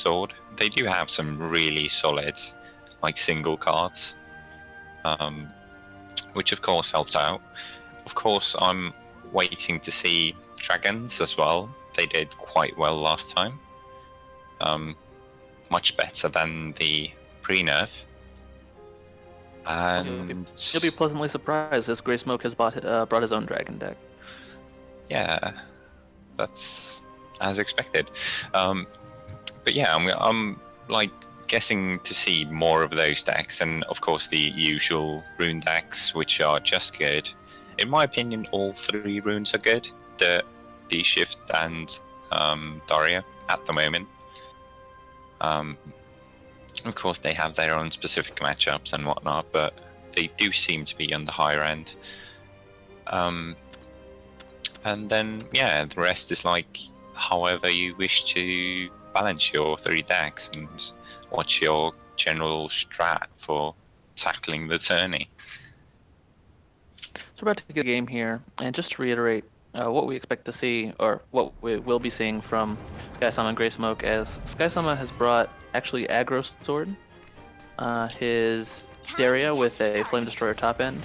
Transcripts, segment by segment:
sword. They do have some really solid, like, single cards, which of course helps out. Of course, I'm waiting to see dragons as well. They did quite well last time. Much better than the pre-nerf. And you'll be pleasantly surprised as Grey Smoke has brought his own dragon deck. Yeah, that's as expected. But yeah, I'm like guessing to see more of those decks, and of course the usual rune decks, which are just good. In my opinion, all 3 runes are good. Dirt, Shift, and Daria at the moment. Of course, they have their own specific matchups and whatnot, but they do seem to be on the higher end. And then, yeah, the rest is like however you wish to balance your 3 decks and what's your general strat for tackling the tourney. So we're about to get a game here, and just to reiterate what we expect to see, or what we will be seeing from Skysama and Grey Smoke, as Skysama has brought actually Aggro Sword, his Daria with a Flame Destroyer top end,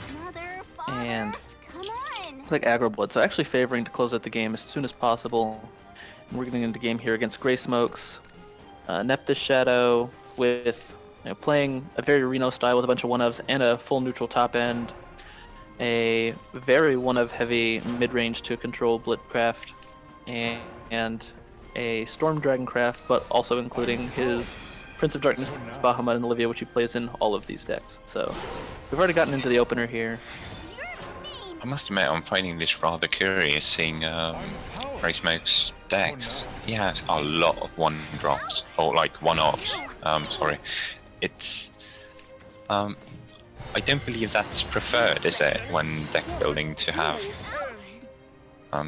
and like Aggro Blood, so actually favoring to close out the game as soon as possible. And we're getting into the game here against Grey Smoke's Nepthys Shadow with playing a very Reno style with a bunch of 1-ofs and a full neutral top end. A very 1-of heavy mid-range to control Blitzcraft, and a Storm Dragoncraft, but also including his Prince of Darkness, Bahamut, and Olivia, which he plays in all of these decks. So we've already gotten into the opener here. I must admit, I'm finding this rather curious, seeing Grey Smoke's decks. He has a lot of 1-drops, or like 1-offs. Sorry, it's I don't believe that's preferred, is it, when deck building, to have a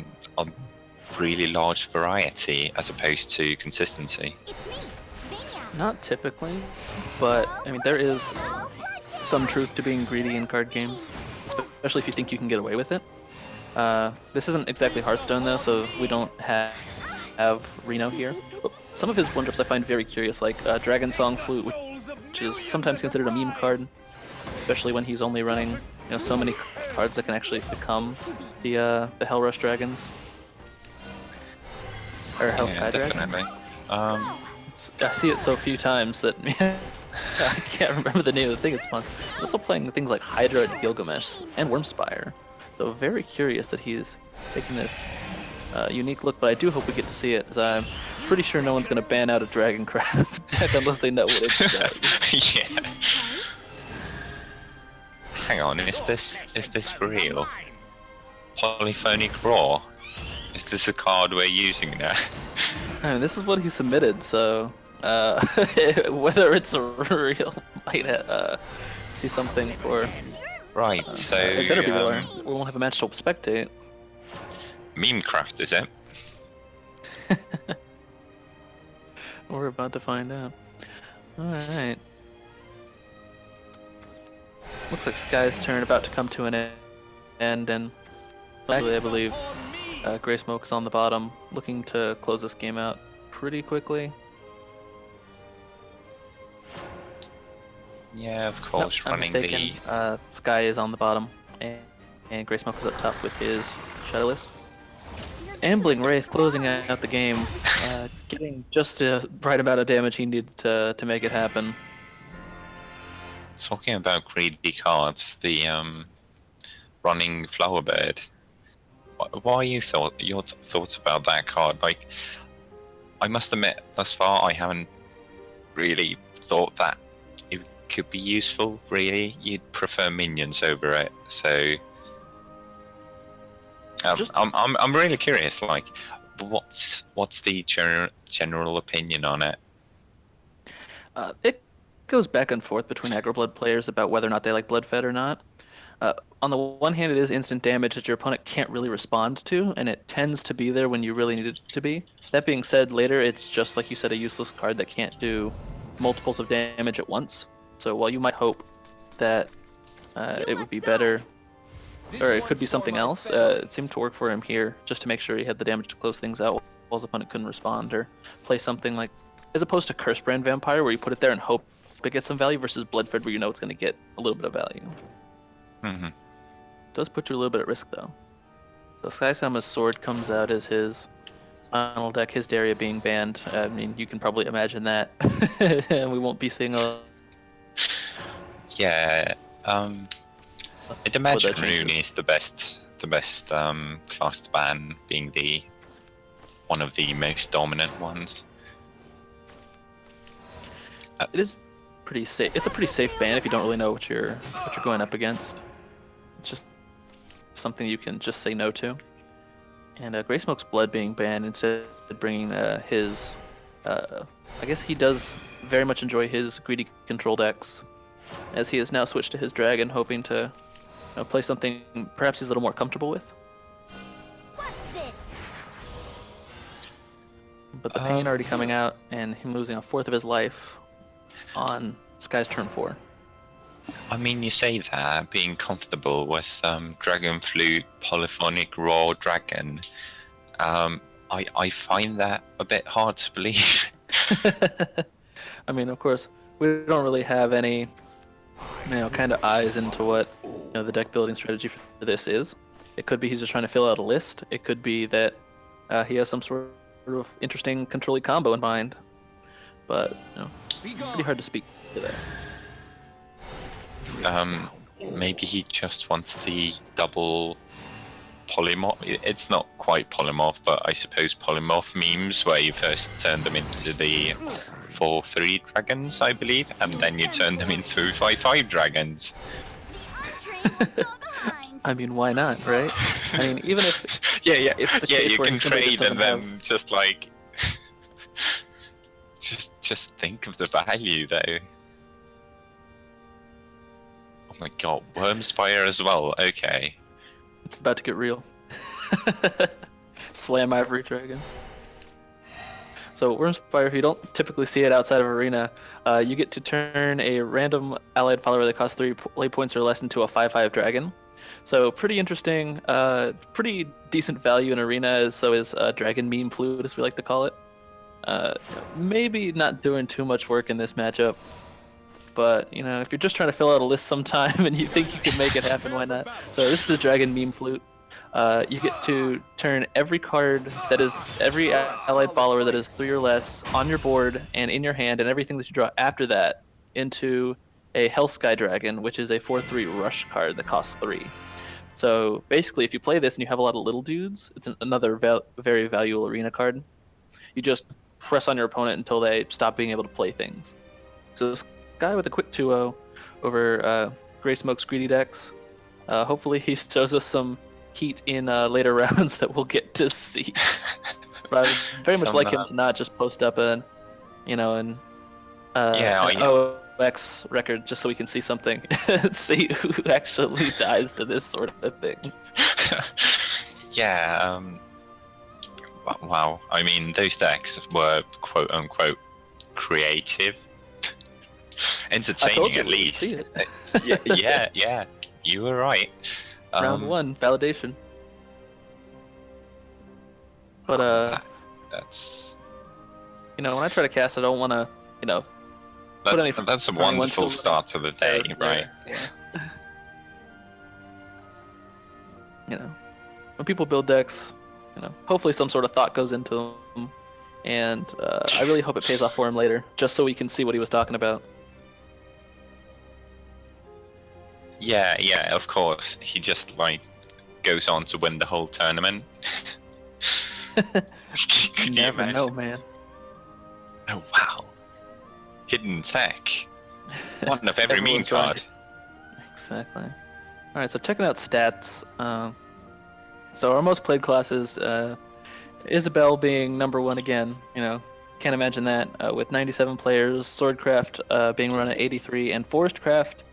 really large variety as opposed to consistency? Not typically, but I mean there is some truth to being greedy in card games, especially if you think you can get away with it. This isn't exactly Hearthstone though, so we don't have Reno here. But some of his 1-drops I find very curious, like Dragon Song Flute, which is sometimes considered a meme card, especially when he's only running so many cards that can actually become the Hellrush Dragons. Or Hellsky definitely. Dragon. I see it so few times that I can't remember the name of the thing. It's fun. He's also playing things like Hydra and Gilgamesh and Wormspire. So very curious that he's taking this unique look, but I do hope we get to see it, as I'm pretty sure no one's going to ban out a Dragoncraft deck unless they know what it does. Yeah. Hang on, is this real? Polyphonic Raw? Is this a card we're using now? I mean, this is what he submitted, so whether it's a real, might see something for. Right, so it better be real. We won't have a match to spectate. Memecraft, is it? We're about to find out. Alright. Looks like Sky's turn about to come to an end, and actually I believe Grey Smoke is on the bottom, looking to close this game out pretty quickly. Yeah, of course, nope, running I'm mistaken. Sky is on the bottom, and Grey Smoke is up top with his Shadow List. Ambling Wraith closing out the game, getting just the right amount of damage he needed to make it happen. Talking about greedy cards, the running Flowerbird. What are your thoughts about that card? Like, I must admit, thus far I haven't really thought that it could be useful. Really, you'd prefer minions over it. So, I'm really curious. Like, what's the general opinion on it? It goes back and forth between Aggro Blood players about whether or not they like Blood Fed or not. On the one hand, it is instant damage that your opponent can't really respond to, and it tends to be there when you really need it to be. That being said, later it's just, like you said, a useless card that can't do multiples of damage at once. So while you might hope that it would be better, or it could be something else, it seemed to work for him here, just to make sure he had the damage to close things out while his opponent couldn't respond, or play something like as opposed to Curse Brand Vampire, where you put it there and hope it gets some value, versus Bloodfed, where you know it's going to get a little bit of value. Mm-hmm. Does put you a little bit at risk, though. So Skysama's Sword comes out as his final deck, his Daria being banned. I mean, you can probably imagine that. And we won't be seeing a... Yeah, I'd imagine Rune is the best class to ban, being one of the most dominant ones. It is pretty safe. It's a pretty safe ban if you don't really know what you're going up against. It's just something you can just say no to. And Grey Smoke's Blood being banned, instead of bringing his... I guess he does very much enjoy his greedy control decks, as he has now switched to his Dragon, hoping to play something perhaps he's a little more comfortable with. What's this? But the pain already coming out, and him losing a fourth of his life on Sky's turn 4. I mean, you say that, being comfortable with Dragon Flute, Polyphonic, Raw Dragon, I find that a bit hard to believe. I mean, of course, we don't really have any, kind of eyes into what the deck building strategy for this is. It could be he's just trying to fill out a list. It could be that he has some sort of interesting control-y combo in mind. But pretty hard to speak to that. Maybe he just wants the double polymorph. It's not quite polymorph, but I suppose polymorph memes, where you first turn them into the 4/3 dragons, I believe, and then you turn them into 5/5 dragons. I mean, why not, right? I mean, even if yeah, if it's a case you where can somebody trade and then have... just like just think of the value though. Oh my god, Wormspire as well. Okay. It's about to get real. Slam Ivory Dragon. So Wormspire, if you don't typically see it outside of Arena, you get to turn a random allied follower that costs 3 play points or less into a 5/5 dragon. So pretty interesting, pretty decent value in Arena, so is Dragon Meme Flute, as we like to call it. Maybe not doing too much work in this matchup, but if you're just trying to fill out a list sometime and you think you can make it happen, why not? So this is the Dragon Meme Flute. You get to turn every card that is every allied follower that is 3 or less on your board and in your hand, and everything that you draw after that, into a Hellsky Dragon, which is a 4/3 rush card that costs 3. So basically, if you play this and you have a lot of little dudes, it's another very valuable Arena card. You just press on your opponent until they stop being able to play things. So this guy with a quick 2-0 over Grey Smoke's greedy decks. Hopefully he shows us some heat in later rounds that we'll get to see. But I would very much like him to not just post up an OX record just so we can see something and see who actually dies to this sort of thing. Yeah, wow. I mean, those decks were quote unquote creative. Entertaining at least. See it. yeah. You were right. Round 1, validation. But that's when I try to cast, I don't want to that's a wonderful start to the day, right? Yeah. When people build decks, hopefully some sort of thought goes into them, and I really hope it pays off for him later, just so we can see what he was talking about. Yeah, of course. He just goes on to win the whole tournament. You never know, man. Oh wow. Hidden tech. One of every meme card. Exactly. Alright, so checking out stats. So our most played classes, Isabel being number 1 again, can't imagine that, with 97 players, Swordcraft being run at 83, and Forestcraft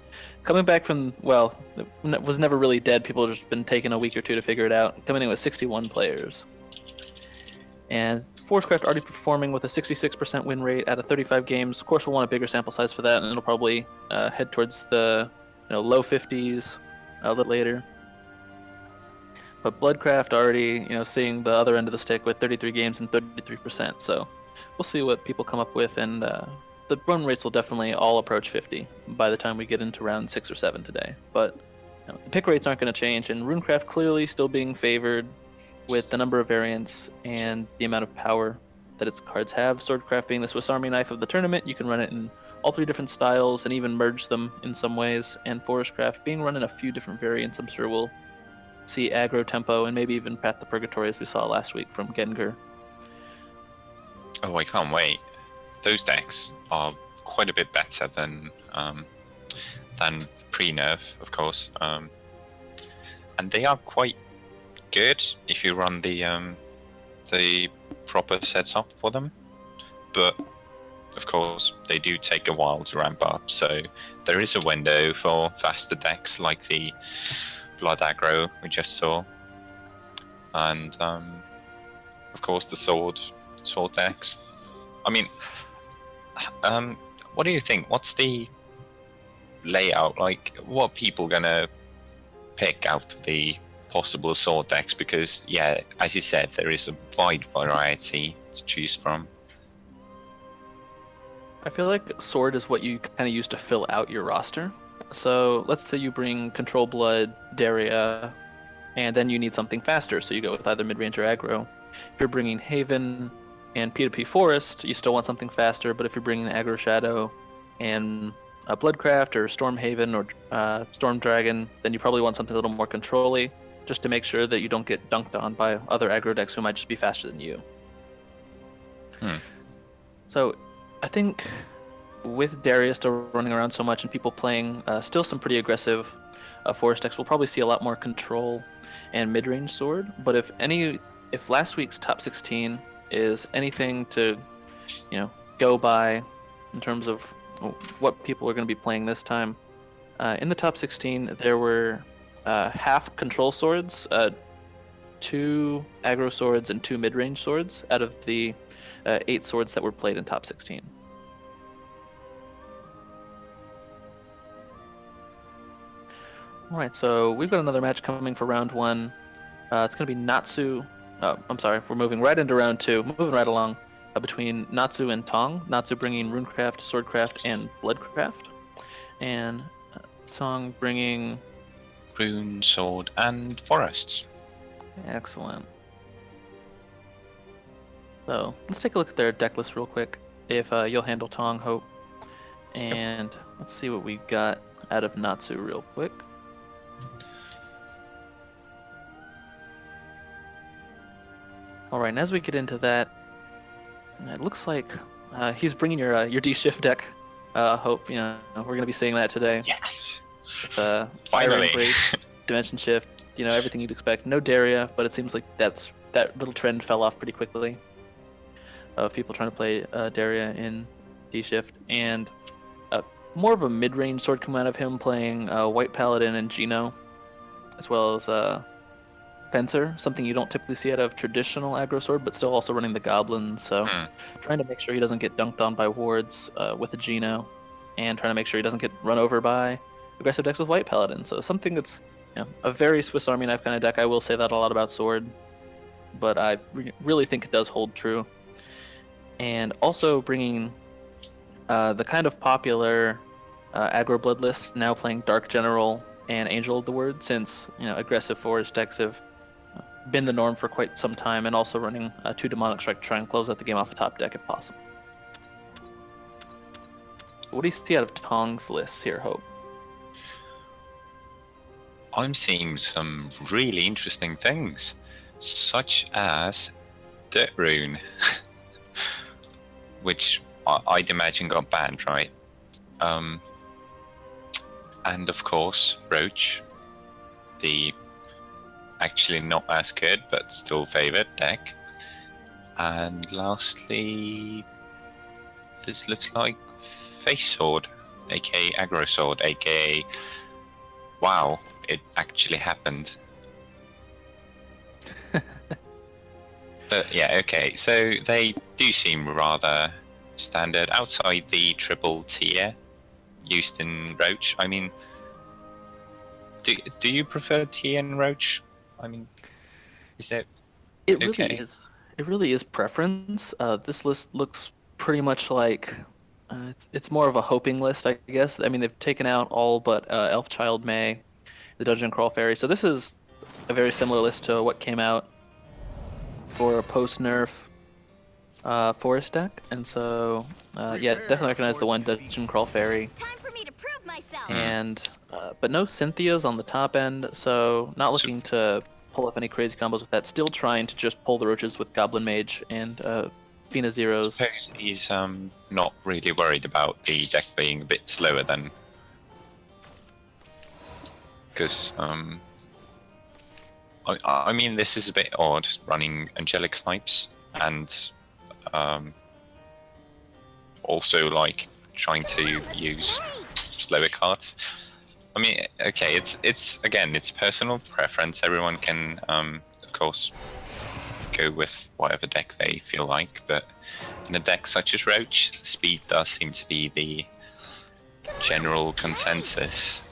coming back from, it was never really dead, people have just been taking a week or two to figure it out, coming in with 61 players. And Forestcraft already performing with a 66% win rate out of 35 games. Of course, we'll want a bigger sample size for that, and it'll probably head towards the low 50s a little later. But Bloodcraft already, seeing the other end of the stick with 33 games and 33%. So we'll see what people come up with, and the run rates will definitely all approach 50 by the time we get into round 6 or 7 today. But the pick rates aren't going to change, and Runecraft clearly still being favored with the number of variants and the amount of power that its cards have. Swordcraft being the Swiss Army knife of the tournament, you can run it in all 3 different styles and even merge them in some ways. And Forestcraft being run in a few different variants, I'm sure we'll see aggro tempo and maybe even Path to Purgatory as we saw last week from Ginger. Oh, I can't wait. Those decks are quite a bit better than pre-nerf, of course, and they are quite good if you run the proper setup for them. But of course, they do take a while to ramp up. So there is a window for faster decks like the Blood aggro we just saw, and of course the sword decks. I mean, what do you think? What's the layout like? What are people gonna pick out of the possible sword decks? Because yeah, as you said, there is a wide variety to choose from. I feel like sword is what you kind of use to fill out your roster. So let's say you bring Control Blood, Daria, and then you need something faster, so you go with either mid-range or aggro. If you're bringing Haven and P2P Forest, you still want something faster, but if you're bringing Aggro Shadow and Bloodcraft or Storm Haven or Storm Dragon, then you probably want something a little more control-y, just to make sure that you don't get dunked on by other aggro decks who might just be faster than you. So I think with Daria still running around so much and people playing still some pretty aggressive forest decks, we'll probably see a lot more control and mid-range sword. But if last week's top 16 is anything to go by in terms of what people are going to be playing this time, in the top 16 there were half control swords, 2 aggro swords, and 2 mid-range swords out of the 8 swords that were played in top 16. Alright, so we've got another match coming for round 1. It's going to be Natsu. Oh, I'm sorry, we're moving right into round 2. Moving right along between Natsu and Tong. Natsu bringing Runecraft, Swordcraft, and Bloodcraft. And Tong bringing Rune, sword, and forests. Excellent. So let's take a look at their deck list real quick. If you'll handle Tong, Hope. And let's see what we got out of Natsu real quick. Alright, and as we get into that, it looks like he's bringing your D-Shift deck, Hope. We're going to be seeing that today. Yes! With Fire Embrace, Dimension Shift, everything you'd expect. No Daria, but it seems like that little trend fell off pretty quickly of people trying to play Daria in D-Shift. And more of a mid-range sword coming out of him playing White Paladin and Gino, as well as Fencer, something you don't typically see out of traditional aggro sword, but still also running the goblins. So trying to make sure he doesn't get dunked on by wards with a Gino, and trying to make sure he doesn't get run over by aggressive decks with White Paladin. So something that's a very Swiss Army knife kind of deck. I will say that a lot about sword, but I really think it does hold true. And also bringing the kind of popular Aggro Blood list, now playing Dark General and Angel of the Word, since aggressive forest decks have been the norm for quite some time, and also running 2 Demonic Strike to try and close out the game off the top deck if possible. What do you see out of Tong's lists here, Hope? I'm seeing some really interesting things, such as Dirt Rune, which I'd imagine got banned, right? And of course, Roach, the actually not as good but still favored deck. And lastly, this looks like Face Sword, aka Aggro Sword, aka wow, it actually happened. But yeah, okay, so they do seem rather standard outside the triple tier used in Roach. I mean, do you prefer tier in Roach? I mean, is it It okay? really is. It really is preference. This list looks pretty much like it's more of a hoping list, I guess. I mean, they've taken out all but Elfchild May, the Dungeon Crawl Fairy. So this is a very similar list to what came out for a post-nerf forest deck, and so yeah, definitely recognize the one Dungeon Crawl Fairy. Time for me to prove myself. And but no Cynthias on the top end, so not looking to pull up any crazy combos with that. Still trying to just pull the Roaches with Goblin Mage and Fina Zeros. Suppose he's not really worried about the deck being a bit slower then, because I mean this is a bit odd running Angelic Snipes and also like trying to use slower cards. I mean, okay, it's again, it's personal preference. Everyone can, of course, go with whatever deck they feel like. But in a deck such as Roach, speed does seem to be the general consensus.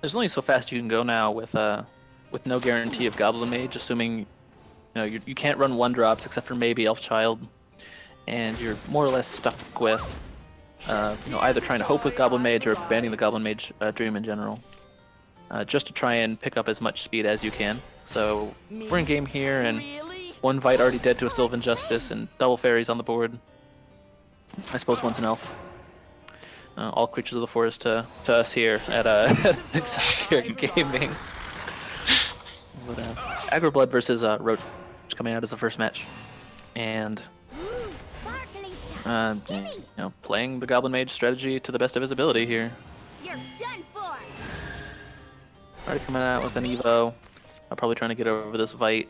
There's only so fast you can go now with no guarantee of Goblin Mage, assuming you can't run 1-drops except for maybe Elfchild, and you're more or less stuck with either trying to hope with Goblin Mage or banning the Goblin Mage Dream in general, just to try and pick up as much speed as you can. So we're in game here, and one Vite already dead to a Sylvan Justice, and double fairies on the board. I suppose one's an elf. All creatures of the forest to us here at Excelsior Gaming. But, Aggro Blood versus Roach coming out as the first match, and playing the Goblin Mage strategy to the best of his ability here. You're done for. Already coming out with an Evo. I'm probably trying to get over this Vite.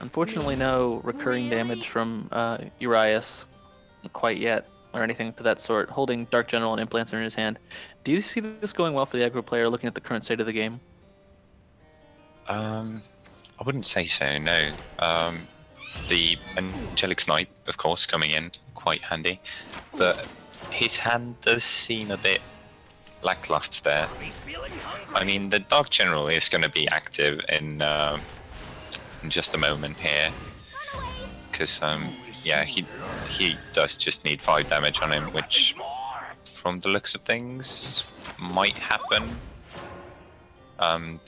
Unfortunately, no recurring damage from Urias quite yet, or anything to that sort. Holding Dark General and Implancer in his hand. Do you see this going well for the aggro player, looking at the current state of the game? I wouldn't say so, no. The Angelic Snipe, of course, coming in quite handy, but his hand does seem a bit lackluster. I mean, the Dark General is going to be active in just a moment here, because yeah, he does just need 5 damage on him, which, from the looks of things, might happen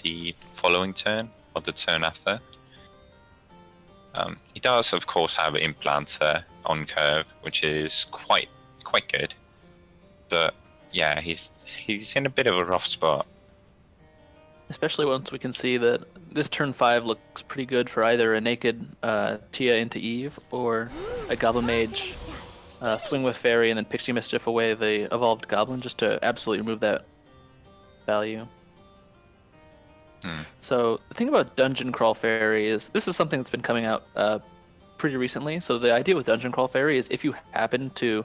the following turn or the turn after. He does, of course, have Implanter on curve, which is quite good. But yeah, he's in a bit of a rough spot. Especially once we can see that this turn 5 looks pretty good for either a naked Tia into Eve or a Goblin Mage swing with Fairy and then Pixie Mischief away the evolved Goblin, just to absolutely remove that value. So the thing about Dungeon Crawl Fairy is this is something that's been coming out pretty recently. So the idea with Dungeon Crawl Fairy is if you happen to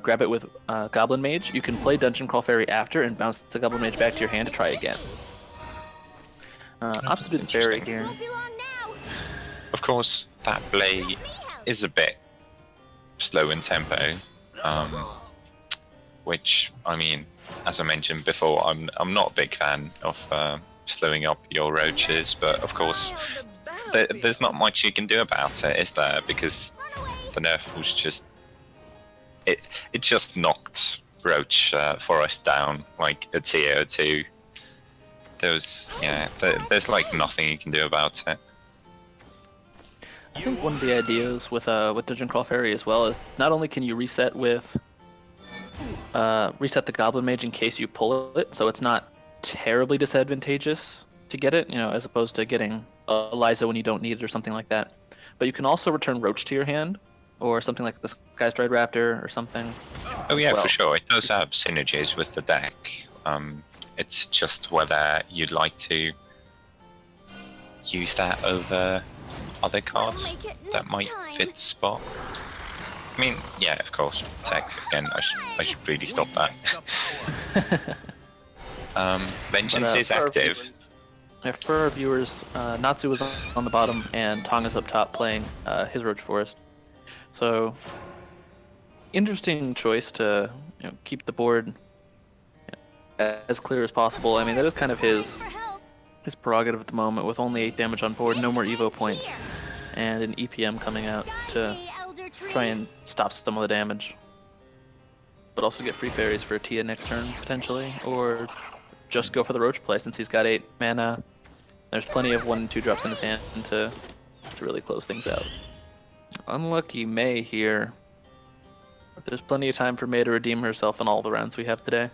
grab it with Goblin Mage, you can play Dungeon Crawl Fairy after and bounce the Goblin Mage back to your hand to try again. Opposite Fairy here. Of course, that blade is a bit slow in tempo, which, I mean, as I mentioned before, I'm not a big fan of slowing up your Roaches, but of course there's not much you can do about it, is there? Because the nerf was just it just knocked Roach Forest down like a tier or 2. There's like nothing you can do about it. I think one of the ideas with Dungeon Crawl Fairy as well is not only can you reset with reset the Goblin Mage in case you pull it, so it's not terribly disadvantageous to get it, as opposed to getting Eliza when you don't need it or something like that. But you can also return Roach to your hand, or something like the Sky Stride Raptor or something. Oh yeah, for sure. It does have synergies with the deck. It's just whether you'd like to use that over other cards that might fit the spot. I mean, yeah, of course. Tech again. I should really stop that. Vengeance is active. For our viewers, Natsu is on the bottom and Tong is up top playing his Roach Forest. So, interesting choice to keep the board as clear as possible. I mean, that is kind of his his prerogative at the moment with only 8 damage on board, no more Evo points, and an EPM coming out to try and stop some of the damage. But also get free fairies for Tia next turn, potentially, or just go for the Roach play since he's got 8 mana. There's plenty of 1 and 2 drops in his hand to really close things out. Unlucky May here. But there's plenty of time for May to redeem herself in all the rounds we have today.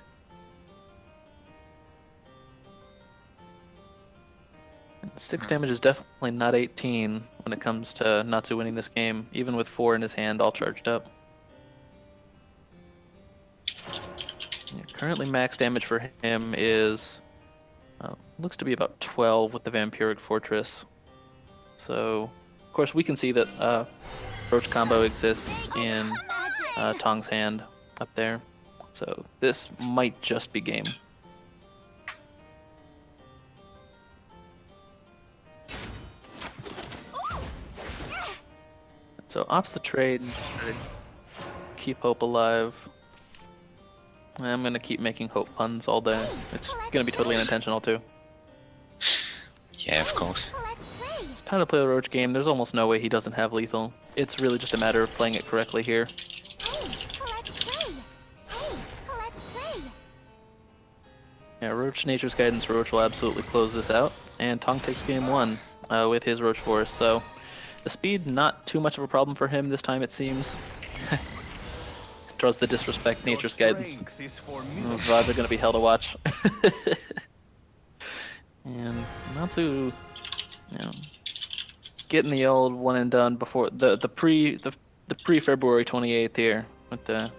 And 6 damage is definitely not 18 when it comes to Natsu winning this game, even with 4 in his hand all charged up. Yeah, currently max damage for him is looks to be about 12 with the Vampiric Fortress. So, of course, we can see that Roach combo exists in Tong's hand up there. So this might just be game. So ops the trade, keep hope alive. I'm gonna keep making hope puns all day. It's gonna be totally unintentional too. Yeah, of course. It's time to play the Roach game. There's almost no way he doesn't have lethal. It's really just a matter of playing it correctly here. Yeah, Roach Nature's Guidance Roach will absolutely close this out, and Tong takes game 1 with his Roach Force. So the speed, not too much of a problem for him this time, it seems. Draws the disrespect Nature's Guidance. Those VODs are going to be hell to watch. And Natsu, you know, getting the old one and done before the pre February 28th here with the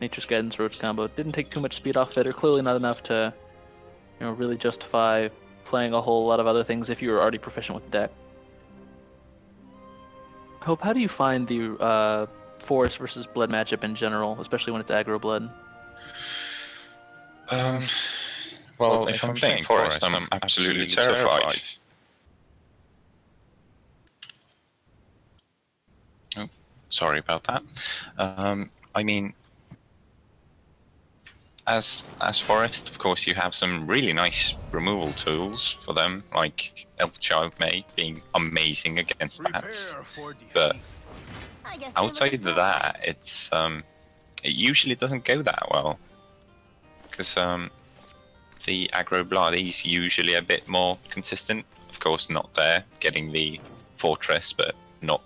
Nature's Guidance Roach combo. Didn't take too much speed off it, or clearly not enough to, you know, really justify playing a whole lot of other things if you were already proficient with the deck. Hope, how do you find the Forest versus Blood matchup in general, especially when it's Aggro Blood? Well, if I'm playing Forest, I'm absolutely terrified. Oh, sorry about that. I mean, as Forest, of course, you have some really nice removal tools for them, like Elfchild May being amazing against bats. But outside of that, it usually doesn't go that well, because the Aggro Blood is usually a bit more consistent. Of course, not there getting the Fortress, but not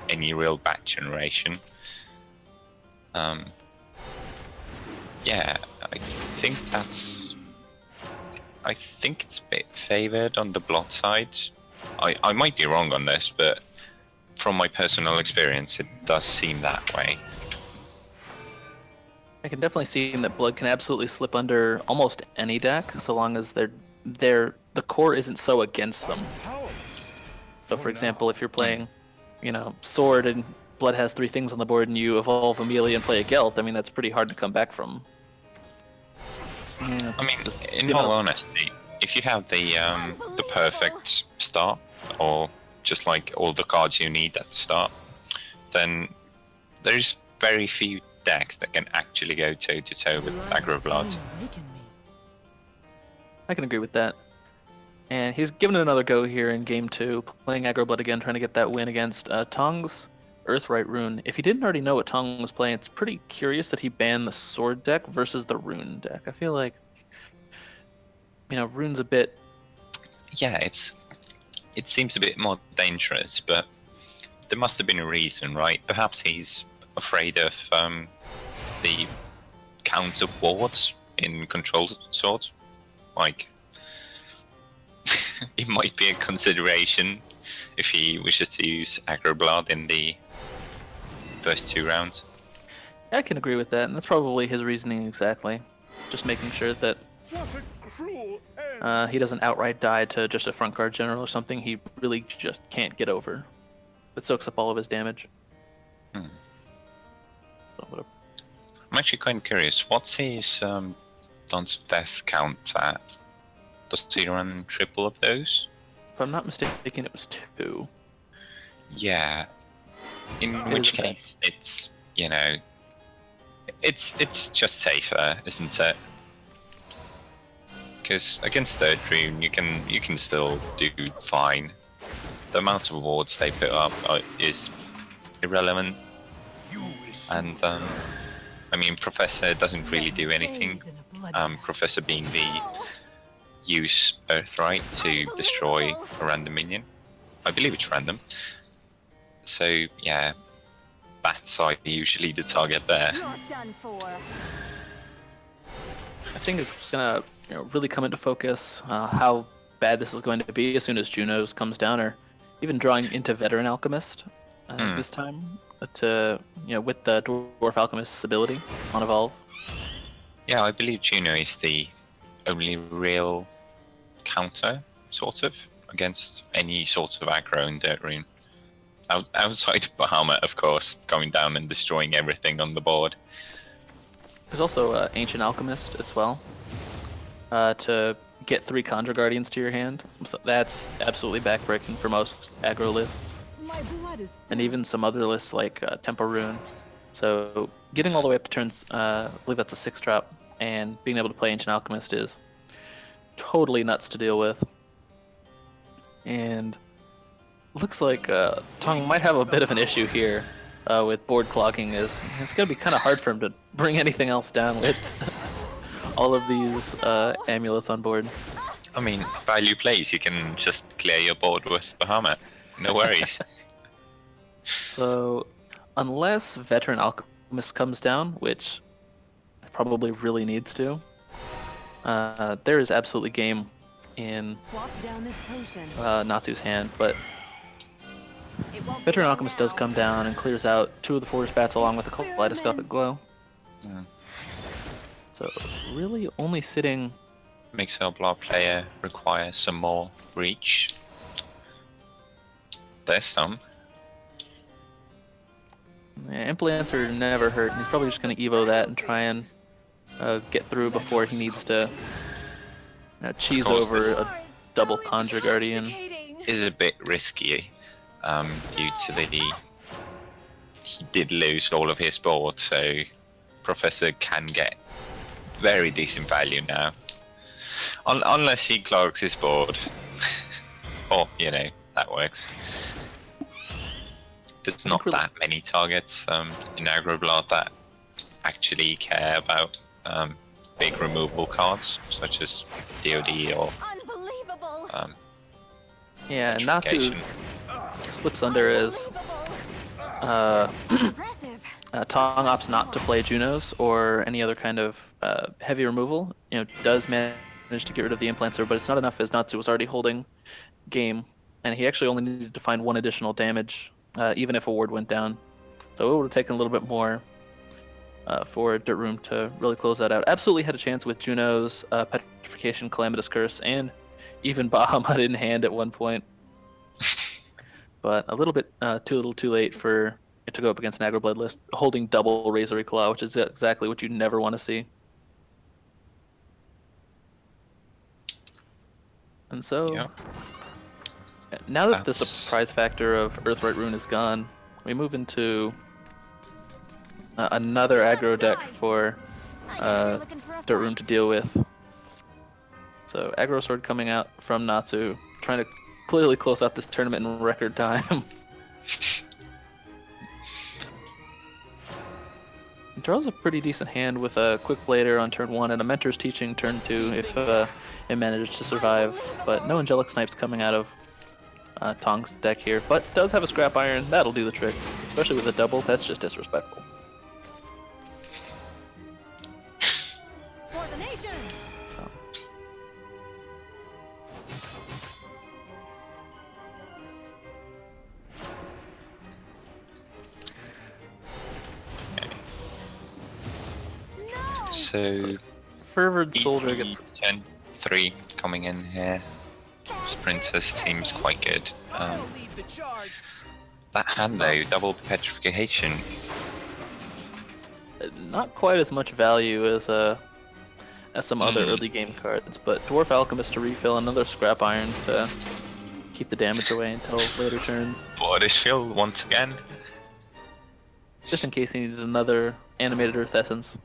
any real bat generation. Yeah, I think it's a bit favored on the Blot side. I might be wrong on this, but from my personal experience, it does seem that way. I can definitely see that Blood can absolutely slip under almost any deck, so long as the core isn't so against them. So, for example, if you're playing, you know, Sword and Blood has 3 things on the board, and you evolve Amelia and play a Gelt, I mean, that's pretty hard to come back from. Yeah, I mean, in all honesty, if you have the perfect start, or just like all the cards you need at the start, then there's very few decks that can actually go toe-to-toe with Aggro Blood. I can agree with that. And he's given it another go here in game 2, playing Aggro Blood again, trying to get that win against Tong's Earthright Rune. If he didn't already know what Tong was playing, it's pretty curious that he banned the Sword deck versus the Rune deck. I feel like, you know, Rune's a bit... Yeah, it seems a bit more dangerous, but there must have been a reason, right? Perhaps he's afraid of the counter wards in Control Sword. Like, it might be a consideration if he wishes to use Aggro Blood in the first 2 rounds. I can agree with that, and that's probably his reasoning exactly. Just making sure that he doesn't outright die to just a front guard general or something he really just can't get over. That soaks up all of his damage. Hmm. So, whatever. I'm actually kind of curious, what's his Don's death count at? Does he run triple of those? If I'm not mistaken, it was 2. Yeah. In which case, it's, you know, it's just safer, isn't it? Because against Dirt Rune, you can still do fine. The amount of wards they put up is irrelevant, and I mean, Professor doesn't really do anything. Professor being the use Earthright to destroy a random minion. I believe it's random. So yeah, bats are usually the target there. You're done for. I think it's gonna really come into focus how bad this is going to be as soon as Juno's comes down, or even drawing into Veteran Alchemist this time to with the Dwarf Alchemist's ability on Evolve. Yeah, I believe Juno is the only real counter, sort of, against any sort of aggro in Dirt Rune. Outside Bahamut, of course, coming down and destroying everything on the board. There's also Ancient Alchemist as well, to get 3 Conjure Guardians to your hand. So that's absolutely backbreaking for most aggro lists, and even some other lists like Tempo Rune. So getting all the way up to turns, I believe that's a 6-drop, and being able to play Ancient Alchemist is totally nuts to deal with. And looks like Tong might have a bit of an issue here with board clogging. It's going to be kind of hard for him to bring anything else down with all of these amulets on board. I mean, value plays, you can just clear your board with Bahamut. No worries. So, unless Veteran Alchemist comes down, which it probably really needs to, there is absolutely game in Natsu's hand, but Veteran Alchemist does come down and clears out 2 of the Forest Bats along with a Kaleidoscopic Glow. Yeah. So, really only sitting... Makes our blood player require some more reach. There's some. Yeah, Implancer never hurt. He's probably just going to Evo that and try and get through before he needs to cheese over a double Conjure Guardian. Is a bit risky due to he did lose all of his board, so Professor can get very decent value now. Unless he clogs his board. Or, that works. There's not that many targets in Aggro Blood that actually care about big removable cards, such as DoD or yeah, Natsu slips under as Tong opts not to play Junos or any other kind of heavy removal. Does manage to get rid of the Implancer, but it's not enough as Natsu was already holding game, and he actually only needed to find 1 additional damage, even if a ward went down. So it would have taken a little bit more for Dirt Rune to really close that out. Absolutely had a chance with Juno's Petrification, Calamitous Curse, and even Bahamut in hand at one point. But a little bit too little too late for it to go up against an Aggro Blood list, holding double Razor Claw, which is exactly what you never want to see. And so, now that the surprise factor of Earthright Rune is gone, we move into another aggro deck for Dirt Rune to deal with. So, Aggro Sword coming out from Natsu, trying to clearly close out this tournament in record time. He draws a pretty decent hand with a Quick Blader on turn 1 and a Mentor's Teaching turn 2 if it manages to survive. But no Angelic Snipes coming out of Tong's deck here, but does have a Scrap Iron. That'll do the trick, especially with a double. That's just disrespectful. For the nation. So Fervent Soldier gets 10-3 coming in here. Sprinter seems quite good. That hand though, double petrification. Not quite as much value as some other early game cards, but Dwarf Alchemist to refill, another Scrap Iron to keep the damage away until later turns. Bloodish Field once again. Just in case he needed another animated Earth Essence.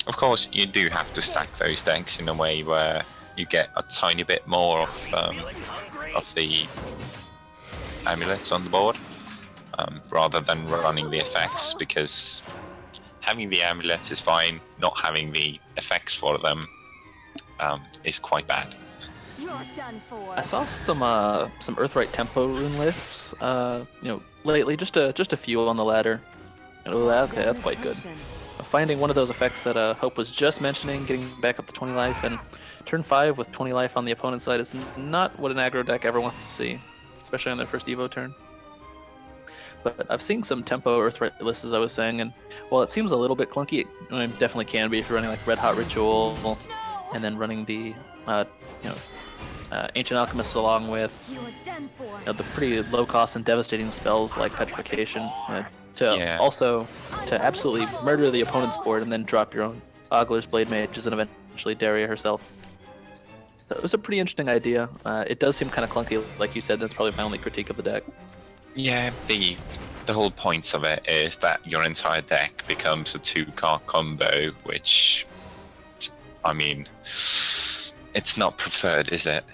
Of course, you do have to stack those decks in a way where you get a tiny bit more of the amulets on the board, rather than running the effects, because having the amulets is fine, not having the effects for them is quite bad. You're done for. I saw some Earthright tempo rune lists, lately, just a few on the ladder. Oh, okay, that's quite good. Finding one of those effects that Hope was just mentioning, getting back up to 20 life, and turn 5 with 20 life on the opponent's side is not what an aggro deck ever wants to see, especially on their first Evo turn. But I've seen some tempo Earthright lists, as I was saying, and while it seems a little bit clunky, it definitely can be if you're running like Red Hot Ritual, and then running the Ancient Alchemists along with the pretty low cost and devastating spells like Petrification, to absolutely murder the opponent's board and then drop your own Ogler's Blade Mages and eventually Daria herself. So it was a pretty interesting idea. It does seem kind of clunky, like you said. That's probably my only critique of the deck. Yeah, the whole point of it is that your entire deck becomes a 2-card combo, which, I mean, it's not preferred, is it?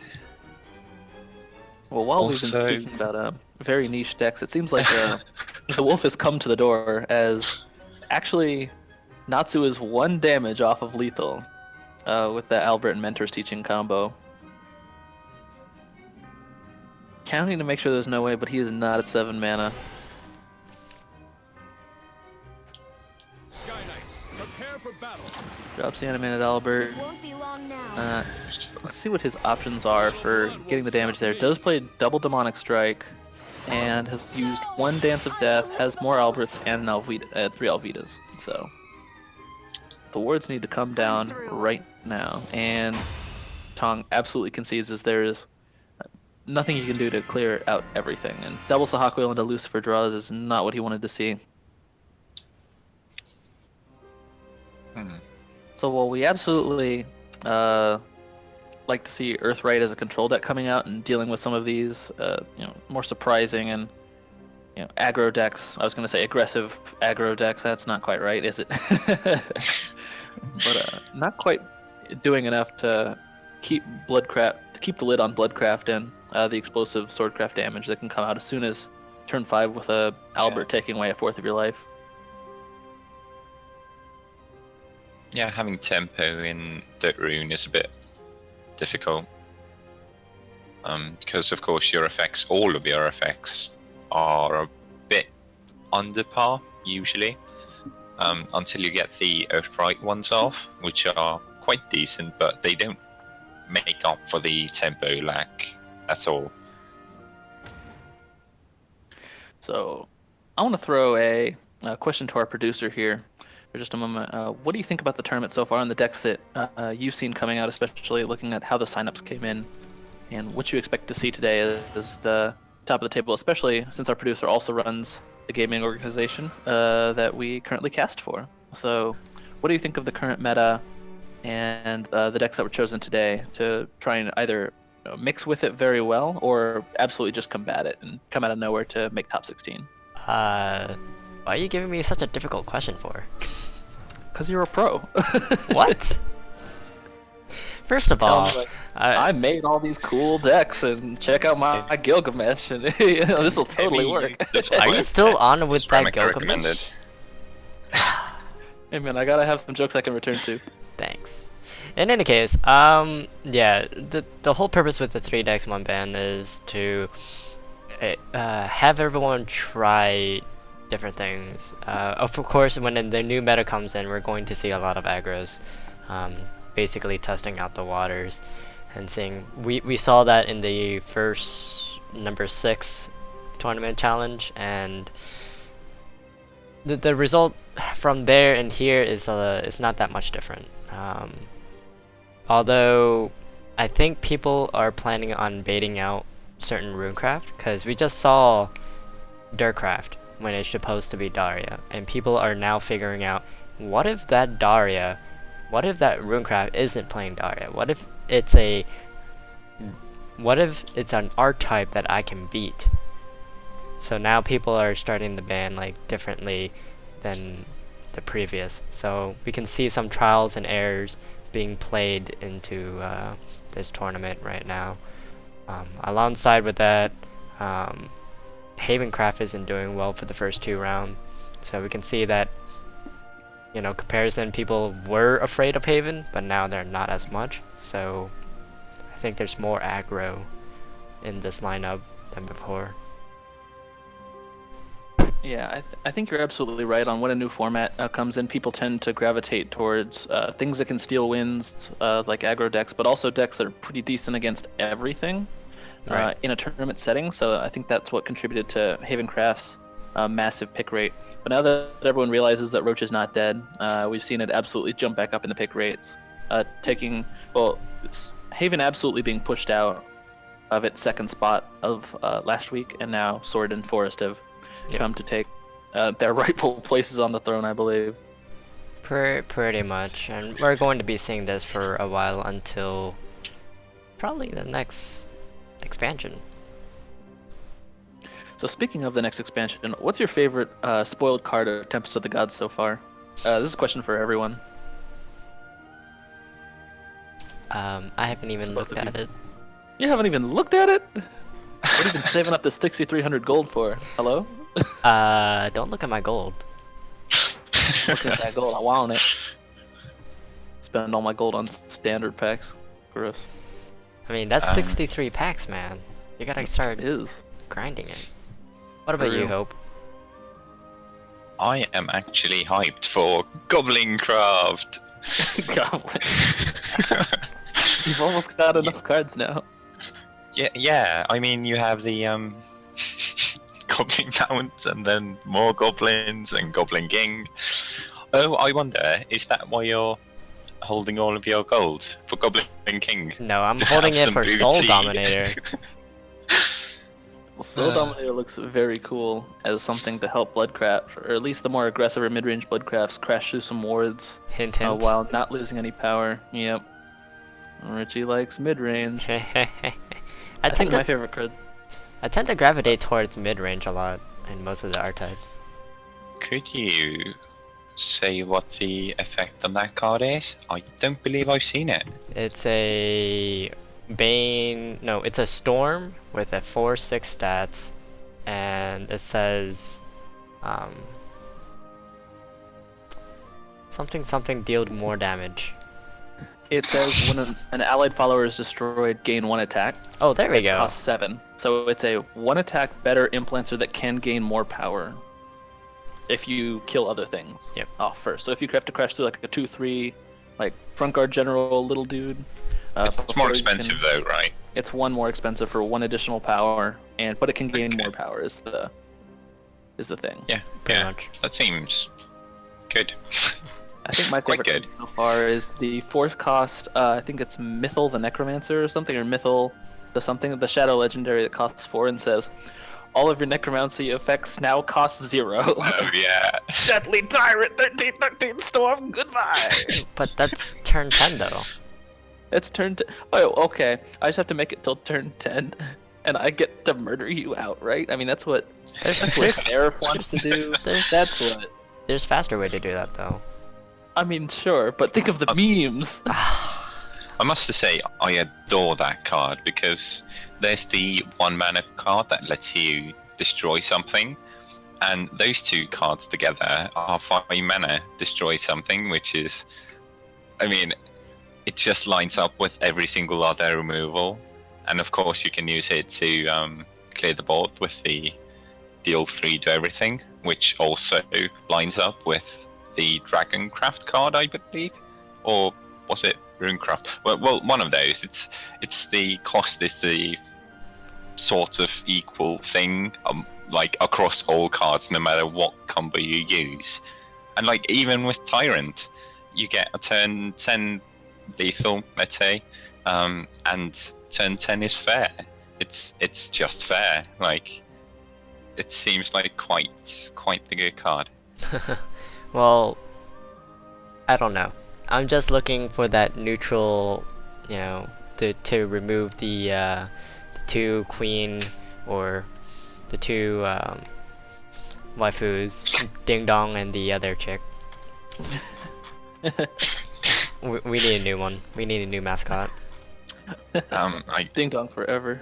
Well, while we've been speaking about very niche decks, it seems like the wolf has come to the door, as actually Natsu is 1 damage off of lethal with the Albert and Mentor's Teaching combo. Counting to make sure there's no way, but he is not at 7 mana. Sky Knights, prepare for battle. Drops the animated Albert. Won't be long now. Let's see what his options are for getting the damage there. Does play double Demonic Strike, and has used 1 Dance of Death, has more Alberts and an Alvita, 3 Alvitas. So the wards need to come down right now, and Tong absolutely concedes as there is nothing you can do to clear out everything. And double Sahakuil into Lucifer draws is not what he wanted to see. So while we absolutely like to see Earthright as a control deck coming out and dealing with some of these more surprising and aggro decks. I was going to say aggressive aggro decks. That's not quite right, is it? But not quite doing enough to keep the lid on Bloodcraft and the explosive Swordcraft damage that can come out as soon as turn 5 with a Albert taking away 1/4 of your life. Yeah, having tempo in Dirt Rune is a bit difficult. Because of course all of your effects are a bit under par, usually. Until you get the Earthright ones off, which are quite decent, but they don't make up for the tempo lack at all. So I want to throw a question to our producer here for just a moment. What do you think about the tournament so far and the decks that you've seen coming out, especially looking at how the signups came in, and what you expect to see today as the top of the table, especially since our producer also runs the gaming organization that we currently cast for. So what do you think of the current meta and the decks that were chosen today to try and either mix with it very well or absolutely just combat it and come out of nowhere to make top 16? Why are you giving me such a difficult question for? Because you're a pro. What? First of all, I made all these cool decks, and check out my Gilgamesh, and this will totally work. Are you still on with that Remake recommended. Gilgamesh? Hey man, I gotta have some jokes I can return to. Thanks. In any case, yeah, the whole purpose with the 3 decks 1 ban is to have everyone try different things. Of course, when the new meta comes in, we're going to see a lot of aggros, basically testing out the waters and seeing. We saw that in the first number 6 tournament challenge, and the result from there and here is it's not that much different. Although I think people are planning on baiting out certain Runecraft, because we just saw Dirtcraft when it's supposed to be Daria, and people are now figuring out, what if that Runecraft isn't playing Daria? What if it's an archetype that I can beat? So now people are starting to ban like differently than the previous. So we can see some trials and errors being played into this tournament right now. Alongside with that, Havencraft isn't doing well for the first 2 rounds, so we can see that, you know, comparison, people were afraid of Haven, but now they're not as much. So I think there's more aggro in this lineup than before. Yeah, I think you're absolutely right on when a new format comes in. People tend to gravitate towards things that can steal wins, like aggro decks, but also decks that are pretty decent against everything in a tournament setting. So I think that's what contributed to Havencraft's massive pick rate. But now that everyone realizes that Roach is not dead, we've seen it absolutely jump back up in the pick rates, Haven absolutely being pushed out of its second spot of last week, and now Sword and Forest have come to take their rightful places on the throne, I believe. Pretty much, and we're going to be seeing this for a while until probably the next expansion. So speaking of the next expansion, what's your favorite spoiled card of Tempest of the Gods so far? This is a question for everyone. I haven't even looked at it. You haven't even looked at it? What have you been saving up this 6,300 gold for? Hello? Don't look at my gold. Looking at that gold, I want it. Spend all my gold on standard packs. Gross. I mean, that's 63 packs, man. You gotta start grinding it. What about you, Hope? I am actually hyped for Dragoncraft. Goblin. You've almost got enough cards now. Yeah. I mean, you have the Goblin Count, and then more Goblins and Goblin King. Oh, I wonder, is that why you're holding all of your gold for Goblin King? No, I'm holding it for Soul Dominator. Well, Soul Dominator looks very cool as something to help Bloodcraft, or at least the more aggressive or mid-range Bloodcrafts, crash through some wards Hint, hint. while not losing any power. Yep. Richie likes mid-range. I think my favorite card. I tend to gravitate towards mid-range a lot in most of the archetypes. Could you say what the effect on that card is? I don't believe I've seen it. It's a Bane. No, it's a Storm with a 4/6 stats, and it says something dealt more damage. It says when an allied follower is destroyed, gain 1 attack. Oh, there we go. Costs 7. So it's a 1 attack better implanter that can gain more power if you kill other things off first. So if you have to crash through like a 2/3, like front guard general little dude. It's more expensive though, right? It's 1 more expensive for 1 additional power, but it can gain more power is the thing. Yeah, pretty much. That seems good. I think my favorite card so far is the 4th cost. I think it's Mythal the Necromancer or something, or Mythal the Shadow Legendary that costs 4 and says, all of your necromancy effects now cost 0. Oh yeah. Deadly Tyrant, 13 Storm, goodbye. But that's turn 10 though. It's turn 10. Oh, okay. I just have to make it till turn 10, and I get to murder you outright. I mean, that's what Seraph wants to do. That's what. There's faster way to do that though. I mean, sure, but think of the memes. I must say, I adore that card because there's the 1 mana card that lets you destroy something, and those 2 cards together are 5 mana destroy something, which is, I mean, it just lines up with every single other removal, and of course you can use it to clear the board with the deal 3 to everything, which also lines up with the Dragoncraft card, I believe, or was it Runecraft? Well, one of those. It's the cost is the sort of equal thing, like across all cards, no matter what combo you use. And like even with Tyrant, you get a turn 10 lethal, let's say, and turn 10 is fair. It's just fair. Like it seems like quite the good card. Well, I don't know. I'm just looking for that neutral, you know, to remove the 2 queen or the 2 waifus, Ding Dong and the other chick. We need a new one. We need a new mascot. I Ding dong forever.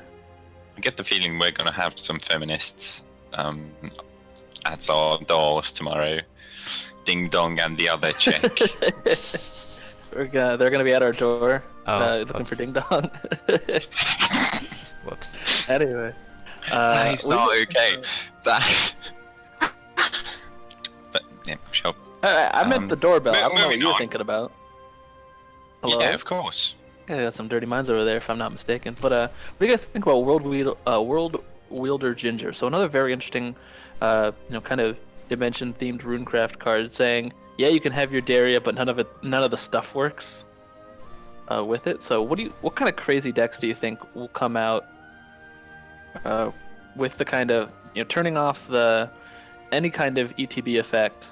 get the feeling we're gonna have some feminists at our doors tomorrow. Ding dong and the other chick. They're gonna be at our door, looking whoops. for ding dong. Whoops. Anyway, That is not we- okay. That. But yeah, sure. I meant the doorbell. I don't know what moving you were on. thinking about. Hello? Yeah, of course. Yeah, got some dirty minds over there, if I'm not mistaken. But what do you guys think about World Wielder Ginger? So another very interesting, kind of dimension-themed runecraft card, saying, yeah, you can have your Daria, but none of the stuff works with it. So what kind of crazy decks do you think will come out with the kind of turning off any kind of ETB effect,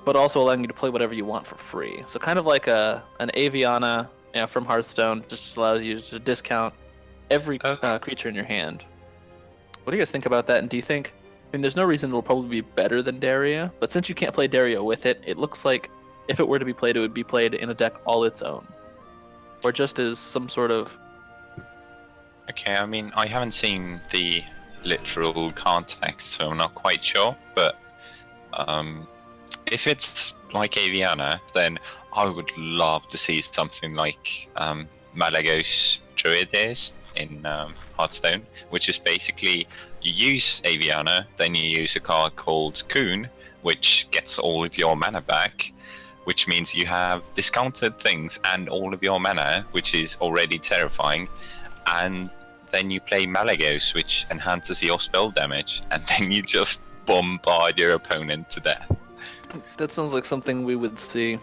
but also allowing you to play whatever you want for free? So kind of like an Aviana. From Hearthstone, just allows you to discount every creature in your hand. What do you guys think about that? And do you think, there's no reason it'll probably be better than Daria, but since you can't play Daria with it, it looks like if it were to be played, it would be played in a deck all its own. Or just as some sort of... Okay, I haven't seen the literal context, so I'm not quite sure, but if it's like Aviana, then I would love to see something like Malagos Druid is in Hearthstone, which is basically you use Aviana, then you use a card called Coon, which gets all of your mana back, which means you have discounted things and all of your mana, which is already terrifying, and then you play Malagos, which enhances your spell damage, and then you just bombard your opponent to death. That sounds like something we would see.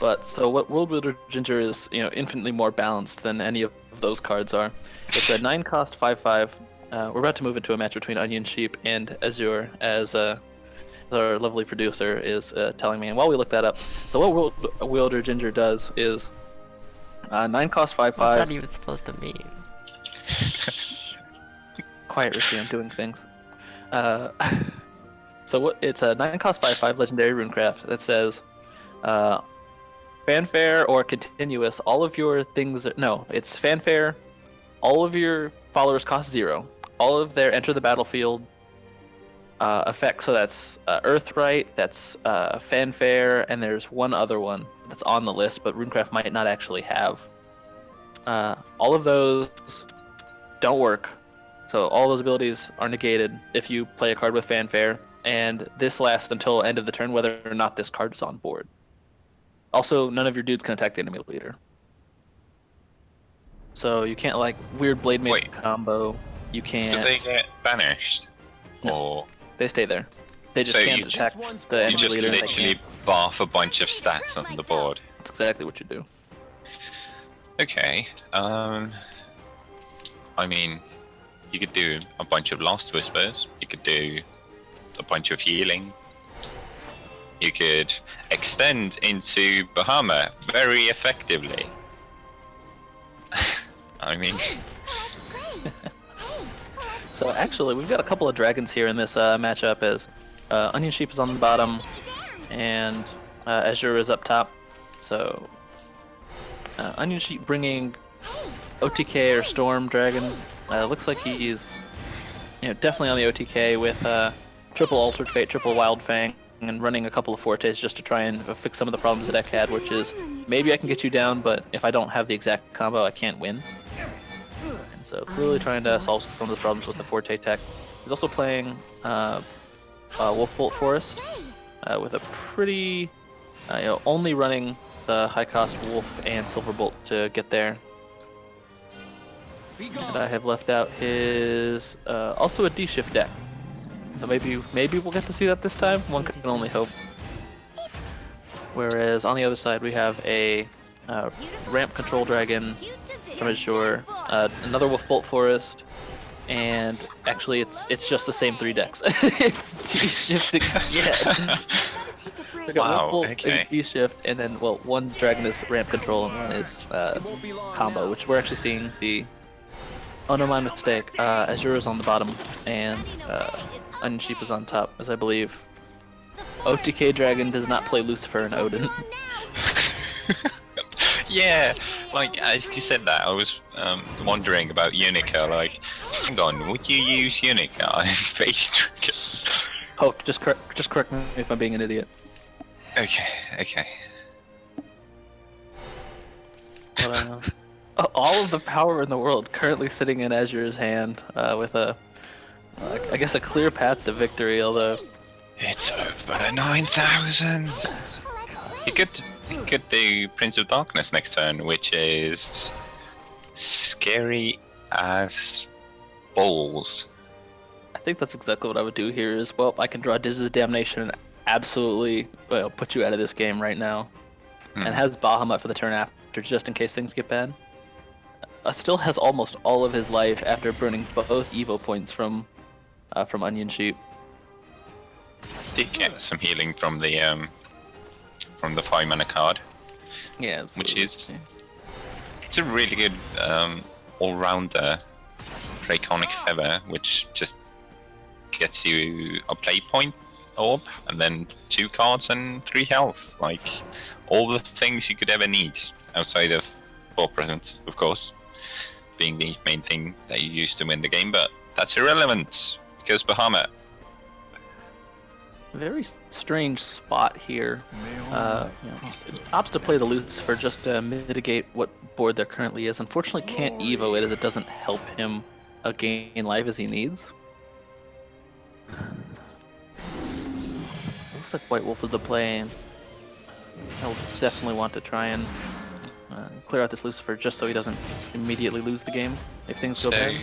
But so what World Wielder Ginger is, infinitely more balanced than any of those cards are. It's a 9-cost 5/5. We're about to move into a match between Onion Sheep and Azure, as our lovely producer is telling me. And while we look that up, so what World Wielder Ginger does is 9-cost 5/5. What's that even supposed to mean? Quiet, Richie. I'm doing things. So it's a 9-cost 5/5 legendary runecraft that says. Fanfare or continuous, all of your things... No, it's fanfare. All of your followers cost 0. All of their enter the battlefield effects, so that's Earthright, that's fanfare, and there's one other one that's on the list, but runecraft might not actually have. All of those don't work. So all those abilities are negated if you play a card with fanfare, and this lasts until end of the turn, whether or not this card is on board. Also, none of your dudes can attack the enemy leader. So you can't weird blade mage combo. You can't. Do they get banished? No. Or They stay there. They just So can't you attack just- the you enemy just leader. They literally can't. barf a bunch of stats on the board? That's exactly what you do. Okay. You could do a bunch of Last Whispers. You could do a bunch of healing. You could extend into Bahama very effectively. So actually, we've got a couple of dragons here in this matchup, as Onion Sheep is on the bottom, and Azure is up top. So Onion Sheep bringing OTK or Storm Dragon. Looks like he's definitely on the OTK with triple Altered Fate, triple Wild Fang, and running a couple of Fortes just to try and fix some of the problems the deck had, which is maybe I can get you down, but if I don't have the exact combo, I can't win. And so clearly trying to solve some of those problems with the Forte tech. He's also playing Wolfbolt Forest with a pretty, only running the high cost Wolf and Silverbolt to get there. And I have left out his also a D-Shift deck. So maybe we'll get to see that this time. One can only hope. Whereas on the other side we have a ramp control dragon from Azure, another Wolfbolt Forest, and actually it's just the same 3 decks. It's D-Shift again. We got Wow, Wolfbolt okay. and D-Shift, and then one dragon is ramp control and one is combo, which we're actually seeing the... Oh no, my mistake. Azure is on the bottom, and Onion Sheep is on top, as I believe OTK Dragon does not play Lucifer and Odin. Yeah, like as you said that, I was wondering about Unica. Like, hang on, would you use Unica in Face Trigger? Oh, just correct me if I'm being an idiot. Okay. But, all of the power in the world currently sitting in Azure's hand, with I guess a clear path to victory. Although It's over 9,000. You could do Prince of Darkness next turn, which is scary as balls. I think that's exactly what I would do here. Is well, I can draw Diz's Damnation and absolutely put you out of this game right now, and has Bahamut for the turn after, just in case things get bad. Still has almost all of his life after burning both Evo points from Onion Sheep. Did get some healing from the 5-mana card, Yeah, absolutely. which is it's a really good all-rounder Draconic Feather, which just gets you a play point orb and then 2 cards and 3 health. Like all the things you could ever need outside of Ball Presence, of course, being the main thing that you use to win the game, but that's irrelevant because Bahamut. Very strange spot here. Opts to play the Lucifer just to mitigate what board there currently is. Unfortunately, can't Evo it as it doesn't help him gain life as he needs. Looks like White Wolf is the play. He'll definitely want to try and clear out this Lucifer just so he doesn't immediately lose the game if things go bad.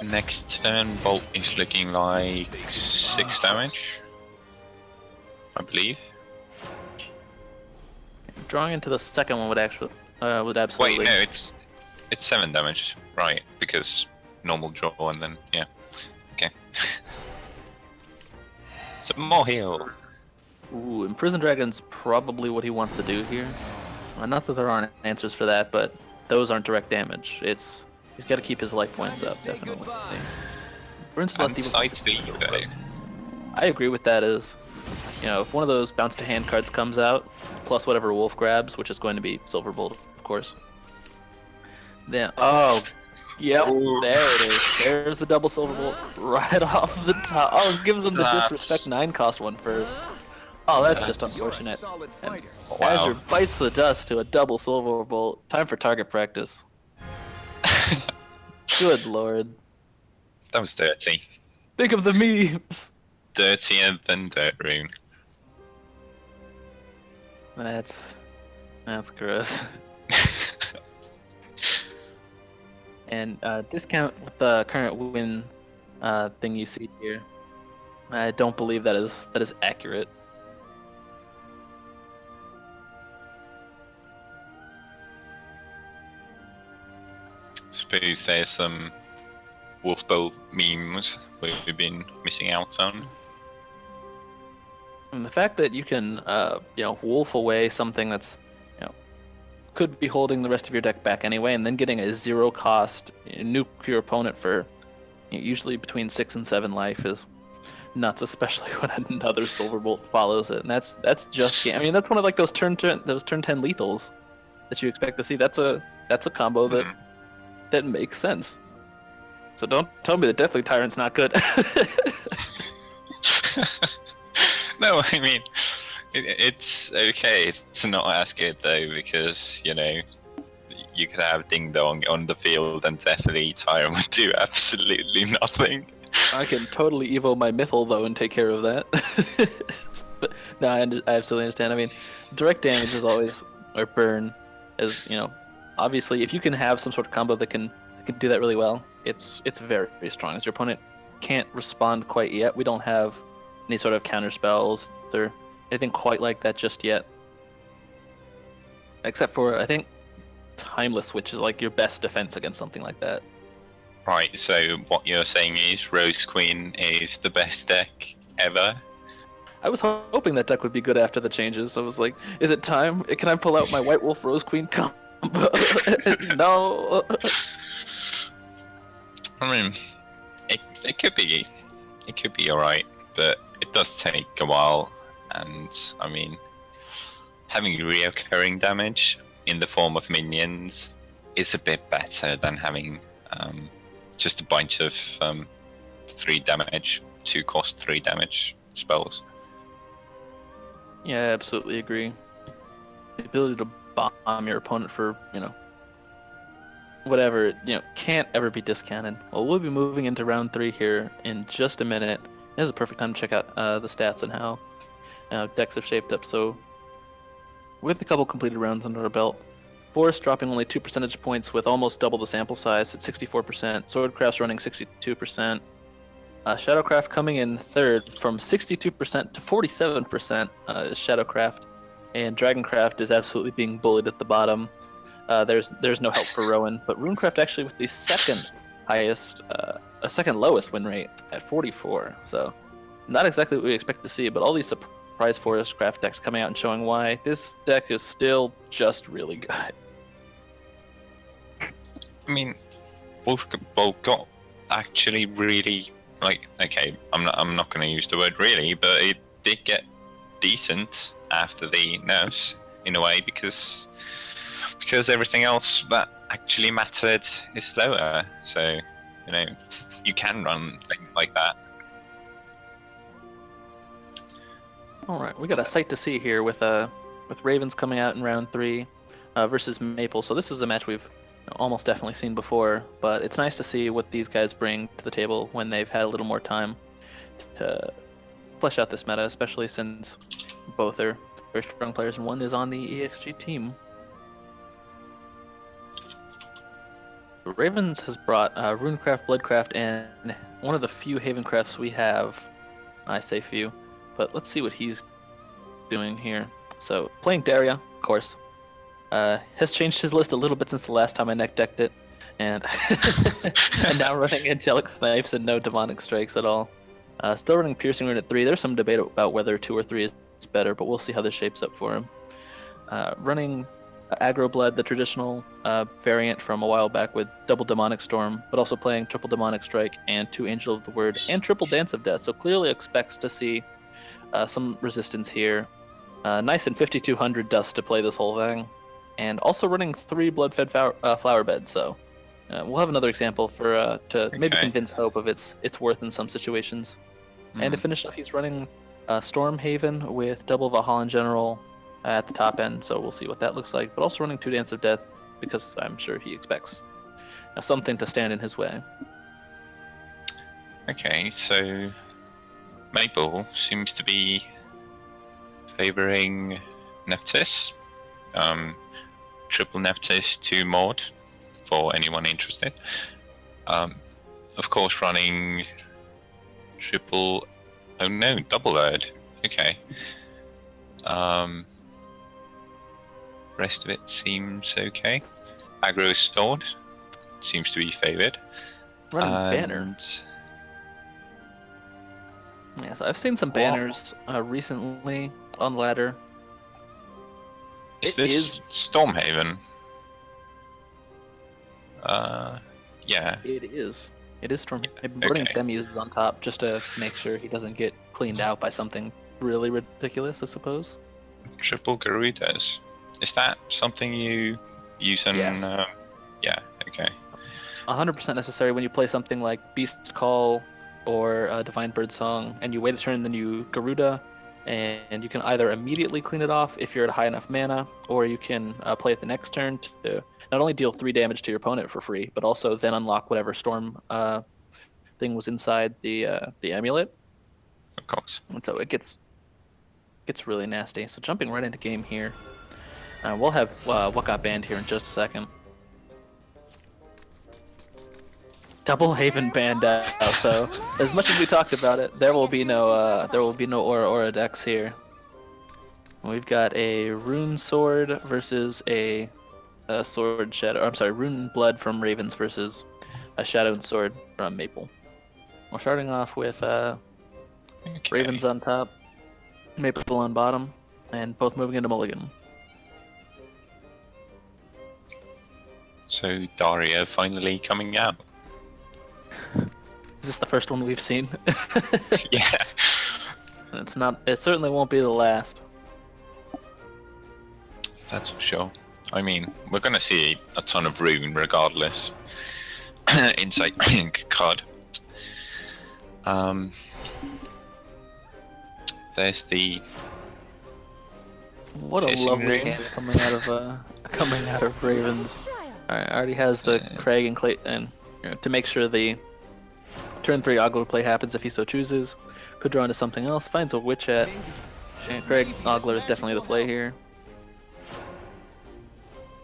Next turn, Bolt is looking like 6 damage, I believe. Drawing into the second one would absolutely. Wait, no, it's 7 damage, right? Because normal draw and then yeah, okay. Some more heal. Ooh, Imprisoned Dragon's probably what he wants to do here. Not that there aren't answers for that, but those aren't direct damage. He's got to keep his life points up, definitely. Burns his last Though. I agree with that. As if one of those bounce to hand cards comes out, plus whatever Wolf grabs, which is going to be Silverbolt, of course. Then yep, there it is. There's the double Silverbolt right off the top. Oh, it gives him the disrespect 9-cost one first. Oh, that's just unfortunate. And Azure bites the dust to a double Silverbolt. Time for target practice. Good lord. That was dirty. Think of the memes. Dirtier than Dirt Rune. That's gross. And discount with the current win thing you see here. I don't believe that is accurate. Suppose there's some Wolf Bolt memes we've been missing out on. And the fact that you can, wolf away something that's, could be holding the rest of your deck back anyway, and then getting a 0-cost nuclear opponent for usually between 6 and 7 life is nuts, especially when another Silverbolt follows it. And that's just game. I mean, that's one of like those turn 10 lethals that you expect to see. That's a combo that makes sense. So don't tell me that Deathly Tyrant's not good. No, I mean, it's okay. It's not as good though, because you could have Ding Dong on the field and Deathly Tyrant would do absolutely nothing. I can totally evo my Mythal though and take care of that. But no, I absolutely understand. I mean, direct damage is always, or burn, is obviously if you can have some sort of combo that can do that really well, it's very, very strong. As your opponent can't respond quite yet, we don't have any sort of counter spells or anything quite like that just yet. Except for, I think, Timeless, which is like your best defense against something like that. Right, so what you're saying is Rose Queen is the best deck ever? I was hoping that deck would be good after the changes. I was like, is it time? Can I pull out my White Wolf Rose Queen combo? No! I mean, it could be alright, but it does take a while, and I mean, having reoccurring damage in the form of minions is a bit better than having just a bunch of 3 damage, 2 cost 3 damage spells. Yeah, I absolutely agree. The ability to bomb your opponent for, whatever, can't ever be discounted. Well, we'll be moving into round 3 here in just a minute. This is a perfect time to check out the stats and how decks have shaped up. So, with a couple completed rounds under our belt, Forest dropping only 2 percentage points with almost double the sample size at 64%. Swordcraft's running 62%. Shadowcraft coming in third from 62% to 47% is Shadowcraft. And Dragoncraft is absolutely being bullied at the bottom. There's no help for Rowan, but Runecraft actually with the second lowest win rate at 44. So not exactly what we expect to see, but all these surprise Forest Craft decks coming out and showing why this deck is still just really good. I mean, both got actually really, like, okay, I'm not going to use the word really, but it did get decent after the nerfs in a way, because everything else that actually mattered is slower. So, you can run things like that. All right, we got a sight to see here with Ravens coming out in round 3 versus Maple. So this is a match we've almost definitely seen before, but it's nice to see what these guys bring to the table when they've had a little more time to flesh out this meta, especially since both are very strong players and one is on the EXG team. Ravens has brought Runecraft, Bloodcraft, and one of the few Havencrafts we have. I say few, but let's see what he's doing here. So, playing Daria, of course. Has changed his list a little bit since the last time I neck decked it, and and now running Angelic Snipes and no Demonic Strikes at all. Still running Piercing Rune at 3. There's some debate about whether 2 or 3 is better, but we'll see how this shapes up for him. Running Aggro Blood, the traditional variant from a while back with double Demonic Storm, but also playing triple Demonic Strike and 2 Angel of the Word and triple Dance of Death, so clearly expects to see some resistance here. Nice and 5200 dust to play this whole thing. And also running 3 Blood-Fed Flower Beds, so we'll have another example for to maybe convince Hope of its worth in some situations. And to finish off, he's running Stormhaven with double Valhallan General at the top end, so we'll see what that looks like. But also running 2 Dance of Death, because I'm sure he expects something to stand in his way. Okay, so Maple seems to be favoring Nepthys. Triple Nepthys 2 mod for anyone interested. Of course, running double Erd. Okay. Rest of it seems okay. Aggro Sword seems to be favored. Running Banner. Yeah, so I've seen some banners recently on ladder. Is this Stormhaven? Yeah. It is. It is Stormhaven. I'm running Demis on top just to make sure he doesn't get cleaned out by something really ridiculous, I suppose. Triple Garudas. Is that something you use in... Yes. Yeah, okay. 100% necessary when you play something like Beast Call or Divine Bird Song, and you wait a turn, then you Garuda, and you can either immediately clean it off if you're at high enough mana, or you can play it the next turn to not only deal 3 damage to your opponent for free, but also then unlock whatever storm thing was inside the amulet. Of course. And so it gets really nasty. So jumping right into game here, we'll have what got banned here in just a second. Double Haven banned out. So as much as we talked about it, there will be no Aura decks here. We've got a Rune Sword versus a Sword Shadow. I'm sorry, Rune Blood from Ravens versus a Shadowed Sword from Maple. We're starting off with Ravens on top, Maple on bottom, and both moving into Mulligan. So Daria finally coming out. Is this the first one we've seen? Yeah. It's not. It certainly won't be the last. That's for sure. I mean, we're gonna see a ton of rune regardless. Insight card. There's the What a Piercing lovely rune. hand coming out of Ravens. Alright, already has the Craig and Clay, and to make sure the turn 3 Ogler play happens if he so chooses. Could draw into something else. Finds a Witch at. And Craig Ogler is definitely the play here.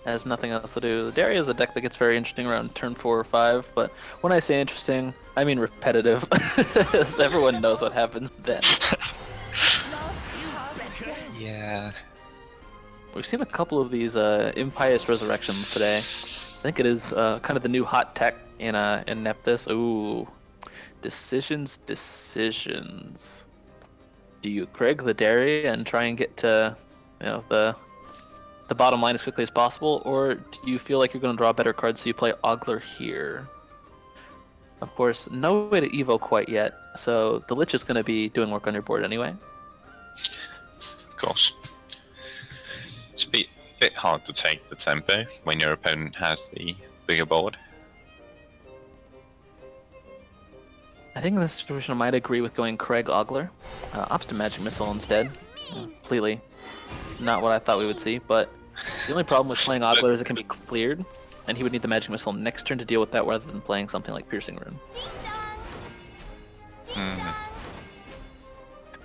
Has nothing else to do. Daria is a deck that gets very interesting around turn 4 or 5, but when I say interesting, I mean repetitive. So everyone knows what happens then. yeah. We've seen a couple of these impious resurrections today. I think it is kind of the new hot tech in Nepthys. Ooh, decisions. Do you Craig the Daria and try and get to the bottom line as quickly as possible, or do you feel like you're going to draw better cards so you play Ogler here? Of course, no way to Evo quite yet, so the Lich is going to be doing work on your board anyway. Of course. It's a bit hard to take the tempo when your opponent has the bigger board. I think in this situation I might agree with going Craig Ogler. Opts to Magic Missile instead. Completely not what I thought we would see, but the only problem with playing Ogler is it can be cleared, and he would need the Magic Missile next turn to deal with that rather than playing something like Piercing Rune.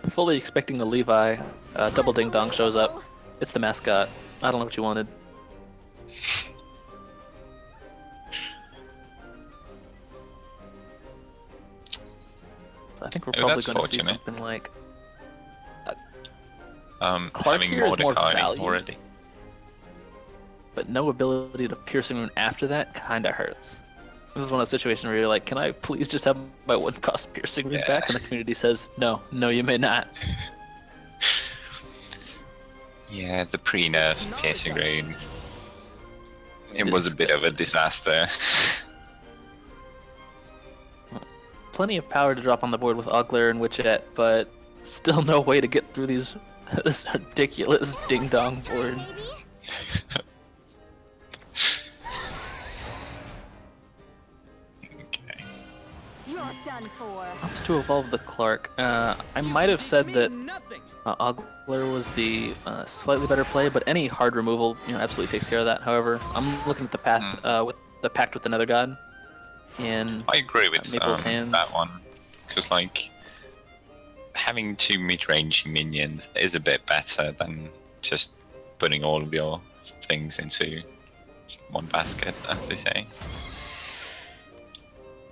Fully expecting the Levi, double Ding Dong shows up. It's the mascot. I don't know what you wanted. So I think we're probably that's going to see fortunate. something like Clark Having here is more Mordecai value. already. but no ability to Piercing Rune after that kinda hurts. This is one of those situations where you're like, can I please just have my 1-cost Piercing Rune back? And the community says, no, you may not. Yeah, the pre-nerf Piercing Rune. It was a bit of a disaster. Plenty of power to drop on the board with Ogler and Witchette, but still no way to get through these this ridiculous ding-dong board. Okay. You're done for. Opts to evolve the Clark. I might have said that Nothing. Ogler was the slightly better play, but any hard removal, absolutely takes care of that. However, I'm looking at the path with the Pact with the Nether God in I agree with Maple's hands. that one, because like having 2 mid-range minions is a bit better than just putting all of your things into one basket, as they say.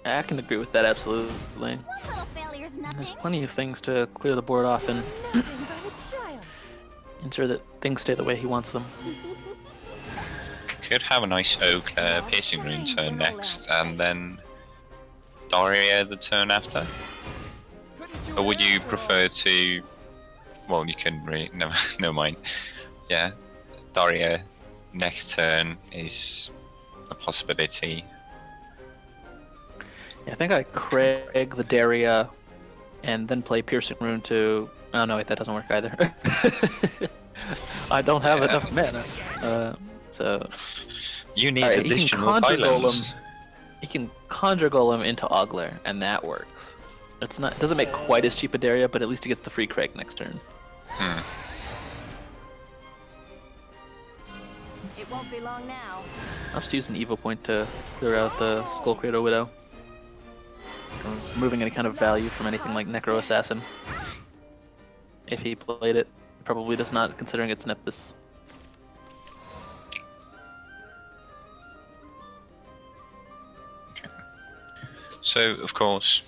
I can agree with that absolutely. One little failure's There's nothing. plenty of things to clear the board off and Nothing but a trial. ensure that things stay the way he wants them. Could have a nice Oak Piercing Rune turn next, and then Daria the turn after. Or would you prefer to? Well, you can never mind. Yeah, Daria next turn is a possibility. Yeah, I think I Craig the Daria and then play Piercing Rune to. Oh no, wait, that doesn't work either. I don't have enough mana. So You need alright, additional pylons. He can conjure Golem into Ogler, and that works. It doesn't make quite as cheap a Daria, but at least he gets the free Craig next turn. It won't be long now. I'll just use an Evo point to clear out the Skull Cradle Widow. Removing any kind of value from anything like Necro Assassin. If he played it, probably does not, considering it's Nepthys. So, of course,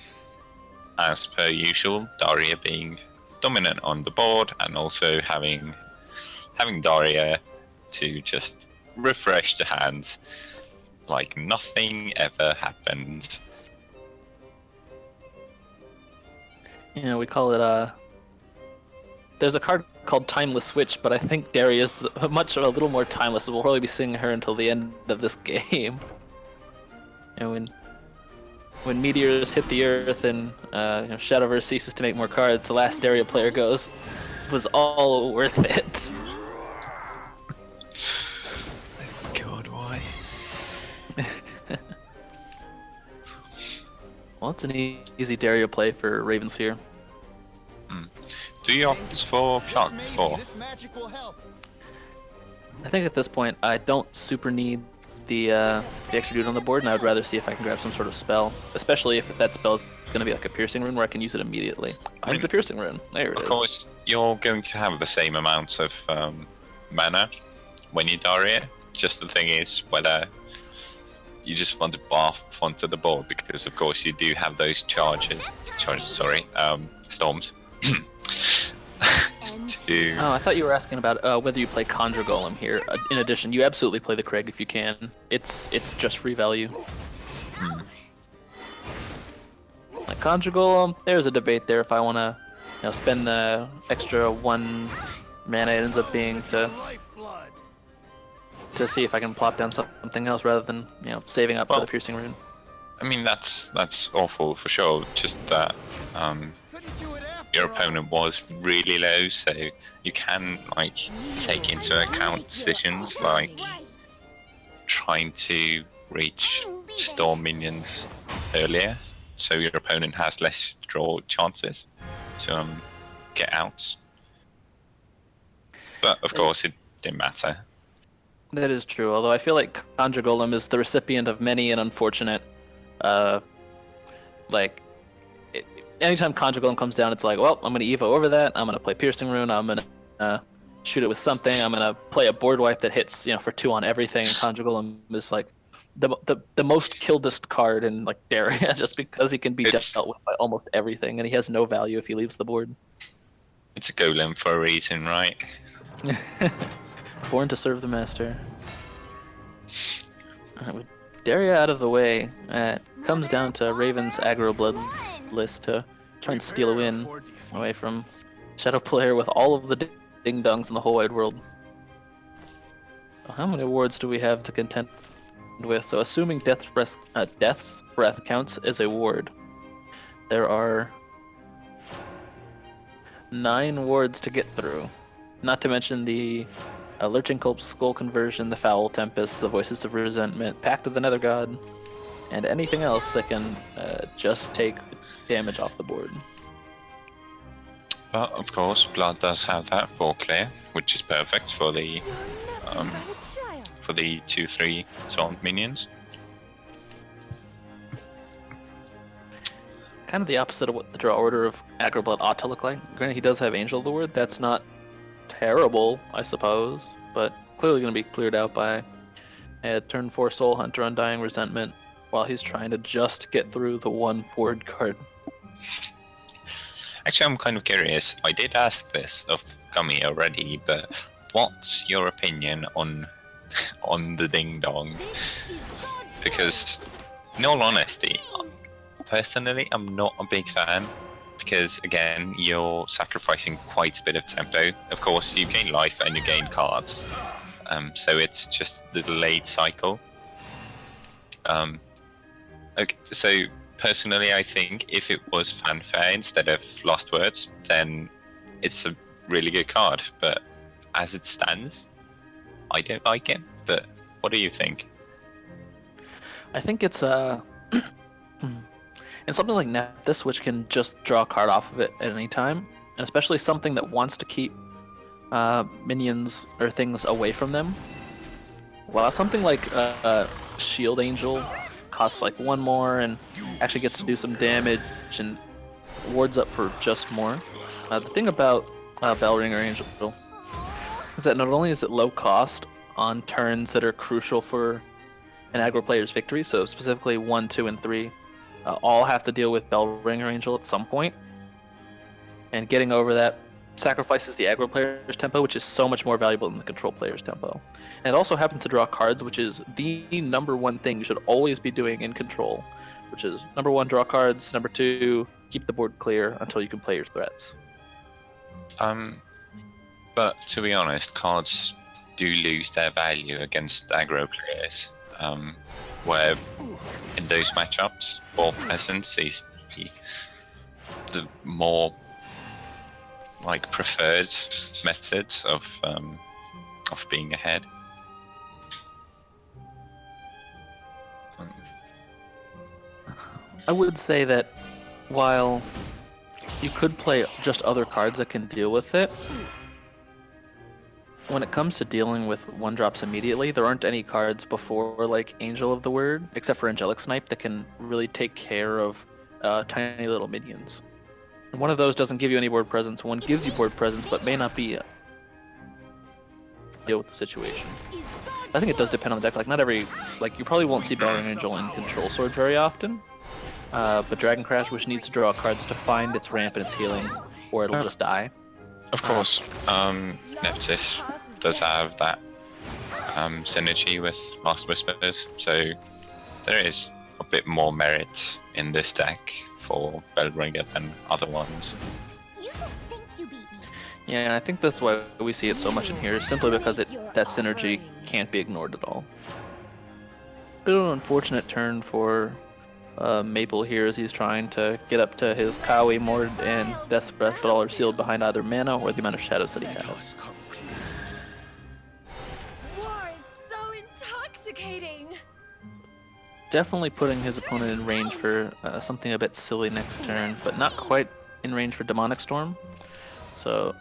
as per usual, Daria being dominant on the board, and also having Daria to just refresh the hand like nothing ever happened. We call it there's a card called Timeless Switch, but I think Daria's a little more timeless. We'll probably be seeing her until the end of this game. And when when meteors hit the earth and Shadowverse ceases to make more cards, the last Daria player goes, was all worth it. God, why? Well, it's an easy Daria play for Ravens here. Do you opt for Plot 4? This magic will help. I think at this point I don't super need the extra dude on the board, and I would rather see if I can grab some sort of spell, especially if that spell is going to be like a piercing rune where I can use it immediately. Mine's the piercing rune. There it is. Of course, you're going to have the same amount of mana when you Daria. Just the thing is whether you just want to barf onto the board, because of course you do have those storms. Oh, I thought you were asking about whether you play Conjure Golem here. In addition, you absolutely play the Craig if you can. It's just free value. Like Conjure Golem, there's a debate there if I want to spend the extra 1 mana it ends up being to see if I can plop down something else rather than saving up for the piercing rune. I mean that's awful for sure. Just that your opponent was really low, so you can take into account decisions like trying to reach storm minions earlier, so your opponent has less draw chances to get outs. But of course, it didn't matter. That is true, although I feel like Conjure Golem is the recipient of many an unfortunate, anytime Conjure Golem comes down, it's like, well, I'm going to Evo over that, I'm going to play Piercing Rune, I'm going to shoot it with something, I'm going to play a board wipe that hits, for 2 on everything, and Conjure Golem is like the most killedest card in Daria, just because he can be dealt with by almost everything, and he has no value if he leaves the board. It's a golem for a reason, right? Born to serve the master. Alright, with Daria out of the way, it comes down to Raven's Aggro Blood list to try and steal a win away from Shadow Player with all of the ding-dongs in the whole wide world. So how many awards do we have to contend with? So assuming Death's Breath counts as a ward, there are 9 wards to get through. Not to mention the Lurching Culp's Skull Conversion, the Foul Tempest, the Voices of Resentment, Pact of the Nether God, and anything else that can just take damage off the board. But of course, Blood does have that for clear, which is perfect for the 2/3 Swamp minions. Kind of the opposite of what the draw order of Aggro Blood ought to look like. Granted, he does have Angel of the Word. That's not terrible, I suppose, but clearly going to be cleared out by a turn 4 Soul Hunter, Undying Resentment, while he's trying to just get through the 1 board card. Actually, I'm kind of curious. I did ask this of Gummy already, but what's your opinion on the Ding Dong? Because, in all honesty, personally, I'm not a big fan. Because again, you're sacrificing quite a bit of tempo. Of course, you gain life and you gain cards, so it's just the delayed cycle. Okay, so personally, I think if it was fanfare instead of Lost Words, then it's a really good card. But as it stands, I don't like it. But what do you think? I think it's and something like Nepthys, which can just draw a card off of it at any time, and especially something that wants to keep minions or things away from them. While something like Shield Angel costs 1 more and actually gets to do some damage and wards up for just more. The thing about Bellringer Angel is that not only is it low cost on turns that are crucial for an aggro player's victory, so specifically 1, 2, and 3, all have to deal with Bellringer Angel at some point, and getting over that sacrifices the aggro player's tempo, which is so much more valuable than the control player's tempo. And it also happens to draw cards, which is the number 1 thing you should always be doing in control, which is number 1, draw cards, number 2, keep the board clear until you can play your threats. But to be honest, cards do lose their value against aggro players. where in those matchups for peasants is the more like preferred methods of being ahead. I would say that while you could play just other cards that can deal with it, when it comes to dealing with 1-drops immediately, there aren't any cards before like Angel of the Word, except for Angelic Snipe, that can really take care of tiny little minions. And one of those doesn't give you any board presence, one gives you board presence, but may not be deal with the situation. I think it does depend on the deck. Like not every, like you probably won't see Battering Angel in Control Sword very often, but Dragoncraft, which needs to draw cards to find its ramp and its healing, or it'll just die. Of course, Nepthys does have that synergy with Last Whispers, so there is a bit more merit in this deck for Bellbringer than other ones. You just think you beat me. Yeah, and I think that's why we see it so much in here, simply because that synergy can't be ignored at all. Bit of an unfortunate turn for Maple here as he's trying to get up to his Kawi, Mord, and Death Breath, but all are sealed behind either mana or the amount of shadows that he has. War is so intoxicating. Definitely putting his opponent in range for something a bit silly next turn, but not quite in range for Demonic Storm. So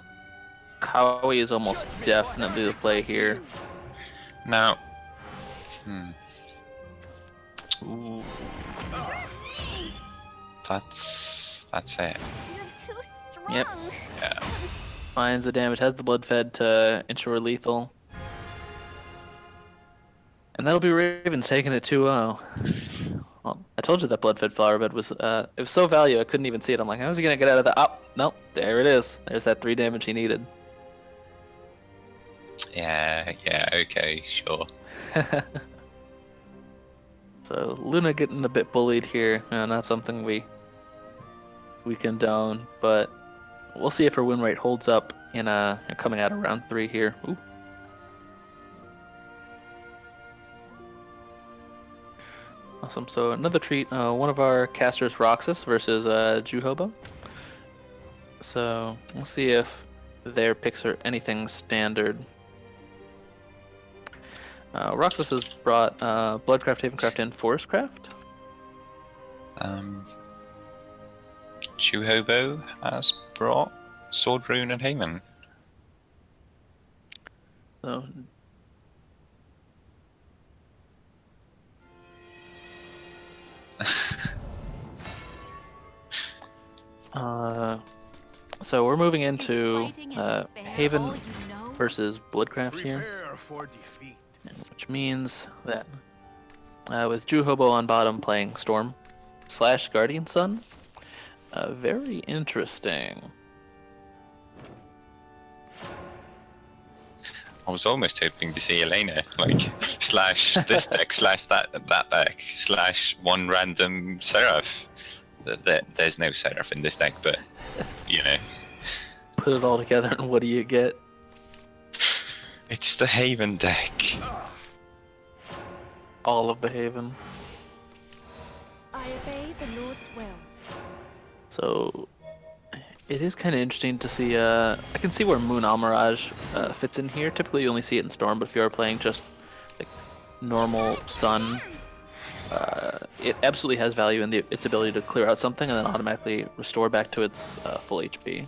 Kawi is almost definitely the play here. Now, Ooh. that's it. You're too strong. Yep. Yeah. Finds the damage, has the blood fed to ensure lethal. And that'll be Ravens taking it 2-0. Well, I told you that blood-fed flower bed was it was so value I couldn't even see it. I'm like, how is he gonna get out of that? Oh, no, there it is. There's that 3 damage he needed. Yeah, okay, sure. So Luna getting a bit bullied here. Not something we condone, but we'll see if her win rate holds up in coming out of round 3 here. Ooh. Awesome. So another treat. One of our casters, Roxus, versus Jobo. So we'll see if their picks are anything standard. Roxus has brought Bloodcraft, Havencraft, and Forestcraft. Jobo has brought Sword Rune and Haven. So so we're moving into Haven versus Bloodcraft here, Prepare for defeat. which means that with Jobo on bottom playing Storm / Guardian Sun, very interesting. I was almost hoping to see Elena, like, slash this deck, slash that deck, slash one random Seraph. There's no Seraph in this deck, but, you know. Put it all together and what do you get? It's the Haven deck. All of the Haven. I obey the Lord's will. So it is kind of interesting to see. I can see where Moon Almirage fits in here. Typically, you only see it in Storm, but if you are playing just like normal Sun, it absolutely has value in its ability to clear out something and then automatically restore back to its full HP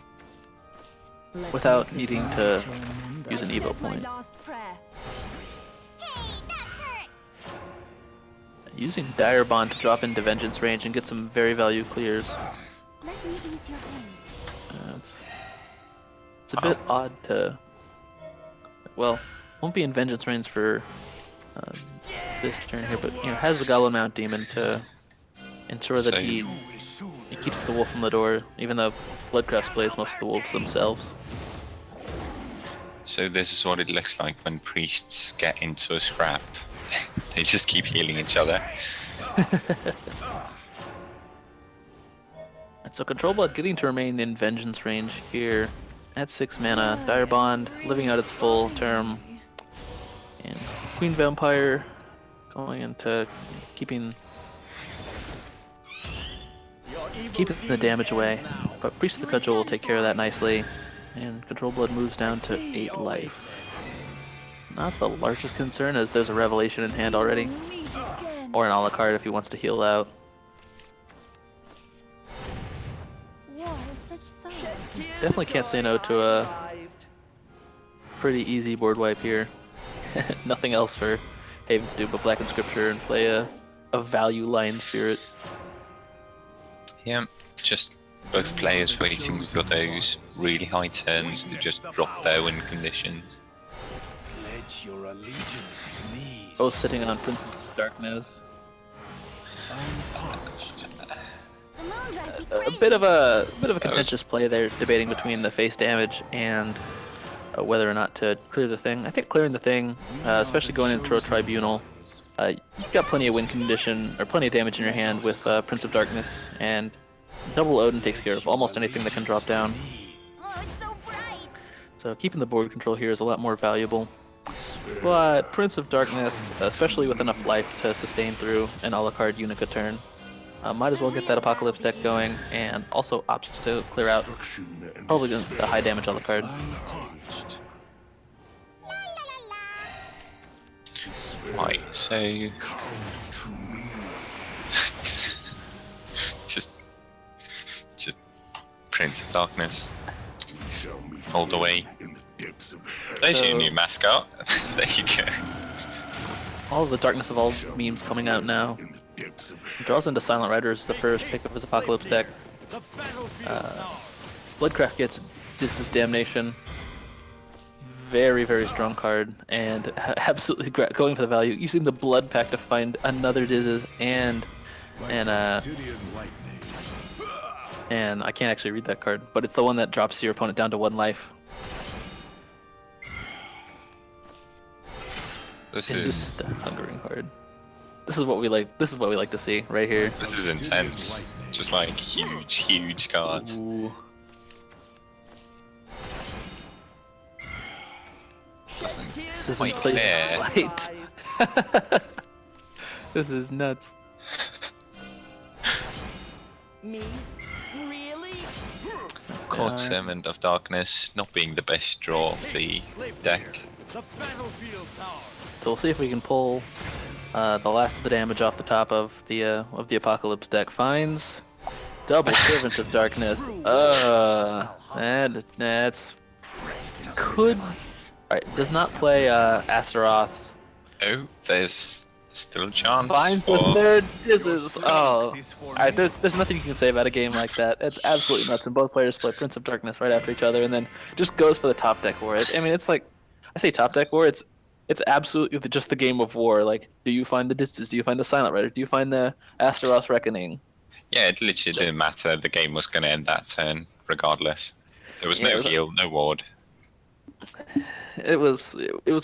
without needing to use an Evo point. My last prayer. Hey, that hurts. Using Dire Bond to drop into Vengeance range and get some very value clears. Let me ease your pain. It's a bit odd to. Well, won't be in Vengeance range for this turn here, but has the Goblin Mount Demon to ensure that he keeps the wolf from the door, even though Bloodcraft plays most of the wolves themselves. So this is what it looks like when priests get into a scrap. They just keep healing each other. And so Control Blood getting to remain in Vengeance range here at 6 mana. Dire Bond living out its full term. And Queen Vampire going into keeping the damage away. But Priest of the Cudgel will take care of that nicely. And Control Blood moves down to 8 life. Not the largest concern, as there's a Revelation in hand already. Meet again. Or an a la carte if he wants to heal out. What is such sorrow? Definitely can't say no to a pretty easy board wipe here. Nothing else for Haven to do but Blacken Scripture and play a value Lion Spirit. Yeah, just both players waiting for those really high turns to just drop their win conditions. Pledge your allegiance to me. Both sitting on Prince of Darkness. Unpunched. The moon drives me A crazy. bit of a contentious play there, debating between the face damage and whether or not to clear the thing. I think clearing the thing, especially going into a tribunal, you've got plenty of win condition or plenty of damage in your hand with Prince of Darkness, and double Odin takes care of almost anything that can drop down. Oh, it's so bright. So keeping the board control here is a lot more valuable. But Prince of Darkness, especially with enough life to sustain through an a la carte Unica turn, might as well get that Apocalypse deck going, and also opts to clear out probably the high damage a la carte. Unpunched. Right, so just Prince of Darkness all the way. There's your new mascot. There you go. All of the Darkness of All memes coming out now. Draws into Silent Riders, the first pick of his Apocalypse deck. The battlefield tower. Bloodcraft gets Distance Damnation. Very, very strong card, and absolutely going for the value. Using the Blood Pack to find another Dizzes and I can't actually read that card, but it's the one that drops your opponent down to 1 life. This Is is this the Hungering card? This is what we like. This is what we like to see right here. this is intense. Just like huge cards. Ooh. Doesn't This isn't quite place clear. light. This is nuts. Me? Really? Court Servant of Darkness not being the best draw of the deck. The battlefield tower. So we'll see if we can pull the last of the damage off the top of the Apocalypse deck. Finds double Servant of Darkness. That's could. Alright, does not play Astaroths. Oh, there's still a chance. Finds the for- third Dizzes. Oh. Alright, there's nothing you can say about a game like that. It's absolutely nuts. And both players play Prince of Darkness right after each other and then just goes for the top deck war. I mean, it's like, I say top deck war, it's absolutely just the game of war. Like, do you find the Dizzes? Do you find the Silent Rider? Do you find the Astaroth Reckoning? Yeah, it literally didn't matter. The game was going to end that turn regardless. There was Yeah, it no was- heal, no ward. It was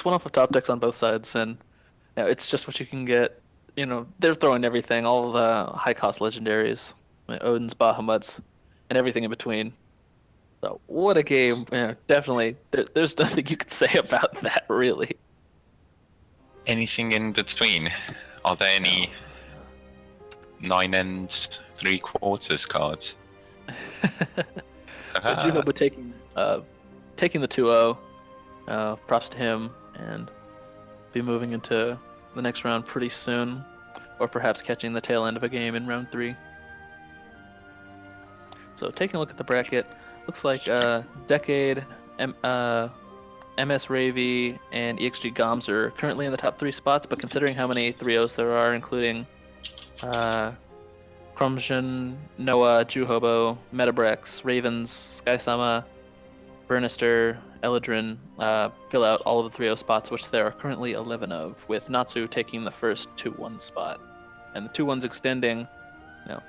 one off of top decks on both sides, and you know, it's just what you can get. You know, they're throwing everything, all the high cost legendaries, Odin's, Bahamut's, and everything in between. So what a game! Yeah, definitely, there's nothing you can say about that really. Anything in between? Are there any 9 and 3/4 cards? Jobo taking the 2-0. Props to him, and be moving into the next round pretty soon, or perhaps catching the tail end of a game in round 3. So taking a look at the bracket, looks like Decade, MS Ravy, and EXG Goms are currently in the top 3 spots, but considering how many 3-0s there are, including Crumshin, Noah, Juhobo, Metabrex, Ravens, Skysama, Burnister, Eladrin, fill out all of the 3-0 spots, which there are currently 11 of, with Natsu taking the first 2-1 spot. And the 2-1's extending, you know,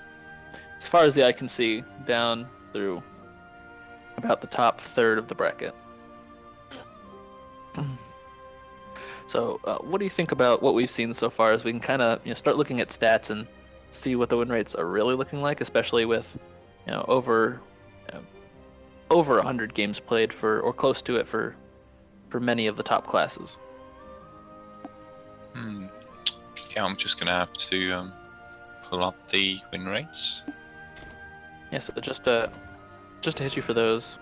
as far as the eye can see, down through about the top third of the bracket. So, what do you think about what we've seen so far, as we can kind of start looking at stats and see what the win rates are really looking like, especially with over 100 games played for, or close to it for many of the top classes. yeah, I'm just gonna have to pull up the win rates. Yeah, so just to hit you for those,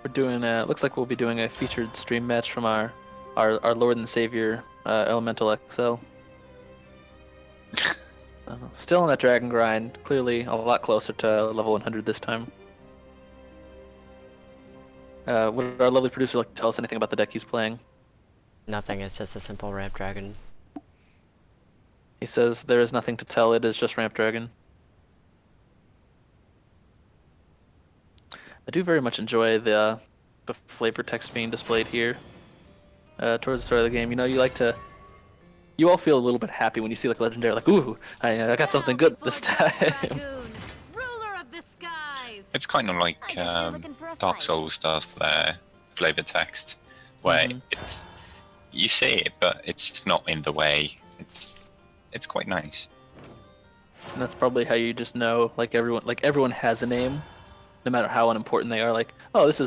we're doing. Looks like we'll be doing a featured stream match from our Lord and Savior Elemental XL. Still on that dragon grind, clearly a lot closer to level 100 this time. Would our lovely producer like to tell us anything about the deck he's playing? Nothing, it's just a simple ramp dragon. He says there is nothing to tell, it is just ramp dragon. I do very much enjoy the flavor text being displayed here towards the start of the game. You know, you all feel a little bit happy when you see like legendary, like, ooh, I got something good this time. Ruler of the skies. It's kind of like I guess you're looking for a Dark fight. Souls does their flavor text, where it's you see it, but it's not in the way. It's quite nice. And that's probably how you just know, like everyone has a name, no matter how unimportant they are. Like, oh, this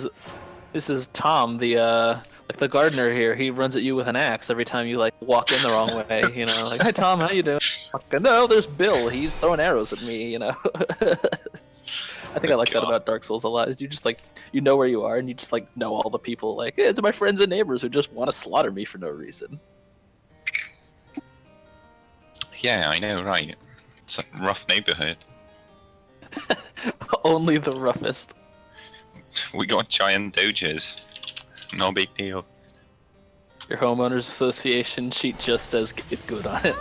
is Tom, the gardener here. He runs at you with an axe every time you like walk in the wrong way. You know, like, hi Tom, how you doing? No, there's Bill. He's throwing arrows at me. You know. I think I like that about Dark Souls a lot. Is you just like you know where you are, and you just like know all the people. Like, hey, it's my friends and neighbors who just want to slaughter me for no reason. Yeah, I know, right? It's a rough neighborhood. Only the roughest. We got giant doges. No big deal. Your homeowners association sheet just says get good on it.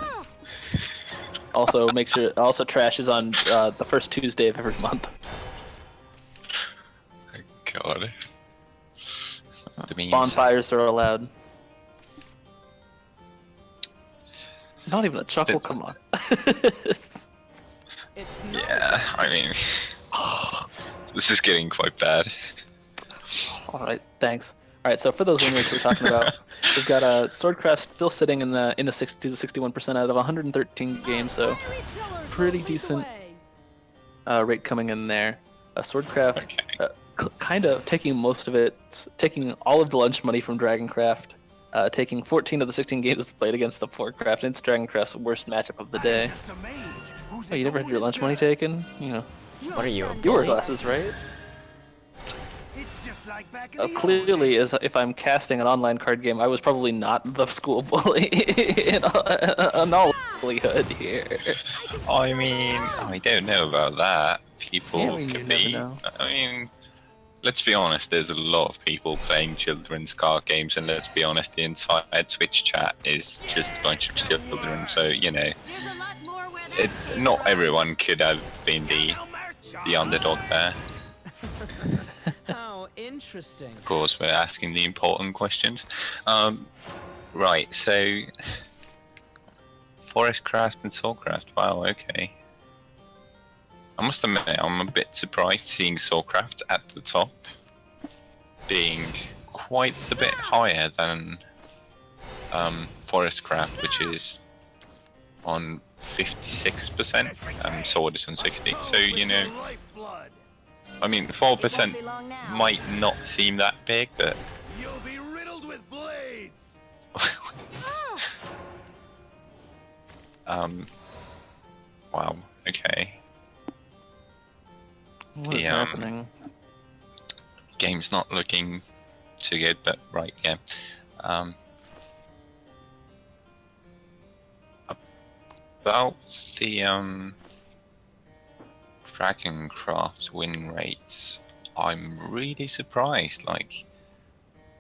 Also, make sure trash is on the first Tuesday of every month. God. Bonfires are allowed. Not even a chuckle. Come on. It's Yeah, I mean, this is getting quite bad. All right, thanks. All right, so for those win rates we're talking about, we've got Swordcraft still sitting in the 60s to 61% out of 113 games, so pretty decent rate coming in there. Swordcraft kind of taking most of it, taking all of the lunch money from Dragoncraft, taking 14 of the 16 games played against the Swordcraft, and it's Dragoncraft's worst matchup of the day. Oh, you never had your lunch money taken? You know, What are you? you wear glasses, right? It's just like back in the Clearly, as if I'm casting an online card game, I was probably not the school bully in all likelihood here. I mean, I don't know about that. People Yeah, I mean, you could never be. know. I mean, let's be honest. There's a lot of people playing children's card games, and let's be honest, the entire Twitch chat is just a bunch of children. So you know, There's a lot more where there's not everyone could have been the underdog there. How interesting. Of course, we're asking the important questions. Right, so Forestcraft and Swordcraft. Wow, okay. I must admit, I'm a bit surprised seeing Swordcraft at the top, being quite a bit higher than Forestcraft, which is on 56%, and Sword is on 60. So you know, I mean, 4% might not seem that big, but You'll be riddled with blades. wow, okay. What is Yeah. happening? Game's not looking too good, but right, yeah. About the Dragoncraft win rates, I'm really surprised. Like,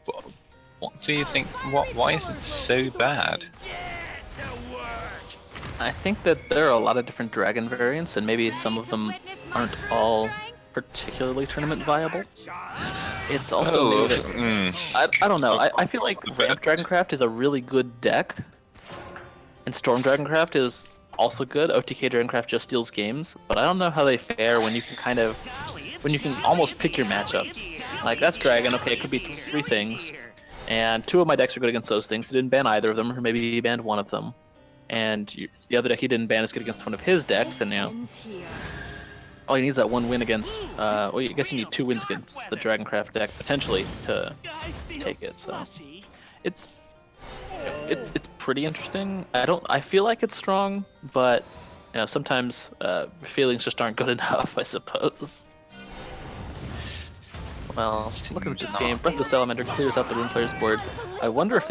what do you think? Why is it so bad? I think that there are a lot of different dragon variants, and maybe some of them aren't all particularly tournament viable. It's also maybe that, I don't know. I feel like Ramp Dragoncraft is a really good deck, and Storm Dragoncraft is also good. OTK Dragoncraft just steals games, but I don't know how they fare when you can almost pick your matchups. Like, that's Dragon, okay, it could be three things, and two of my decks are good against those things. He didn't ban either of them, or maybe he banned one of them. And the other deck he didn't ban is good against one of his decks, then, you know, all he needs is that one win against, well, I guess you need two wins against the Dragoncraft deck, potentially, to take it, so. It's pretty interesting. I feel like it's strong, but sometimes feelings just aren't good enough, I suppose. Well, looking at this game, Breath of the Salamander clears out the Rune Player's board. I wonder if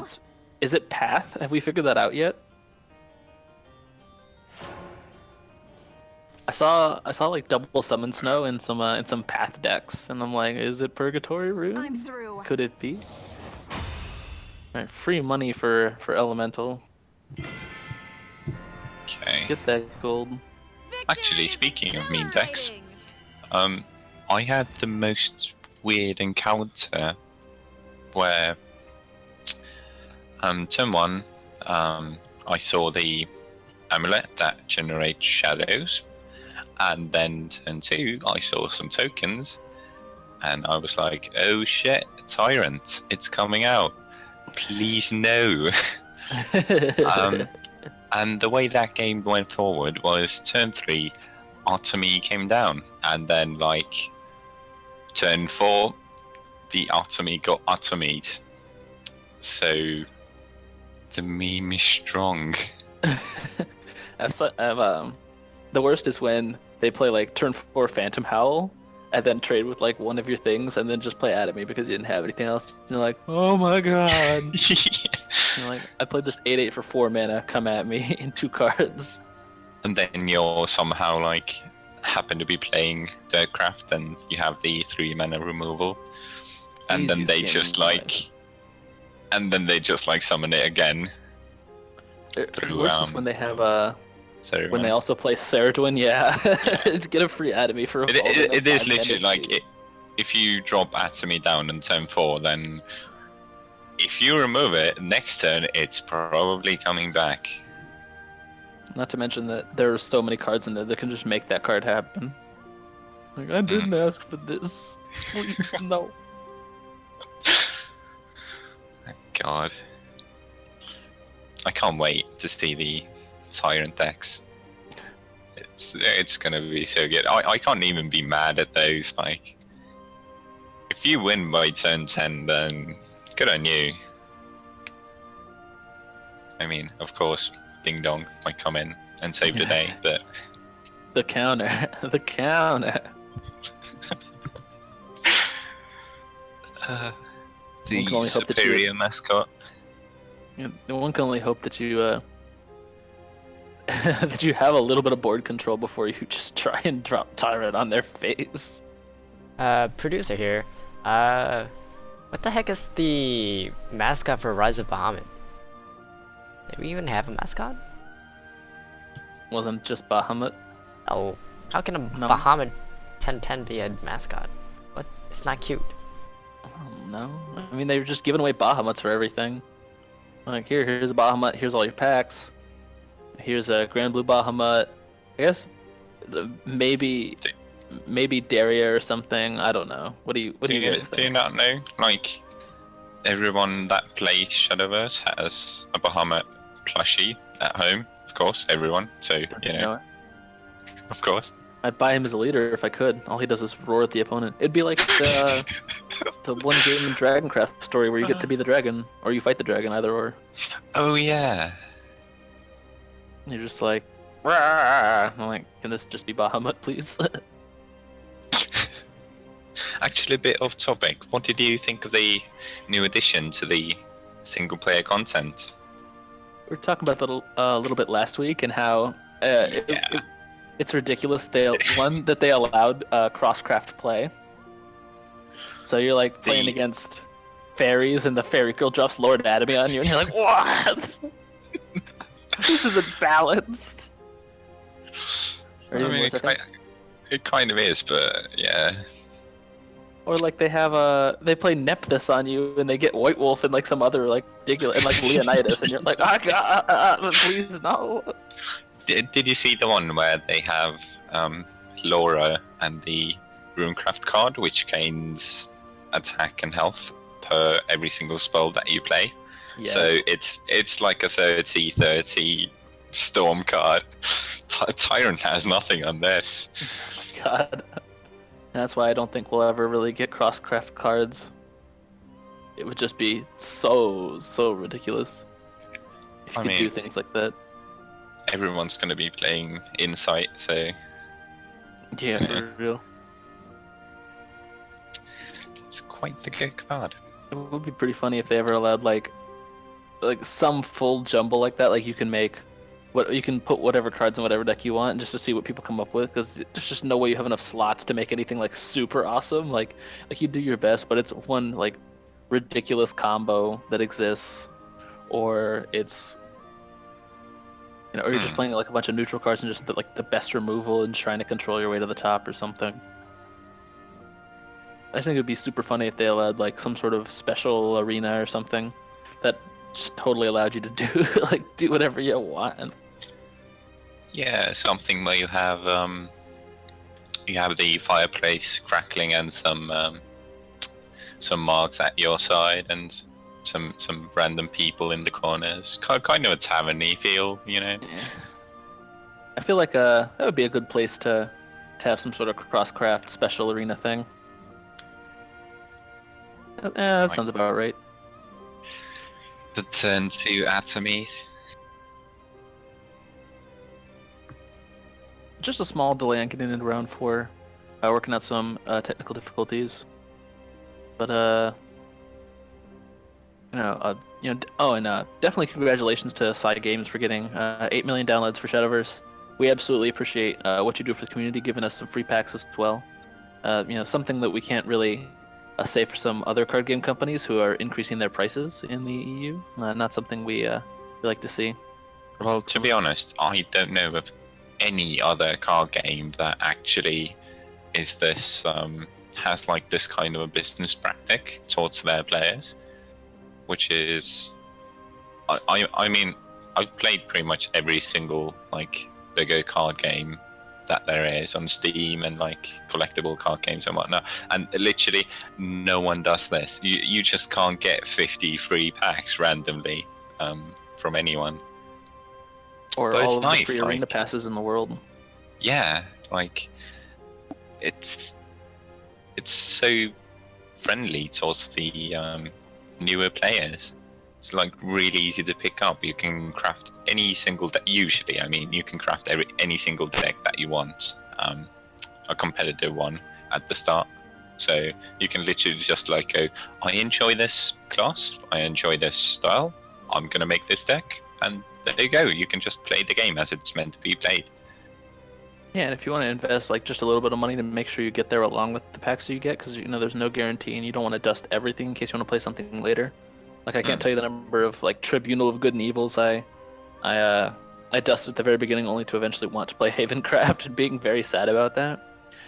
is it Path? Have we figured that out yet? I saw like double summon snow in some Path decks, and I'm like, is it Purgatory Rune? I'm through. Could it be? Alright, free money for Elemental. Okay. Get that gold. Actually, speaking of meme decks, I had the most weird encounter where turn 1 I saw the amulet that generates shadows, and then turn 2 I saw some tokens, and I was like, oh shit, Tyrant, it's coming out, please no. And the way that game went forward was turn 3 Automy came down, and then like turn 4 the Automy got Atomied. So the meme is strong. The worst is when they play like turn 4 Phantom Howl and then trade with like one of your things and then just play Atomy because you didn't have anything else. And you're like, oh my god. You're like, I played this 8/8 for 4 mana, come at me in 2 cards. And then you're somehow like happen to be playing Dirtcraft and you have the 3 mana removal. And then they just like summon it again. Worse is when they have when they Saruman. also play Ceridwen, yeah. To get a free Atomy for a It is literally like if you drop Atomy down in turn 4, then if you remove it, next turn it's probably coming back. Not to mention that there are so many cards in there that can just make that card happen. Like, I didn't ask for this. Please, no. God. I can't wait to see the Tyrant decks. It's gonna be so good. I can't even be mad at those. Like, if you win by turn 10, then good on you. I mean, of course, Ding Dong might come in and save the day, but The counter. The counter. the only hope that superior mascot. Yeah, one can only hope that you that you have a little bit of board control before you just try and drop Tyrant on their face. Producer here. What the heck is the mascot for Rise of Bahamut? Did we even have a mascot? Wasn't just Bahamut. Oh, how can a No. Bahamut 1010 be a mascot? What? It's not cute. Oh, no, I mean they were just giving away Bahamuts for everything. Like here's a Bahamut. Here's all your packs. Here's a Grand Blue Bahamut. I guess maybe Daria or something. I don't know. What do you guys think? Do you not know? Like, everyone that plays Shadowverse has a Bahamut plushie at home. Of course, everyone. So, you know, of course. I'd buy him as a leader if I could. All he does is roar at the opponent. It'd be like the one game in Dragoncraft story where you get to be the dragon, or you fight the dragon, either or. Oh, yeah. You're just like, "Rah!" I'm like, can this just be Bahamut, please? Actually, a bit off topic. What did you think of the new addition to the single player content? We were talking about that a little bit last week, and how it's ridiculous. They allowed crosscraft play. So you're like playing against fairies, and the fairy girl drops Lord Anatomy on you, and you're like, what? This isn't balanced. I mean, it kind of is, but yeah. Or like they play Nepthys on you, and they get White Wolf and like some other like ridiculous and like Leonidas, and you're like, please no. Did you see the one where they have Laura and the Runecraft card, which gains attack and health per every single spell that you play? Yes. So it's like a 30/30 storm card. Tyrant has nothing on this. Oh my god. That's why I don't think we'll ever really get crosscraft cards. It would just be so ridiculous. if you I could do mean- things like that. Everyone's going to be playing Insight, so Yeah, Yeah. for real. it's quite the good card. It would be pretty funny if they ever allowed like some full jumble like that. Like you can make you can put whatever cards in whatever deck you want, just to see what people come up with. Because there's just no way you have enough slots to make anything like super awesome. Like you do your best, but it's one like ridiculous combo that exists, or it's or you're just playing like a bunch of neutral cards and just the best removal and trying to control your way to the top or something. I think it would be super funny if they allowed like some sort of special arena or something that just totally allowed you to do do whatever you want. Yeah, something where you have the fireplace crackling and some marks at your side and some random people in the corners. Kind of a tavern-y feel, you know. Yeah. I feel like that would be a good place to have some sort of cross-craft special arena thing. That sounds about right. The turn to atomies. Just a small delay on getting into round 4, working out some technical difficulties, but definitely congratulations to Side Games for getting 8 million downloads for Shadowverse. We absolutely appreciate what you do for the community, giving us some free packs as well. Something that we can't really say for some other card game companies who are increasing their prices in the EU. Not something we like to see. Well, to be honest, I don't know of any other card game that actually is this has like this kind of a business practice towards their players, which is, I mean, I've played pretty much every single like bigger card game that there is on Steam and like collectible card games and whatnot, and literally no one does this. You just can't get 50 free packs randomly from anyone. Or But all it's of nice, the free arena like- passes in the world. Yeah, like it's so friendly towards the newer players. It's like really easy to pick up. You can craft any single deck. Usually, I mean, you can craft any single deck that you want, a competitive one at the start. So you can literally just like go, I enjoy this class, I enjoy this style, I'm gonna make this deck, and there you go. You can just play the game as it's meant to be played. Yeah, and if you want to invest like just a little bit of money to make sure you get there along with the packs that you get, because there's no guarantee, and you don't want to dust everything in case you want to play something later. Like I can't tell you the number of like Tribunal of Good and Evils I dusted at the very beginning, only to eventually want to play Havencraft, and being very sad about that.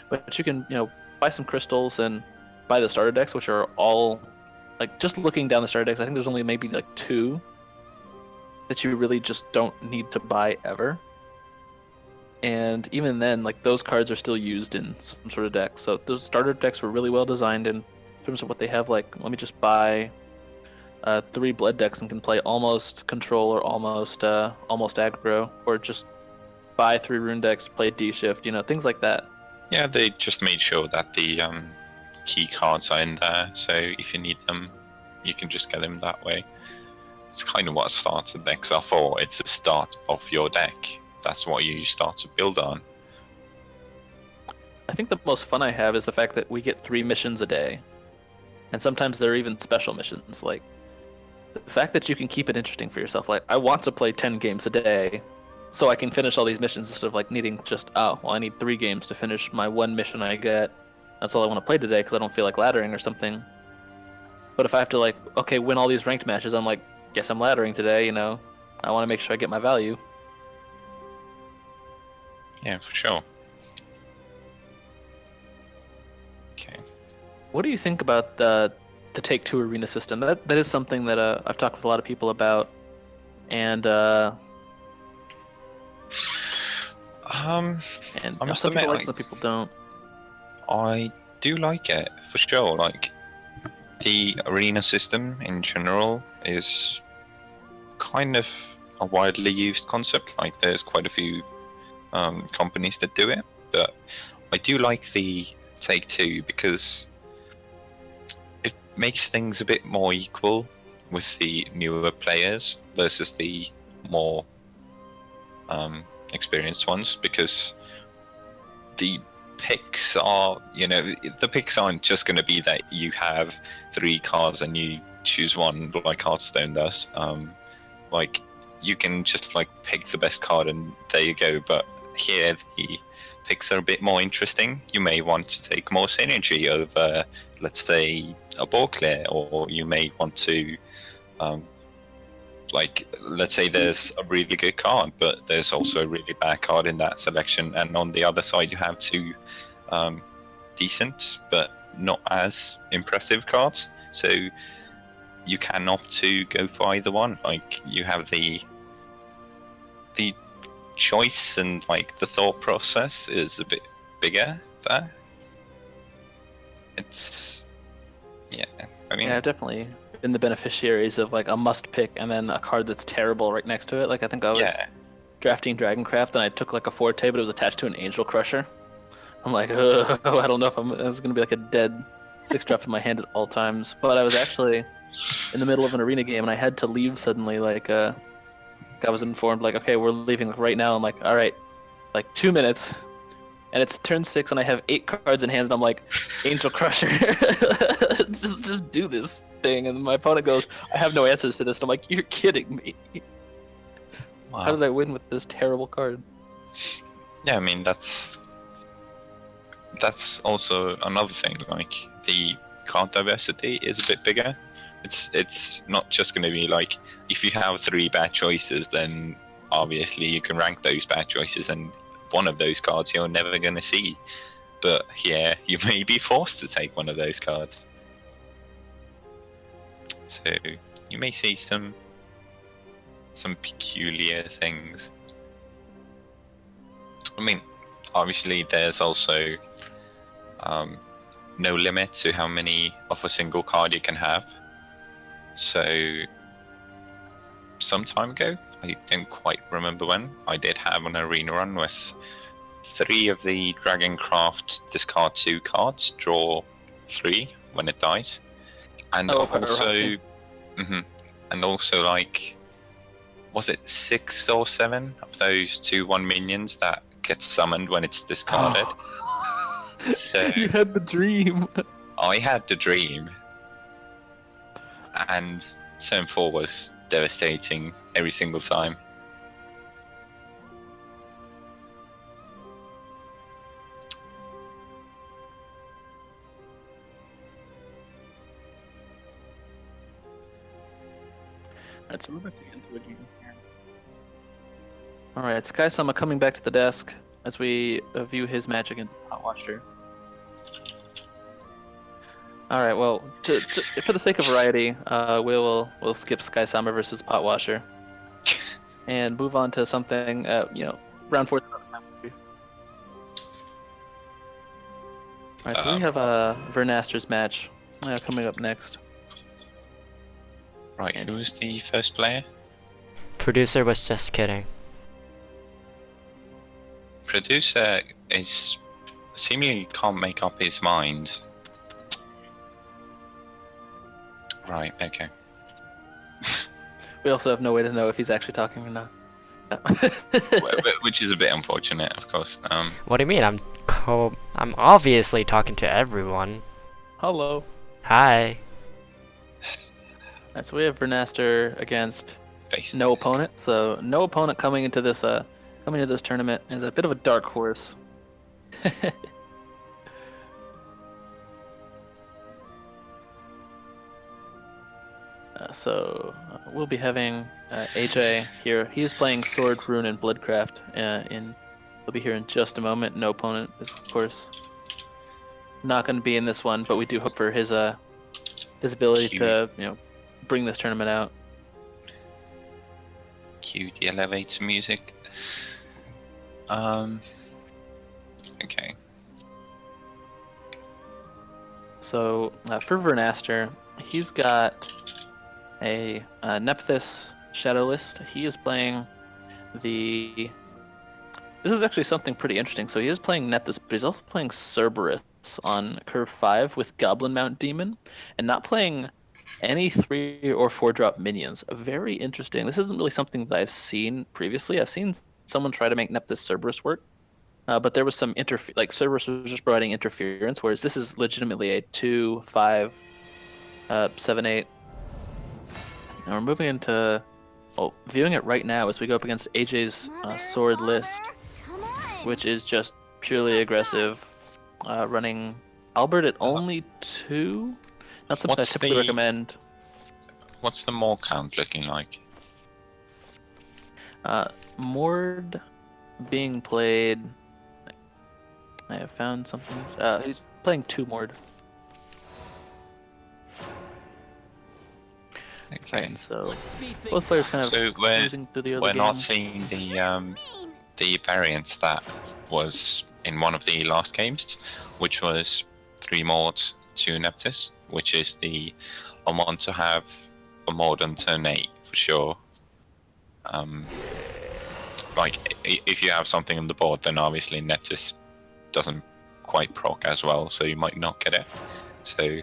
But you can buy some crystals and buy the starter decks, which are all like, just looking down the starter decks, I think there's only maybe like 2 that you really just don't need to buy ever. And even then, like, those cards are still used in some sort of deck. So those starter decks were really well designed in terms of what they have. Like, let me just buy 3 blood decks and can play almost control or almost aggro, or just buy 3 rune decks, play D shift, things like that. Yeah, they just made sure that the key cards are in there, so if you need them, you can just get them that way. It's kind of what starter decks are for. It's a start of your deck. That's what you start to build on. I think the most fun I have is the fact that we get 3 missions a day, and sometimes there are even special missions. Like, the fact that you can keep it interesting for yourself. Like, I want to play 10 games a day, so I can finish all these missions instead of like needing just, I need 3 games to finish my 1 mission I get. That's all I want to play today because I don't feel like laddering or something. But if I have to like, okay, win all these ranked matches, I'm like, guess I'm laddering today. I want to make sure I get my value. Yeah, for sure. Okay. What do you think about the Take-Two arena system? That is something that I've talked with a lot of people about, and I must some people admit, like, some people don't. I do like it for sure. Like, the arena system in general is kind of a widely used concept. Like, there's quite a few companies that do it, but I do like the Take-Two because it makes things a bit more equal with the newer players versus the more experienced ones, because the picks are, the picks aren't just going to be that you have 3 cards and you choose one like Hearthstone does. Like, you can just like pick the best card and there you go. But here the picks are a bit more interesting. You may want to take more synergy over, let's say, a ball clear, or you may want to like, let's say there's a really good card, but there's also a really bad card in that selection, and on the other side you have 2 decent but not as impressive cards. So you can opt to go for either one. Like, you have the choice, and like the thought process is a bit bigger there. It's, yeah, I mean, Yeah, I've definitely been the beneficiaries of like a must pick and then a card that's terrible right next to it. Like, I think I was drafting Dragoncraft and I took like a Forte, but it was attached to an Angel Crusher. I'm like, I don't know if it's going to be like a dead 6-drop in my hand at all times. But I was actually in the middle of an arena game and I had to leave suddenly. Like, I was informed, like, okay, we're leaving right now. I'm like, all right, like 2 minutes. And it's turn 6 and I have 8 cards in hand and I'm like, Angel Crusher, just do this thing. And my opponent goes, I have no answers to this. And I'm like, you're kidding me. wow. How did I win with this terrible card? Yeah, I mean, that's also another thing. Like, the card diversity is a bit bigger. It's not just going to be like, if you have 3 bad choices, then obviously you can rank those bad choices, and one of those cards you're never going to see. But here, you may be forced to take one of those cards. So you may see some peculiar things. I mean, obviously there's also no limit to how many of a single card you can have. So some time ago, I don't quite remember when, I did have an arena run with 3 of the Dragoncraft discard 2 cards, draw 3 when it dies, and also like, was it 6 or 7 of those 2/1 minions that get summoned when it's discarded? So you had the dream. I had the dream, and turn 4 was devastating every single time. Alright, so we're back to into a game here. Alright, Sky-sama coming back to the desk as we view his match against Potwatcher. Alright, well, for the sake of variety, we'll skip Sky-sama versus Potwatcher and move on to something, round 4 another time. Alright, so we have a Vernaster's match coming up next. Right, who was the first player? Producer was just kidding. Producer is seemingly can't make up his mind. Right, okay. We also have no way to know if he's actually talking or not. Which is a bit unfortunate, of course. What do you mean? I'm obviously talking to everyone. Hello. Hi. Alright, so we have Vernaster against Basically, no opponent. So no opponent coming into this tournament is a bit of a dark horse. We'll be having AJ here. He is playing Sword, Rune, and Bloodcraft. He'll be here in just a moment. No opponent is, of course, not going to be in this one, but we do hope for his ability to bring this tournament out. Cue the elevator music. Okay. So for Vernaster, he's got a Nepthys Shadow List. He is playing the. This is actually something pretty interesting. So he is playing Nepthys, but he's also playing Cerberus on curve 5 with Goblin Mount Demon, and not playing any 3 or 4 drop minions. Very interesting. This isn't really something that I've seen previously. I've seen someone try to make Nepthys Cerberus work, but there was some like Cerberus was just providing interference, whereas this is legitimately a 2, 5, 7, 8. Now we're moving into viewing it right now as we go up against AJ's sword list, which is just purely aggressive, running Albert at only 2. Not something I typically recommend. What's the more count looking like? Mord being played. I have found something. He's playing 2 Mord. Okay. Right, so both players kind of cruising through the early we're game. not seeing the variance that was in one of the last games, which was 3 mods to Nepthys, which is I want to have a mod on turn 8 for sure. Like if you have something on the board, then obviously Nepthys doesn't quite proc as well, so you might not get it. So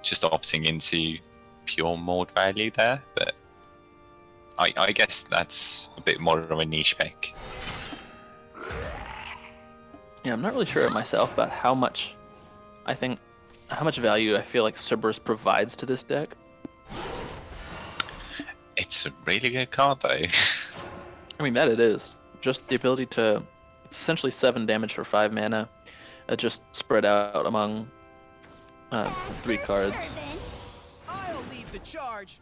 just opting into pure mod value there, but I guess that's a bit more of a niche pick. Yeah, I'm not really sure myself about how much value I feel like Cerberus provides to this deck. It's a really good card though. I mean, that it is. Just the ability to, it's essentially 7 damage for 5 mana, just spread out among 3 cards. I'll lead the charge.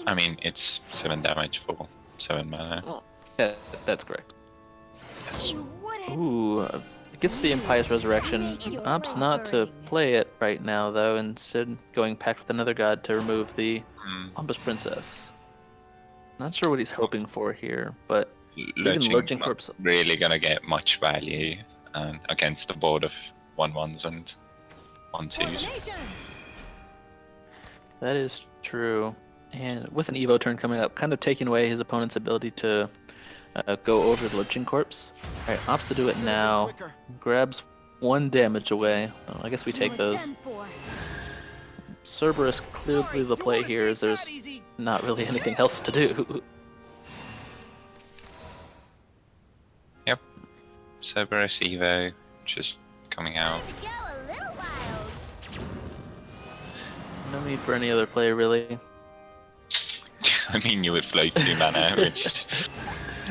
I mean, it's 7 damage for 7 mana. Oh, yeah, that's correct. Yes. Ooh, gets the Impious Resurrection. Opts not to play it right now, though, instead going pact with another god to remove the Pompous Princess. Not sure what he's hoping for here, but even Lurching Corpse really gonna get much value against the board of 1/1s and 1/2s. That is true. And with an Evo turn coming up, kind of taking away his opponent's ability to go over the Lurching Corpse. Alright, opts to do it now. Grabs 1 damage away. Oh, I guess we take those. Cerberus clearly the play here, as there's not really anything else to do. Yep. Cerberus Evo just coming out. No need for any other play, really. I mean, you would float 2 mana, which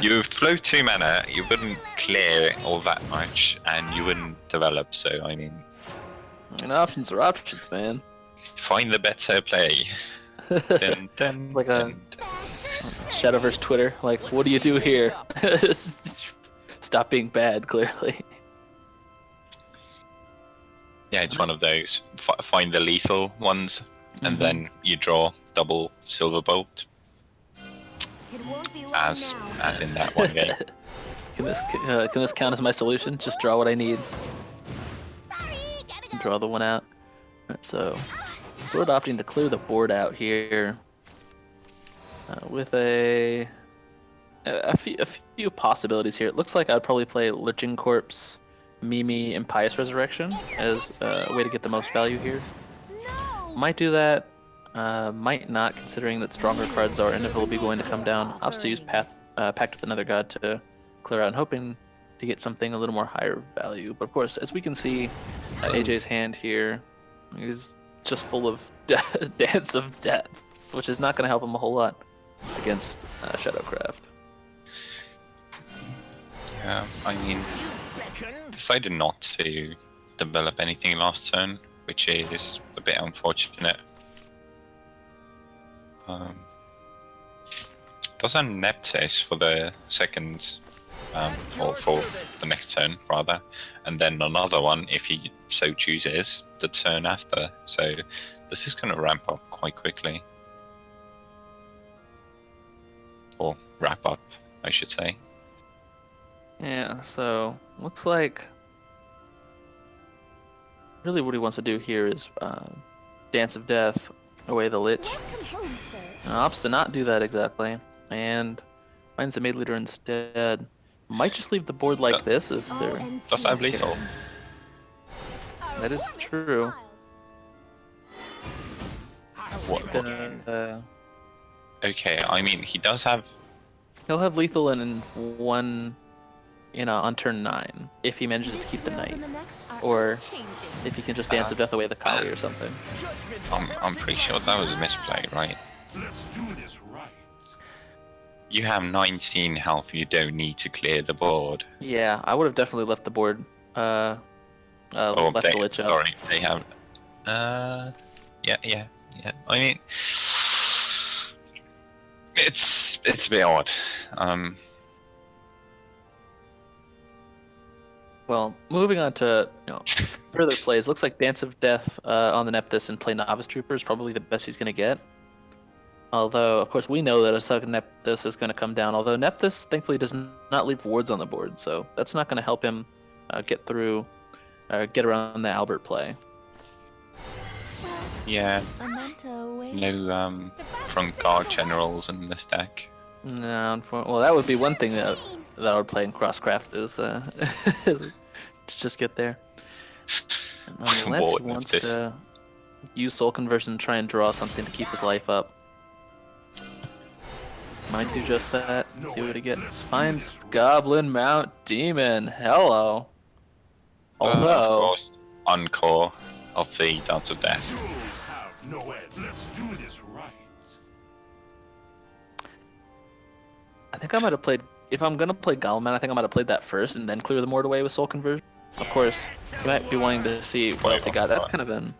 you would float 2 mana, you wouldn't clear all that much, and you wouldn't develop. So I mean, Options are options, man. find the better play. Dun, dun, Like a dun, Shadowverse Twitter, like, what do you do here? Stop being bad, clearly. Yeah, it's one of those. Find the lethal ones, and then you draw double Silver Bolt. As in that one game. Can this count as my solution? Just draw what I need. Draw the one out. Alright, so Sword opting to clear the board out here with a few possibilities here. It looks like I'd probably play Lurching Corpse, Mimi, Impious Resurrection as a way to get the most value here. Might do that. Might not, considering that stronger cards are inevitably going to come down. Opts to use Pact with another god to clear out, and hoping to get something a little more higher value. But of course, as we can see, AJ's hand here is just full of Dance of Death, which is not going to help him a whole lot against Shadowcraft. Yeah, I mean, decided not to develop anything last turn, which is a bit unfortunate. Does a Nepthys for the second, or for the next turn rather, and then another one if he so chooses the turn after. So this is going to ramp up quite quickly, or wrap up, I should say. Yeah, so looks like really what he wants to do here is Dance of Death away the Lich. Opts to not do that exactly, and finds the Maid Leader instead. Might just leave the board like this, as there. Does have lethal? That is true. What? Okay, I mean, he does have. He'll have lethal in one, on turn 9 if he manages to This keep the world knight, and the next are or unchanging. if he can just dance of death away the Kali or something. I'm pretty sure that was a misplay, right? Let's do this right. You have 19 health. You don't need to clear the board. Yeah, I would have definitely left the board. Oh, Left the lich up. sorry, they have. Yeah. I mean, it's a bit odd. Well, moving on to further plays, looks like Dance of Death on the Nepthys and play Novice Trooper is probably the best he's going to get. Although, of course, we know that a second Nepthys is going to come down. Although Nepthys, thankfully, does not leave wards on the board, so that's not going to help him get through, get around the Albert play. Yeah, A memento waits. no front guard generals in this deck. No, well, that would be one thing that I would play in Crosscraft is just get there. Unless he What wants Nepthys? to use Soul Conversion and try and draw something to keep his life up. Might do just that. See what he gets. Finds Goblin Mount Demon. Hello. Of Although, course, Encore of the Dance of Death. Rules have no end. Let's do this right. I think I might have played. If I'm gonna play Goblin Mount, I think I might have played that first and then clear the board away with Soul Conversion. Of course, you might be wanting to see what else he got. That's kind of an.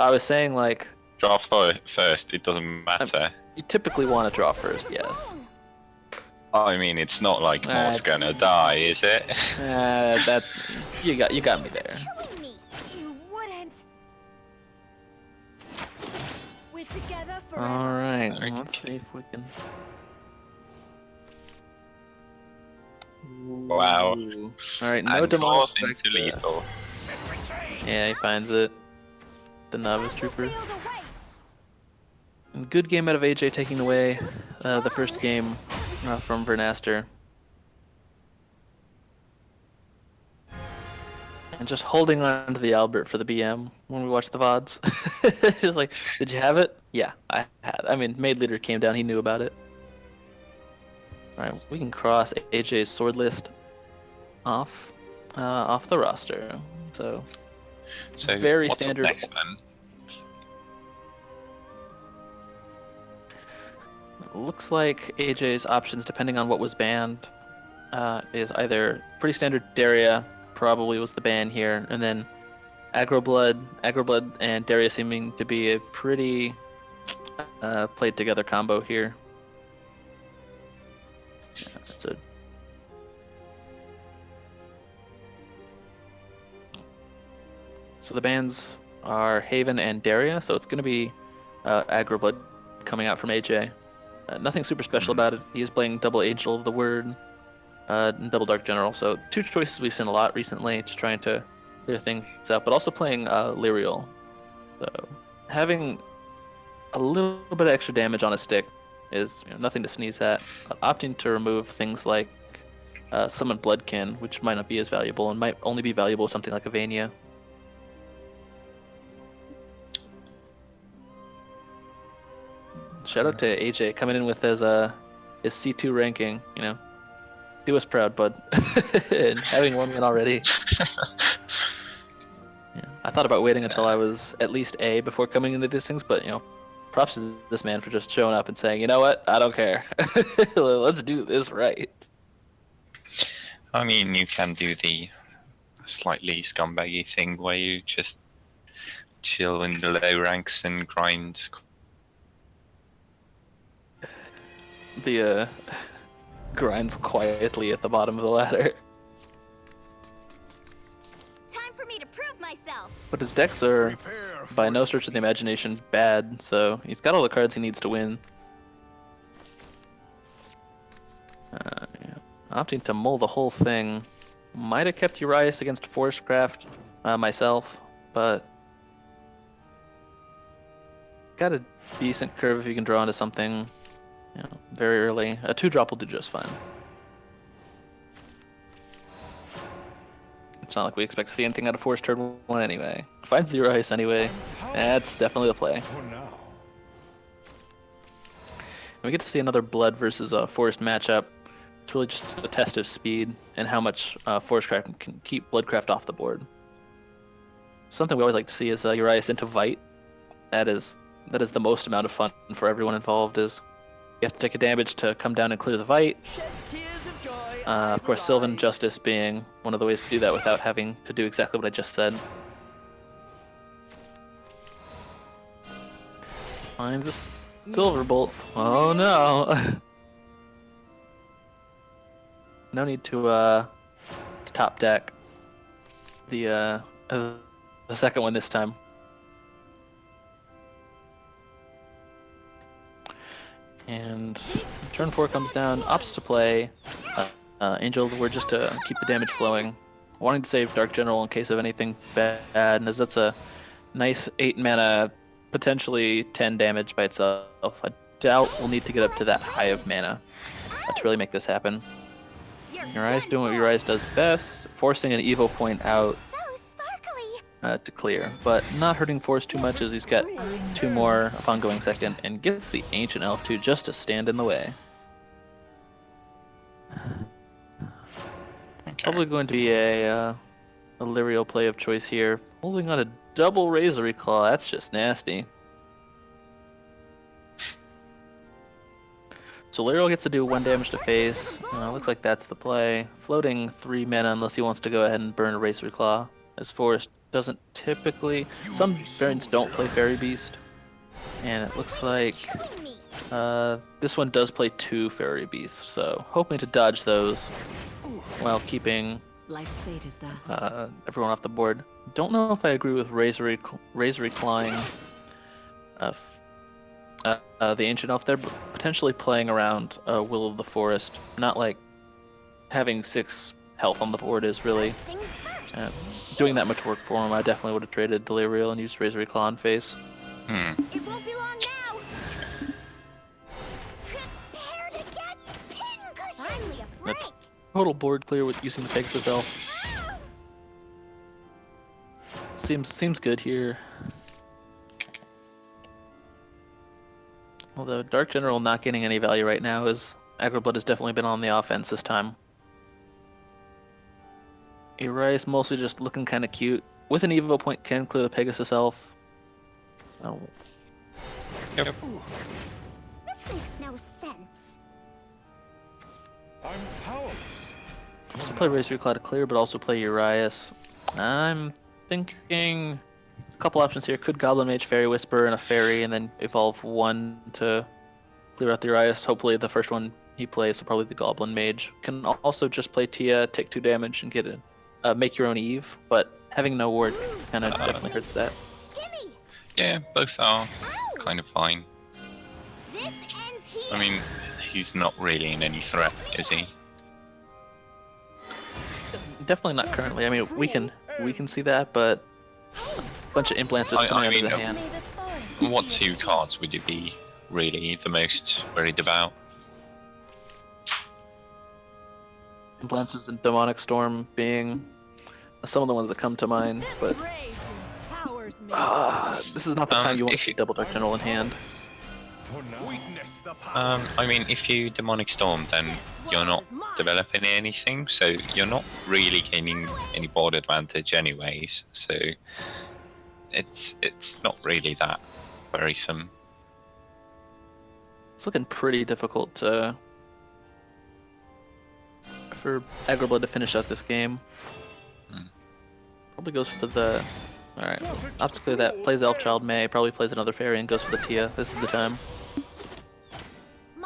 I was saying like. Draw first, it doesn't matter. You typically want to draw first, yes. I mean, it's not like Mor's gonna die, is it? That you got me there. Killing me. You wouldn't. We're together forever. All right, Okay. let's see if we can. Wow. Ooh. All right, no And demonic draws spectre. into lethal. Yeah, he finds it. The Novice Trooper. Field awaits. And good game out of AJ taking away the first game from Vernaster. And just holding on to the Albert for the BM when we watched the VODs. Just like, did you have it? Yeah, I had. I mean, Maid Leader came down, he knew about it. Alright, we can cross AJ's sword list off the roster. So very what's up standard. next then? Looks like AJ's options, depending on what was banned, is either pretty standard Daria, probably was the ban here, and then Aggro Blood and Daria seeming to be a pretty played together combo here. Yeah, so the bans are Haven and Daria, so it's going to be Aggro Blood coming out from AJ. Nothing super special about it. He is playing double Angel of the Word and double Dark General, so two choices we've seen a lot recently, just trying to clear things up, but also playing Lyrial. So having a little bit of extra damage on a stick is nothing to sneeze at. Opting to remove things like Summon Bloodkin, which might not be as valuable and might only be valuable with something like a Vania. Shout out to AJ coming in with his C2 ranking, Do us proud, bud. And having one win already. Yeah. I thought about waiting until I was at least A before coming into these things, but props to this man for just showing up and saying, you know what, I don't care. Let's do this right. I mean, you can do the slightly scumbaggy thing where you just chill in the low ranks and grind. The grinds quietly at the bottom of the ladder. Time for me to prove myself. But his decks are, Prepare for by no stretch of the imagination, bad, so he's got all the cards he needs to win. Yeah. Opting to mull the whole thing. Might have kept Urias against Swordcraft myself, but got a decent curve if you can draw into something very early. A 2-drop will do just fine. It's not like we expect to see anything out of Force turn 1 anyway. Finds 0 ice anyway. That's definitely the play. For now. And we get to see another Blood versus Forest matchup. It's really just a test of speed and how much Forestcraft can keep Bloodcraft off the board. Something we always like to see is Urias into Vite. That is the most amount of fun for everyone involved. Is you have to take a damage to come down and clear the Vite. Of course, Sylvan Justice being one of the ways to do that without having to do exactly what I just said. Finds a Silver Bolt. Oh no! No need to top deck the second one this time. And turn 4 comes down, opts to play Angel Word just to keep the damage flowing. Wanting to save Dark General in case of anything bad, and as that's a nice 8 mana, potentially 10 damage by itself. I doubt we'll need to get up to that high of mana to really make this happen. Urias doing what Urias does best, forcing an Evo point out to clear, but not hurting Forest too much as he's got 2 more upon going second, and gets the Ancient Elf too just to stand in the way. Okay. Probably going to be a Lyrial play of choice here. Holding on a double Razor Claw, that's just nasty. So Lyrial gets to do 1 damage to face. Looks like that's the play. Floating 3 mana unless he wants to go ahead and burn a Razor Claw. As Forest doesn't typically... Some variants don't play Fairy Beast. And it looks like this one does play 2 Fairy Beasts. So hoping to dodge those while keeping Life's fate is that. everyone off the board. Don't know if I agree with Razor Clawing the Ancient Elf there, but potentially playing around Will of the Forest. Not like having 6 health on the board is really doing that much work for him. I definitely would have traded Delirial and used Razor Claw on face. It won't be long now. Prepare to get pincushion. Finally a break. Total board clear with using the Pegasus Elf. Seems good here. Although Dark General not getting any value right now, as Aggro Blood has definitely been on the offense this time. Urias mostly just looking kind of cute. With an Evo point can clear the Pegasus Elf. Oh. Yep. This makes no sense. I'm powerless. Also play Razor Claw to clear, but also play Urias. I'm thinking a couple options here. Could Goblin Mage, Fairy Whisper, and a Fairy, and then evolve 1 to clear out the Urias. Hopefully the first one he plays, so probably the Goblin Mage. Can also just play Tia, take 2 damage, and get it. Make your own Eve, but having no ward kind of definitely hurts that. Gimme. Yeah, both are Ow. kind of fine. This ends here. I mean, he's not really in any threat, is he? Definitely not currently. I mean, we can see that, but a bunch of implants just coming out of the hand. May the forest What be 2 cards would you be really the most worried about? Implances and Demonic Storm being some of the ones that come to mind, but this is not the time you want to see Double Dark General in hand. For now. Witness the power. I mean, if you Demonic Storm, then you're not developing anything, so you're not really gaining any board advantage anyways, so it's not really that worrisome. It's looking pretty difficult for Aggro Blood to finish out this game. Probably goes for the... Alright, opts to clear that, plays Elfchild May, probably plays another Fairy and goes for the Tia. This is the time.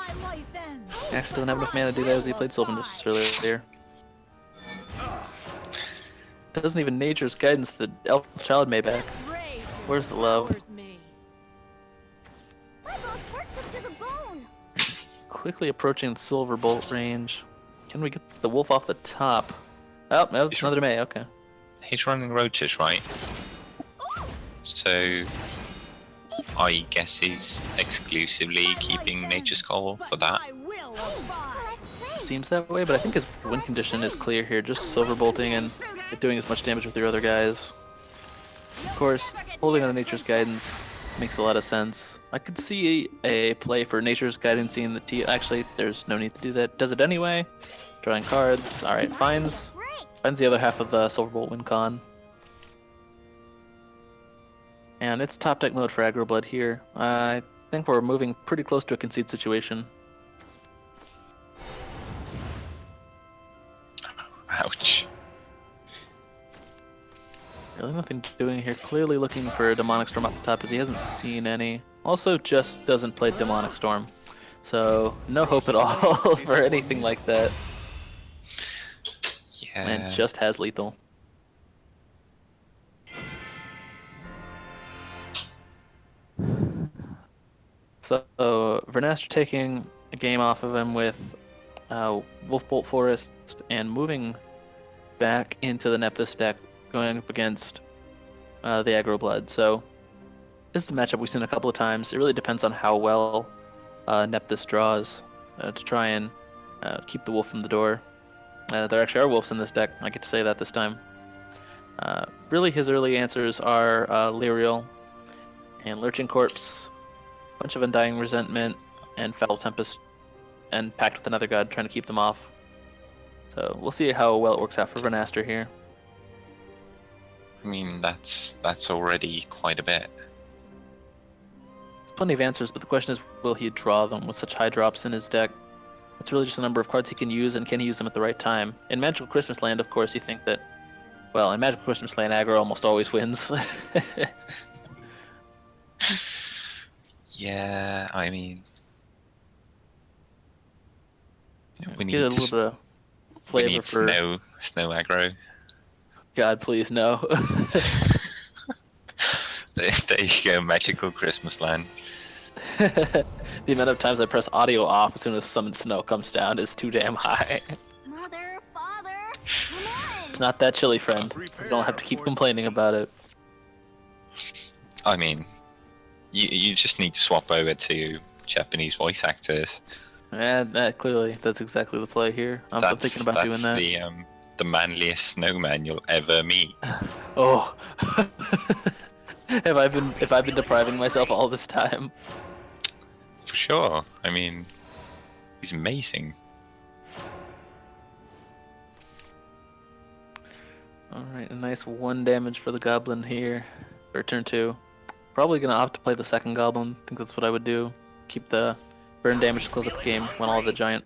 my life ends. Actually doesn't have enough mana to do that as he played Sylvan Justice earlier. Doesn't even Nature's Guidance the Elfchild May back. Where's the love? My boss works us to the bone. Quickly approaching Silver Bolt range. Can we get the wolf off the top? Oh, no, it's another May, okay. He's running Roaches, right? So I guess he's exclusively keeping Nature's Call for that. Seems that way, but I think his win condition is clear here. Just Silver Bolting and doing as much damage with your other guys. Of course, holding on to Nature's Guidance Makes a lot of sense. I could see a play for Nature's Guidance in the T. Actually, there's no need to do that. Does it anyway. Drawing cards. All right, finds the other half of the Silverbolt win con. And it's top deck mode for Aggro Blood here. I think we're moving pretty close to a concede situation. Ouch. Really nothing doing here. Clearly looking for a Demonic Storm off the top as he hasn't seen any. Also just doesn't play Demonic Storm. So no hope at all for anything like that. Yeah. And just has lethal. So Vernaster taking a game off of him with Wolfbolt Forest and moving back into the Nepthys deck, going up against the Aggro Blood. So this is a matchup we've seen a couple of times. It really depends on how well Nepthys draws to try and keep the wolf from the door. There actually are wolves in this deck. I get to say that this time. Really, his early answers are Lyrial and Lurching Corpse, bunch of Undying Resentment, and Foul Tempest, and Pact with Another God, trying to keep them off. So we'll see how well it works out for Vernaster here. I mean, that's already quite a bit. There's plenty of answers, but the question is, will he draw them with such high drops in his deck? It's really just a number of cards he can use, and can he use them at the right time? In Magical Christmas Land, of course, you think that, well, in Magical Christmas Land, aggro almost always wins. Yeah, I mean, we Get a need little bit of flavor for snow aggro. God, please no. There you go, Magical Christmas Land. The amount of times I press audio off as soon as Summon Snow comes down is too damn high. Mother, father, come on! It's not that chilly, friend. You don't have to keep complaining about it. I mean, you just need to swap over to Japanese voice actors. And clearly, that's exactly the play here. I'm thinking about doing that. That's the manliest snowman you'll ever meet. Oh, have I been depriving myself all this time? For sure. I mean, he's amazing. All right, a nice 1 damage for the goblin here for turn 2. Probably gonna opt to play the second goblin. I think that's what I would do. Keep the burn damage to close up the game when all the giant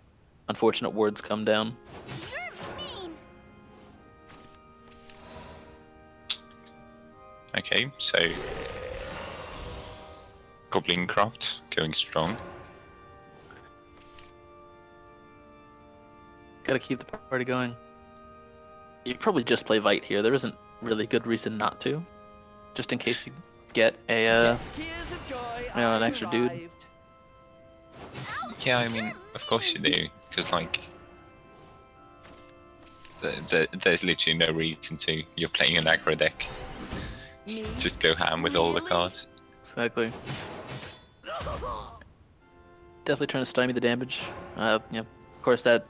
unfortunate wards come down. You're mean! Okay, so Goblincraft going strong. Gotta keep the party going. You probably just play Vite here. There isn't really good reason not to. Just in case you get a an extra dude. Yeah, I mean, of course you do, because like, there's literally no reason to. You're playing an aggro deck. Just go ham with all the cards. Exactly. Definitely trying to stymie the damage. Of course, that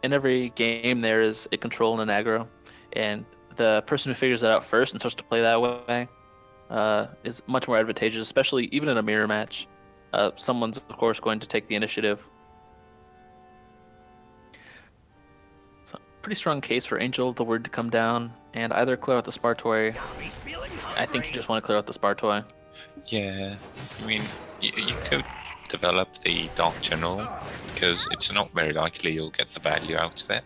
in every game there is a control and an aggro, and the person who figures that out first and starts to play that way is much more advantageous, especially even in a mirror match. Someone's of course going to take the initiative. So pretty strong case for Angel of the Word to come down and either clear out the Spartoy. I think you just want to clear out the Spartoy. Yeah, I mean, you could develop the Dark General, because it's not very likely you'll get the value out of it.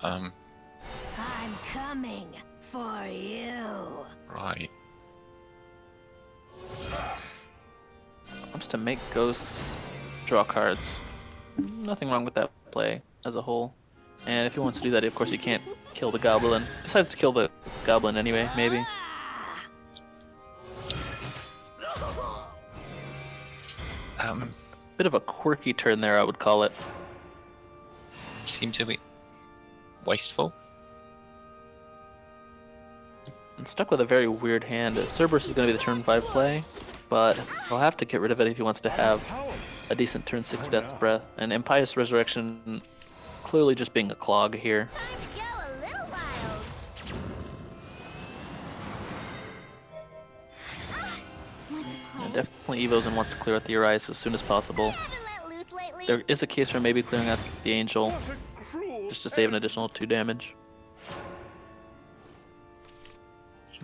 I'm coming for you. Right. Opts to make ghosts draw cards. Nothing wrong with that play as a whole. And if he wants to do that, of course he can't kill the goblin. Decides to kill the goblin anyway, maybe. Bit of a quirky turn there, I would call it. Seems a bit wasteful. And stuck with a very weird hand. Cerberus is going to be the turn 5 play, but he'll have to get rid of it if he wants to have a decent turn 6 Death's Breath. And Impious Resurrection clearly just being a clog here. Time to go a little wild. definitely evos and wants to clear out the Urias as soon as possible. There is a case for maybe clearing out the Angel, just to save an additional 2 damage.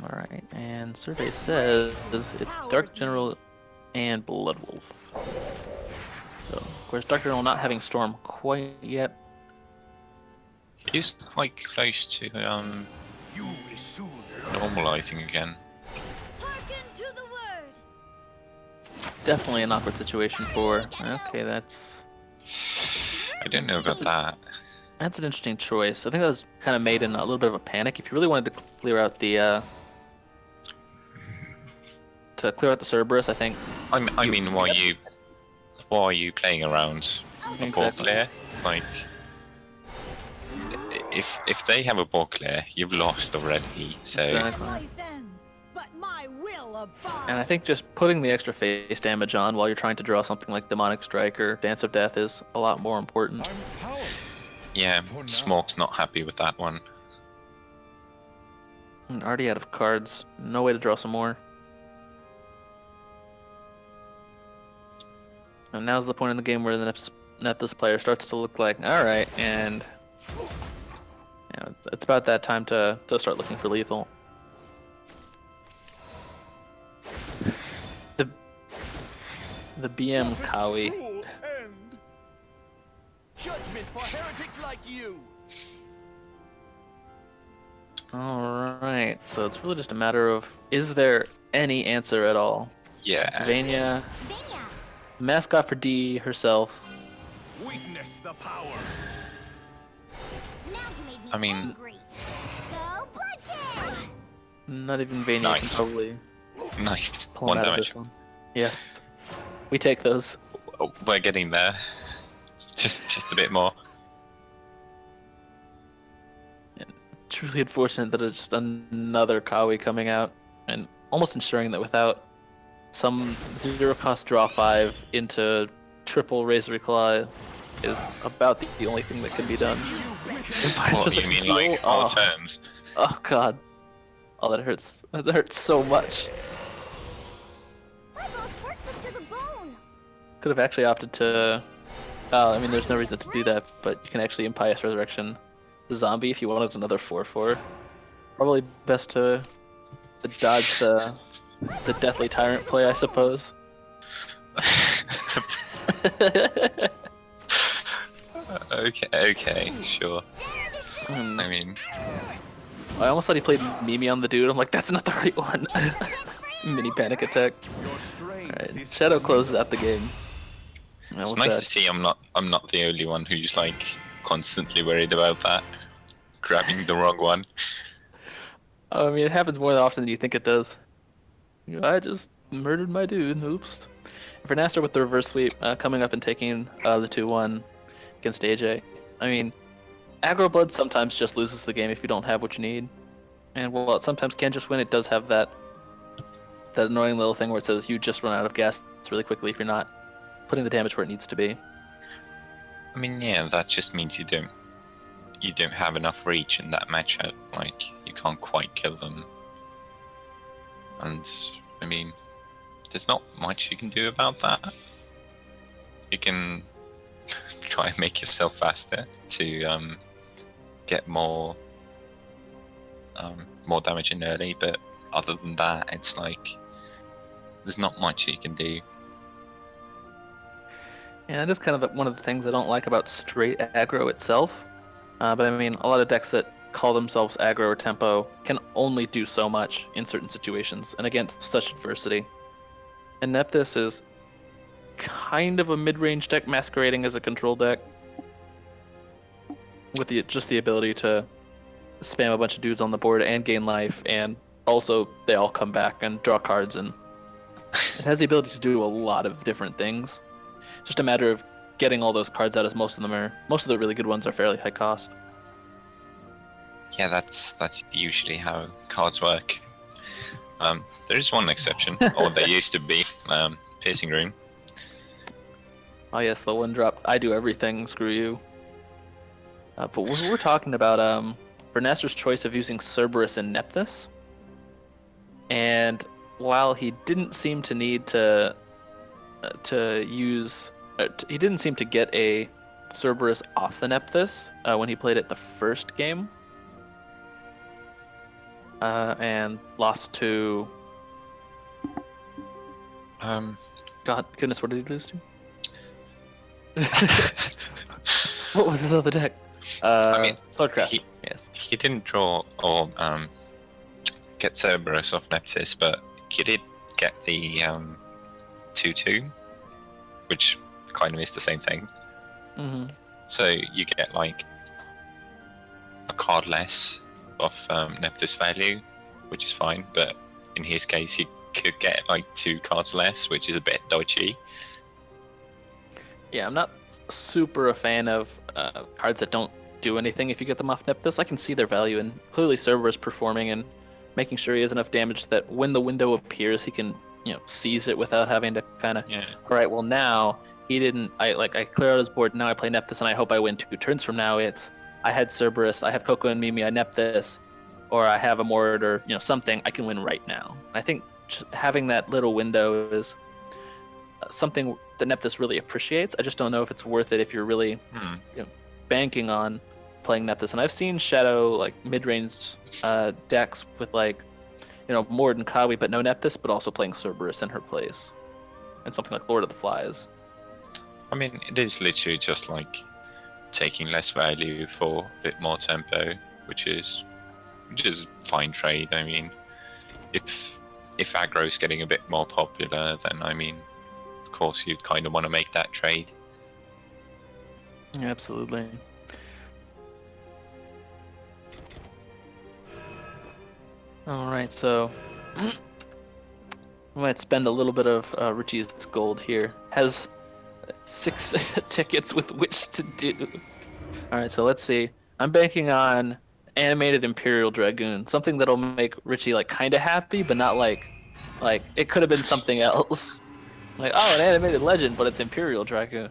Alright, and survey says it's Dark General and Blood Wolf. So, of course, Dark General not having Storm quite yet. He's quite close to You will soon normalizing again. Hearken to the word. Definitely an awkward situation for. Okay, that's I don't know about that. an interesting choice. I think that was kind of made in a little bit of a panic. If you really wanted to clear out the Cerberus, I think. I mean, why are you playing around a ball Exactly. clear? Like, if they have a ball clear, you've lost already. So Exactly. Life ends, but my will abides. And I think just putting the extra face damage on while you're trying to draw something like Demonic Strike or Dance of Death is a lot more important. I'm powerless. yeah, For now. Smoke's not happy with that one. Already out of cards. No way to draw some more. And now's the point in the game where the Nepthys player starts to look like, alright, and it's about that time to start looking for lethal. The BM Kawi. Cruel end. Judgment for heretics like you. Alright, so it's really just a matter of, is there any answer at all? Yeah. Vania, mascot for D herself. Witness the power. Now you made me I mean- angry. Go Blood King! Not even Vania can Nice. probably Nice. pull One him out of damage. this one. Yes. We take those. Oh, we're getting there. Just a bit more. Truly unfortunate that it's just another Kawi coming out and almost ensuring that without some 0-cost draw 5 into triple Razor Claw is about the only thing that can be done. Empire's What, you Resurrection mean like heal? all Oh, turns? oh god. Oh, that hurts. That hurts so much. My boss works us to the bone. Could have actually opted to... I mean, there's no reason to do that, but you can actually Impious Resurrection the zombie if you wanted another 4/4. Probably best to dodge the Deathly Tyrant play, I suppose. Okay, sure. Hmm. I mean, I almost thought he played Mimi on the dude. I'm like, that's not the right one. Mini panic attack. Your strength Alright, is Shadow closes out the game. it's With nice that- to see I'm not the only one who's like constantly worried about that. Grabbing the wrong one. I mean, it happens more often than you think it does. I just murdered my dude. Oops. For Nasser with the reverse sweep, coming up and taking the 2-1 against AJ. I mean, Aggro Blood sometimes just loses the game if you don't have what you need. And while it sometimes can just win, it does have that annoying little thing where it says you just run out of gas really quickly if you're not putting the damage where it needs to be. I mean, yeah, that just means you don't have enough reach in that matchup. Like, you can't quite kill them. And I mean, there's not much you can do about that. You can try and make yourself faster to get more damage in early, but other than that, it's like there's not much you can do. Yeah, that is kind of one of the things I don't like about straight aggro itself. But I mean, a lot of decks that call themselves aggro or tempo can only do so much in certain situations and against such adversity. And Nepthys is kind of a mid-range deck masquerading as a control deck with just the ability to spam a bunch of dudes on the board and gain life, and also they all come back and draw cards, and it has the ability to do a lot of different things. It's just a matter of getting all those cards out, as most of the really good ones are fairly high cost. Yeah, that's usually how cards work. There is one exception, or there used to be, Piercing Rune. Oh yes, the one drop. I do everything. Screw you. But we're talking about Bernaster's choice of using Cerberus and Nepthys. And while he didn't seem to need to use, he didn't seem to get a Cerberus off the Nepthys when he played it the first game, and lost to. God, goodness, what did he lose to? What was his other deck? I mean, Swordcraft. Yes. He didn't draw or get Cerberus off Nepthys, but he did get the 2/2, which kind of is the same thing. Mm-hmm. So you get like a card less of Nepthys value, which is fine. But in his case, he could get like 2 cards less, which is a bit dodgy. Yeah, I'm not super a fan of cards that don't do anything if you get them off Nepthys. I can see their value, and clearly Cerberus performing and making sure he has enough damage that when the window appears, he can, seize it without having to kind of. Yeah. All right, well now he didn't. I clear out his board. Now I play Nepthys, and I hope I win 2 turns from now. It's I had Cerberus, I have Coco and Mimi, I Nepthys, or I have a Mord or something. I can win right now. I think just having that little window is something that Nepthys really appreciates. I just don't know if it's worth it if you're really banking on playing Nepthys. And I've seen Shadow like mid-range decks with Mord and Kawi, but no Nepthys, but also playing Cerberus in her place, and something like Lord of the Flies. I mean, it is literally just like taking less value for a bit more tempo, which is fine trade. I mean, if aggro's getting a bit more popular, then I mean, of course you'd kind of want to make that trade. Yeah, absolutely. All right, so I might spend a little bit of Richie's gold here. Has 6 tickets with which to do. All right, so let's see. I'm banking on animated Imperial Dragoon, something that'll make Richie kind of happy, but not like it could have been something else. Like, oh, an animated legend, but it's Imperial Dragoon.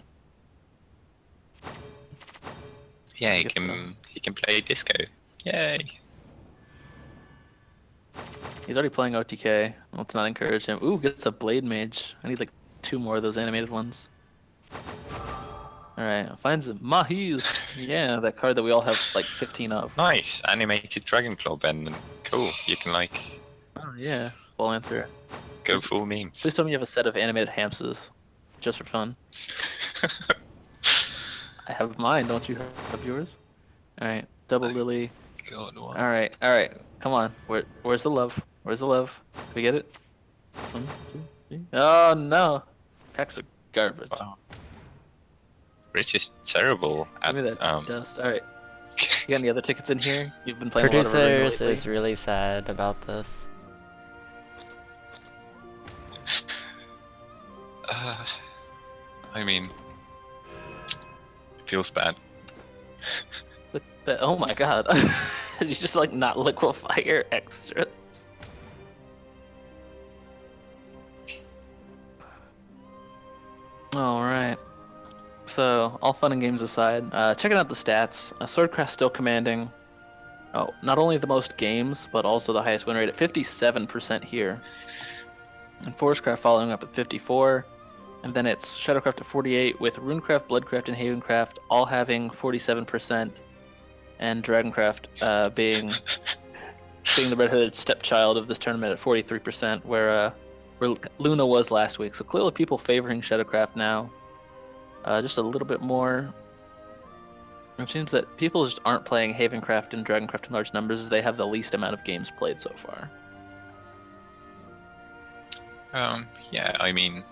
Yeah, he can play disco. Yay! He's already playing OTK. Let's not encourage him. Ooh, gets a Blade Mage. I need 2 more of those animated ones. Alright, finds Mahis. Yeah, that card that we all have 15 of. Nice! Animated Dragon Claw Ben. Cool. You can Oh yeah, full answer. go full meme. Please tell me you have a set of animated Hamses. Just for fun. I have mine, don't you have yours? Alright, double Lily. God, what? Alright, come on. Where's the love? Where's the love? Can we get it? 1, 2, 3. Oh no! Packs are garbage. Wow. Rich is terrible at Give me that dust. Alright. You got any other tickets in here? You've been playing Producers a lot of Arena lately? is really sad about this. I mean, it feels bad. Oh my god. You just not liquefy your extras. Alright. So, all fun and games aside, checking out the stats. Swordcraft still commanding not only the most games, but also the highest win rate at 57% here. And Forestcraft following up at 54. And then it's Shadowcraft at 48, with Runecraft, Bloodcraft, and Havencraft all having 47%. And Dragoncraft being the redheaded stepchild of this tournament at 43%, where Luna was last week. So clearly people favoring Shadowcraft now. Just a little bit more. It seems that people just aren't playing Havencraft and Dragoncraft in large numbers, as they have the least amount of games played so far. Yeah, I mean,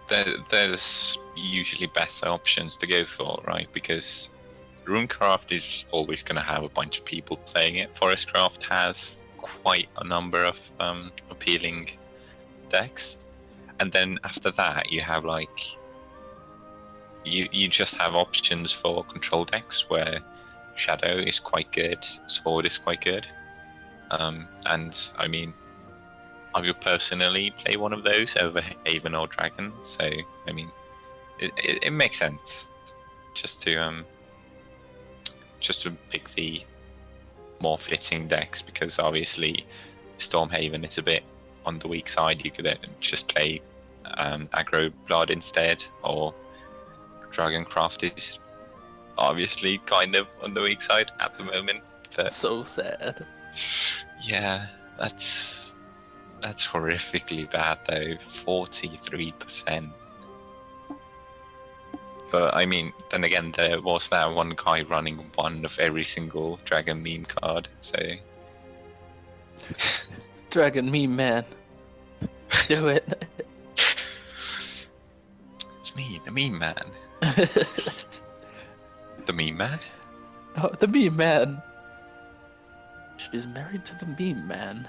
there's usually better options to go for, right? Because Runecraft is always going to have a bunch of people playing it. Forestcraft has quite a number of appealing decks. And then after that, you have you just have options for control decks where Shadow is quite good, Sword is quite good. And I mean, I would personally play one of those over Haven or Dragon. So I mean, it makes sense just to pick the more fitting decks, because obviously Stormhaven is a bit on the weak side. You could just play Aggro Blood instead, or Dragoncraft is obviously kind of on the weak side at the moment. But So sad. yeah, that's horrifically bad though. 43%. But I mean, then again, there was that one guy running one of every single dragon meme card, so Dragon meme man. Do it. it's me, the meme man. The meme man? No, the meme man. She's married to the meme man.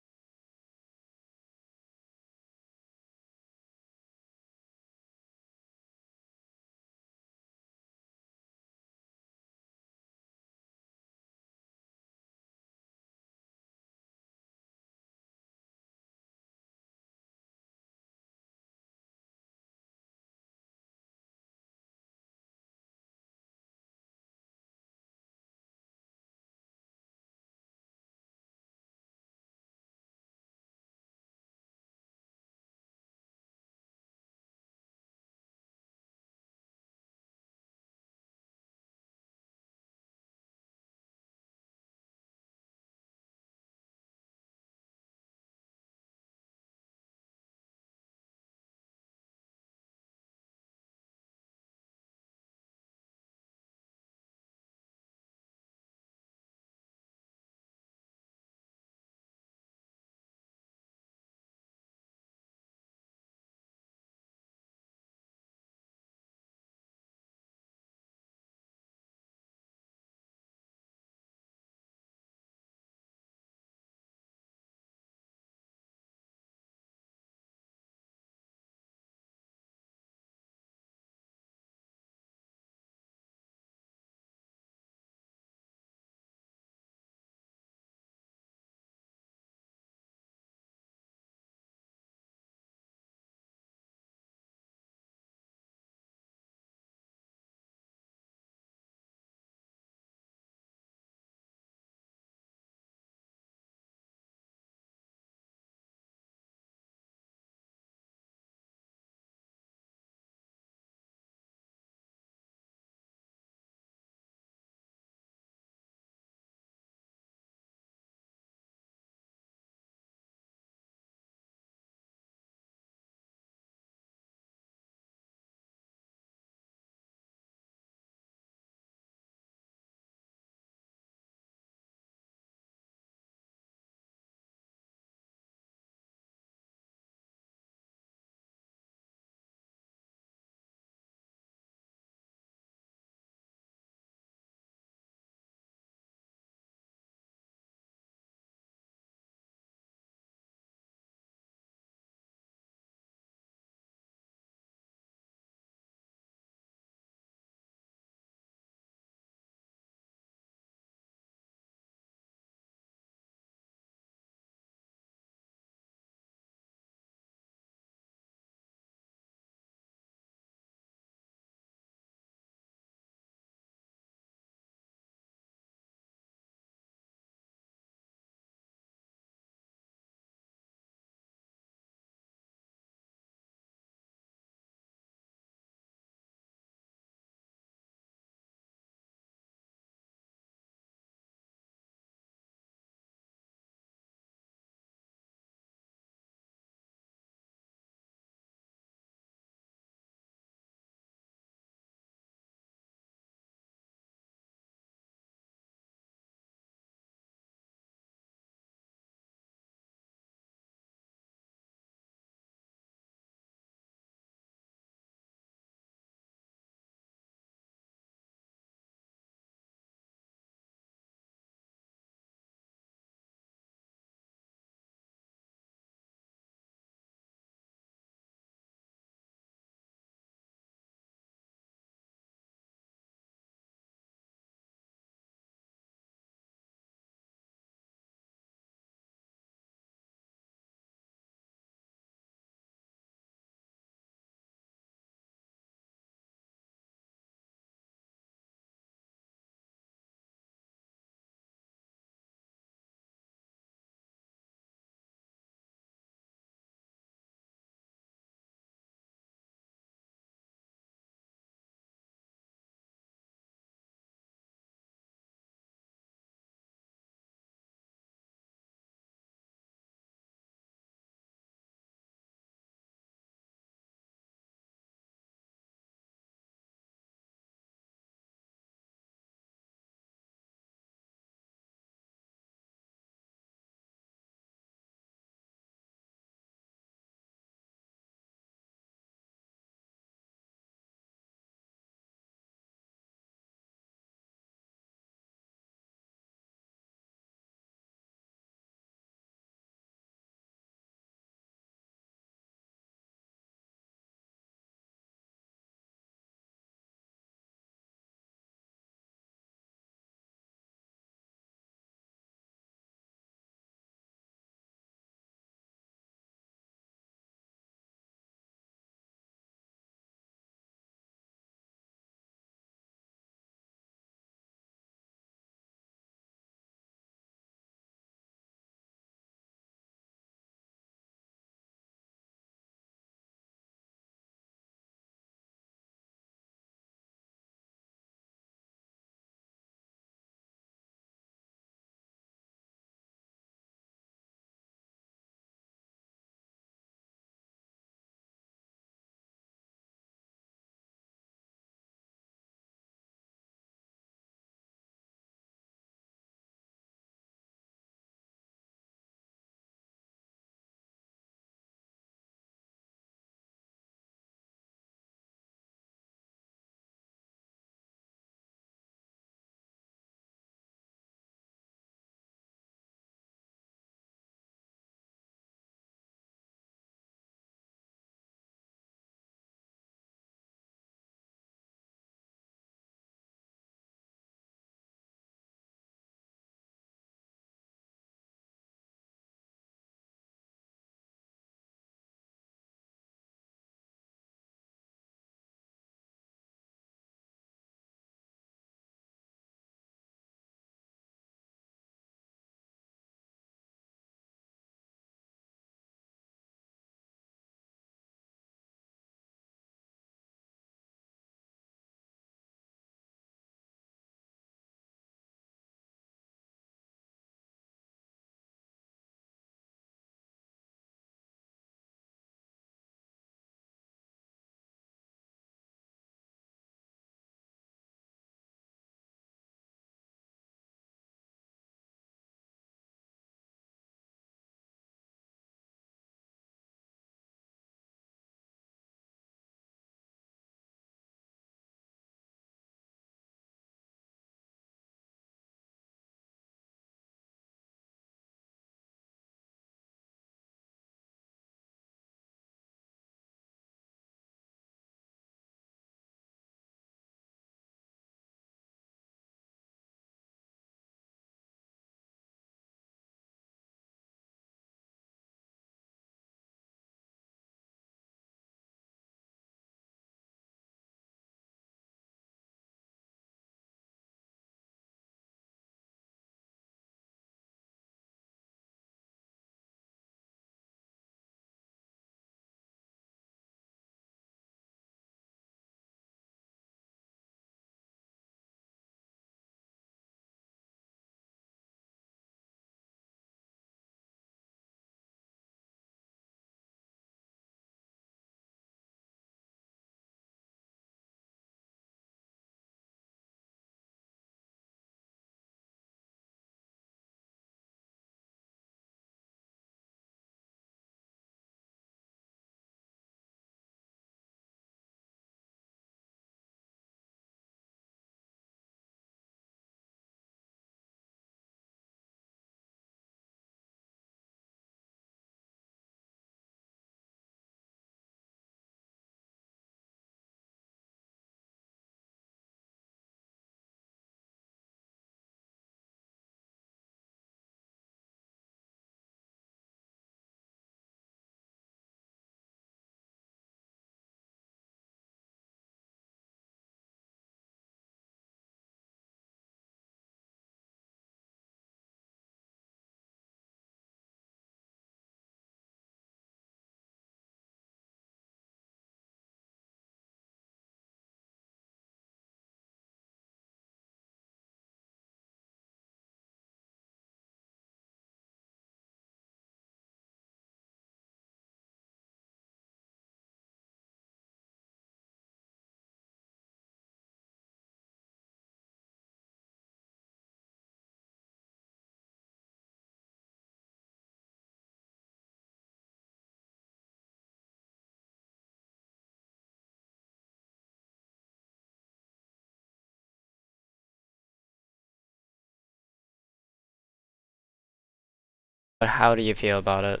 How do you feel about it?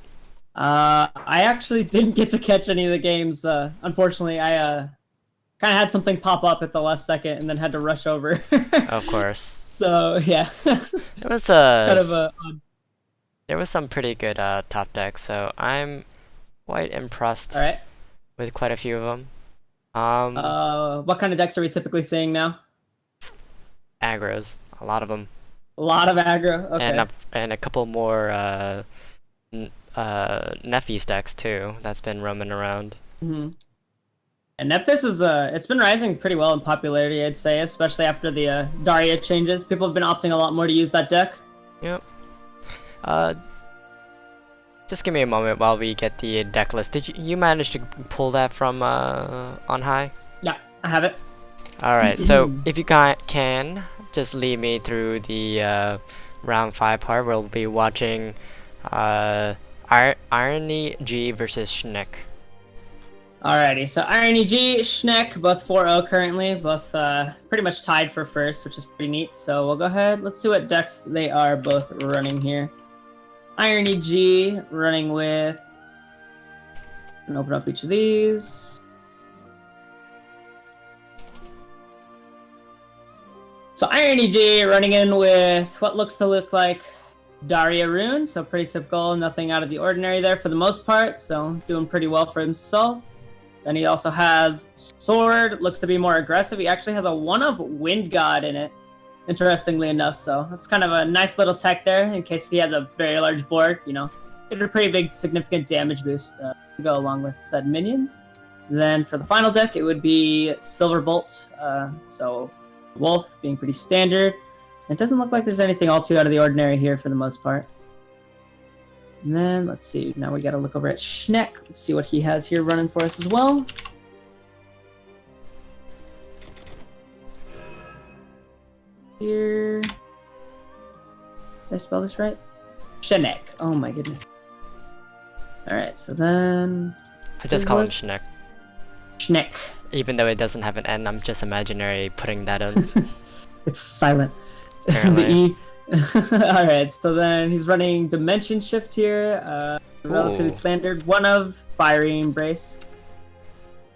I actually didn't get to catch any of the games. Unfortunately, I kind of had something pop up at the last second and then had to rush over. Of course. So yeah, It was kind of a. there was some pretty good top decks, so I'm quite impressed All right. with quite a few of them. What kind of decks are we typically seeing now? Aggros, a lot of them, A lot of aggro. Okay. and a couple more Nepthys decks too. That's been roaming around. Mm-hmm. And Nepthys is it's been rising pretty well in popularity, I'd say, especially after the Daria changes. People have been opting a lot more to use that deck. Yep. Just give me a moment while we get the deck list. Did you manage to pull that from on high? Yeah, I have it. All right. So if you can just lead me through the round 5 part, we'll be watching Irony G versus Schnick. Alrighty, so Irony G, Schnick, both 4-0 currently, both pretty much tied for first, which is pretty neat. So we'll go ahead, let's see what decks they are both running here. Irony G running with, and open up each of these. So Irony G running in with what looks to look like Daria Rune, so pretty typical, nothing out of the ordinary there for the most part, so doing pretty well for himself. Then he also has Sword, looks to be more aggressive. He actually has a 1 of Wind God in it, interestingly enough. So that's kind of a nice little tech there in case he has a very large board, you know. Get a pretty big, significant damage boost to go along with said minions. Then for the final deck, it would be Silverbolt. So Wolf being pretty standard. It doesn't look like there's anything all too out of the ordinary here for the most part. And then, let's see, now we gotta look over at Schnick. Let's see what he has here running for us as well. Here. Did I spell this right? Schnick. Oh my goodness. Alright, so then... I just call him Schnick. Schnick. Even though it doesn't have an N, I'm just imaginary putting that in. It's silent. Apparently. The E. Alright, so then he's running Dimension Shift here, relatively standard, 1 of Fiery Embrace.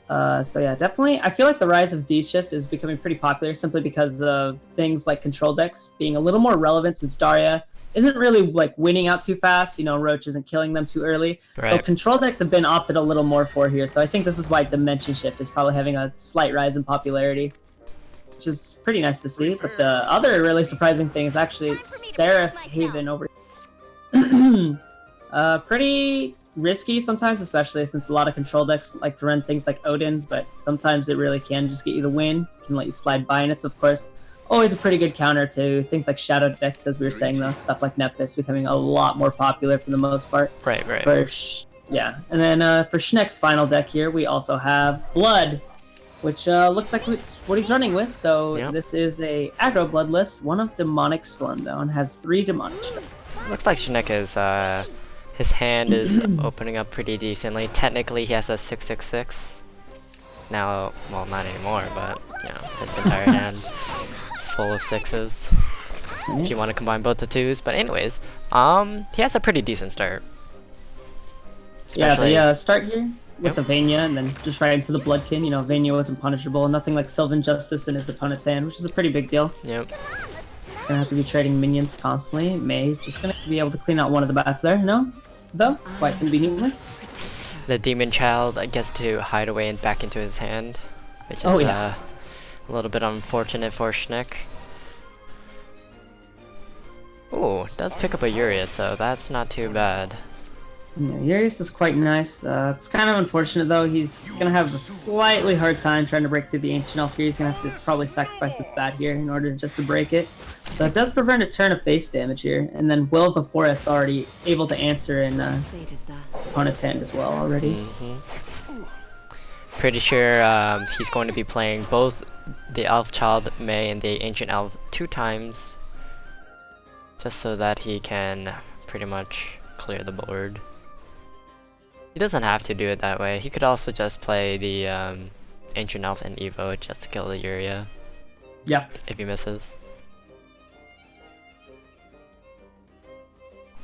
So yeah, definitely, I feel like the rise of D-Shift is becoming pretty popular simply because of things like control decks being a little more relevant since Daria isn't really like winning out too fast, you know, Roach isn't killing them too early. Right. So control decks have been opted a little more for here, so I think this is why Dimension Shift is probably having a slight rise in popularity, which is pretty nice to see. But the other really surprising thing is actually Seraph Haven over here. Pretty risky sometimes, especially since a lot of control decks like to run things like Odin's, but sometimes it really can just get you the win, can let you slide by, and it's of course always a pretty good counter to things like shadow decks, as we were saying, though, stuff like Nepthys becoming a lot more popular for the most part. Right. Yeah, and then for Schnick's final deck here, we also have Blood, which looks like it's what he's running with. So Yep. This is a Aggro Blood list, 1 of Demonic Storm, though, and has 3 Demonic Storm. Looks like Schnick is, his hand is opening up pretty decently. Technically, he has a 666. Now, well, not anymore, but, you know, his entire hand is full of 6s. If you want to combine both the 2s. But anyways, he has a pretty decent start. Especially, Yeah, the start here with the Vania, and then just right into the Bloodkin. You know, Vania wasn't punishable, nothing like Sylvan Justice in his opponent's hand, which is a pretty big deal. Yep. He's gonna have to be trading minions constantly. May just gonna be able to clean out one of the bats there. No, though, quite conveniently. The Demon Child gets to hide away and back into his hand, which is a little bit unfortunate for Schnick. Ooh, does pick up a Urias, so that's not too bad. Yeah, Urias is quite nice. It's kind of unfortunate though. He's gonna have a slightly hard time trying to break through the Ancient Elf here. He's gonna have to probably sacrifice his bat here in order just to break it. So it does prevent a turn of face damage here, and then Will of the Forest already able to answer in opponent's hand as well already. Pretty sure he's going to be playing both the Elf Child May and the Ancient Elf 2 times, just so that he can pretty much clear the board. He doesn't have to do it that way. He could also just play the Ancient Elf and Evo just to kill the Uria. Yeah. If he misses.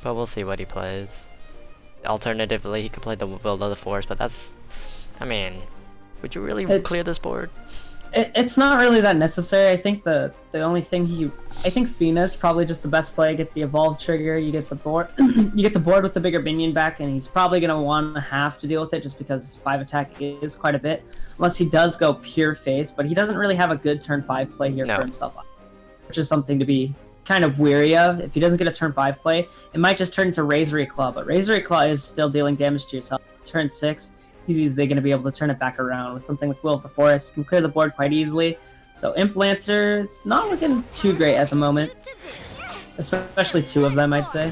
But we'll see what he plays. Alternatively, he could play the Will of the Forest, but that's... I mean, would you really clear this board? It's not really that necessary. I think the only thing I think Fina is probably just the best play. Get the evolve trigger, you get the board, you get the board with the bigger minion back, and he's probably gonna want to have to deal with it just because 5 attack is quite a bit. Unless he does go pure face, but he doesn't really have a good turn 5 play here for himself, which is something to be kind of weary of. If he doesn't get a turn 5 play, it might just turn into Razory Claw, but Razory Claw is still dealing damage to yourself. Turn 6. He's easily going to be able to turn it back around with something like Will of the Forest. Can clear the board quite easily. So Imp Lancer's not looking too great at the moment. Especially 2 of them, I'd say.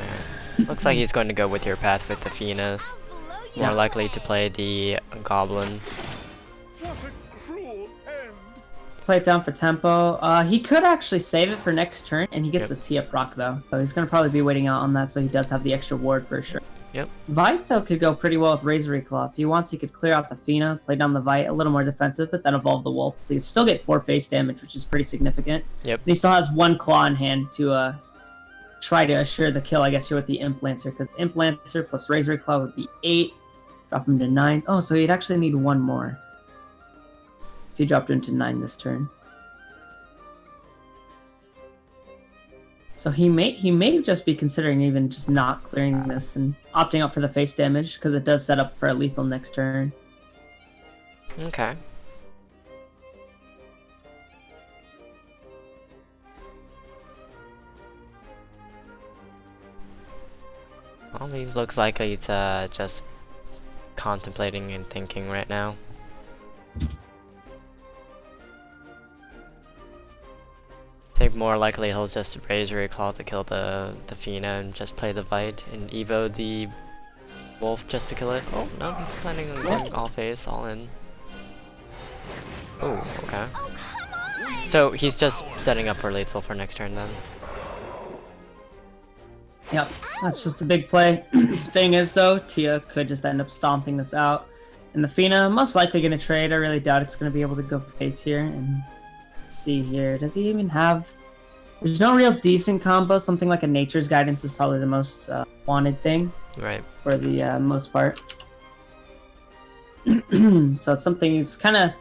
Looks like he's going to go with your path with the Phoenix. More likely to play the Goblin. What a cruel end. Play it down for tempo. He could actually save it for next turn, and he gets the Tia proc though. So he's going to probably be waiting out on that, so he does have the extra ward for sure. Yep. Vite, though, could go pretty well with Razory Claw. If he wants, he could clear out the Fina, play down the Vite, a little more defensive, but then evolve the Wolf. So he still get 4 face damage, which is pretty significant. Yep. And he still has 1 Claw in hand to try to assure the kill, I guess, here with the Imp Lancer, because Imp Lancer plus Razory Claw would be 8. Drop him to 9. Oh, so he'd actually need 1 more. If he dropped him to 9 this turn. So he may just be considering even just not clearing this and opting out for the face damage, because it does set up for a lethal next turn. Okay. Well, he looks like he's just contemplating and thinking right now. I think more likely he'll just Razory Claw to kill the Fina and just play the Vite and Evo the Wolf just to kill it. Oh no, he's planning on going all face, all in. Oh, okay. So he's just setting up for lethal for next turn then. Yep, that's just a big play. Thing is though, Tia could just end up stomping this out. And the Fina most likely going to trade. I really doubt it's going to be able to go face here. And see here, does he even have... There's no real decent combo. Something like a Nature's Guidance is probably the most wanted thing. Right. For the most part. So it's something he's kind of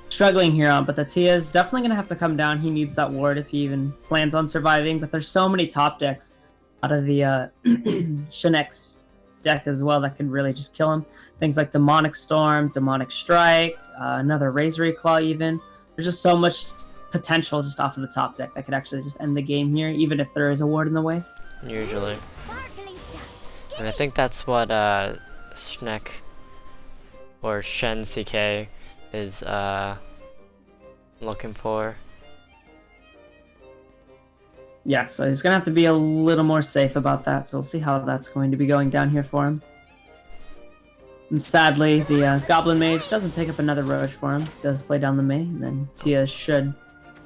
struggling here on, but the Tia is definitely going to have to come down. He needs that ward if he even plans on surviving, but there's so many top decks out of the Schnick's deck as well that could really just kill him. Things like Demonic Storm, Demonic Strike, another Razory Claw even. There's just so much potential just off of the top deck that could actually just end the game here, even if there is a ward in the way. Usually. And I think that's what Schnick or Shen CK is looking for. Yeah, so he's going to have to be a little more safe about that, so we'll see how that's going to be going down here for him. And sadly, the Goblin Mage doesn't pick up another Roach for him. Does play down the May, and then Tia should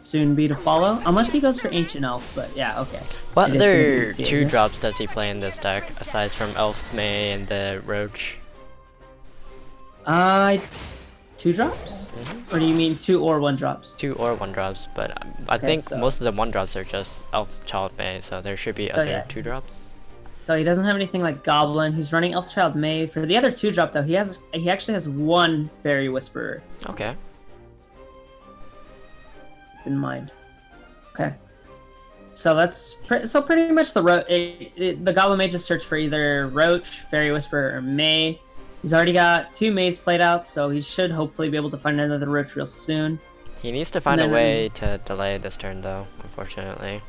soon be to follow, unless he goes for Ancient Elf, but yeah, okay. What other 2-drops does he play in this deck, aside from Elf, May, and the Roach? 2-drops? Or do you mean 2 or 1-drops? 2 or 1-drops, but I think most of the 1-drops are just Elf, Child, May, so there should be other 2-drops. So he doesn't have anything like Goblin. He's running Elf Child May. For the other 2-drop though, he actually has 1 Fairy Whisperer. Okay. In mind. Okay. So that's pretty much the Goblin May just search for either Roach, Fairy Whisperer, or May. He's already got 2 Mays played out, so he should hopefully be able to find another Roach real soon. He needs to find a way to delay this turn though, unfortunately.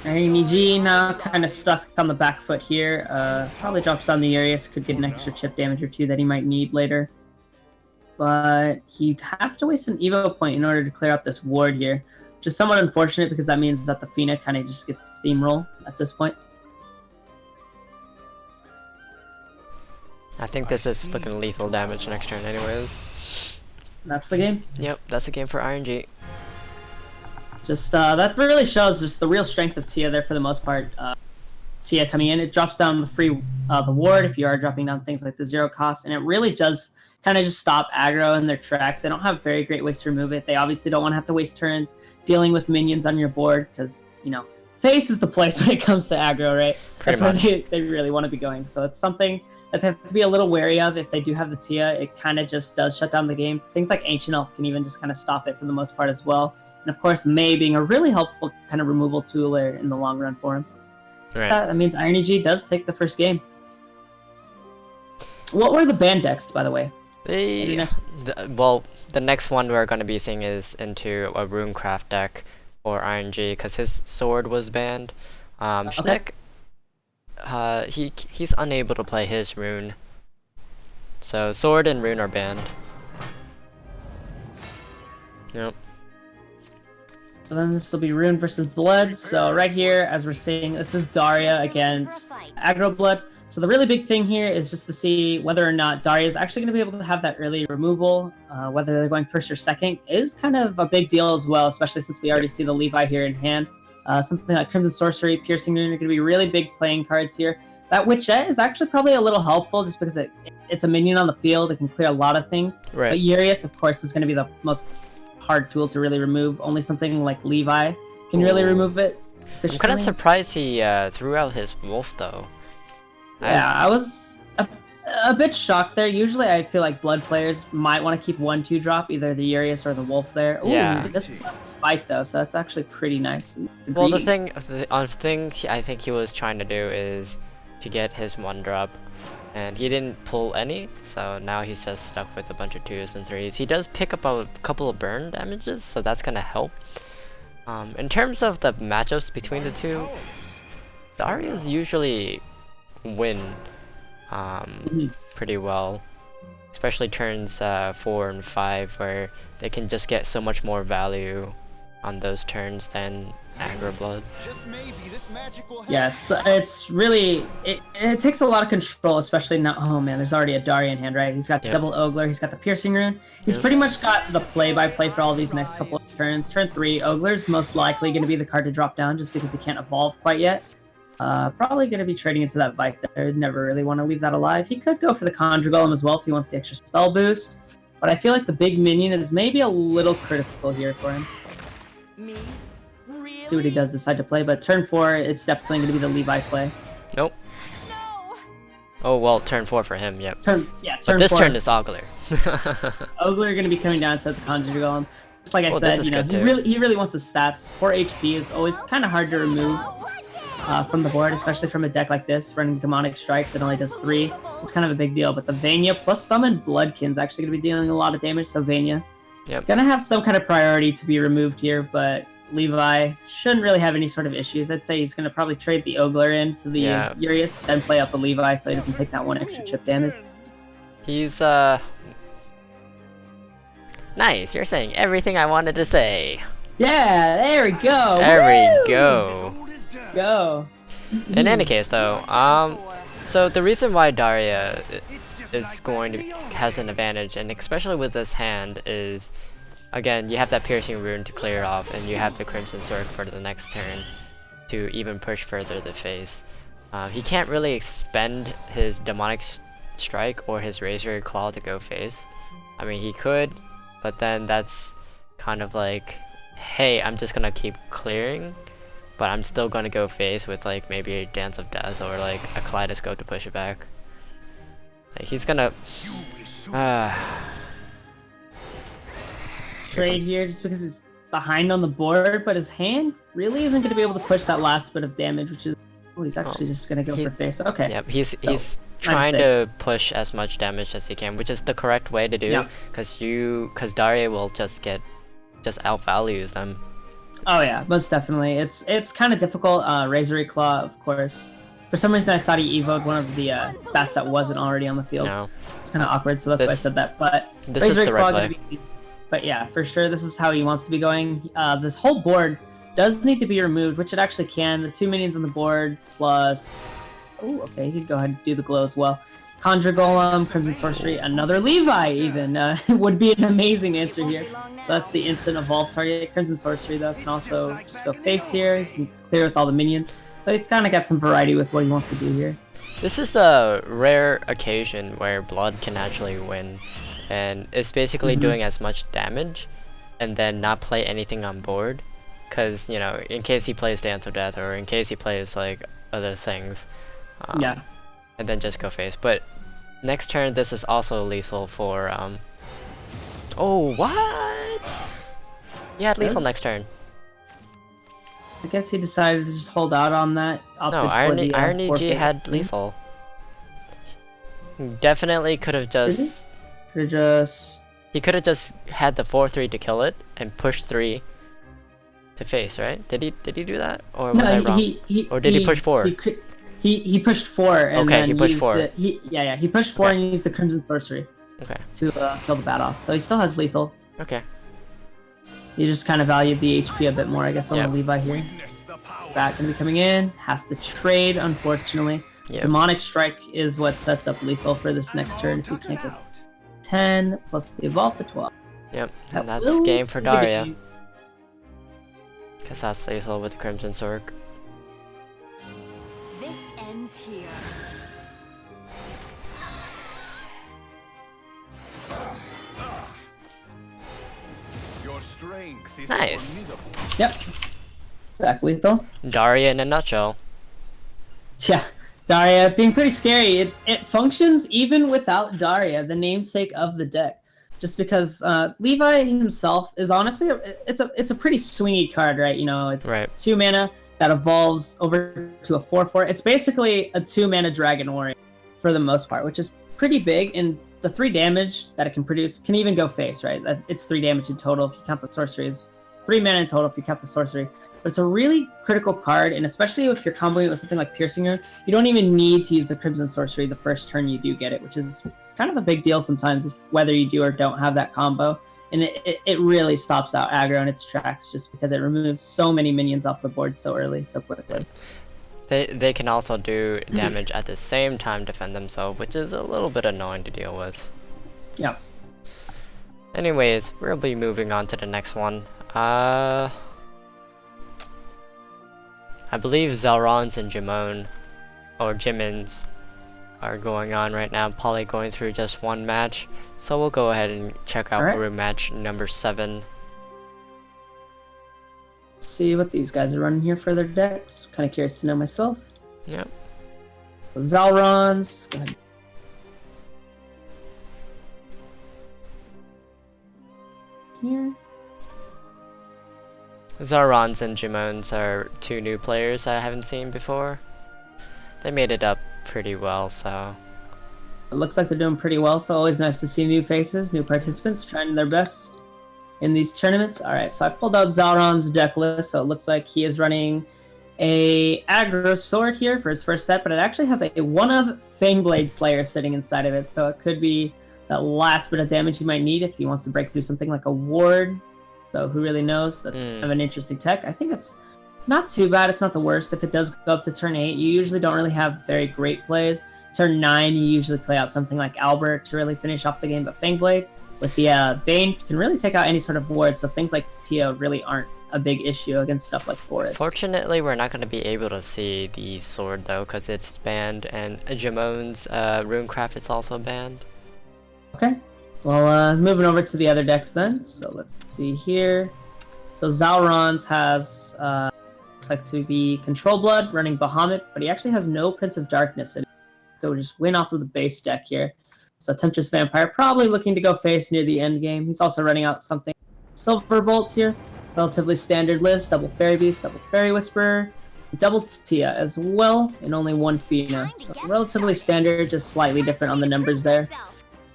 RNG now kind of stuck on the back foot here. Probably drops down the Arius, could get an extra chip damage or 2 that he might need later. But he'd have to waste an Evo point in order to clear out this ward here, which is somewhat unfortunate because that means that the Fina kind of just gets steamroll at this point. I think this is looking lethal damage next turn anyways. That's the game? Yep, that's the game for RNG. Just, that really shows just the real strength of Tia there for the most part. Tia coming in, it drops down the ward if you are dropping down things like the 0 cost, and it really does kind of just stop aggro in their tracks. They don't have very great ways to remove it. They obviously don't want to have to waste turns dealing with minions on your board because, you know, face is the place when it comes to aggro, right? Pretty That's much. where they really want to be going. So it's something that they have to be a little wary of. If they do have the Tia, it kind of just does shut down the game. Things like Ancient Elf can even just kind of stop it for the most part as well. And of course, May being a really helpful kind of removal tool there in the long run for him. Right. That means Iron EG does take the first game. What were the ban decks, by the way? Well, the next one we're going to be seeing is into a Runecraft deck for RNG because his sword was banned. Schnick, he's unable to play his rune. So sword and rune are banned. Yep. So then this will be Rune versus Blood. So right here, as we're seeing, this is Daria against Aggro Blood. So the really big thing here is just to see whether or not Daria is actually going to be able to have that early removal. Whether they're going first or second is kind of a big deal as well, especially since we already see the Levi here in hand. Something like Crimson Sorcery, Piercing Rune are going to be really big playing cards here. That Witchette is actually probably a little helpful just because it's a minion on the field. It can clear a lot of things. Right. But Urias, of course, is going to be the most hard tool to really remove. Only something like Levi can really remove it. I'm kind efficiently. of surprised he threw out his wolf though. Yeah, I was a bit shocked there. Usually I feel like Blood players might want to keep 1/2 drop, either the Urias or the Wolf there. Ooh, Yeah. this fight though, so that's actually pretty nice. Well, the greetings. thing I think he was trying to do is to get his 1-drop, and he didn't pull any, so now he's just stuck with a bunch of 2s and 3s. He does pick up a couple of burn damages, so that's gonna help. In terms of the matchups between the two, the Arias usually win pretty well, especially turns 4 and 5, where they can just get so much more value on those turns than Aggro Blood. Just maybe this magic will help. Yeah, it's really it takes a lot of control, especially now. Oh man, there's already a Daria in hand, right? He's got Yep. double Ogler, he's got the Piercing Rune. He's Yep. pretty much got the play-by-play for all these next couple of turns. Turn 3, Ogler's most likely going to be the card to drop down just because he can't evolve quite yet. Probably going to be trading into that Vike there. Never really want to leave that alive. He could go for the Conjure Golem as well if he wants the extra spell boost. But I feel like the big minion is maybe a little critical here for him. Me? Really? See what he does decide to play. But turn 4, it's definitely going to be the Levi play. Nope. No! Oh well, turn 4 for him. Yep. Turn But this 4, turn is Ogler. Ogler going to be coming down instead of the Conjure Golem. Just like I Well, this said, is you know, good he really wants his stats. 4 HP is always kind of hard to remove from the board, especially from a deck like this, running Demonic Strikes. It only does 3. It's kind of a big deal. But the Vania plus Summon Bloodkin's actually going to be dealing a lot of damage. So Vania Yep. gonna have some kind of priority to be removed here, but Levi shouldn't really have any sort of issues. I'd say he's gonna probably trade the Ogler in to the Yeah. Urias, then play out the Levi so he doesn't take that 1 extra chip damage. He's nice. You're saying everything I wanted to say. Yeah, there we go. There Woo! we go. Go. In any case, though, so the reason why Daria is going to has an advantage, and especially with this hand, is again you have that Piercing Rune to clear off, and you have the Crimson Sword for the next turn to even push further the face. He can't really expend his Demonic Strike or his Razor Claw to go face. I mean, he could, but then that's kind of like, hey, I'm just gonna keep clearing, but I'm still gonna go face with like maybe a Dance of Death or like a Kaleidoscope to push it back. Like, he's gonna Trade here just because he's behind on the board, but his hand really isn't going to be able to push that last bit of damage, which is... Oh, he's actually just going to go for face. Okay. Yep, he's So, trying mistake. to push as much damage as he can, which is the correct way to do, Yep. because Daria will just outvalues them. Oh yeah, most definitely. It's kind of difficult. Razor Claw, of course. For some reason, I thought he evoed one of the bats that wasn't already on the field. No, It's kind of awkward, so that's why I This- said that. But this is Razor the Claw right gonna play. be- But yeah, for sure, this is how he wants to be going. This whole board does need to be removed, which it actually can. The 2 minions on the board plus... Oh, okay, he could go ahead and do the glow as well. Conjure Golem, Crimson Sorcery, another Levi even would be an amazing answer here. So that's the instant evolve target. Crimson Sorcery though can also just go face here. He can clear with all the minions. So he's kind of got some variety with what he wants to do here. This is a rare occasion where Blood can actually win, and it's basically doing as much damage and then not play anything on board. because you know, in case he plays Dance of Death or in case he plays like other things. Yeah. And then just go face. But next turn, this is also lethal for Oh, what? He had lethal next turn. I guess he decided to just hold out on that. No, opted for Irony, the, Irony G four-face. had lethal. He definitely could have just. Or just. He could have just had the 4-3 to kill it and push 3 to face, right? Did he do that, or was I wrong? Or did he push 4? He pushed 4 and okay, then he pushed used 4. He pushed 4 and used the Crimson Sorcery. Okay. To kill the bat off, so he still has lethal. Okay. He just kind of valued the HP a bit more, I guess. On Yep. the Levi here. Bat gonna be coming in. Has to trade, unfortunately. Yep. Demonic Strike is what sets up lethal for this next turn. If we can't get 10 plus the evolve to 12. Yep. That And that's will game for be the Daria. game. Because that's lethal with Crimson Sword. This ends here. Your strength is Nice. formidable. Yep. Zach lethal. Daria in a nutshell. Yeah. Daria being pretty scary. It functions even without Daria, the namesake of the deck. Just because Levi himself is honestly it's a pretty swingy card, right? You know, it's Right. 2 mana that evolves over to a 4/4. It's basically a 2 mana Dragon Warrior for the most part, which is pretty big. And the 3 damage that it can produce can even go face, right? It's 3 damage in total if you count the sorceries. 3 mana in total if you count the sorcery. But it's a really critical card, and especially if you're comboing it with something like Piercing Rune, you don't even need to use the Crimson Sorcery the first turn you do get it, which is kind of a big deal sometimes, whether you do or don't have that combo. And it really stops out aggro in its tracks just because it removes so many minions off the board so early, so quickly. They can also do damage at the same time defend themselves, which is a little bit annoying to deal with. Yeah. Anyways, we'll be moving on to the next one. I believe Zelrons and Jimon, or Jimon's, are going on right now, probably going through just one match. So we'll go ahead and check out Alright. room match number 7. See what these guys are running here for their decks. Kind of curious to know myself. Yep. Zelrons. Go ahead. Here. Zelrons and Jimon's are 2 new players that I haven't seen before. They made it up pretty well, so. It looks like they're doing pretty well, so always nice to see new faces, new participants trying their best in these tournaments. Alright, so I pulled out Zelron's deck list, so it looks like he is running a aggro sword here for his first set, but it actually has a one of Fangblade Slayer sitting inside of it, so it could be that last bit of damage he might need if he wants to break through something like a ward. So who really knows? That's kind of an interesting tech. I think it's not too bad. It's not the worst. If it does go up to turn 8, you usually don't really have very great plays. Turn 9, you usually play out something like Albert to really finish off the game, but Fangblade with the Bane can really take out any sort of ward, so things like Tia really aren't a big issue against stuff like Forest. Fortunately, we're not going to be able to see the sword though, because it's banned, and Jimon's Runecraft is also banned. Okay. Well, moving over to the other decks then. So let's see here. So Zelrons has looks like to be Control Blood running Bahamut, but he actually has no Prince of Darkness in it. So we'll just win off of the base deck here. So Temptress Vampire probably looking to go face near the end game. He's also running out something Silverbolt here. Relatively standard list. Double Fairy Beast, double Fairy Whisperer, double Tia as well, and only 1 Fina. So relatively standard, just slightly different on the numbers there.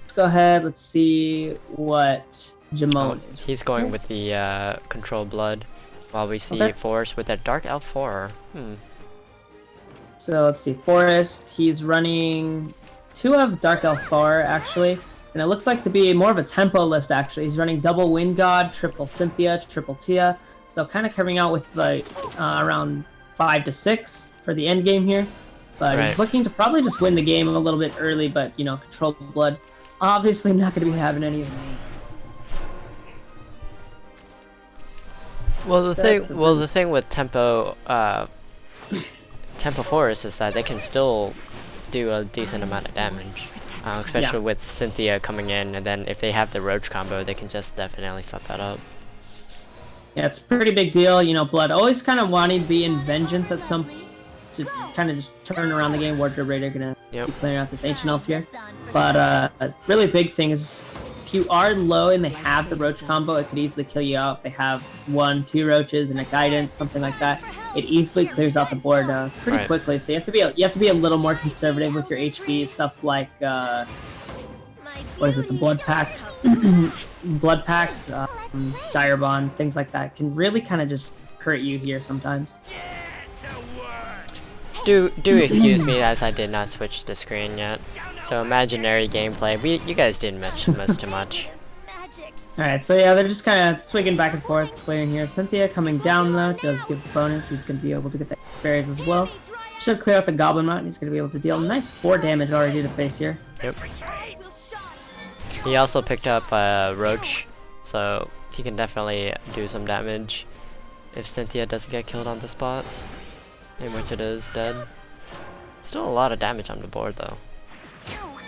Let's go ahead. Let's see what Jimon is. He's going with the Control Blood, while we see Forest with that Dark Elf 4. So let's see. Forest, he's running 2 of Dark Elf 4 actually, and it looks like to be more of a tempo list actually. He's running double Wind God, triple Cynthia, triple Tia, so kind of coming out with like around 5 to 6 for the end game here. But he's looking to probably just win the game a little bit early, but you know, Control Blood. Obviously not going to be having any of them. Well, the thing with Tempo Forest is that they can still do a decent amount of damage, especially with Cynthia coming in, and then if they have the Roach combo, they can just definitely set that up. Yeah, it's a pretty big deal. You know, Blood always kind of wanting to be in Vengeance at some to kind of just turn around the game. Wardrobe Raider gonna be clearing out this Ancient Elf here. But a really big thing is if you are low and they have the Roach combo, it could easily kill you out. If they have 1, 2 Roaches and a Guidance, something like that, it easily clears out the board pretty quickly. So you have to be a little more conservative with your HP. Stuff like what is it, the Blood Pact, Blood Pact, Dire Bond, things like that can really kind of just hurt you here sometimes. Do excuse me as I did not switch the screen yet. So imaginary gameplay. You guys didn't mention this too much. Alright, so yeah, they're just kind of swinging back and forth, clearing here. Cynthia coming down though, does give the bonus. He's going to be able to get the fairies as well. Should clear out the Goblin Mountain. He's going to be able to deal nice 4 damage already to face here. Yep. He also picked up Roach, so he can definitely do some damage if Cynthia doesn't get killed on the spot, in which it is dead. Still a lot of damage on the board though.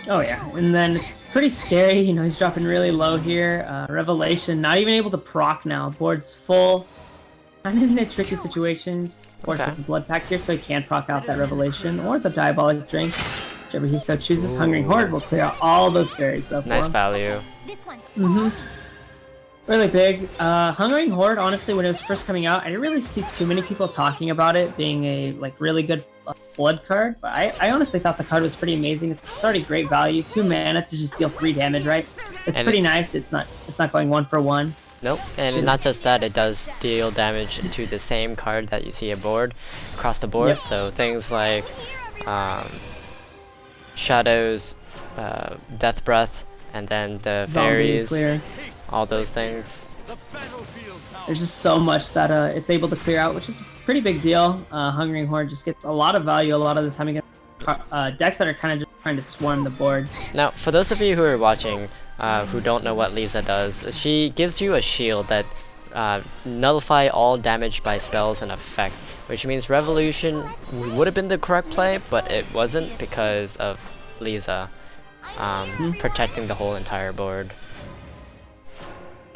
Oh yeah, and then it's pretty scary, you know, he's dropping really low here. Revelation, not even able to proc now. Board's full. Kind of in a tricky situations. Force the Blood Pact here so he can proc out that Revelation or the Diabolic Drink. Whichever he so chooses. Hungering Horde will clear out all those fairies though for nice him. value. Really big. Hungering Horde, honestly, when it was first coming out, I didn't really see too many people talking about it being a really good blood card, but I honestly thought the card was pretty amazing. It's already great value. 2 mana to just deal 3 damage, right? It's pretty nice. It's not going 1 for 1. Nope, and not just that, it does deal damage to the same card that you see across the board. So things like Shadows, Death Breath, and then the fairies, all those things. There's just so much that it's able to clear out, which is a pretty big deal. Hungering Horde just gets a lot of value a lot of the time against decks that are kind of just trying to swarm the board. Now, for those of you who are watching, who don't know what Lisa does, she gives you a shield that nullify all damage by spells and effect, which means Revolution would have been the correct play, but it wasn't because of Lisa protecting the whole entire board.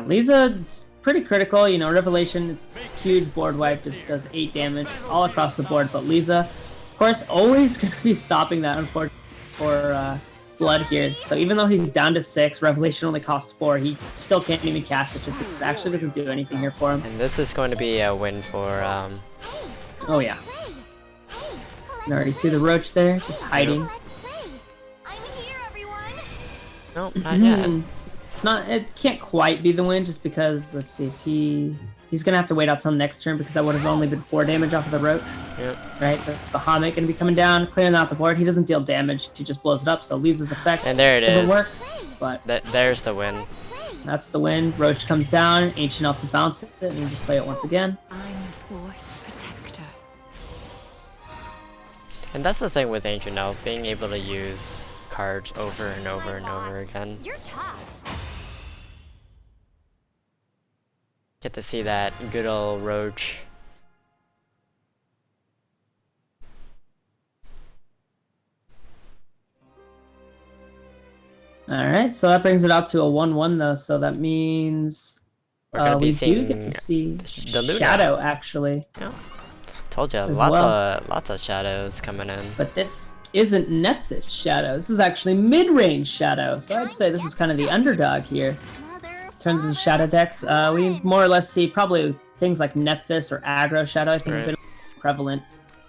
Lisa, it's pretty critical, you know, Revelation, it's huge board wipe, just does 8 damage all across the board, but Lisa, of course, always going to be stopping that, unfortunately, for Blood here. So even though he's down to 6, Revelation only costs 4, he still can't even cast it, just because it actually doesn't do anything here for him. And this is going to be a win for... Oh yeah. You can already see the Roach there, just hiding. Nope, not yet. It's not. It can't quite be the win, just because. Let's see if he's gonna have to wait out till next turn because that would have only been 4 damage off of the Roach. Yep. Right. The Bahamut gonna be coming down, clearing out the board. He doesn't deal damage. He just blows it up. So Lisa's effect and there it doesn't is. work. But there's the win. That's the win. Roach comes down, Ancient Elf to bounce it, and you just play it once again. I'm the Force Protector. And that's the thing with Ancient Elf, being able to use cards over and over and over again. You're tough. Get to see that good old Roach. Alright, so that brings it out to a 1-1 though, so that means we do get to see the Luna. Shadow actually. Yeah. Told you, lots of shadows coming in. But this isn't Nepthys Shadow, this is actually mid-range Shadow, so I'd say this is kind of the underdog here. In terms of Shadow decks, we more or less see probably things like Nepthys or Aggro Shadow, I think have been prevalent.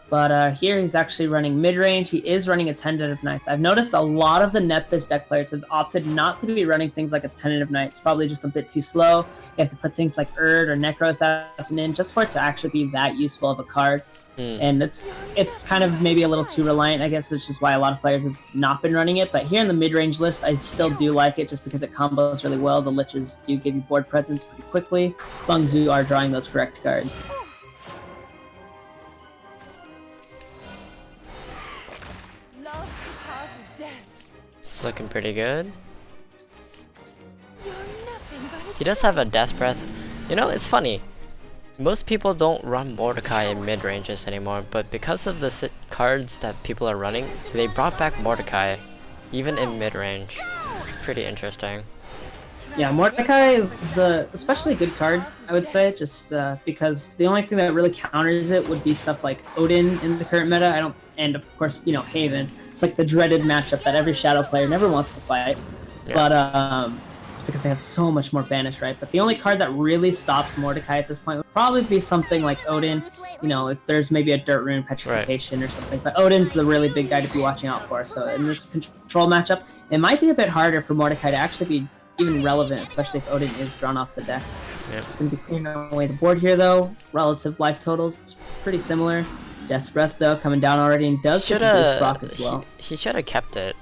But here he's actually running mid-range. He is running a Tentative Knights. I've noticed a lot of the Nepthys deck players have opted not to be running things like a Tentative Knight. It's probably just a bit too slow. You have to put things like Erd or Necro Assassin in just for it to actually be that useful of a card. And it's kind of maybe a little too reliant, I guess, which is why a lot of players have not been running it. But here in the mid-range list, I still do like it just because it combos really well. The Liches do give you board presence pretty quickly, as long as you are drawing those correct cards. It's looking pretty good. He does have a Death Breath. You know, it's funny. Most people don't run Mordecai in mid-ranges anymore, but because of the cards that people are running, they brought back Mordecai, even in mid-range. It's pretty interesting. Yeah, Mordecai is a especially good card, I would say, just because the only thing that really counters it would be stuff like Odin in the current meta. And of course, Haven. It's like the dreaded matchup that every Shadow player never wants to fight. Yeah. But because they have so much more banish, right? But the only card that really stops Mordecai at this point would probably be something like Odin. If there's maybe a Dirt Rune Petrification or something. But Odin's the really big guy to be watching out for. So in this control matchup, it might be a bit harder for Mordecai to actually be even relevant, especially if Odin is drawn off the deck. Yep. It's going to be clearing away the board here, though. Relative life totals, pretty similar. Death's Breath, though, coming down already, and does get the boost proc as well. He should have kept it,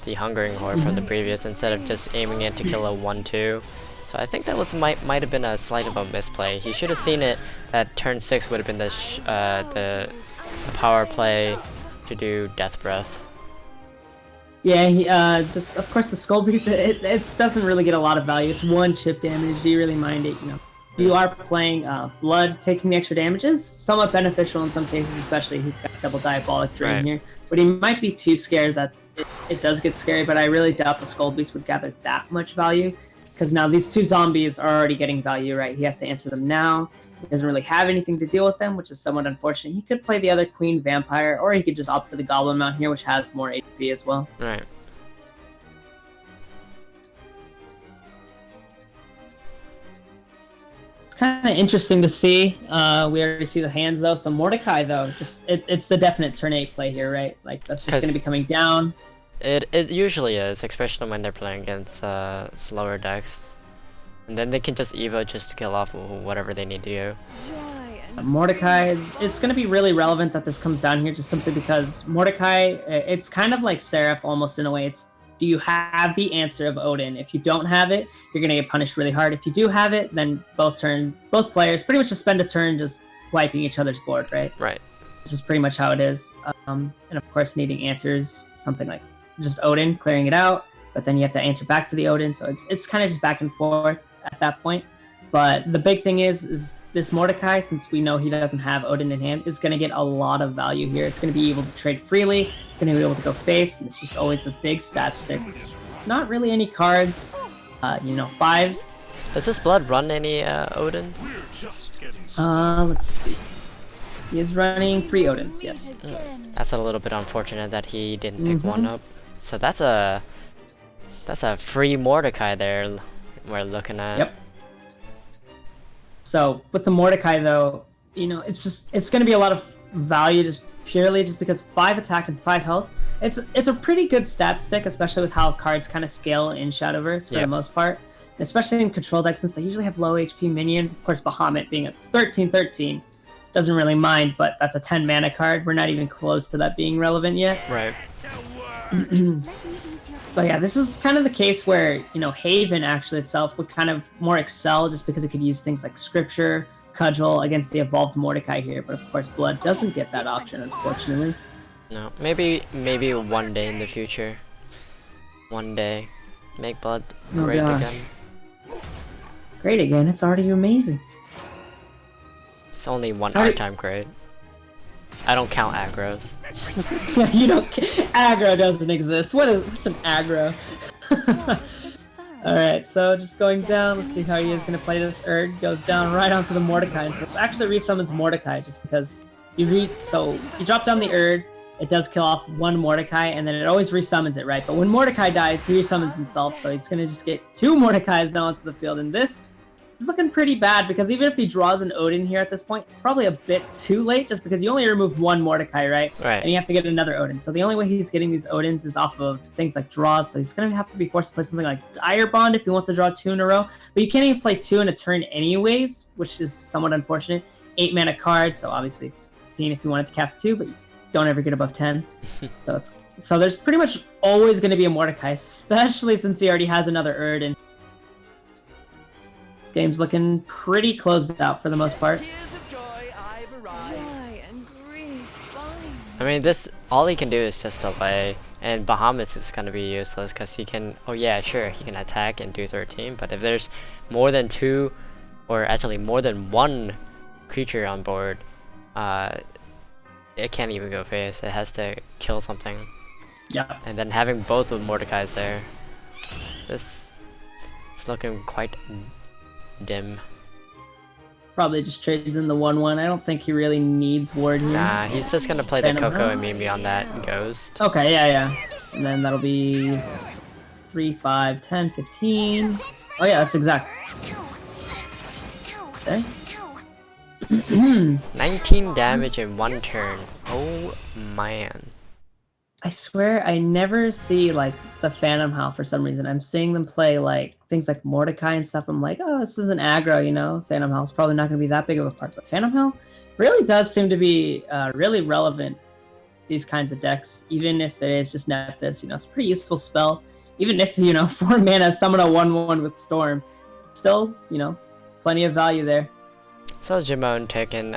the Hungering Horde from the previous, instead of just aiming it to kill a 1-2. So I think that might have been a slight of a misplay. He should have seen it that turn 6 would have been the power play to do Death Breath. Yeah, he, just of course the Skull Beast, it doesn't really get a lot of value. It's 1 chip damage. Do you really mind it? You are playing Blood, taking the extra damage is somewhat beneficial in some cases, especially he's got double Diabolic Drain here. But he might be too scared that it does get scary, but I really doubt the Skull Beast would gather that much value. Because now these 2 zombies are already getting value, right? He has to answer them now. He doesn't really have anything to deal with them, which is somewhat unfortunate. He could play the other Queen Vampire, or he could just opt for the Goblin Mount here, which has more HP as well. Right. It's kind of interesting to see. We already see the hands, though. So Mordecai, though, just it's the definite turn 8 play here, right? Like, that's just going to be coming down. It usually is, especially when they're playing against slower decks. And then they can just Evo just to kill off whatever they need to do. Mordecai, it's going to be really relevant that this comes down here just simply because Mordecai, it's kind of like Seraph almost in a way. It's, do you have the answer of Odin? If you don't have it, you're going to get punished really hard. If you do have it, then both players pretty much just spend a turn just wiping each other's board, right? Right. This is pretty much how it is. And of course, needing answers, something like just Odin, clearing it out, but then you have to answer back to the Odin, so it's kind of just back and forth at that point. But the big thing is this Mordecai, since we know he doesn't have Odin in hand, is going to get a lot of value here. It's going to be able to trade freely, it's going to be able to go face, and it's just always a big stat stick. Not really any cards, 5. Does this Blood run any Odins? Let's see. He is running 3 Odins, yes. That's a little bit unfortunate that he didn't pick one up. So that's a free Mordecai there we're looking at. Yep. So with the Mordecai though, it's going to be a lot of value just because 5 attack and 5 health. It's a pretty good stat stick, especially with how cards kind of scale in Shadowverse for the most part. Especially in control decks, since they usually have low HP minions. Of course, Bahamut being a 13/13 doesn't really mind, but that's a 10 mana card. We're not even close to that being relevant yet. Right. But yeah, this is kind of the case where, Haven actually itself would kind of more excel just because it could use things like Scripture, Cudgel against the evolved Mordecai here. But of course, Blood doesn't get that option, unfortunately. No, maybe one day in the future. One day. Make Blood great again. Great again, it's already amazing. It's only 1 art time great. I don't count aggros. You don't. Aggro doesn't exist. What's an aggro? Alright, so just going down, let's see how he is going to play this. Urd goes down right onto the Mordecai. So let's actually resummons Mordecai just because you drop down the Urd, it does kill off 1 Mordecai, and then it always resummons it, right? But when Mordecai dies, he resummons himself, so he's going to just get 2 Mordecais now onto the field, and this is looking pretty bad because even if he draws an Odin here at this point, probably a bit too late just because you only remove 1 Mordecai, right? Right. And you have to get another Odin. So the only way he's getting these Odins is off of things like draws. So he's going to have to be forced to play something like Dire Bond if he wants to draw 2 in a row. But you can't even play 2 in a turn anyways, which is somewhat unfortunate. 8 mana card, so obviously seeing if you wanted to cast 2, but you don't ever get above 10. So there's pretty much always going to be a Mordecai, especially since he already has another Urd. And game's looking pretty closed out for the most part. I mean, all he can do is just delay, and Bahamut is gonna be useless because he can. Oh yeah, sure, he can attack and do 13. But if there's more than 2, or actually more than 1 creature on board, it can't even go face. It has to kill something. Yeah. And then having both of Mordecai's there, It's looking quite dim. Probably just trades in the 1/1. I don't think he really needs ward here. Nah, he's just gonna play the Phantom Coco Hell? and Mimi on that Ghost. Okay, yeah. And then that'll be 3, 5, 10, 15. Oh yeah, that's exact. Okay. 19 damage in 1 turn. Oh man. I swear I never see like the Phantom Howl for some reason. I'm seeing them play like things like Mordecai and stuff. I'm like, oh, this is an aggro, you know. Phantom Howl's probably not going to be that big of a part, but Phantom Howl really does seem to be really relevant. These kinds of decks, even if it is just Nepthys, you know, it's a pretty useful spell. Even if 4 mana summon a 1/1 with Storm, still, plenty of value there. So Jimon taking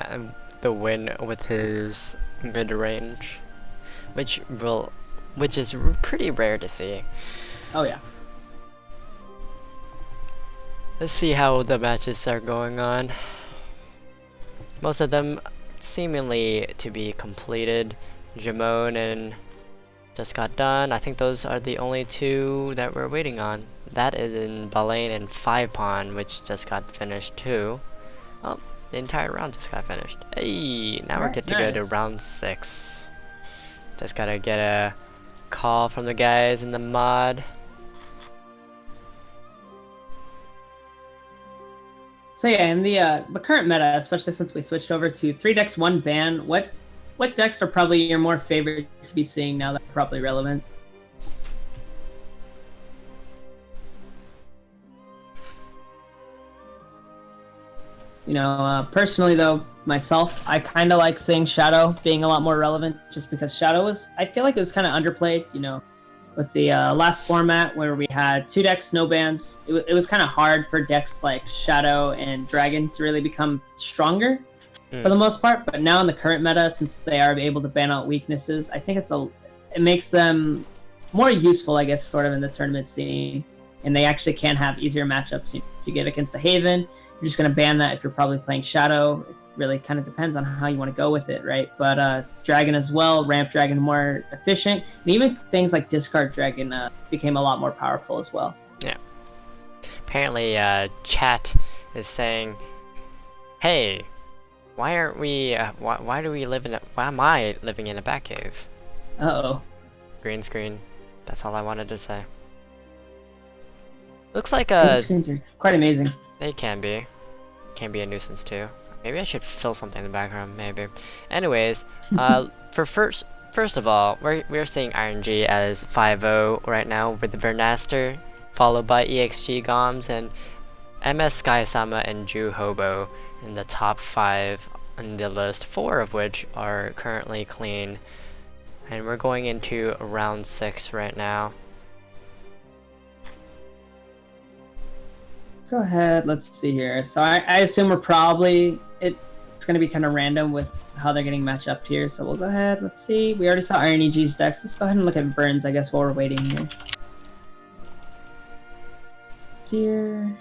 the win with his mid range, which is pretty rare to see. Oh yeah. Let's see how the matches are going on. Most of them seemingly to be completed. Jimon and just got done. I think those are the only 2 that we're waiting on. That is in Baleine and 5 Pawn, which just got finished too. Oh, the entire round just got finished. Hey, now we get to go to round 6. Just gotta get a call from the guys in the mod. So yeah, in the current meta, especially since we switched over to 3 decks, 1 ban, what decks are probably your more favorite to be seeing now that are probably relevant? Personally though, myself, I kind of like seeing Shadow being a lot more relevant, just because Shadow I feel like it was kind of underplayed, with the last format where we had 2 decks, no bans. It was kind of hard for decks like Shadow and Dragon to really become stronger for the most part, but now in the current meta, since they are able to ban out weaknesses, I think it makes them more useful, I guess, sort of in the tournament scene, and they actually can have easier matchups. If you get against a Haven, you're just going to ban that if you're probably playing Shadow. It really kind of depends on how you want to go with it, right? But Dragon as well, Ramp Dragon more efficient, and even things like Discard Dragon became a lot more powerful as well. Yeah. Apparently, chat is saying, hey, why aren't we, why am I living in a Batcave? Uh-oh. Green screen. That's all I wanted to say. Looks like Green screens are quite amazing. they can be a nuisance too. Maybe I should fill something in the background, maybe. Anyways, first of all, we're seeing RNG as 5-0 right now with the Vernaster, followed by EXG Goms and MS Sky-sama and Ju Hobo in the top 5 on the list, 4 of which are currently clean. And we're going into round 6 right now. Go ahead, let's see here. So I assume it's going to be kind of random with how they're getting matched up here. So we'll go ahead, let's see. We already saw RNG's decks. Let's go ahead and look at Vern's, I guess, while we're waiting here. Dear.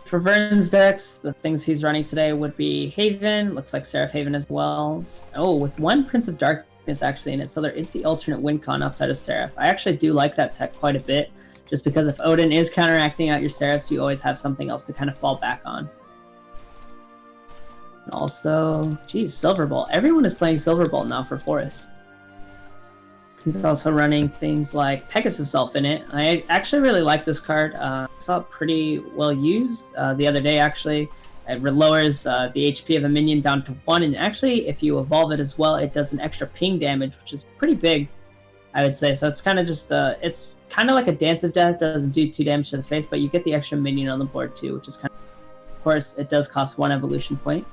For Vern's decks, the things he's running today would be Haven, looks like Seraph Haven as well. Oh, with 1 Prince of Darkness actually in it, so there is the alternate win con outside of Seraph. I actually do like that tech quite a bit, just because if Odin is counteracting out your Seraphs, you always have something else to kind of fall back on. And also, geez, Silver Bolt. Everyone is playing Silver Bolt now for Forest. He's also running things like Pegasus Elf in it. I actually really like this card. I saw it pretty well used the other day, actually. It lowers the HP of a minion down to 1, and actually, if you evolve it as well, it does an extra ping damage, which is pretty big, I would say. So it's kind of just, it's kind of like a Dance of Death, doesn't do 2 damage to the face, but you get the extra minion on the board too, which is kind of course, it does cost 1 evolution point.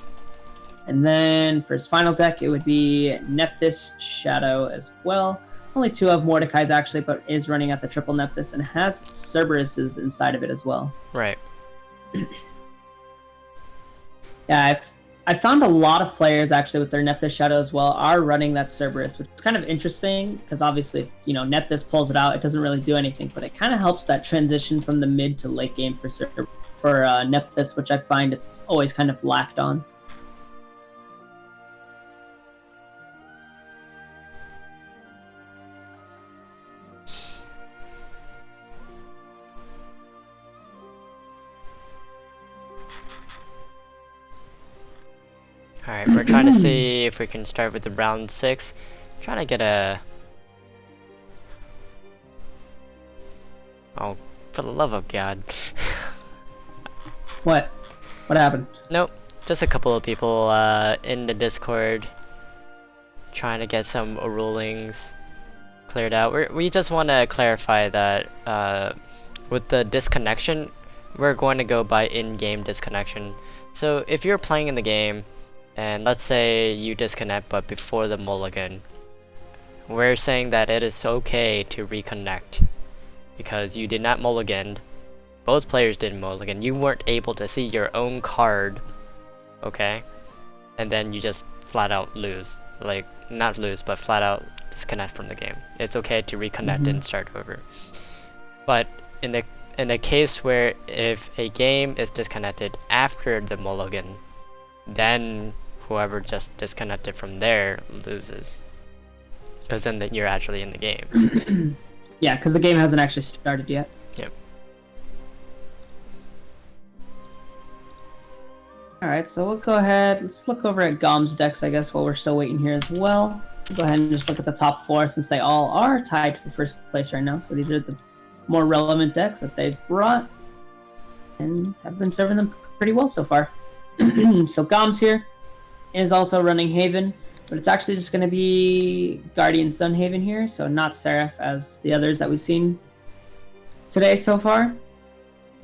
And then for his final deck, it would be Nepthys Shadow as well. Only 2 of Mordecai's actually, but is running at the triple Nepthys and has Cerberus's inside of it as well. Right. Yeah, I found a lot of players actually with their Nepthys Shadow as well are running that Cerberus, which is kind of interesting because obviously, Nepthys pulls it out. It doesn't really do anything, but it kind of helps that transition from the mid to late game for Nepthys, which I find it's always kind of lacked on. Alright, we're trying to see if we can start with the round 6. Trying to get a... Oh, for the love of God. What? What happened? Nope, just a couple of people in the Discord trying to get some rulings cleared out. We just want to clarify that with the disconnection, we're going to go by in-game disconnection. So if you're playing in the game, and let's say you disconnect but before the mulligan, we're saying that it is okay to reconnect because you did not mulligan. Both players didn't mulligan. You weren't able to see your own card, okay? And then you just flat out lose. Like, not lose, but flat out disconnect from the game. It's okay to reconnect and start over. But in the case where if a game is disconnected after the mulligan, then whoever just disconnected from there loses. Because then you're actually in the game. Yeah, because the game hasn't actually started yet. Yep. Alright, so we'll go ahead. Let's look over at Gom's decks, I guess, while we're still waiting here as well. We'll go ahead and just look at the top 4 since they all are tied for first place right now. So these are the more relevant decks that they've brought and have been serving them pretty well so far. So Gom's here is also running Haven, but it's actually just going to be Guardian Sun Haven here, so not Seraph as the others that we've seen today so far,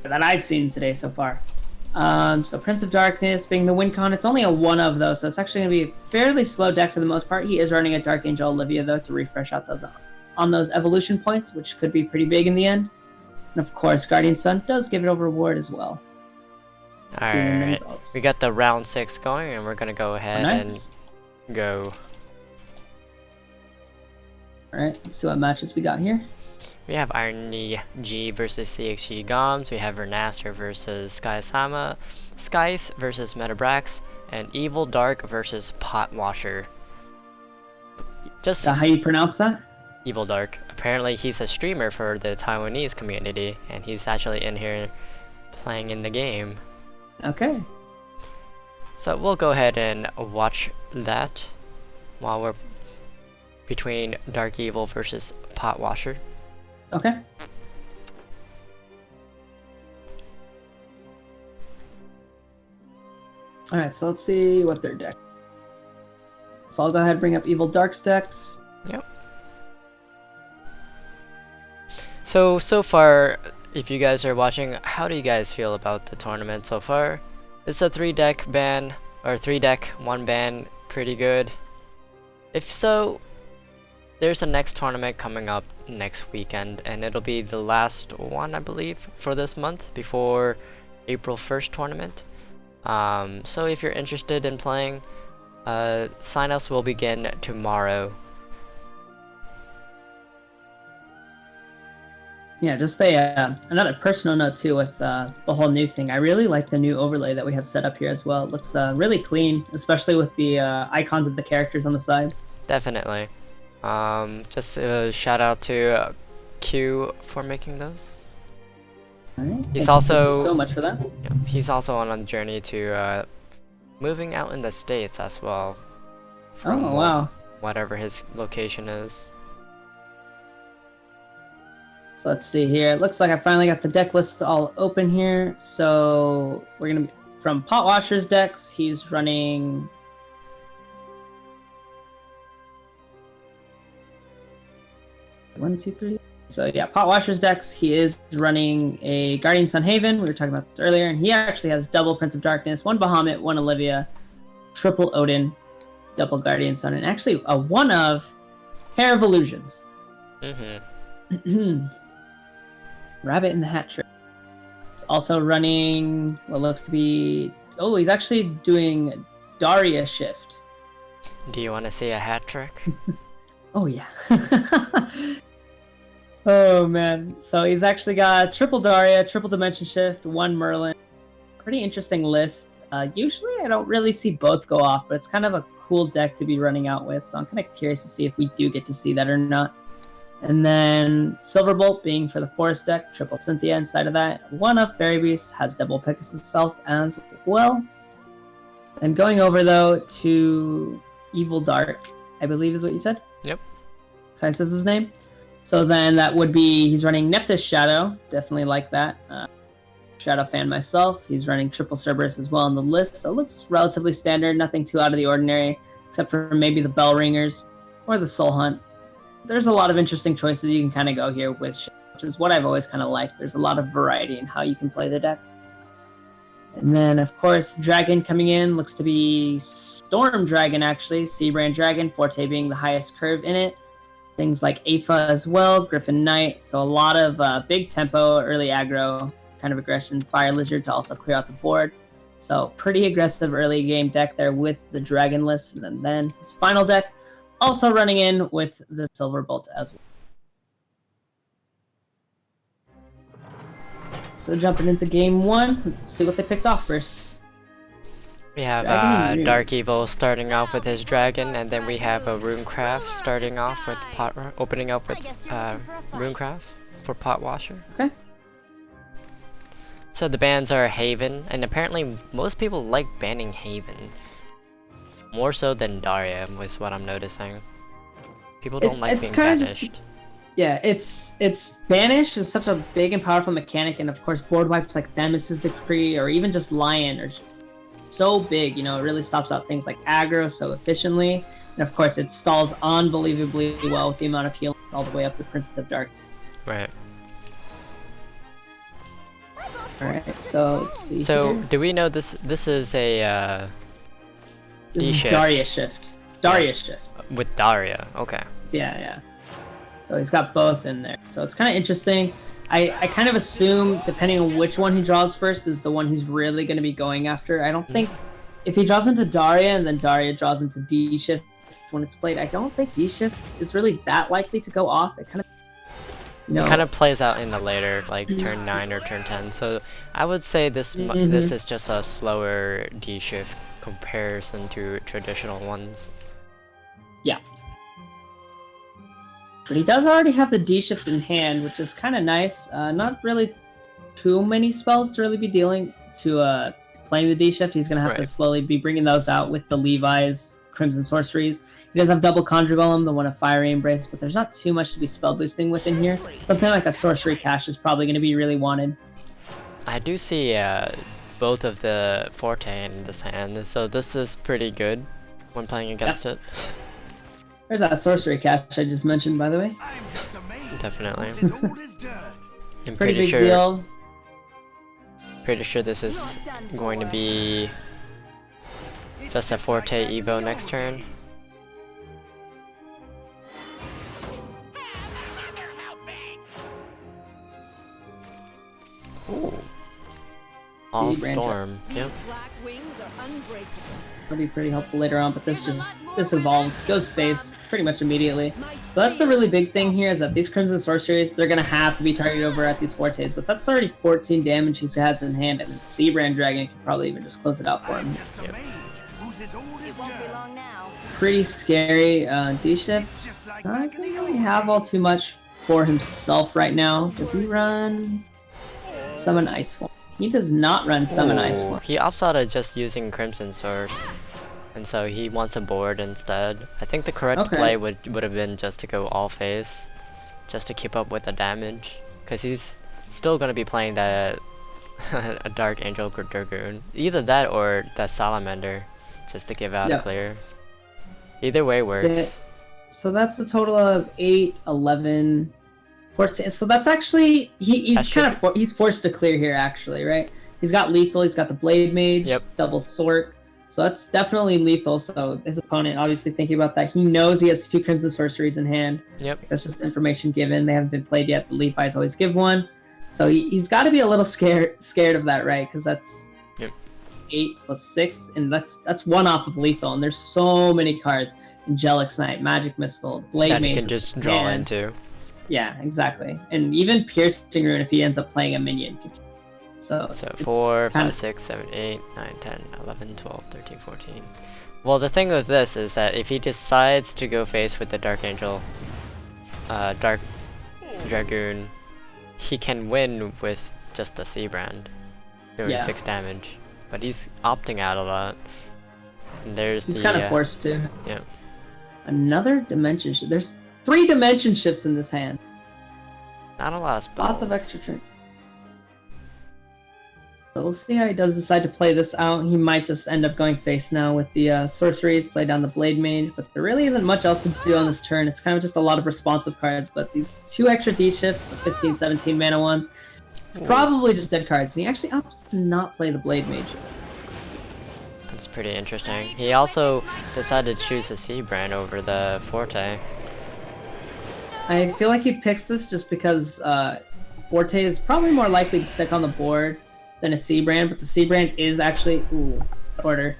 or that I've seen today so far. So Prince of Darkness being the win con, it's only a 1-of though, so it's actually going to be a fairly slow deck for the most part. He is running a Dark Angel Olivia though to refresh out those on those evolution points, which could be pretty big in the end. And of course, Guardian Sun does give it a reward as well. Alright, we got the round 6 going, and we're gonna go ahead and go. Alright, let's see what matches we got here. We have Irony G versus CXG Goms, we have Vernaster versus Skysama, Scythe versus Metabrax, and Evil Dark versus Potwasher. Just how you pronounce that? Evil Dark. Apparently he's a streamer for the Taiwanese community, and he's actually in here playing in the game. Okay. So we'll go ahead and watch that while we're between Dark Evil versus Potwasher. Okay. Alright, so let's see what their deck. So I'll go ahead and bring up Evil Dark's decks. Yep. So far, if you guys are watching, how do you guys feel about the tournament so far? Is a 3-deck ban, or 3-deck 1 ban pretty good? If so, there's a next tournament coming up next weekend, and it'll be the last one, I believe, for this month before April 1st tournament. So if you're interested in playing, sign-ups will begin tomorrow. Yeah, just another personal note too with the whole new thing. I really like the new overlay that we have set up here as well. It looks really clean, especially with the icons of the characters on the sides. Definitely. Just a shout out to Q for making those. Alright. He's Thank you also so much for that. Yep, he's also on a journey to moving out in the States as well. Oh wow. Whatever his location is. So let's see here. It looks like I finally got the deck lists all open here. So we're gonna be from Potwasher's decks. He's running. One, two, three. So yeah, Potwasher's decks. He is running a Guardian Sun Haven. We were talking about this earlier, and he actually has double Prince of Darkness, 1 Bahamut, 1 Olivia, triple Odin, double Guardian Sun, and actually a 1-of Pair of Illusions. Rabbit in the Hat trick. Also running what looks to be. Oh, he's actually doing Daria Shift. Do you want to see a hat trick? Oh yeah. Oh man. So he's actually got triple Daria, triple Dimension Shift, 1 Merlin. Pretty interesting list. Usually I don't really see both go off, but it's kind of a cool deck to be running out with. So I'm kind of curious to see if we do get to see that or not. And then Silverbolt being for the Forest deck, triple Cynthia inside of that. 1 of Fairy Beast has double Pegasus itself as well. And going over though to Evil Dark, I believe is what you said. Yep. Says his name. So then that would be he's running Nepthys Shadow. Definitely like that. Shadow fan myself. He's running triple Cerberus as well on the list. So it looks relatively standard. Nothing too out of the ordinary, except for maybe the Bell Ringers or the Soul Hunt. There's a lot of interesting choices you can kind of go here with, which is what I've always kind of liked. There's a lot of variety in how you can play the deck. And then, of course, Dragon coming in looks to be Storm Dragon, actually. Seabrand Dragon, Forte being the highest curve in it. Things like Aepha as well, Griffin Knight. So a lot of big tempo, early aggro, kind of aggression, Fire Lizard to also clear out the board. So pretty aggressive early game deck there with the Dragon list. And then his final deck, also running in with the Silver Bolt as well. So jumping into game one, let's see what they picked off first. We have Dragon Dark Evil starting off with his dragon, and then we have a Runecraft starting off with opening up with Runecraft for Pot Washer. Okay. So the bans are Haven, and apparently most people like banning Haven. More so than Daria, was what I'm noticing. People don't like being banished. Yeah, it's Banish is such a big and powerful mechanic, and of course board wipes like Themis' Decree or even just Lion are so big, you know, it really stops out things like aggro so efficiently. And of course it stalls unbelievably well with the amount of healing all the way up to Prince of Dark. Right. Alright, so let's see. So here. do we know this is a This is D-shift. Daria Shift. Daria Shift. With Daria, okay. Yeah. So he's got both in there. So it's kind of interesting. I kind of assume, depending on which one he draws first, is the one he's really going to be going after. I don't think, if he draws into Daria and then Daria draws into D-Shift when it's played, I don't think D-Shift is really that likely to go off. It kind of, It kind of plays out in the later, like turn 9 or turn 10. So I would say this this is just a slower D-Shift comparison to traditional ones. Yeah. But he does already have the D-Shift in hand, which is kind of nice. Not really too many spells to really be dealing to playing the D-Shift. He's going to have to slowly be bringing those out with the Levi's Crimson Sorceries. He does have double Conjure Golem, the one of Fiery Embrace, but there's not too much to be spell boosting with in here. Something like a Sorcery Cache is probably going to be really wanted. I do see both of the Forte in this hand, so this is pretty good when playing against it. There's that Sorcery Cache I just mentioned, by the way. Definitely. I'm Pretty big sure. deal. Pretty sure this is going to be just a Forte Evo next turn. Ooh. All Storm. Yep. That'll be pretty helpful later on, but this evolves, goes face pretty much immediately. So that's the really big thing here, is that these Crimson Sorceries, they're gonna have to be targeted over at these Fortes, but that's already 14 damage he has in hand, and then Seabrand Dragon can probably even just close it out for him. Yep. Pretty scary. D-Shift doesn't really have all too much for himself right now. Does he run Summon Ice Form? He does not run Summon Ice Form. He opts out of just using Crimson Source, and so he wants a board instead. I think the correct play would have been just to go all face, just to keep up with the damage, because he's still going to be playing that a Dark Angel Dragoon. Either that or that Salamander, just to give out a clear. Either way works. So that's a total of 8, 11, 14. So that's actually he's forced to clear here actually, right? He's got lethal. He's got the Blade Mage, double Sork. So that's definitely lethal. So his opponent, obviously thinking about that, he knows he has 2 Crimson Sorceries in hand. Yep. That's just information given. They haven't been played yet. The Levi's always give one. So he's got to be a little scared of that, right? Because that's 8 plus 6, and that's one off of lethal. And there's so many cards: Angelic Knight, Magic Missile, Blade Mage. That he can just draw into. Yeah, exactly. And even Piercing Rune if he ends up playing a minion. So 4, 5, 6, 7, 8, 9, 10, 11, 12, 13, 14. Well, the thing with this is that if he decides to go face with the Dark Angel, Dark Dragoon, he can win with just the Seabrand, doing 6 damage. But he's opting out of that. And there's He's the kind of forced to. yeah. Another dimension shift. There's 3 dimension shifts in this hand. Not a lot of spells. Lots of extra turn. So we'll see how he does decide to play this out. He might just end up going face now with the sorceries, play down the Blade Mage, but there really isn't much else to do on this turn. It's kind of just a lot of responsive cards, but these 2 extra D shifts, the 15, 17 mana ones, probably just dead cards. And he actually opts to not play the Blade Mage. That's pretty interesting. He also decided to choose a Sea Brand over the Forte. I feel like he picks this just because Forte is probably more likely to stick on the board than a Sea Brand, but the Sea Brand is actually order.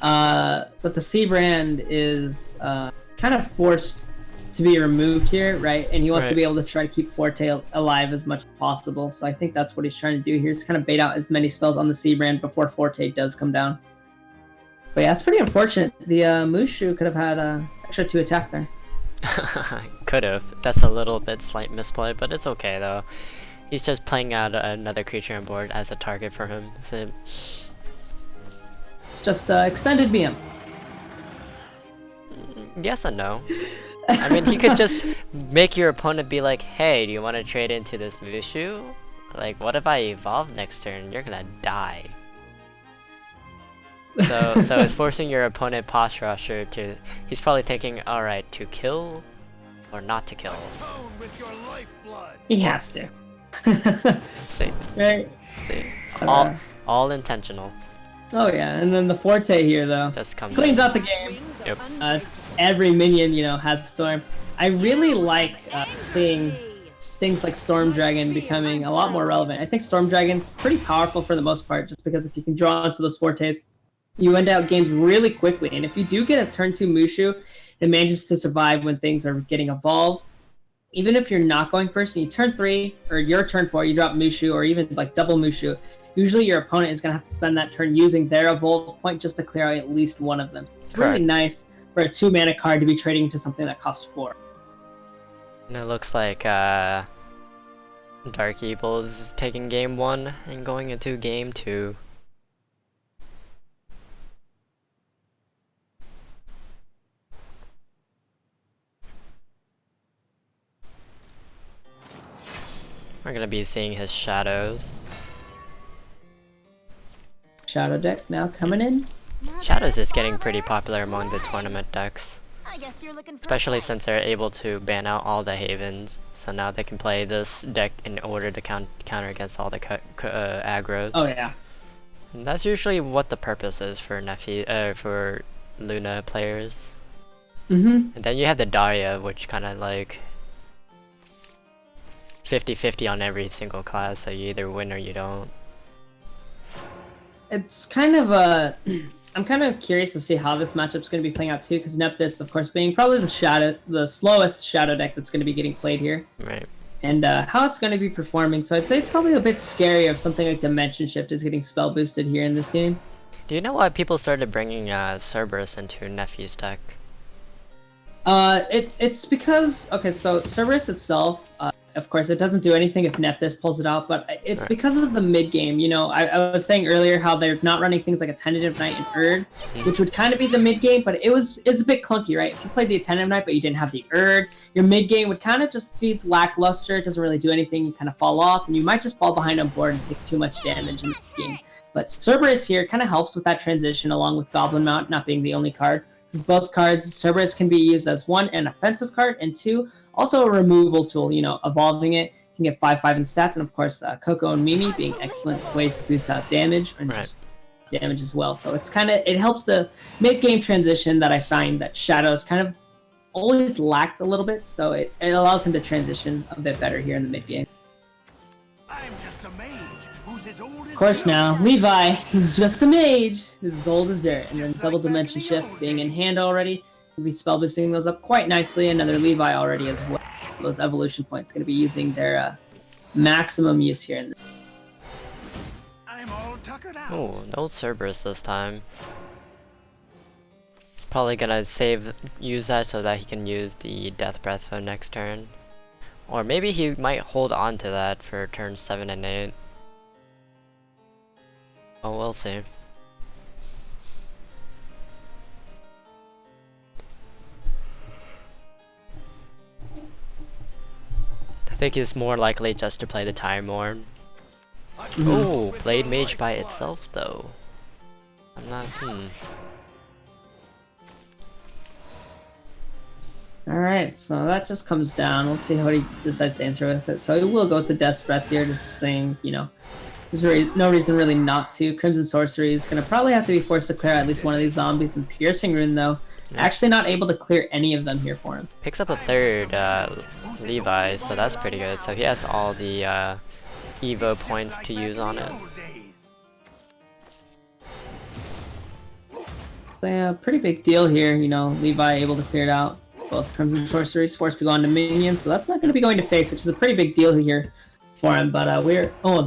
But the Sea Brand is kind of forced to be removed here, right? And he wants to be able to try to keep Forte alive as much as possible. So I think that's what he's trying to do here, is kind of bait out as many spells on the Sea Brand before Forte does come down. But yeah, it's pretty unfortunate. The Mushu could have had extra 2 attack there. Could have. That's a little bit slight misplay, but it's okay though. He's just playing out another creature on board as a target for him. So It's just extended BM. yes and no. I mean, he could just make your opponent be like, hey, do you want to trade into this Mushu? Like, what if I evolve next turn? You're gonna die. So it's forcing your opponent Posh Rusher to... He's probably thinking, alright, to kill or not to kill? Atone with your lifeblood. He has to. See? Right? See? Uh, All intentional. Oh yeah, and then the Forte here though Just comes cleans in. out the game. Yep. Every minion, has a storm. I really like seeing things like Storm Dragon becoming a lot more relevant. I think Storm Dragon's pretty powerful for the most part, just because if you can draw into those Fortes, you end out games really quickly. And if you do get a turn 2 Mushu that manages to survive when things are getting evolved, even if you're not going first and you turn 3 or your turn 4, you drop Mushu or even like double Mushu, usually your opponent is going to have to spend that turn using their evolve point just to clear out at least one of them. It's really nice for a 2 mana card to be trading to something that costs 4. And it looks like Dark Evil is taking game 1 and going into game 2. We're gonna be seeing his shadows. Shadow deck now coming in. Shadows is getting pretty popular among the tournament decks. I guess you're looking for Especially since they're able to ban out all the Havens. So now they can play this deck in order to counter against all the aggros. Oh yeah. And that's usually what the purpose is for for Luna players. Mm-hmm. And then you have the Daria, which kind of like 50-50 on every single class, so you either win or you don't. It's kind of I'm kind of curious to see how this matchup's going to be playing out too, because Nepthys, of course, being probably the slowest shadow deck that's going to be getting played here, Right. and how it's going to be performing. So I'd say it's probably a bit scary if something like Dimension Shift is getting spell boosted here in this game. Do you know why people started bringing Cerberus into Nephi's deck? It's because, okay, so Cerberus itself, of course, it doesn't do anything if Nepthys pulls it out, but it's because of the mid game. I was saying earlier how they're not running things like Attentive Knight and Urd, which would kind of be the mid game, but it's a bit clunky, right? If you played the Attentive Knight but you didn't have the Urd, your mid game would kind of just be lackluster. It doesn't really do anything. You kind of fall off, and you might just fall behind on board and take too much damage in the game. But Cerberus here kind of helps with that transition, along with Goblin Mount not being the only card. Because both cards, Cerberus can be used as 1, an offensive card, and 2, also a removal tool. Evolving it, you can get 5/5 in stats, and of course, Coco and Mimi being excellent ways to boost out damage, and just damage as well. So it helps the mid-game transition that I find that Shadows kind of always lacked a little bit, so it allows him to transition a bit better here in the mid-game. I'm just a mage who's as old as Of course now, Levi, he's just a mage, who's as old as dirt, and then double dimension shift being in hand already, we'll be spell boosting those up quite nicely. Another Levi already as well. Those evolution points going to be using their maximum use here. I'm all tuckered out. Oh, no Cerberus this time. He's probably gonna use that so that he can use the Death Breath for next turn. Or maybe he might hold on to that for turns 7 and 8. Oh, we'll see. think he's more likely just to play the Time Worn. Ooh, Blade Mage by itself though. I'm not. Alright, so that just comes down. We'll see how he decides to answer with it. So he will go with the Death's Breath here, just saying, you know, there's no reason really not to. Crimson Sorcery is going to probably have to be forced to clear at least one of these zombies. And Piercing Rune, though, actually not able to clear any of them here for him. Picks up a third Levi, so that's pretty good. So he has all the Evo points to use on it. So, yeah, pretty big deal here. You know, Levi able to clear it out. Both Crimson Sorceries forced to go on to minions, so that's not going to be going to face, which is a pretty big deal here for him. But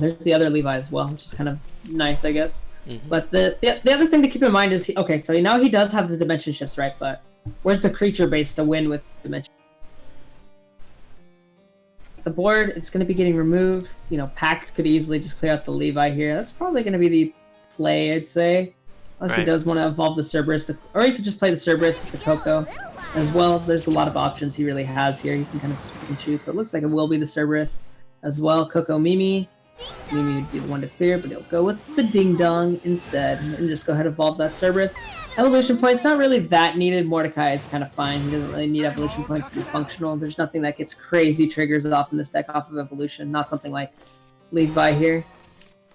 there's the other Levi as well, which is kind of nice, I guess. But the other thing to keep in mind is, so now he does have the dimension shifts, right? But where's the creature base to win with dimension? The board, it's going to be getting removed. You know, Pact could easily just clear out the Levi here. That's probably going to be the play, I'd say. Unless he does want to evolve the Cerberus, or he could just play the Cerberus with the Coco as well. There's a lot of options he really has here. You can kind of just pick and choose. So it looks like it will be the Cerberus as well. Coco Mimi. Mimi would be the one to clear, but he'll go with the Ding Dong instead and just go ahead and evolve that Cerberus. Evolution points, not really that needed. Mordecai is kind of fine. He doesn't really need evolution points to be functional. There's nothing that gets crazy triggers off in this deck off of evolution. Not something like Levi here.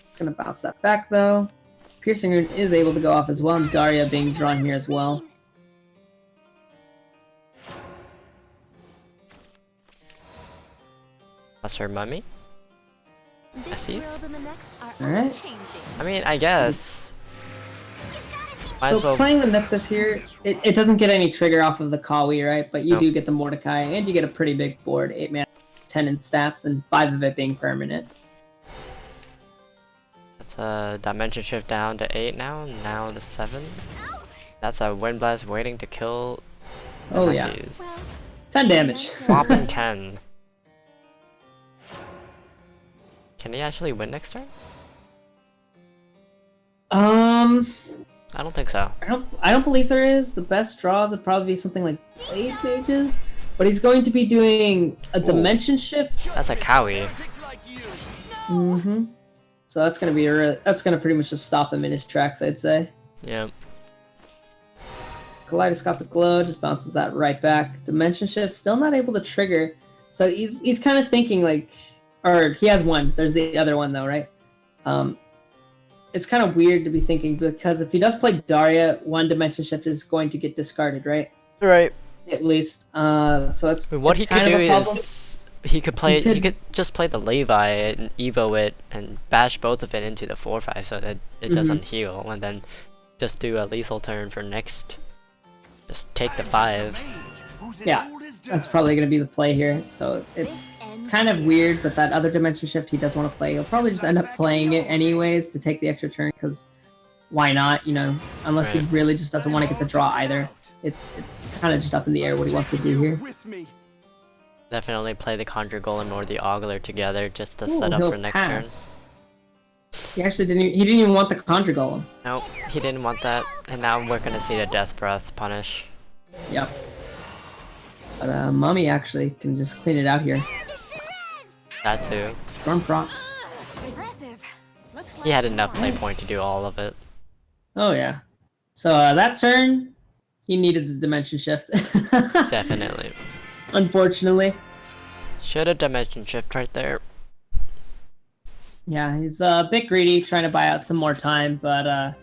It's going to bounce that back though. Piercing Rune is able to go off as well, and Daria being drawn here as well. That's her mummy. Nepthys. Alright. I mean, I guess. Might as So well. playing the Nepthys here, it doesn't get any trigger off of the Kawi, right? But you do get the Mordecai, and you get a pretty big board, 8 mana, 10 in stats, and 5 of it being permanent. That's a dimension shift down to 8 now to 7. That's a Wind Blast waiting to kill. Oh yeah. 10 damage. Whopping 10. Can he actually win next turn? I I don't think so. don't believe there is. The best draws would probably be something like Blade Mages, but he's going to be doing a dimension shift. That's a Cowie. So that's gonna be that's gonna pretty much just stop him in his tracks, I'd say. Yep. Kaleidoscopic Glow just bounces that right back. Dimension shift still not able to trigger, so he's kind of thinking like, or he has one. There's the other one though, right? It's kind of weird to be thinking because if he does play Daria, one dimension shift is going to get discarded, right? Right. At least. So that's What he could do problem. is he could just play the Levi and Evo it and bash both of it into the 4/5 so that it doesn't heal, and then just do a lethal turn for next. Just take the 5. Yeah, that's probably going to be the play here. So it's kind of weird, but that other dimension shift he does want to play. He'll probably just end up playing it anyways to take the extra turn, because why not, you know, unless he really just doesn't want to get the draw either. It's kind of just up in the air what he wants to do here. Definitely play the Conjure Golem or the Ogler together just to set up for next turn. He actually didn't even want the Conjure Golem. Nope, he didn't want that, and now we're gonna see the Death Breath punish. Yep. But Mummy actually can just clean it out here. That too. Stormfront. He had enough play point to do all of it. Oh yeah. So that turn, he needed the dimension shift. Definitely. Unfortunately. Should have dimension shift right there. Yeah, he's a bit greedy, trying to buy out some more time, but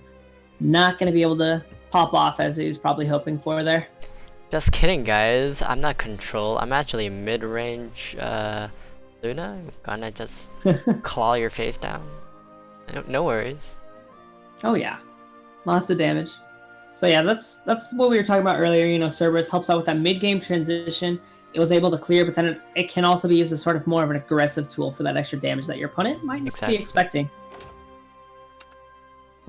not going to be able to pop off as he was probably hoping for there. Just kidding, guys. I'm not control. I'm actually mid-range Luna. I'm gonna just claw your face down. No worries. Oh yeah, lots of damage. So yeah, that's what we were talking about earlier. You know, Cerberus helps out with that mid-game transition. It was able to clear, but then it can also be used as sort of more of an aggressive tool for that extra damage that your opponent might not be expecting.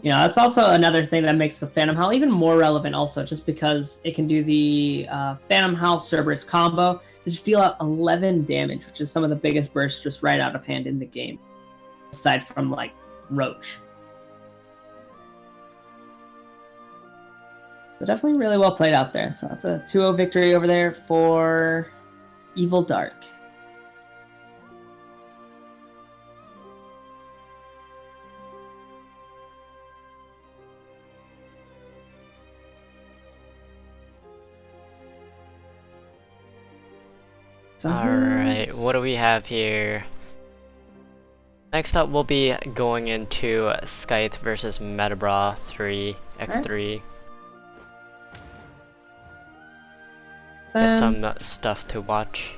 You know, that's also another thing that makes the Phantom Howl even more relevant also, just because it can do the Phantom Howl Cerberus combo to just deal out 11 damage, which is some of the biggest bursts just right out of hand in the game, aside from, like, Roach. So definitely really well played out there. So that's a 2-0 victory over there for Evil Dark. Alright, what do we have here? Next up, we'll be going into Scythe versus Metabra 3x3. Get some stuff to watch.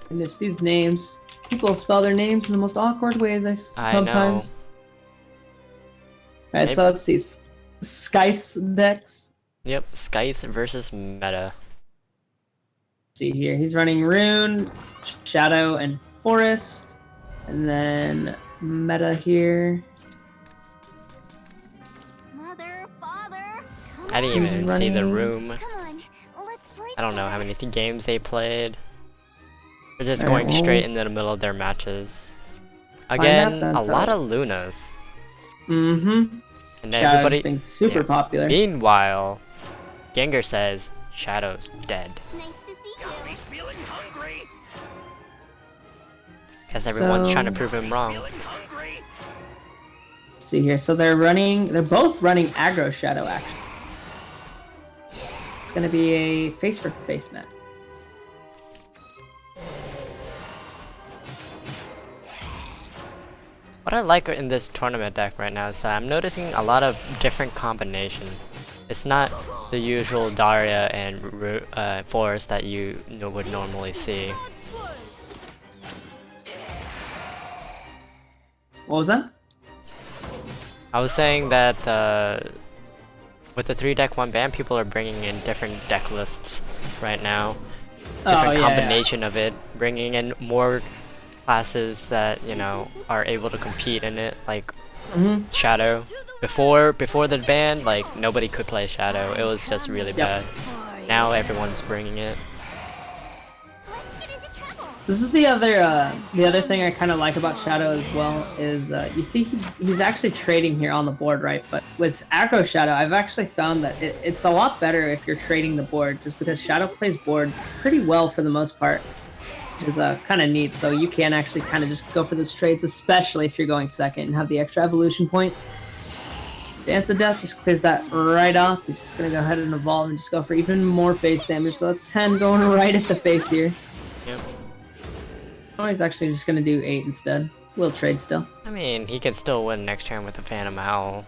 Goodness, these names. People spell their names in the most awkward ways sometimes. Alright, so let's see. Scythe's decks. Yep, Scythe versus Meta. See here, he's running Rune, Shadow, and Forest. And then Meta here. Mother, father, I didn't even see the room. come on, let's play I don't know how many together. games they played. They're just Alright, going straight into the middle of their matches. out Again, then, a so- lot of Lunas. Mm-hmm. And Shadow's everybody. being super yeah. popular. Meanwhile, Ginger says Shadow's dead. Nice to see you. He's feeling hungry. As everyone's trying to So- prove him wrong. Feeling hungry. See here, so they're both running Aggro Shadow action. It's gonna be a face-for-face match. What I like in this tournament deck right now is that I'm noticing a lot of different combination. It's not the usual Daria and Forest that you would normally see. What was that? I was saying that with the 3-deck 1 ban, people are bringing in different deck lists right now. Different combination of it, bringing in more classes that, you know, are able to compete in it, like Shadow. Before the ban, like, nobody could play Shadow. It was just really bad. Now everyone's bringing it. Let's get into trouble. This is the other thing I kind of like about Shadow as well is you see he's actually trading here on the board, right? But with Aggro Shadow, I've actually found that it's a lot better if you're trading the board, just because Shadow plays board pretty well for the most part, which is kind of neat. So you can actually kind of just go for those trades, especially if you're going second and have the extra evolution point. Dance of Death just clears that right off. He's just gonna go ahead and evolve and just go for even more face damage. So that's 10 going right at the face here. Yep. Oh, he's actually just gonna do 8 instead. We'll trade still. I mean, he can still win next turn with the Phantom Howl.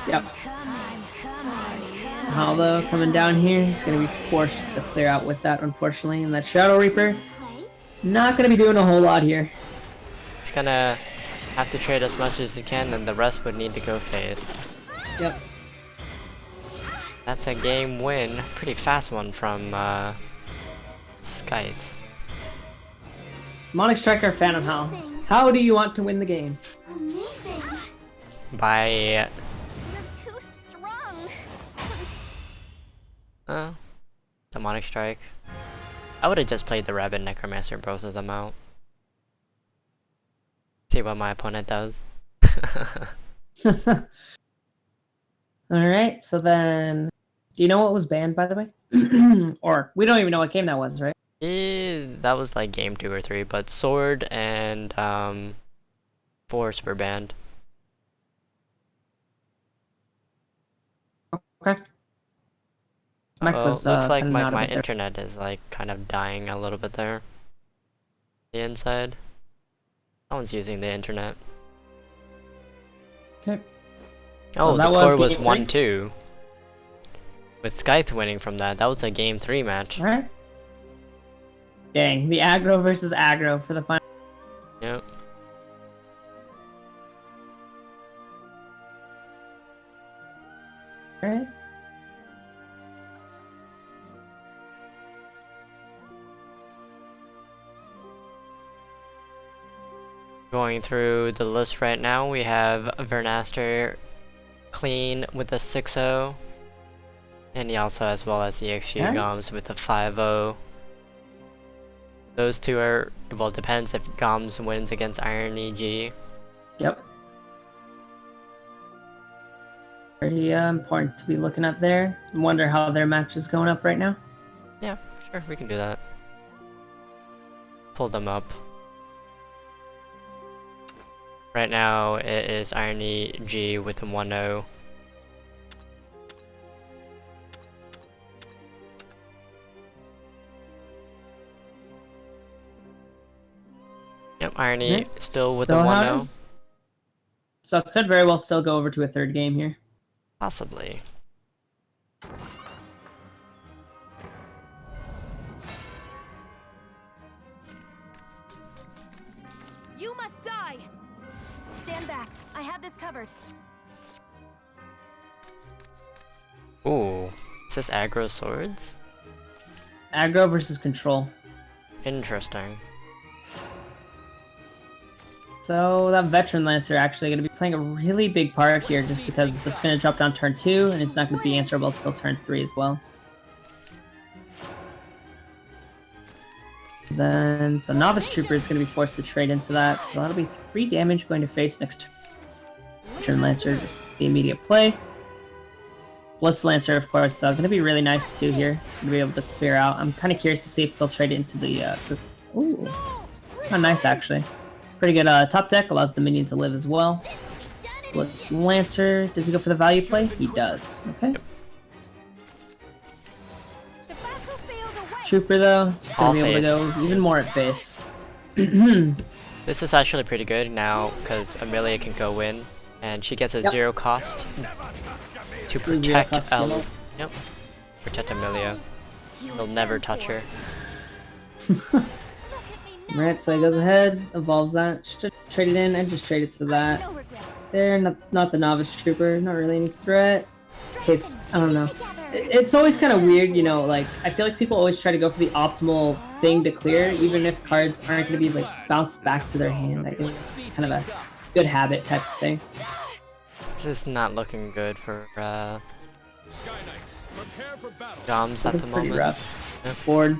Yep. Howl though coming down here, he's gonna be forced to clear out with that, unfortunately. And that Shadow Reaper, Play? not gonna be doing a whole lot here. He's gonna have to trade as much as he can, and the rest would need to go face. Yep. That's a game win. Pretty fast one from Scythe. Demonic Striker, Phantom Howl. How do you want to win the game? Amazing. By You're too strong. Demonic Strike. I would have just played the Rabbit Necromancer, both of them out. See what my opponent does. Alright, so then... Do you know what was banned, by the way? Or, we don't even know what game that was, right? That was like game 2 or 3, but Sword and Force were banned. Okay. Mech Well, was, looks like kinda not a my bit there. internet is like kind of dying a little bit there. The inside. No one's using the internet. Okay. Oh, So the that score was was game 1-2. With Scythe winning from that. That was a game 3 match. Alright. Dang, the aggro versus aggro for the final. Yep. Alright. Going through the list right now, we have Vernaster clean with a 6-0. And he also, as well as the XG Nice. Goms with a 5-0. Those two are, well, it depends if Goms wins against Iron EG. Yep. Pretty important to be looking at there. I wonder how their match is going up right now. Yeah, sure, we can do that. Pull them up. Right now, it is Iron EG with a 1-0. Yep, Irony Alright, still with still a 1-0. has- So it could very well still go over to a third game here. Possibly. You must die! Stand back. I have this covered. Ooh. Is this aggro swords? Aggro versus control. Interesting. So that Veteran Lancer actually going to be playing a really big part here just because it's going to drop down turn 2 and it's not going to be answerable until turn 3 as well. Then, so Novice Trooper is going to be forced to trade into that, so that'll be 3 damage going to face next turn. Veteran Lancer, just the immediate play. Blitz Lancer, of course, going to be really nice too here. It's going to be able to clear out. I'm kind of curious to see if they'll trade it into the... Ooh. Oh, nice, actually. Pretty good top deck, allows the minion to live as well. Blitz Lancer, does he go for the value play? He does, okay. The battlefield awaits. Trooper though, just gonna All be able face. to go even more at base. This is actually pretty good now because Amelia can go in and she gets a Yep. 0 cost to Zero protect cost skill. Yep. Protect Amelia. He'll never touch her. Right, so he goes ahead, evolves that, should trade it in, and just trade it to that. No regrets. There, not the Novice Trooper, not really any threat. Case, I don't know. Together. It's always kind of weird, you know, like, I feel like people always try to go for the optimal thing to clear, even if cards aren't going to be, like, bounced back to their hand. Like, it's kind of a good habit type of thing. This is not looking good for Doms at the Pretty moment. rough. Yep. Board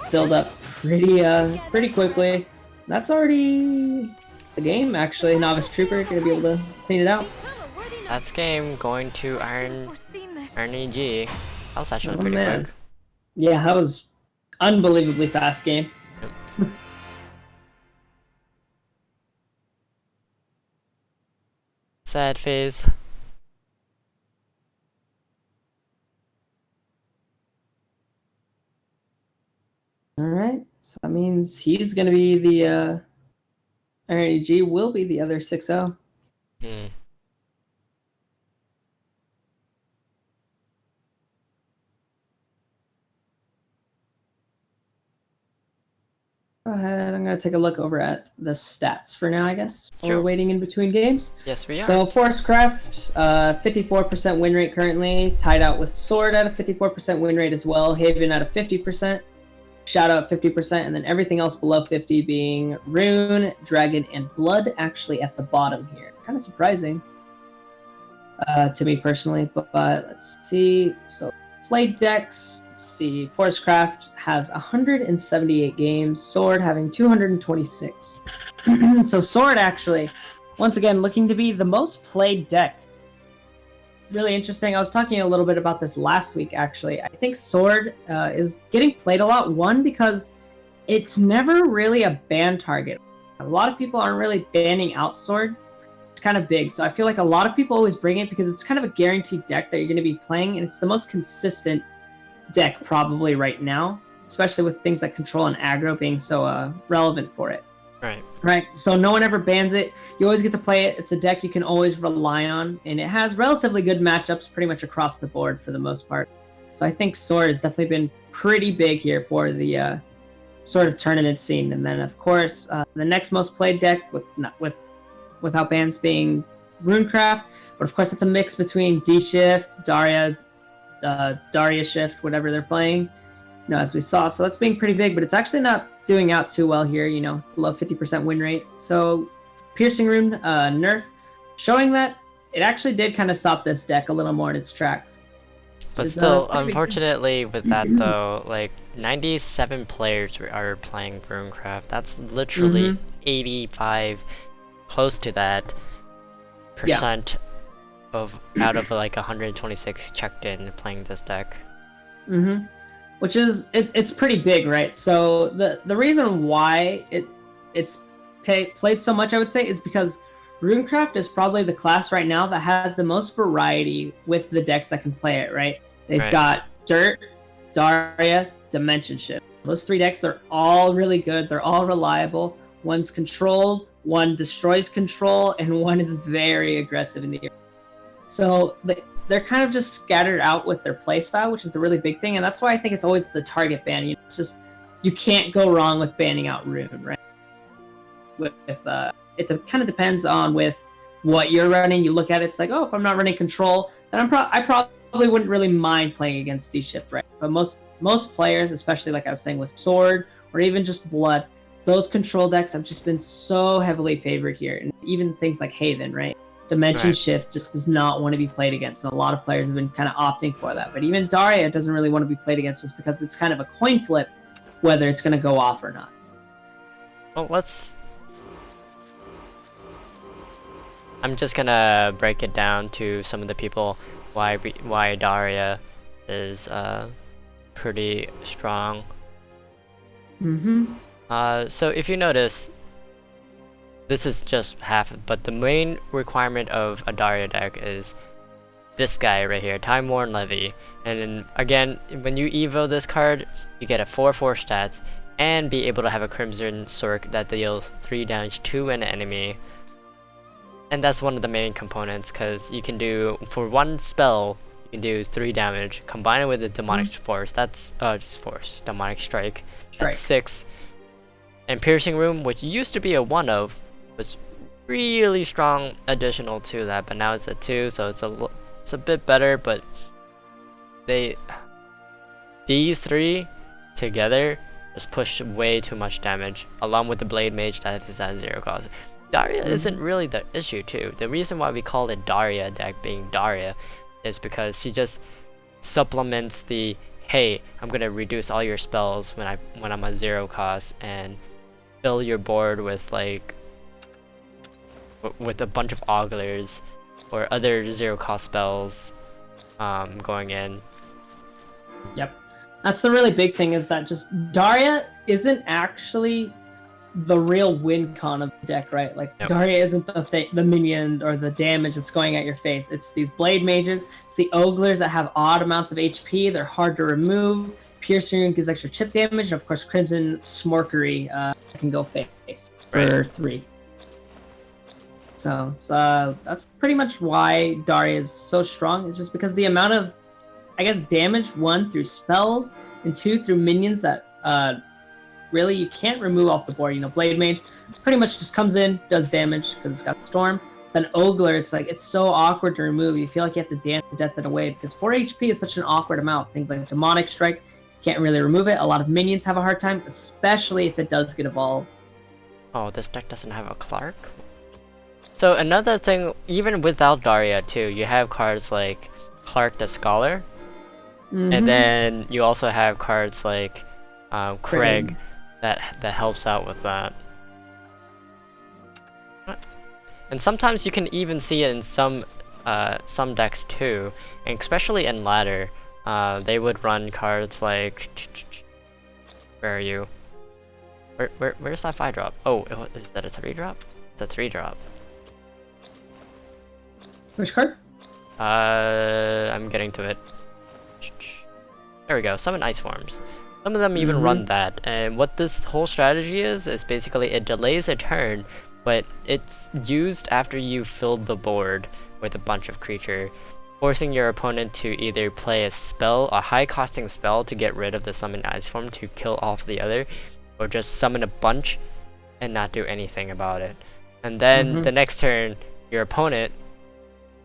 build up pretty quickly. That's already the game, actually. Novice Trooper going to be able to clean it out. That's game going to Foreseen this. G. That was actually Oh, pretty man. quick. Yeah, that was unbelievably fast game. Sad phase. Alright, so that means he's going to be the RNG will be the other 6-0. Hmm. Go ahead, I'm going to take a look over at the stats for now, I guess. While Sure. we're waiting in between games. Yes, we are. So Swordcraft, 54% win rate currently, tied out with Sword at a 54% win rate as well, Haven at a 50%, Shadow at 50%, and then everything else below 50 being Rune, Dragon, and Blood actually at the bottom here. Kind of surprising to me personally, but let's see. So played decks, let's see. Swordcraft has 178 games, Sword having 226. So Sword actually, once again, looking to be the most played deck. Really interesting. I was talking a little bit about this last week, actually. I think Sword is getting played a lot. One, because it's never really a ban target. A lot of people aren't really banning out Sword. It's kind of big. So I feel like a lot of people always bring it because it's kind of a guaranteed deck that you're going to be playing. And it's the most consistent deck probably right now, especially with things like Control and Aggro being so relevant for it. Right. Right, so no one ever bans it. You always get to play it. It's a deck you can always rely on, and it has relatively good matchups pretty much across the board for the most part. So I think Sword has definitely been pretty big here for the sort of tournament scene. And then, of course, the next most played deck without bans being Runecraft, but of course it's a mix between D-Shift, Daria Shift, whatever they're playing. You know, as we saw, so that's being pretty big, but it's actually not doing out too well here, you know, below 50% win rate. So Piercing Rune nerf, showing that it actually did kind of stop this deck a little more in its tracks. But It's, still, pretty big. unfortunately with that though, like 97 players are playing Dragoncraft. That's literally 85, close to that percent of out of like 126 checked in playing this deck. Which is it's pretty big, right? So the reason why it's played so much, I would say, is because Runecraft is probably the class right now that has the most variety with the decks that can play it, right? They've Right. got Dirt, Daria, Dimension Shift. Those 3 decks, they're all really good. They're all reliable. One's controlled, one destroys control, and one is very aggressive in the air. So they're kind of just scattered out with their playstyle, which is the really big thing, and that's why I think it's always the target ban. It's just you can't go wrong with banning out Rune, right? It kind of depends on with what you're running. You look at it, it's like, oh, if I'm not running control, then I probably wouldn't really mind playing against D-Shift, right? But most players, especially like I was saying with Sword or even just Blood, those control decks have just been so heavily favored here, and even things like Haven, right? Dimension Shift just does not want to be played against, and a lot of players have been kind of opting for that. But even Daria doesn't really want to be played against just because it's kind of a coin flip whether it's going to go off or not. Well, I'm just gonna break it down to some of the people why Daria is pretty strong. So if you notice, this is just half, but the main requirement of a Daria deck is this guy right here, Time Worn Levy. And then, again, when you evo this card, you get a 4/4 stats and be able to have a Crimson Sork that deals 3 damage to an enemy. And that's one of the main components, because you can do, for one spell, you can do 3 damage. Combine it with the Demonic Force, that's Demonic Strike. That's 6. And Piercing Rune, which used to be a 1 of, was really strong additional to that, but now it's a 2, so it's a bit better. But these 3 together just push way too much damage, along with the Blade Mage that is at 0 cost. Daria isn't really the issue too. The reason why we call it Daria deck being Daria is because she just supplements the, hey, I'm gonna reduce all your spells when I'm at 0 cost and fill your board with with a bunch of Auglers or other 0 cost spells going in. Yep. That's the really big thing, is that just Daria isn't actually the real win con of the deck, right? Like, yep. Daria isn't the minion or the damage that's going at your face. It's these Blade Mages, it's the Oglers that have odd amounts of HP, they're hard to remove. Piercing Rune gives extra chip damage, and of course Crimson Smorkery can go face for 3. So that's pretty much why Daria is so strong. It's just because the amount of, I guess, damage, 1 through spells, and 2 through minions that really you can't remove off the board. You know, Blade Mage pretty much just comes in, does damage because it's got Storm. Then Ogler, it's so awkward to remove. You feel like you have to dance to death it away, because 4 HP is such an awkward amount. Things like Demonic Strike, can't really remove it. A lot of minions have a hard time, especially if it does get evolved. Oh, this deck doesn't have a Clark? So another thing, even without Daria too, you have cards like Clark the Scholar, and then you also have cards like Craig that helps out with that. And sometimes you can even see it in some decks too, and especially in ladder, they would run cards like, where are you? Where's that 5-drop? Oh, is that a 3-drop? It's a 3-drop. Which card? I'm getting to it. There we go. Summon Ice Forms. Some of them even run that, and what this whole strategy is basically it delays a turn, but it's used after you filled the board with a bunch of creature, forcing your opponent to either play a spell, a high-costing spell to get rid of the Summon Ice Form to kill off the other, or just summon a bunch and not do anything about it. And then the next turn, your opponent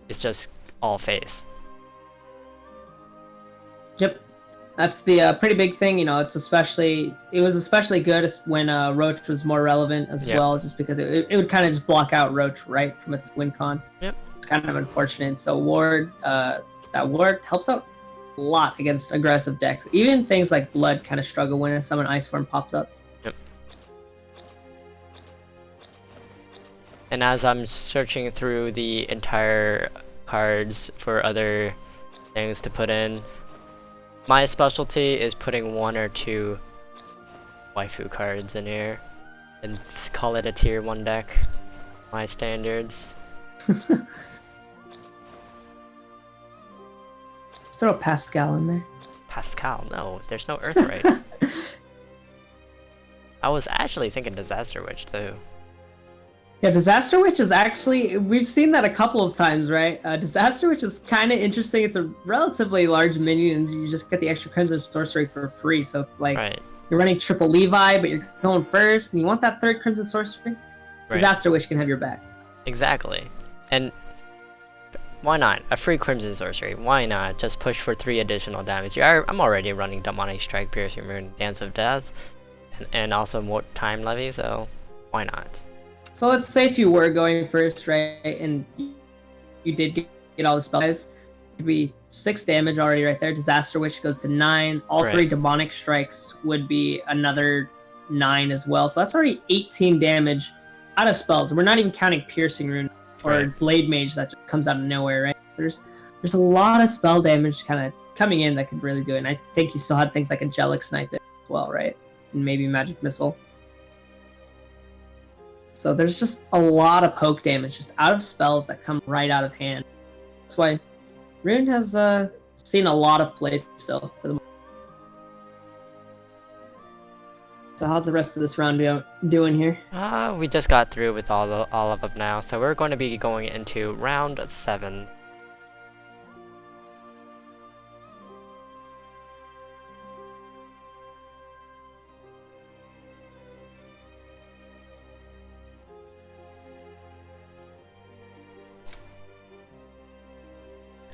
is just all face. Yep. That's the pretty big thing, you know. It was especially good when Roach was more relevant as well, just because it would kind of just block out Roach right from its win con. Yep. It's kind of unfortunate. So Ward, that Ward helps out a lot against aggressive decks. Even things like Blood kind of struggle when Summon Ice Form pops up. Yep. And as I'm searching through the entire cards for other things to put in, my specialty is putting 1 or 2 waifu cards in here and call it a tier 1 deck. My standards. Let's throw a Pascal in there. Pascal, no, there's no Earth Rights. I was actually thinking Disaster Witch too. Yeah, Disaster Witch is actually, we've seen that a couple of times, right? Disaster Witch is kind of interesting. It's a relatively large minion, and you just get the extra Crimson Sorcery for free. So, if, like, Right. you're running triple Levi, but you're going first, and you want that third Crimson Sorcery, Right. Disaster Witch can have your back. Exactly. And why not? A free Crimson Sorcery. Why not? Just push for 3 additional damage. I'm already running Demonic Strike, Piercing Rune, Dance of Death, and also more Time Levy, so why not? So let's say if you were going first, right, and you did get all the spells, it'd be 6 damage already right there. Disaster Witch goes to 9. All Right. 3 Demonic Strikes would be another 9 as well. So that's already 18 damage out of spells. We're not even counting Piercing Rune or Right. Blade Mage that just comes out of nowhere, right? There's a lot of spell damage kind of coming in that could really do it. And I think you still had things like Angelic Snipe as well, right? And maybe Magic Missile. So there's just a lot of poke damage just out of spells that come right out of hand. That's why Rune has seen a lot of plays still for the moment. So how's the rest of this round doing here? We just got through with all of them now, so we're going to be going into round 7.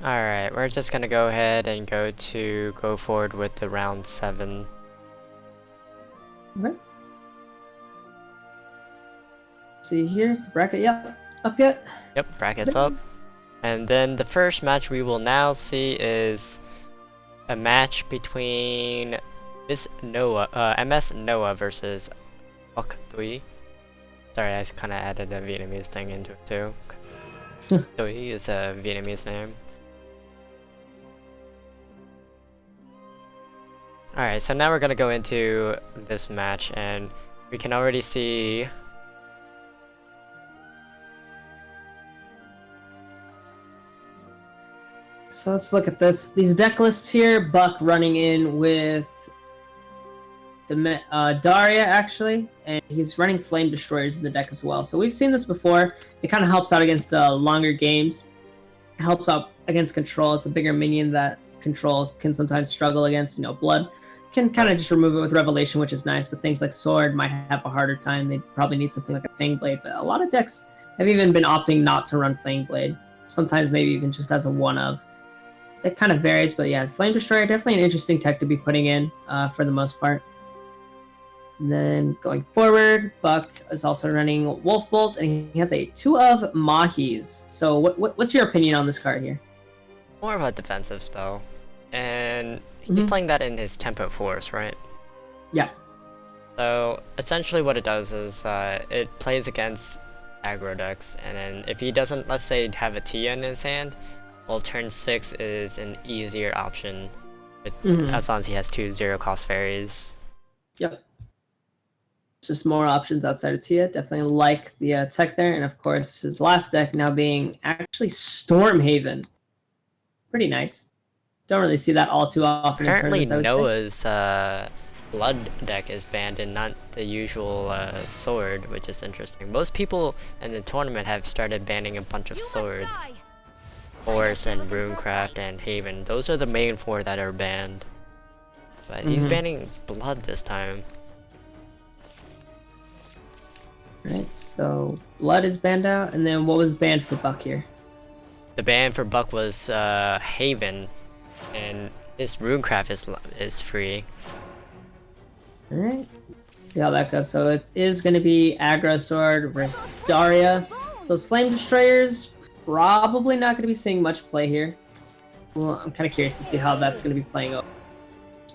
Alright, we're just gonna go ahead and go forward with the round 7. Okay. See, here's the bracket. Yep, up yet? Yep, brackets up. And then the first match we will now see is a match between MS Noah versus Ok Dui. Sorry, I kind of added a Vietnamese thing into it too. Dui is a Vietnamese name. Alright, so now we're gonna go into this match, and we can already see So let's look at this. These deck lists here. Buck running in with Daria, actually, and he's running Flame Destroyers in the deck as well. So we've seen this before. It kind of helps out against longer games. It helps out against Control. It's a bigger minion that Control can sometimes struggle against. Blood can kind of just remove it with Revelation, which is nice, but things like Sword might have a harder time. They probably need something like a Fang Blade, but a lot of decks have even been opting not to run Fang Blade. Sometimes maybe even just as a one-of. It kind of varies, but yeah, Flame Destroyer, definitely an interesting tech to be putting in for the most part. And then going forward, Buck is also running Wolf Bolt, and he has a 2 of Mahis. So what's your opinion on this card here? more of a defensive spell. And he's playing that in his Tempo Force, right? Yeah. So essentially what it does is it plays against aggro decks, and then if he doesn't, let's say, have a Tia in his hand, well, turn 6 is an easier option with as long as he has 2 0-cost fairies. Yep. Just more options outside of Tia. Definitely like the tech there, and of course his last deck now being actually Stormhaven. Pretty nice. Don't really see that all too often. Apparently in tournaments, Noah's blood deck is banned and not the usual sword, which is interesting. Most people in the tournament have started banning a bunch of swords. Horse and Runecraft and Haven. Those are the main 4 that are banned. But he's banning blood this time. Right, so blood is banned out, and then what was banned for Buck here? The ban for Buck was Haven, and this Runecraft is free. Alright. See how that goes. So it is going to be Aggro Sword versus Daria. So those Flame Destroyers, probably not going to be seeing much play here. Well, I'm kind of curious to see how that's going to be playing out.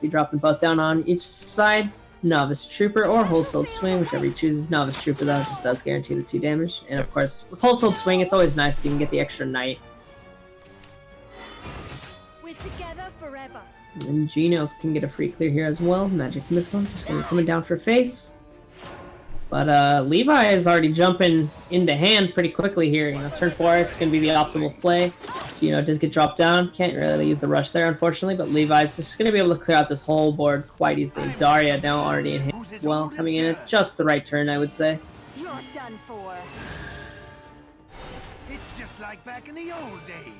Be dropping both down on each side. Novice Trooper or Wholesale Swing, whichever he chooses. Novice Trooper, though, just does guarantee the 2 damage. And of course, with Wholesale Swing, it's always nice if you can get the extra Knight. We're together forever. And Gino can get a free clear here as well. Magic Missile, just going to be coming down for face. But Levi is already jumping into hand pretty quickly here. Turn 4, it's going to be the optimal play. just get dropped down. Can't really use the rush there, unfortunately, but Levi's just going to be able to clear out this whole board quite easily. Daria now already in hand as well, coming in at just the right turn, I would say. You're done for. It's just like back in the old days.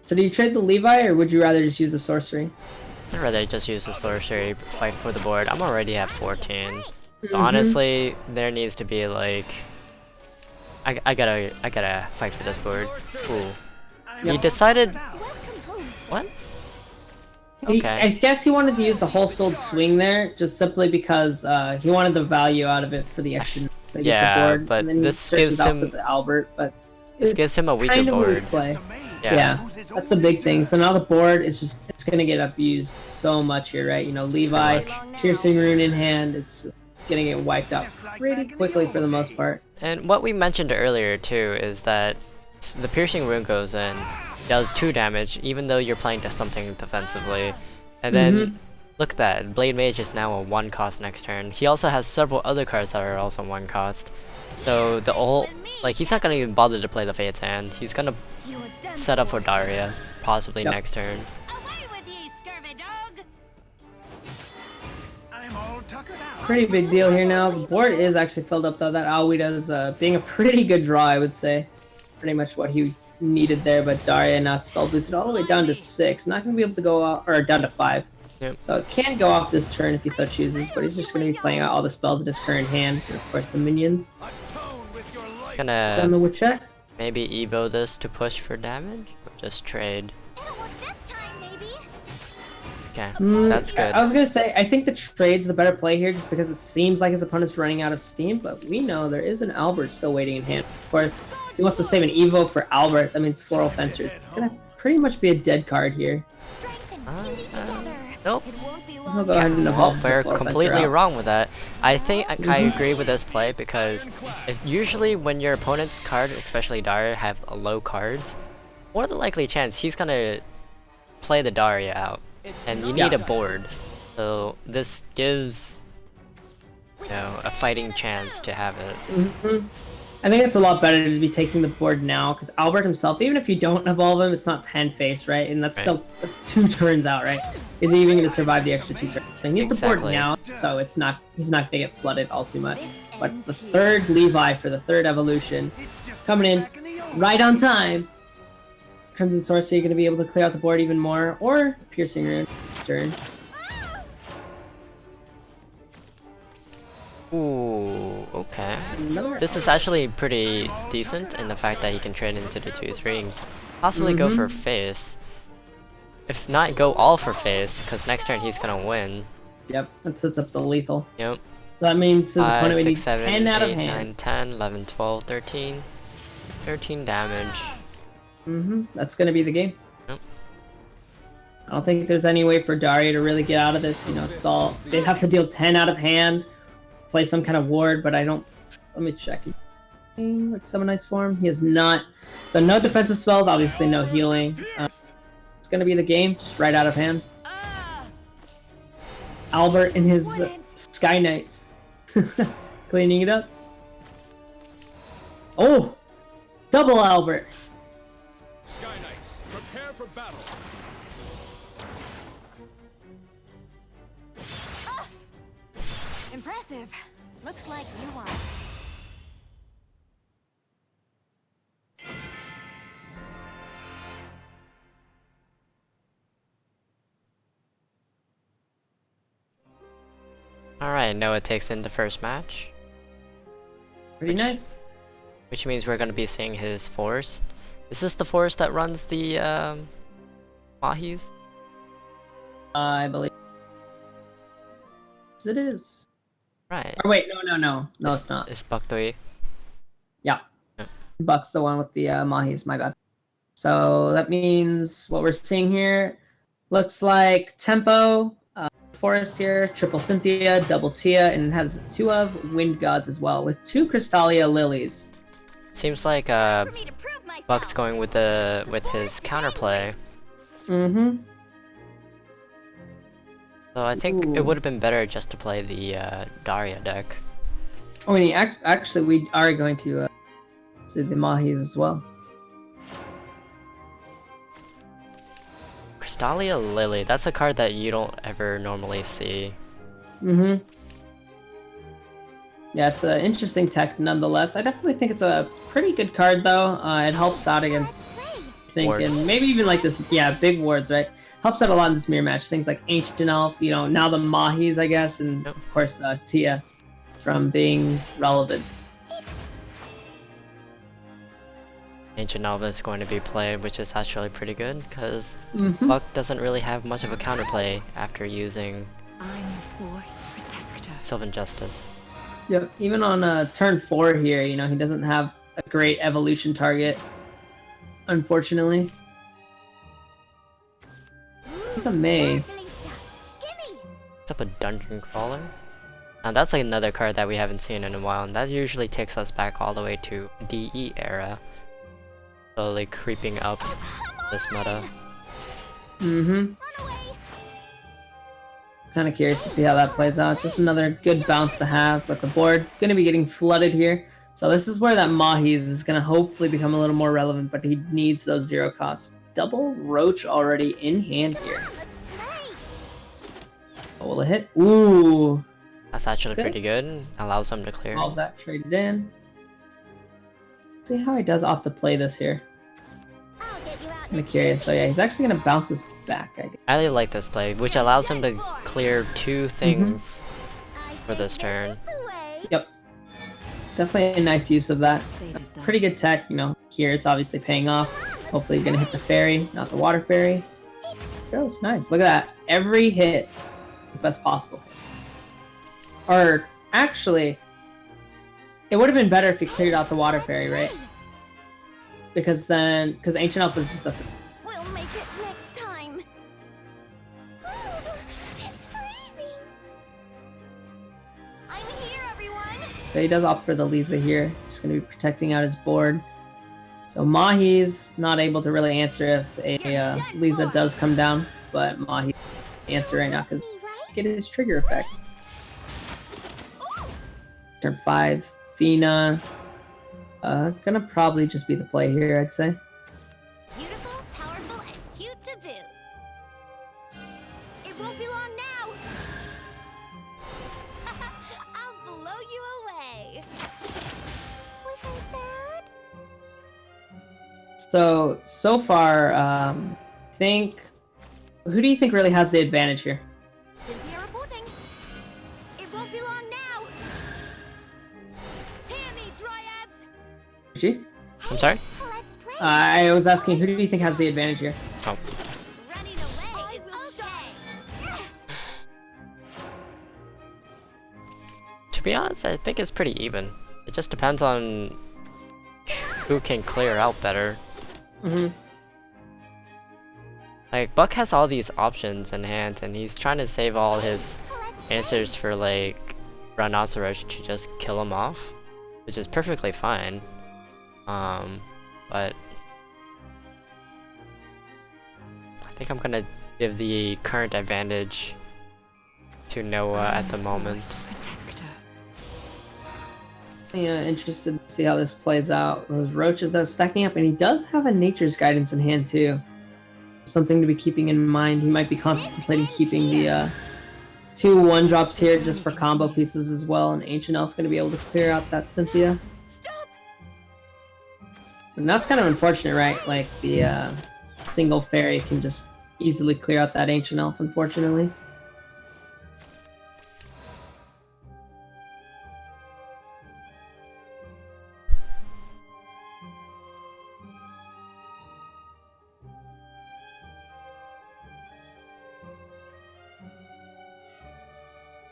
So do you trade the Levi, or would you rather just use the sorcery? I'd rather just use the sorcery, fight for the board. I'm already at 14. So honestly, there needs to be like... I gotta fight for this board. Ooh. He decided... What? Okay. I guess he wanted to use the whole souled swing there, just simply because he wanted the value out of it for the extra. So Yeah, the board, but and then this he gives searches out him- for the Albert, but This it's gives him a weaker kind of a weak board. play. Yeah. That's the big thing. So now the board is it's gonna get abused so much here, right? Levi, piercing rune in hand, it's just gonna get wiped out pretty quickly for the most part. And what we mentioned earlier too is that the piercing rune goes in, does 2 damage, even though you're playing to something defensively. And then look at that, Blade Mage is now a 1 cost next turn. He also has several other cards that are also 1 cost. So the ult, like he's not gonna even bother to play the Fate's Hand. He's gonna set up for Daria, possibly next turn. Away with ye, scurvy dog. I'm all tuckered out. Pretty big deal here now. The board is actually filled up though. That Alweed is being a pretty good draw, I would say. Pretty much what he needed there, but Daria now spell boosted all the way down to 6. Not gonna be able to go off, or down to 5. Yep. So it can go off this turn if he so chooses, but he's just gonna be playing out all the spells in his current hand, and of course the minions. Atone with your life. On Gonna the Witchette. maybe Evo this to push for damage, or just trade. It'll work this time, maybe. Okay, that's good. I was gonna say, I think the trade's the better play here, just because it seems like his opponent's running out of steam, but we know there is an Albert still waiting in hand. Of course, if he wants to save an Evo for Albert, that means Floral Fencer. It's gonna pretty much be a dead card here. Strength and beauty together. Nope. It won't be He'll long. go ahead and Well, evolve the we're Floral Fencer completely out. wrong with that. I think I agree with this play because usually when your opponent's card, especially Daria, have a low cards, more than likely chance he's gonna play the Daria out, and you need a board. So this gives a fighting chance to have it. I think it's a lot better to be taking the board now, because Albert himself, even if you don't evolve him, it's not 10 face, right? And that's still that's 2 turns out, right? Is he even going to survive the extra 2 turns? So he needs the board Exactly. now, so he's not going to get flooded all too much. But the 3rd Levi for the 3rd evolution, coming in right on time. Crimson Sorcery going to be able to clear out the board even more, or Piercing Rune turn. Ooh, okay. Another This is actually pretty decent in the fact that he can trade into the 2-3 and possibly go for face. If not, go all for face, because next turn he's gonna win. Yep, that sets up the lethal. Yep. So that means his 5, opponent would 6, need 7, 10 out of 8, hand. 9, 10, 11, 12, 13. 13 damage. That's gonna be the game. Yep. I don't think there's any way for Daria to really get out of this. It's all they'd have to deal 10 out of hand, play some kind of ward, but I don't. Let me check. Like Summon Ice form, he is not. So no defensive spells, obviously no healing. It's gonna be the game, just right out of hand. Albert and his Sky Knights, cleaning it up. Oh, double Albert. Sky Knights, prepare for battle. Impressive. Looks like you won. Alright, Noah takes in the first match, Pretty Which- nice. which means we're gonna be seeing his forest. Is this the forest that runs the Mahis? I believe. Yes, it is. Right. Or wait, no, it's not. It's Baktoi. Yeah. Yeah. Buck's the one with the Mahis, my bad. So that means what we're seeing here looks like Tempo, Forest here, triple Cynthia, double Tia, and it has 2 of Wind Gods as well, with 2 Crystalia Lilies. Seems like For me to prove myself. Buck's going with his counterplay. Mm-hmm. So I think it Ooh. would have been better just to play the Daria deck. Oh, and actually, we are going to see the Mahis as well. Dahlia Lily, that's a card that you don't ever normally see. Mm-hmm. Yeah, it's an interesting tech nonetheless. I definitely think it's a pretty good card though. It helps out against, I think, and Wards. maybe even like this, yeah, big wards, right? Helps out a lot in this mirror match. Things like Ancient Elf, you know, now the Mahis, I guess, and Yep. of course Tia from being relevant. Ancient Nova is going to be played, which is actually pretty good, because Mm-hmm. Buck doesn't really have much of a counterplay after using I'm the Force Protector. Sylvan Justice. Yep. Even on turn 4 here, you know, he doesn't have a great evolution target, unfortunately. He's a May. Sparkly stuff. Gimme! What's up a Dungeon Crawler? Now that's like another card that we haven't seen in a while, and that usually takes us back all the way to DE era. Slowly creeping up this meta. Mm-hmm. Run away! Kind of curious to see how that plays out. Just another good bounce to have, but the board going to be getting flooded here. So this is where that Mahis is going to hopefully become a little more relevant, but he needs those 0 costs. Double Roach already in hand here. Let's play! Oh, will it hit? Ooh. That's actually Good. pretty good. Allows him to clear. All that traded in. See how he does opt to play this here. I'll get you out I'm next curious. So time. yeah, he's actually going to bounce this back, I guess. I really like this play, which allows him to clear 2 things I for this think turn. is the way. Yep. Definitely a nice use of that. Fate is that. Pretty good tech, you know. Here it's obviously paying off. Hopefully you're gonna hit the fairy, not the water fairy. Goes nice. Look at that. Every hit, the best possible hit. Or actually, it would have been better if he cleared out the water fairy, right? Because Ancient Elf is just a. We'll make it next time. It's freezing. I'm here, everyone. So he does opt for the Lisa here. Just gonna be protecting out his board. So Mahi's not able to really answer if a Lisa does come down, but Mahi answer right now because Me, right? get his trigger effect. Ooh, Turn 5, Fina. Gonna probably just be the play here, I'd say. beautiful, powerful, and cute to boot. It won't be long now. I'll blow you away. Was I bad? So far, who do you think really has the advantage here? Cynthia reporting. It won't be long now. Hear me, dryads. She? I'm sorry? Let's play. I was asking, who do you think has the advantage here? Oh. Running away is okay. To be honest, I think it's pretty even. It just depends on who can clear out better. Mm-hmm. Like, Buck has all these options in hand, and he's trying to save all his answers for, like, Rhinoceros to just kill him off, which is perfectly fine. But I think I'm gonna give the current advantage to Noah at the moment. Yeah, interested to see how this plays out. Those roaches though stacking up, and he does have a Nature's Guidance in hand too. Something to be keeping in mind. He might be contemplating keeping the 2 1-drops here just for combo pieces as well. And Ancient Elf going to be able to clear out that Cynthia. Stop. And that's kind of unfortunate, right? Like the single fairy can just easily clear out that Ancient Elf, unfortunately.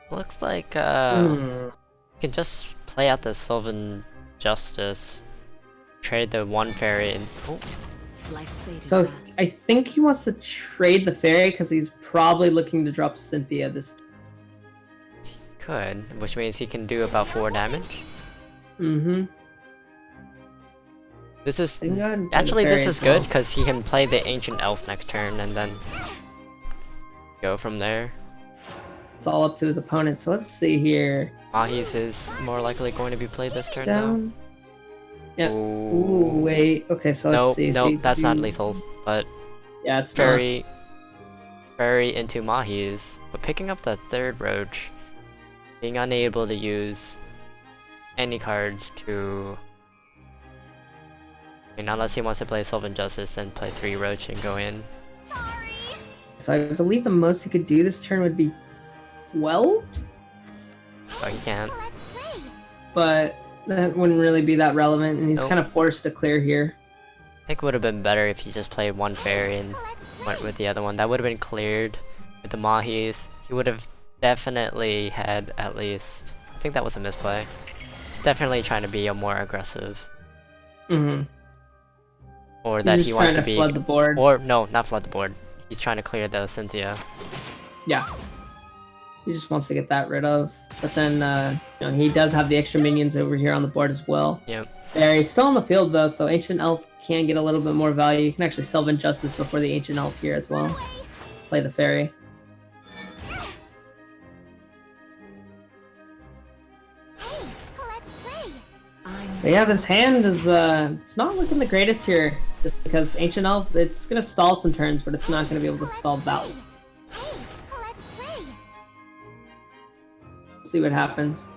Looks like you can just play out the Sylvan Justice, trade the 1 fairy, and oh, So I think he wants to trade the fairy because he's probably looking to drop Cynthia this. could, which means he can do about 4 damage. Mm-hmm. This is Go ahead and play the actually this fairy is as well. good because he can play the Ancient Elf next turn and then go from there. It's all up to his opponent. So let's see here. Mahis is more likely going to be played this turn now. Down. Yeah. Ooh. Ooh, wait. Okay, so let's Nope, see. nope, See, that's not lethal, but Yeah, it's not. fairy very into Mahis, but picking up the third Roach, being unable to use any cards to... I mean, unless he wants to play Self-Injustice and play 3 Roach and go in. Sorry. So I believe the most he could do this turn would be 12? Oh, he can't. Let's play. But that wouldn't really be that relevant, and he's Nope. kind of forced to clear here. I think it would have been better if he just played one fairy and went with the other one. That would have been cleared with the Mahis. He would have definitely had at least... I think that was a misplay. He's definitely trying to be a more aggressive. Mm-hmm. Or that He's he just wants trying to be... flood the board. Or, no, not flood the board. He's trying to clear the Cynthia. Yeah. He just wants to get that rid of. But then, you know, he does have the extra minions over here on the board as well. Yep. He's still on the field though, so Ancient Elf can get a little bit more value. You can actually Self-Injustice before the Ancient Elf here as well. Play the fairy. Hey, let's play. But yeah, this hand is it's not looking the greatest here. Just because Ancient Elf, it's gonna stall some turns, but it's not gonna be able to stall value. Hey, let's play. See what happens.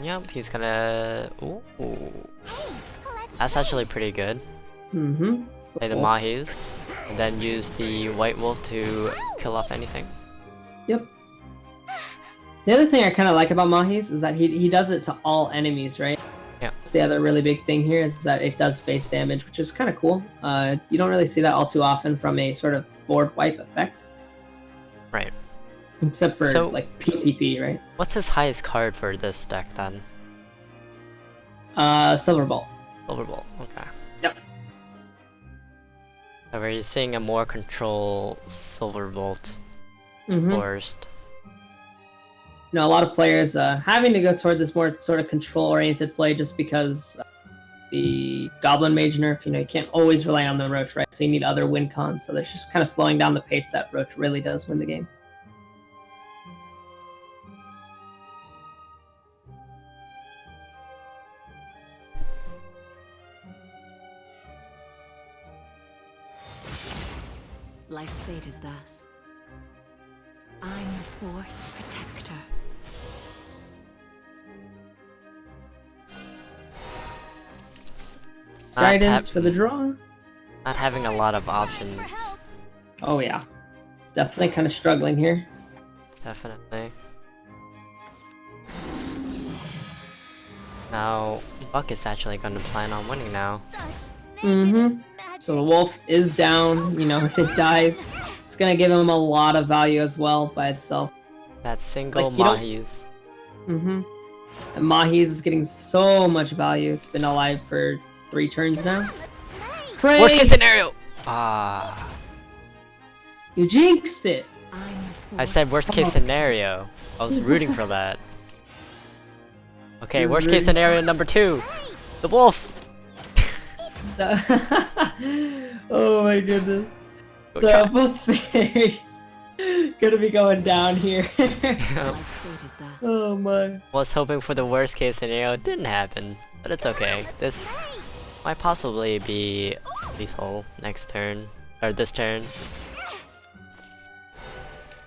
Yep, he's gonna... Ooh. Let's That's actually pretty good. Mm-hmm. Play the Mahis, and then use the White Wolf to kill off anything. Yep. The other thing I kind of like about Mahis is that he does it to all enemies, right? Yeah. That's the other really big thing here is that it does face damage, which is kind of cool. You don't really see that all too often from a sort of board wipe effect. Right. Except for, So- like, PTP, right? What's his highest card for this deck then? Silver Bolt. Silver Bolt, okay. Yep. So we're seeing a more control Silver Bolt Mm-hmm. first. You know, a lot of players having to go toward this more sort of control-oriented play just because the Goblin Mage nerf, you know, you can't always rely on the Roach, right? So you need other win cons. So they're just kind of slowing down the pace that Roach really does win the game. Life's fate is thus. I'm the Force Protector. Guidance for the draw. Not having a lot of options, Oh yeah, definitely kind of struggling here. definitely. Now, Buck is actually going to plan on winning now. Such Mm-hmm. negative magic. So the wolf is down. You know, if it dies, it's gonna give him a lot of value as well by itself. That single Like, you don't- Mahis. Mm-hmm. And Mahis is getting so much value. It's been alive for 3 turns now. Let's play. Pray! Worst case scenario! Ah. You jinxed it. I'm the I said worst case scenario. I was rooting for that. Okay, You're worst case rooting- scenario number 2. The wolf! Oh my goodness. So Okay. both fairies gonna be going down here. Life's fate is thus. Oh my. Was hoping for the worst case scenario. It didn't happen, but it's okay. This might possibly be lethal next turn. Or this turn.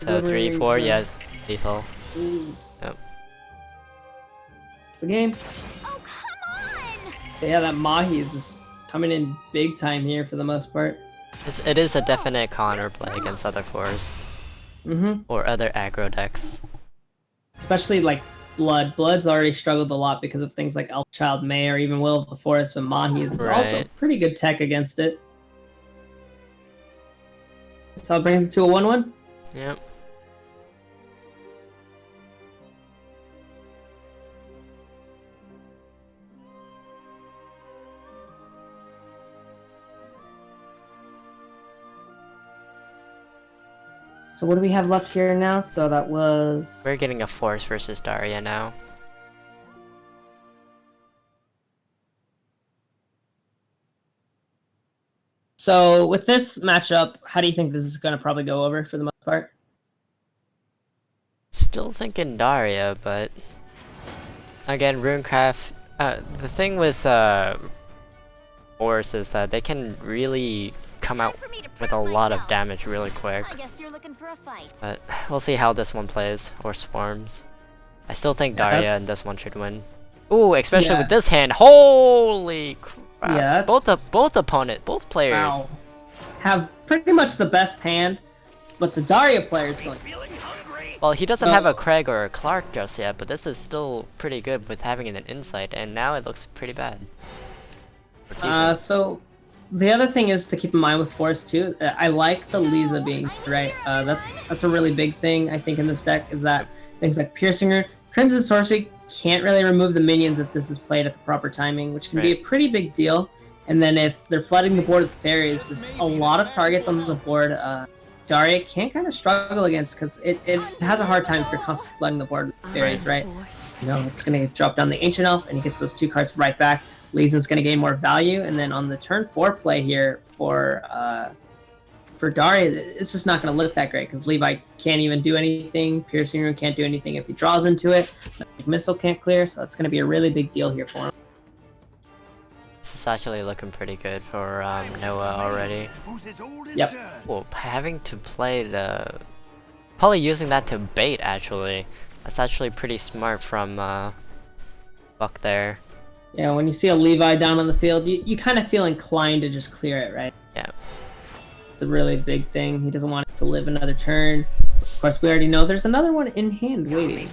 So 3, 4, yeah, lethal. Yep. It's the game. Oh, come on. Yeah, that Mahi is just coming in big time here for the most part. It is a definite counter play against other fours. Mm-hmm. Or other aggro decks. Especially like Blood. Blood's already struggled a lot because of things like Elfchild May or even Will of the Forest, but Mahi is also Right. pretty good tech against it. So it brings it to a 1-1. Yep. So what do we have left here now? So that was... We're getting a force versus Daria now. So with this matchup, how do you think this is going to probably go over for the most part? Still thinking Daria, but again, Runecraft. The thing with Force is that they can really come out with a lot of damage really quick. I guess you're looking for a fight. But we'll see how this one plays, or swarms. I still think Yeah, Daria that's- in this one should win. Ooh, especially Yeah. with this hand. Holy crap! Yeah, that's- Both players. Wow. Have pretty much the best hand, but the Daria player is going. Well, he doesn't have a Craig or a Clark just yet, but this is still pretty good with having an insight, and now it looks pretty bad. For Teaser. So the other thing is to keep in mind with Force too. I like the Lisa being right. That's a really big thing I think in this deck is that things like Piercing Rune, Crimson Sorcery can't really remove the minions if this is played at the proper timing, which can be a pretty big deal. And then if they're flooding the board with fairies, just a lot of targets on the board. Daria can kind of struggle against because it has a hard time if you're constantly flooding the board with fairies, right? You know, it's going to drop down the Ancient Elf, and he gets those 2 cards right back. Lisa's going to gain more value, and then on the turn 4 play here for Daria, it's just not going to look that great because Levi can't even do anything. Piercing Rune can't do anything if he draws into it. Missile can't clear, so that's going to be a really big deal here for him. This is actually looking pretty good for Noah already. Yep. Well, having to play the... Probably using that to bait, actually. That's actually pretty smart from Buck there. Yeah, when you see a Levi down on the field, you kind of feel inclined to just clear it, right? Yeah. It's a really big thing. He doesn't want it to live another turn. Of course, we already know there's another one in hand waiting.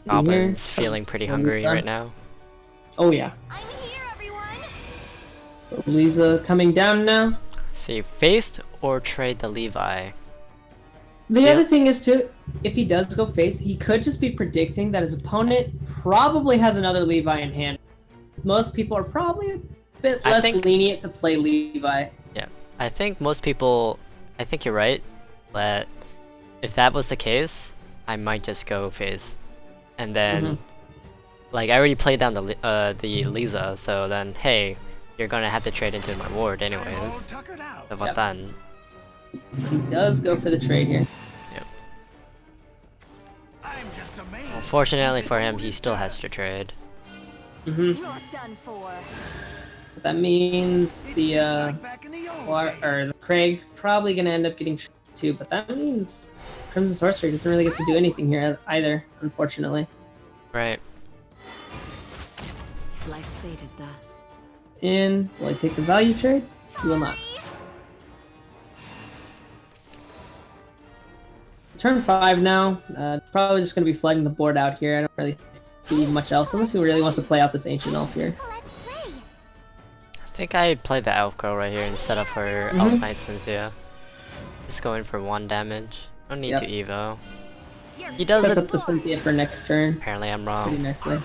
Goblin's feeling pretty hungry right now. Oh yeah. I'm here, everyone. So Lisa coming down now. See, face or trade the Levi. The other thing is too, if he does go face, he could just be predicting that his opponent probably has another Levi in hand. Most people are probably a bit less lenient to play Levi. Yeah, I think most people, I think you're right, but if that was the case, I might just go face. And then, like, I already played down the Lisa, so then, hey, you're gonna have to trade into my ward anyways. So what then? He does go for the trade here. Yep. Unfortunately for him, he still has to trade. You're done for. That means the Craig probably gonna end up getting traded too, but that means Crimson Sorcery doesn't really get to do anything here either, unfortunately. Right. Life's fate is thus. Will I take the value trade? He will not. Turn 5 now. Probably just going to be flooding the board out here. I don't really see much else unless he really wants to play out this Ancient Elf here. I think I'd play the Elf Girl right here instead of her Elf Knight Cynthia. Just going for 1 damage. No need to Evo. He does Sets it. up the Cynthia for next turn. Apparently I'm Pretty wrong. nicely.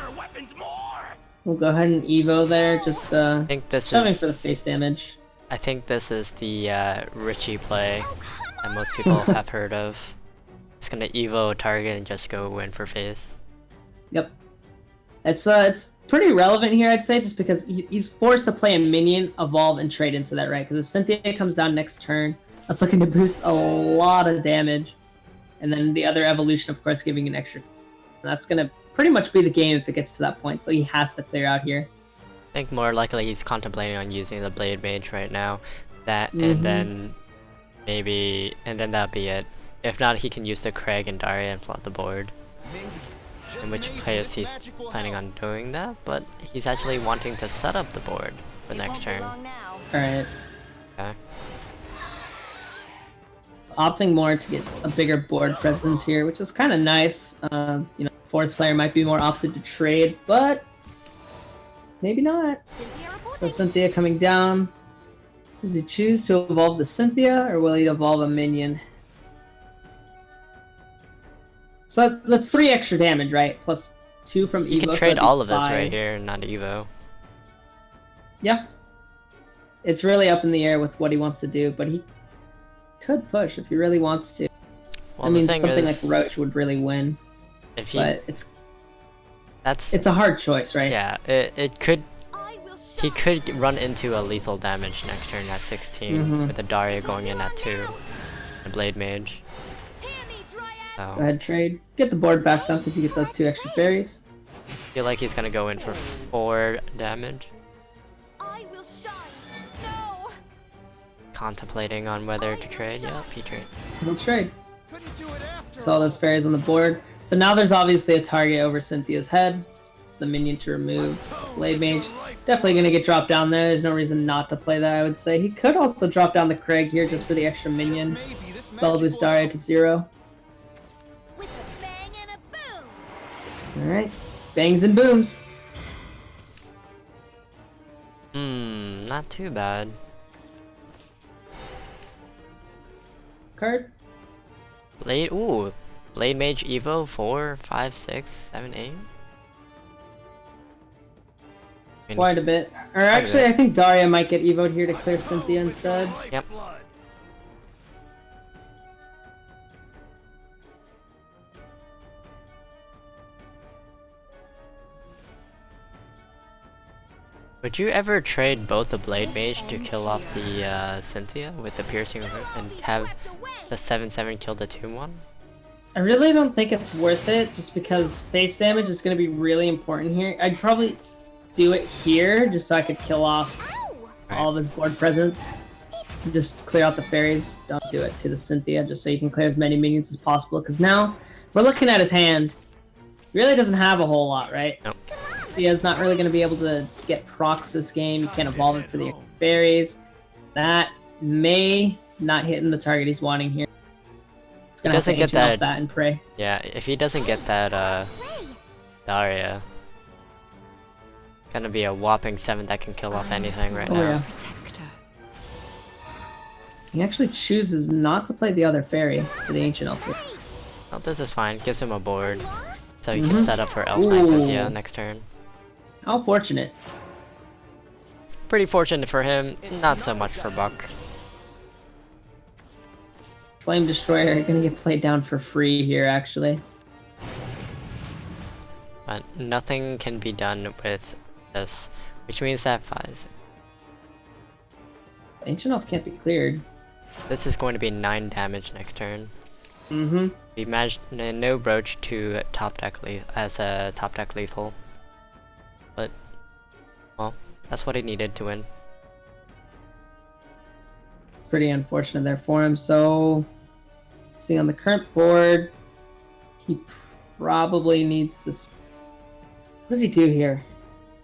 We'll go ahead and Evo there, just I think this shoving is for the face damage. I think this is the Richie play that most people have heard of. It's gonna Evo target and just go in for face. Yep. It's pretty relevant here, I'd say, just because he's forced to play a minion, evolve, and trade into that, right? Because if Cynthia comes down next turn, that's looking to boost a lot of damage. And then the other evolution, of course, giving an extra. And that's going to pretty much be the game if it gets to that point, so he has to clear out here. I think more likely he's contemplating on using the Blade Mage right now. That, and then maybe, and then that'll be it. If not, he can use the Craig and Daria and flood the board. In which case he's planning on doing that, but he's actually wanting to set up the board for next turn. Alright. Okay. Opting more to get a bigger board presence here, which is kind of nice. You know, Force player might be more opted to trade, but maybe not. So Cynthia coming down. Does he choose to evolve the Cynthia, or will he evolve a minion? So that's 3 extra damage, right? Plus 2 from Evo. You can so trade that'd be all of this 5. right here, not Evo. Yeah. It's really up in the air with what he wants to do, but he could push if he really wants to. Well, I mean, the thing something is, like Roach would really win, if he, but it's a hard choice, right? yeah, it could. He could run into a lethal damage next turn at 16 with a Daria going in at 2, a Blade Mage. So, Go ahead, trade. Get the board back though, because you get those 2 extra fairies. I feel like he's gonna go in for 4 damage. contemplating on whether to trade. Yep, he trade. He'll trade. Saw those fairies on the board. So now there's obviously a target over Cynthia's head. It's the minion to remove. Blade Mage. Definitely going to get dropped down there. There's no reason not to play that, I would say. He could also drop down the Craig here just for the extra minion. Spell boost Daria to 0. With a bang and a boom. Alright. Bangs and booms. Not too bad. Card. Blade, ooh. Blade Mage Evo 4, 5, 6, 7, 8. Quite a bit. Or actually, I think Daria might get evoed here to clear Cynthia instead. Yep. Would you ever trade both the Blade Mage to kill off the Cynthia with the Piercing Root and have the 7/7 kill the Tomb one? I really don't think it's worth it, just because face damage is going to be really important here. I'd probably do it here, just so I could kill off all of his board presence. Just clear out the fairies. Don't do it to the Cynthia, just so you can clear as many minions as possible. Because now, if we're looking at his hand, he really doesn't have a whole lot, right? Nope. Cynthia's not really going to be able to get procs this game. You can't evolve it for the fairies. That may not hit in the target he's wanting here. He's gonna doesn't have to get ancient off that and pray. Yeah, if he doesn't get that Daria, gonna be a whopping 7 that can kill off anything right now. Yeah. He actually chooses not to play the other fairy for the ancient elf. Oh, this is fine. Gives him a board, so he can set up for Elfmine Cynthia next turn. How fortunate. Pretty fortunate for him, not so much for Buck. Flame Destroyer are gonna get played down for free here, actually. But nothing can be done with this, which means that Ancient Elf can't be cleared. this is going to be 9 damage next turn. Mm-hmm. We managed no Roach to top deck as a top deck lethal. But, well, that's what he needed to win. Pretty unfortunate there for him. So, see on the current board, he probably needs to. What does he do here?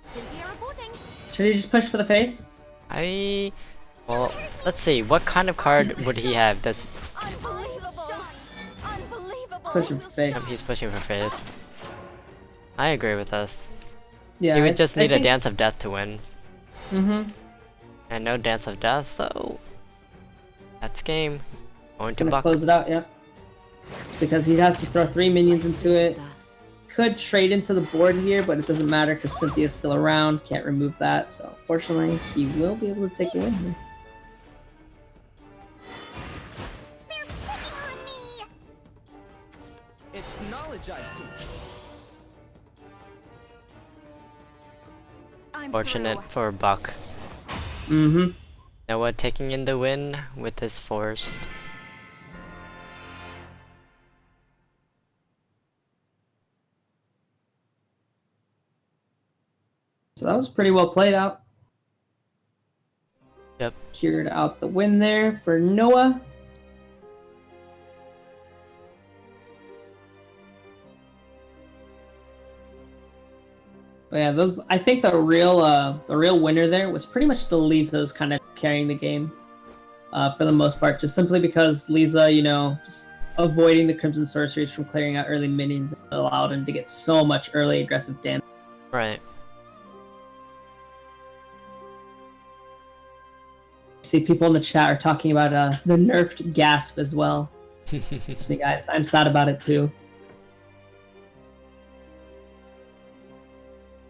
Cynthia reporting. Should he just push for the face? Well, let's see. What kind of card would he have? Does Unbelievable. Unbelievable. Pushing for face. he's pushing for face? I agree with us. Yeah. He would just need a think... Dance of Death to win, Mm-hmm. and no Dance of Death, so that's game. Going to Gonna Buck. close it out. Yep. Because he'd have to throw 3 minions into it. Could trade into the board here, but it doesn't matter because Cynthia's still around. Can't remove that. So, fortunately, he will be able to take the win here. They're picking on me. It's knowledge I seek. I'm Fortunate through. for Buck. Mm-hmm. Noah taking in the win with his forced. So that was pretty well played out. Yep. Cured out the win there for Noah. But yeah, those. I think the real winner there was pretty much the Lisa's kind of carrying the game, for the most part, just simply because Lisa, just avoiding the Crimson Sorceries from clearing out early minions allowed him to get so much early aggressive damage. Right. See, people in the chat are talking about the nerfed Gasp as well. It's me, guys. I'm sad about it too.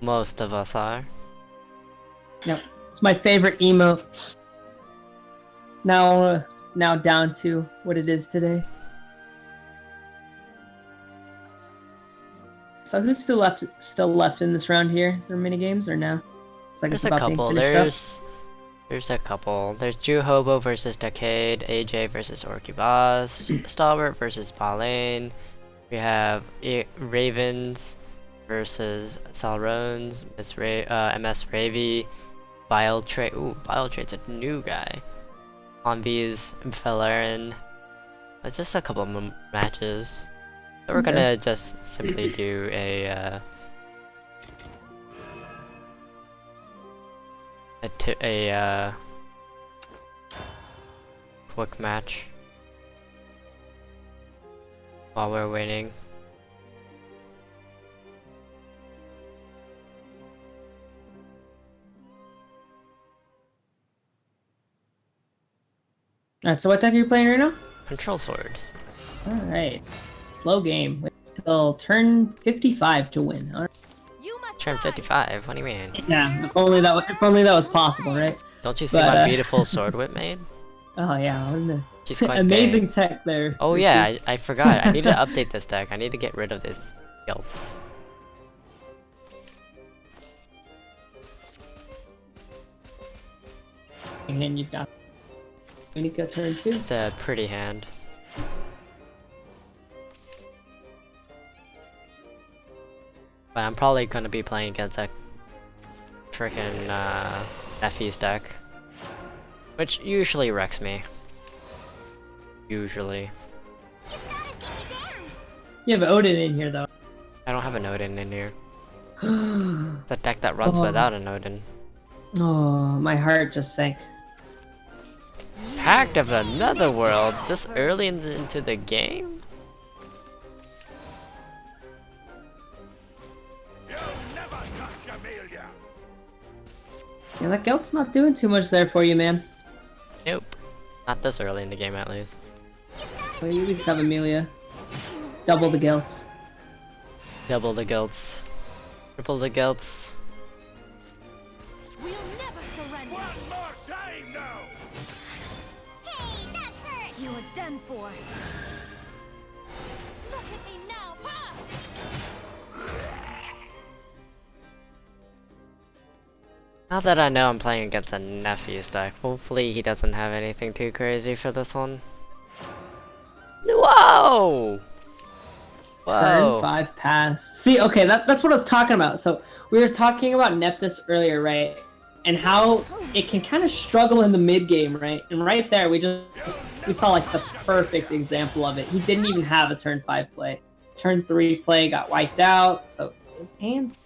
Most of us are. Yep, it's my favorite emote. Now down to what it is today. So who's still left in this round here? Is there mini games or no? It's like There's it's a about being couple. finished up. There's a couple. There's Hobo versus Decade, AJ versus Orky Boss, Stalwart versus Pauline. We have Ravens versus Salrones, MS Ravy, Bile Trade. Ooh, Bile Trade's a new guy. Zombies, Valerian. Just a couple of matches. So we're gonna just simply do a quick match while we're waiting. Alright, so what deck are you playing right now? Control swords. Alright. Slow game. Wait till turn 55 to win. All right. You must Turn die. 55. What do you mean? Yeah, if only that was possible, right? Don't you see But, my beautiful sword whip made? Oh yeah, wasn't it? She's quite Amazing big. tech there. Oh Ricky. yeah, I forgot. I need to update this deck. I need to get rid of this guilts. And you've got Unica turn 2. It's a pretty hand. But I'm probably gonna be playing against a frickin' Nepthys deck. Which usually wrecks me. Usually. You have Odin in here though. I don't have an Odin in here. It's a deck that runs without an Odin. Oh, my heart just sank. Pact of another world this early into the game? Yeah, that Gelt's not doing too much there for you, man. Nope. Not this early in the game at least. Well, you at least have Amelia. Double the Gelts. Double the guilts. Triple the guilts. We'll never surrender. One more time now! Hey, that hurt. You're done for. Look at me now, ha! Now that I know I'm playing against a Nepthys deck, hopefully he doesn't have anything too crazy for this one. Whoa! Whoa! Turn 5 pass. See, okay, that's what I was talking about. So we were talking about Nepthys earlier, right? And how it can kind of struggle in the mid game, right? And right there, we saw like the perfect example of it. He didn't even have a turn 5 play. Turn 3 play got wiped out, so his hands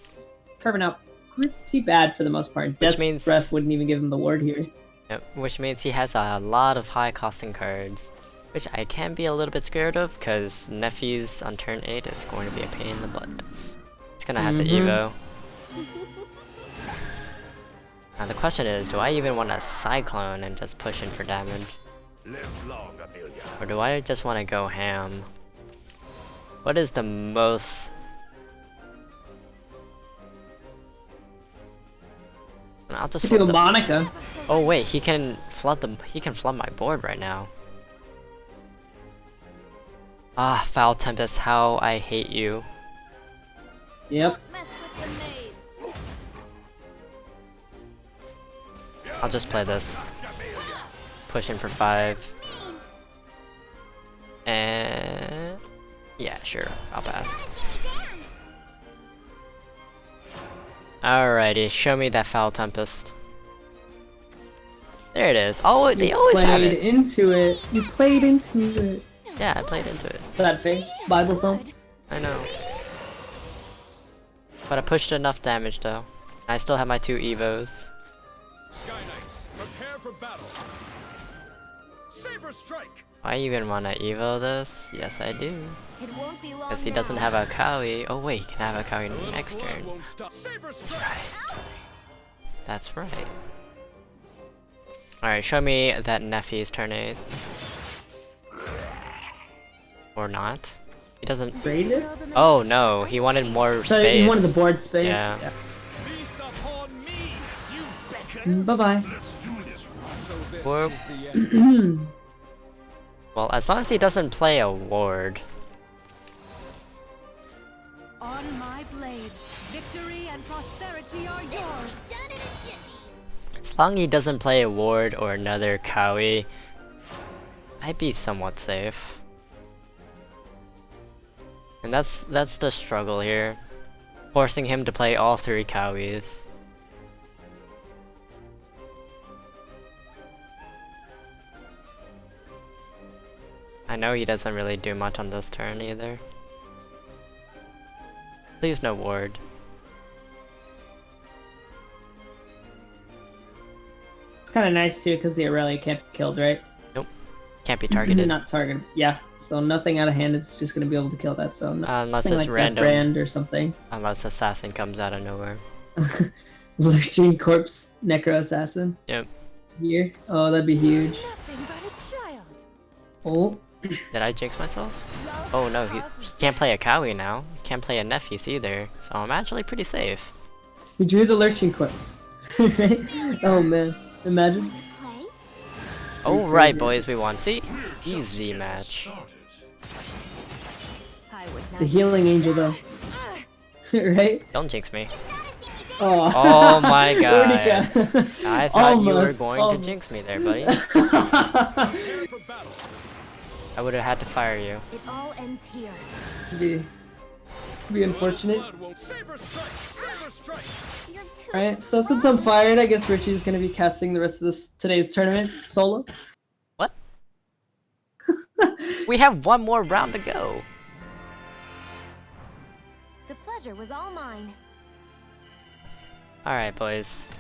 turning out pretty bad for the most part. Death's means- Breath wouldn't even give him the ward here. Yep, which means he has a lot of high costing cards. Which I can be a little bit scared of, because Nepthys on turn 8 is going to be a pain in the butt. It's gonna have to Evo. Now the question is, do I even want to Cyclone and just push in for damage? Live long, Amelia. Or do I just want to go ham? What is the most... I'll just If you flip go the... Monica. Oh wait, he can flood my board right now. Ah, Foul Tempest, how I hate you. Yep. Mess with the maid. I'll just play this. Push in for 5. And... yeah, sure, I'll pass. Alrighty, show me that Foul Tempest. There it is. Oh, they always have Played it. into it. You played into it. Yeah, I played into it. Sad face. Bible thump. I know. But I pushed enough damage though. I still have my 2 Evos. Sky Knights, prepare for battle. Saber strike. I even want to Evo this? Yes, I do. It won't be long Because he doesn't now. have a Kawi. Oh wait, he can have a Kawi next Blood turn. won't stop. Saber That's strike. right. That's right. Alright, show me that Nephi's turn 8. Or not. He doesn't... Raided? Oh no, he wanted more So space. you wanted the board space? Yeah. Feast upon me. You beckon. Bye-bye. Let's do this. So this Whoop. is the end. Well, as long as he doesn't play a ward. On my blade, victory and prosperity are yours. Done in a jiffy. As long as he doesn't play a ward or another Kawi, I'd be somewhat safe. And that's the struggle here. Forcing him to play all 3 Kawis. I know he doesn't really do much on this turn either. Please no ward. It's kind of nice too because the Aurelia can't be killed, right? Nope. Can't be targeted. Not targeted. Yeah. So nothing out of hand is just gonna be able to kill that. So Unless nothing it's like random. Brand or something. Unless Assassin comes out of nowhere. Lurching Corpse Necro Assassin. Yep. Here. Oh, that'd be huge. Nothing but a child. Oh. Did I jinx myself? Oh no, he can't play a Kawi now. He can't play a Nepthys either. So I'm actually pretty safe. We drew the Lurching Corpse. Oh man. Imagine. Play? Alright boys, we won. See? Easy match. I was The not. Healing Angel though. Right? Don't jinx me. Oh, Oh my god. Where'd he go? I thought you were Almost, going almost. to jinx me there, buddy. I would have had to fire you. It all ends here. be unfortunate. Saber strike! You're too Alright, so since I'm fired, I guess Richie's gonna be casting the rest of today's tournament solo. What? We have one more round to go. The pleasure was all mine. Alright, boys.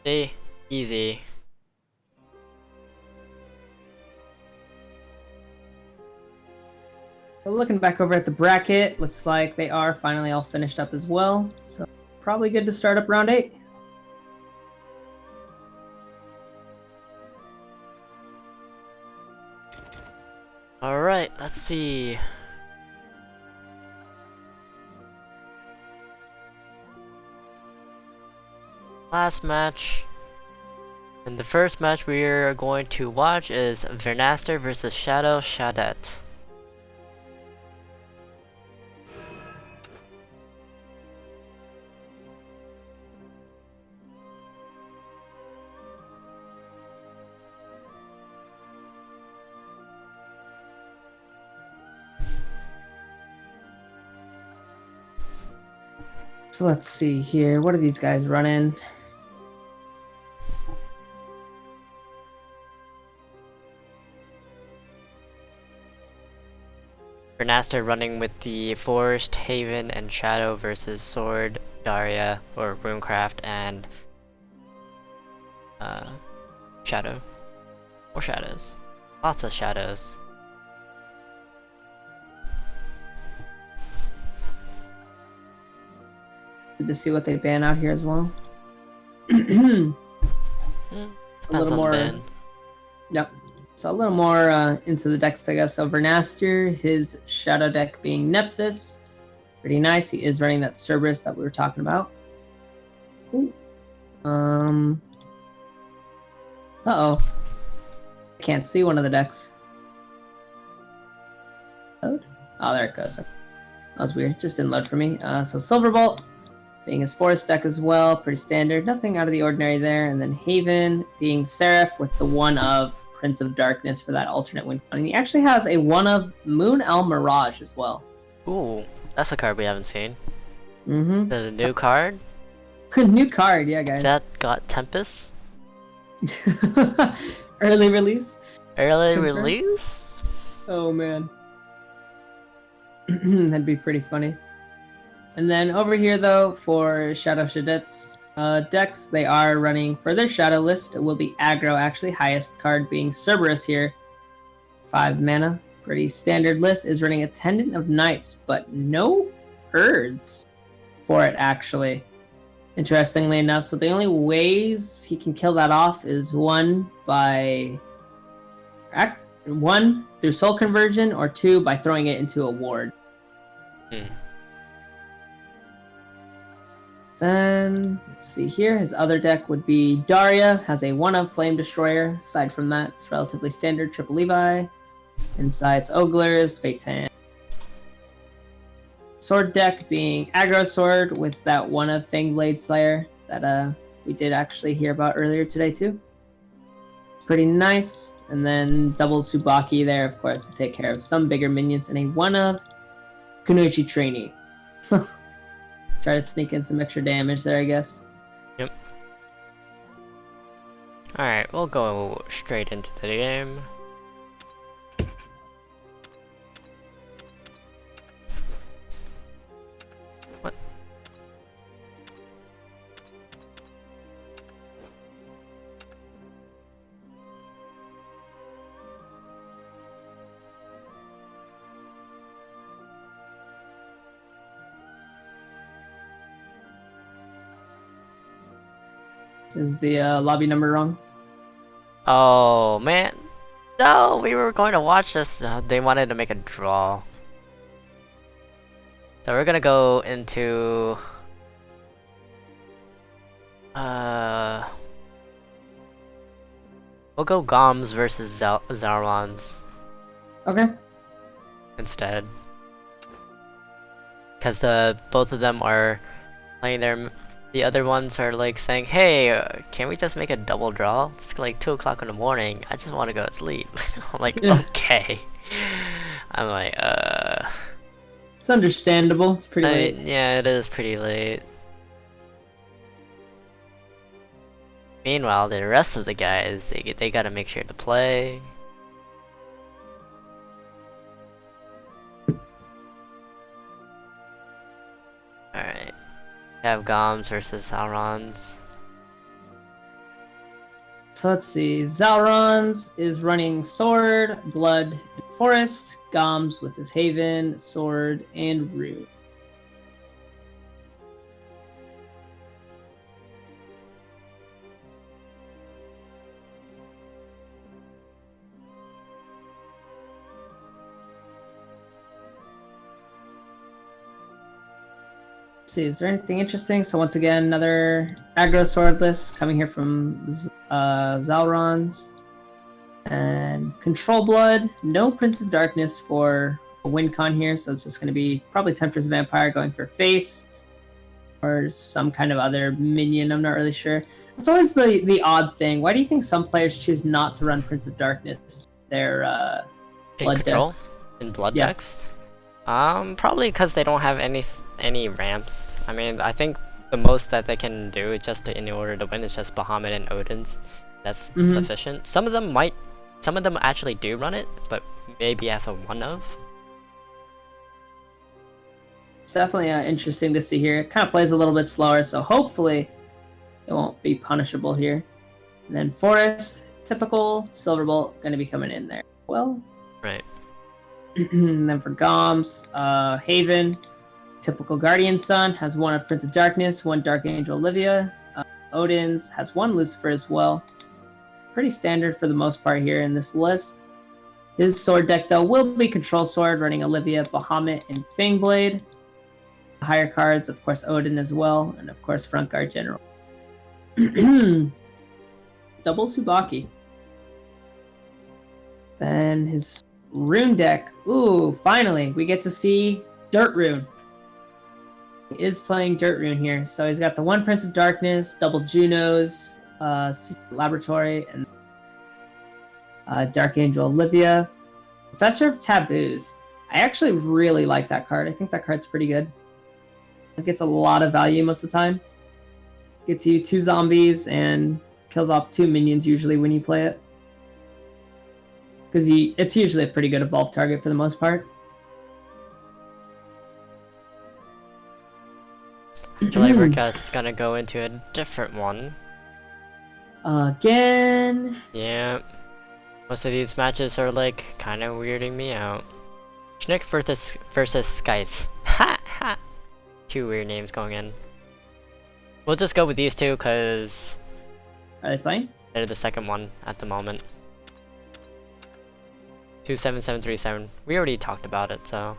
Stay easy. So looking back over at the bracket, looks like they are finally all finished up as well. So probably good to start up round 8. Alright, let's see. Last match. And the first match we are going to watch is Vernaster versus Shadow Shadet. So let's see here. What are these guys running? Vernaster running with the Forest, Haven, and Shadow versus Sword, Daria, or Runecraft, and Shadow. Or Shadows. Lots of Shadows. Good to see what they ban out here as well. Depends a little on more. the ban. Yep. So a little more into the decks, I guess. So Vernaster, his shadow deck being Nepthys. Pretty nice. He is running that Cerberus that we were talking about. Ooh. Uh-oh. I can't see one of the decks. Load? Oh, there it goes. That was weird. Just didn't load for me. So Silverbolt being his forest deck as well. Pretty standard. Nothing out of the ordinary there. And then Haven being Seraph with the one of Prince of Darkness for that alternate win. And he actually has a one of Moon El Mirage as well. Ooh, that's a card we haven't seen. Mm-hmm. The new card? New card, yeah, guys. That got Tempest? Early release. Early Confirmed. release? Oh man, that'd be pretty funny. And then over here, though, for Shadow Shadet's decks, they are running for their Shadow list. It will be aggro, actually, highest card being Cerberus here. 5 mana, pretty standard list. Is running Attendant of Knights, but no Urds for it, actually. Interestingly enough, so the only ways he can kill that off is one through soul conversion, or 2 by throwing it into a ward. Then let's see here. His other deck would be Daria, has a 1 of Flame Destroyer. Aside from that, it's relatively standard. Triple Levi. Inside it's Ogler's, Fate's Hand. Sword deck being Aggro Sword with that 1 of Fangblade Slayer that we did actually hear about earlier today too. Pretty nice. And then double Tsubaki there, of course, to take care of some bigger minions, and a 1 of Kunoichi Trainee. Try to sneak in some extra damage there, I guess. Yep. Alright, we'll go straight into the game. Is the lobby number wrong? Oh man, no, we were going to watch this. They wanted to make a draw. So we're gonna go into we'll go Goms versus Zarons Okay. instead, because both of them are playing their. The other ones are like saying, "Hey, can we just make a double draw? It's like 2 o'clock in the morning. I just want to go to sleep." I'm like, okay. I'm like, It's understandable. It's pretty I late. mean, yeah, it is pretty late. Meanwhile, the rest of the guys, they gotta make sure to play. Alright. Have Goms versus Saurons. So let's see. Zalrons is running Sword, Blood, and Forest. Goms with his Haven, Sword, and Rune. Let's see, is there anything interesting? So once again, another aggro swordless coming here from Zalrons. And Control Blood, no Prince of Darkness for a win con here, so it's just going to be probably Temptress Vampire going for face, or some kind of other minion, I'm not really sure. It's always the odd thing. Why do you think some players choose not to run Prince of Darkness? Their blood Control? decks? In blood Yeah. decks? Probably because they don't have any ramps. I mean, I think the most that they can do just in order to win is just Bahamut and Odin's. That's sufficient. Some of them actually do run it, but maybe as a one of. It's definitely interesting to see here. It kind of plays a little bit slower, so hopefully it won't be punishable here. And then Forest, typical Silverbolt, going to be coming in there. Well, Right. and then for Goms, Haven, typical Guardian Sun, has one of Prince of Darkness, one Dark Angel Olivia. Odin's has one Lucifer as well. Pretty standard for the most part here in this list. His sword deck, though, will be Control Sword, running Olivia, Bahamut, and Fangblade. Higher cards, of course, Odin as well, and of course, Front Guard General. Double Subaki. Then his Rune deck. Ooh, finally, we get to see Dirt Rune. He is playing Dirt Rune here, so he's got the one Prince of Darkness, double Junos, Secret Laboratory, and Dark Angel Olivia. Professor of Taboos. I actually really like that card. I think that card's pretty good. It gets a lot of value most of the time. Gets you 2 zombies and kills off 2 minions usually when you play it. Because it's usually a pretty good evolved target for the most part. July Workhouse is gonna go into a different one. Again. Yeah. Most of these matches are like kind of weirding me out. Schnick versus Scythe. Ha ha. 2 weird names going in. We'll just go with these two because Are they playing? they're the second one at the moment. 27737. We already talked about it, so.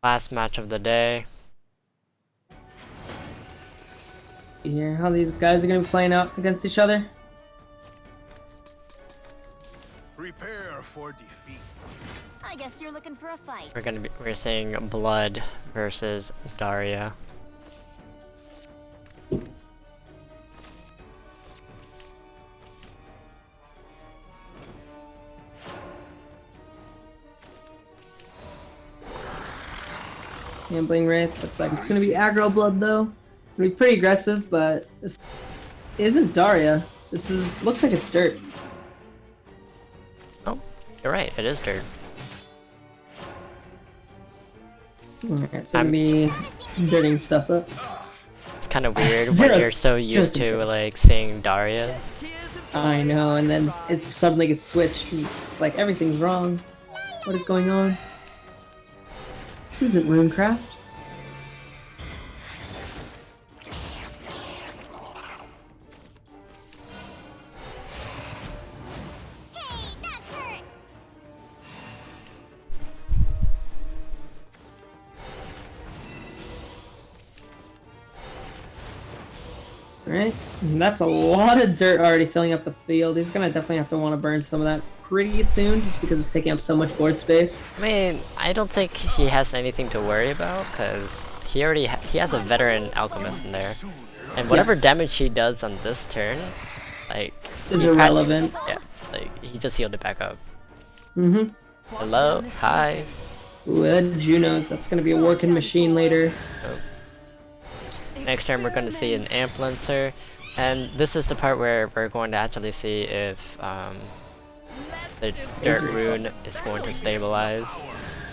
Last match of the day. You hear how these guys are going to be playing out against each other? Prepare for defeat. I guess you're looking for a fight. We're seeing Blood versus Daria. Gambling Wraith. Looks like it's going to be Aggro Blood, though. It'll be pretty aggressive, but this isn't Daria. Looks like it's Dirt. Oh, you're right. It is Dirt. Alright, so me dirting stuff up. It's kind of weird when Zero. you're so used Just to because. like seeing Daria's. I know, and then it suddenly gets switched. And it's like everything's wrong. What is going on? This isn't Runecraft. Alright, that's a lot of dirt already filling up the field. He's gonna definitely have to want to burn some of that pretty soon, just because it's taking up so much board space. I mean, I don't think he has anything to worry about, because he already he has a veteran alchemist in there. And whatever damage he does on this turn, like... Is irrelevant. Yeah, like, he just healed it back up. Mm-hmm. Hello? Hi? Ooh, that Junos. That's gonna be a working machine later. Oh. Next turn we're going to see an Amp Lancer, and this is the part where we're going to actually see if the Dirt Rune is going to stabilize.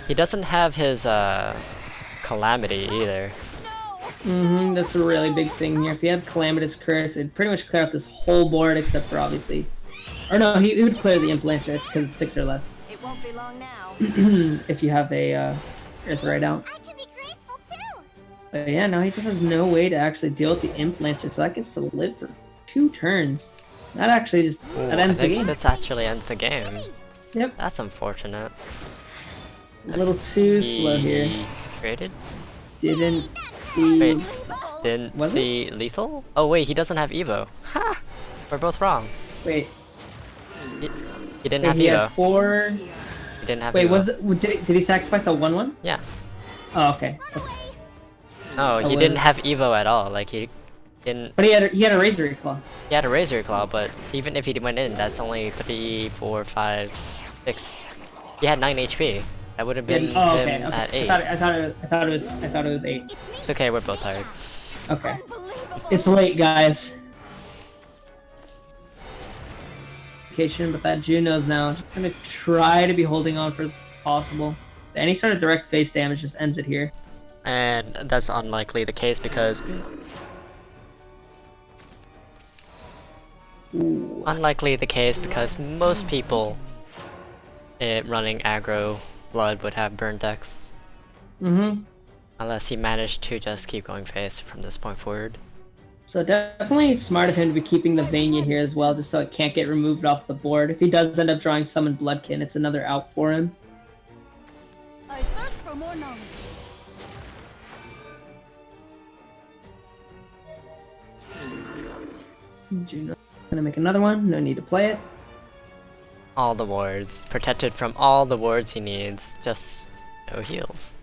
He doesn't have his Calamity either. Mm-hmm, that's a really big thing here. If he had Calamitous Curse, it'd pretty much clear out this whole board except for obviously... Or no, he would clear the Imp Lancer because it's 6 or less. It won't be long now. If you have a Earthright out. I can be graceful too. But yeah, now he just has no way to actually deal with the Imp Lancer, so that gets to live for 2 turns. That actually just that ends the game. That actually ends the game. Yep. That's unfortunate. A little too slow here. Traded? Didn't see... Wait, didn't Was see lethal? Oh wait, he doesn't have Evo. Ha! We're both wrong. Wait. He didn't have he Evo. had 4... He didn't have Wait, Evo. did he sacrifice a 1/1? Yeah. Oh, okay. No, he didn't have Evo at all. Like he didn't. But he had a Razor Claw. He had a Razor Claw, but even if he went in, that's only 3, 4, 5, 6. He had 9 HP. That would have been him at 8. I thought it was 8. It's okay, we're both tired. Okay. It's late, guys. But that Juno's now just gonna try to be holding on for as long as possible. Any sort of direct face damage just ends it here. And that's unlikely the case because... Ooh. Unlikely the case because most people running Aggro Blood would have burn decks. Mm-hmm. Unless he managed to just keep going face from this point forward. So definitely smart of him to be keeping the Vania here as well, just so it can't get removed off the board. If he does end up drawing Summon Bloodkin, it's another out for him. I thirst for more knowledge. Juno gonna make another one, no need to play it. All the wards. Protected from all the wards he needs. Just no heals.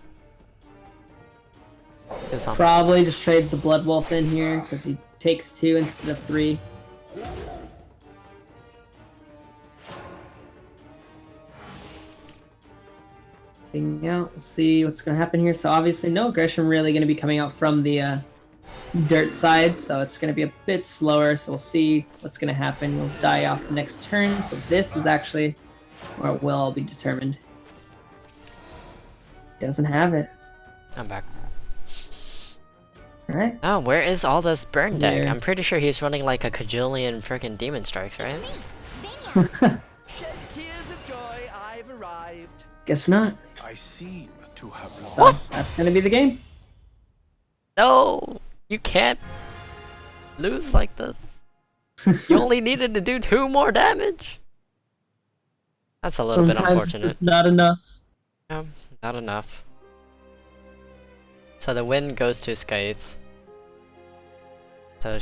Probably just trades the Blood Wolf in here, because he takes 2 instead of 3. Out. We'll see what's going to happen here. So obviously no aggression really going to be coming out from the dirt side, so it's going to be a bit slower. So we'll see what's going to happen. We'll die off next turn. So this is actually where it will all be determined. Doesn't have it. I'm back. Alright. Oh, where is all this burn deck? There. I'm pretty sure he's running like a cajillion freaking demon strikes, right? Shed tears of joy, I've arrived. Guess not. I seem to have lost. So that's going to be the game. No! You can't lose like this. You only needed to do 2 more damage. That's a little bit Sometimes unfortunate. it's not enough. Yeah, not enough. So the win goes to Scythe. So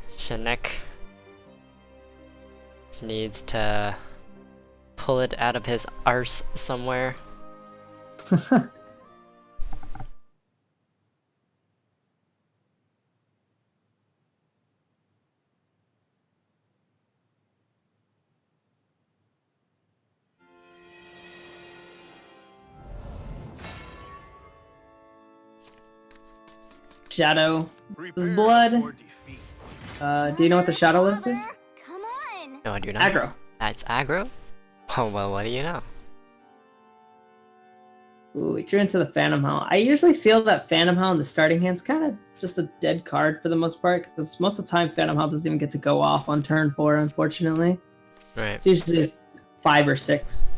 Schnick needs to pull it out of his arse somewhere. Shadow. This is blood. Do you know what the shadow list is? Come on. No, I do not. Aggro. That's aggro? Oh, well, what do you know? Ooh, we drew into the Phantom Howl. I usually feel that Phantom Howl in the starting hand's kind of just a dead card for the most part, because most of the time Phantom Howl doesn't even get to go off on turn 4, unfortunately. Right. It's usually 5 or 6.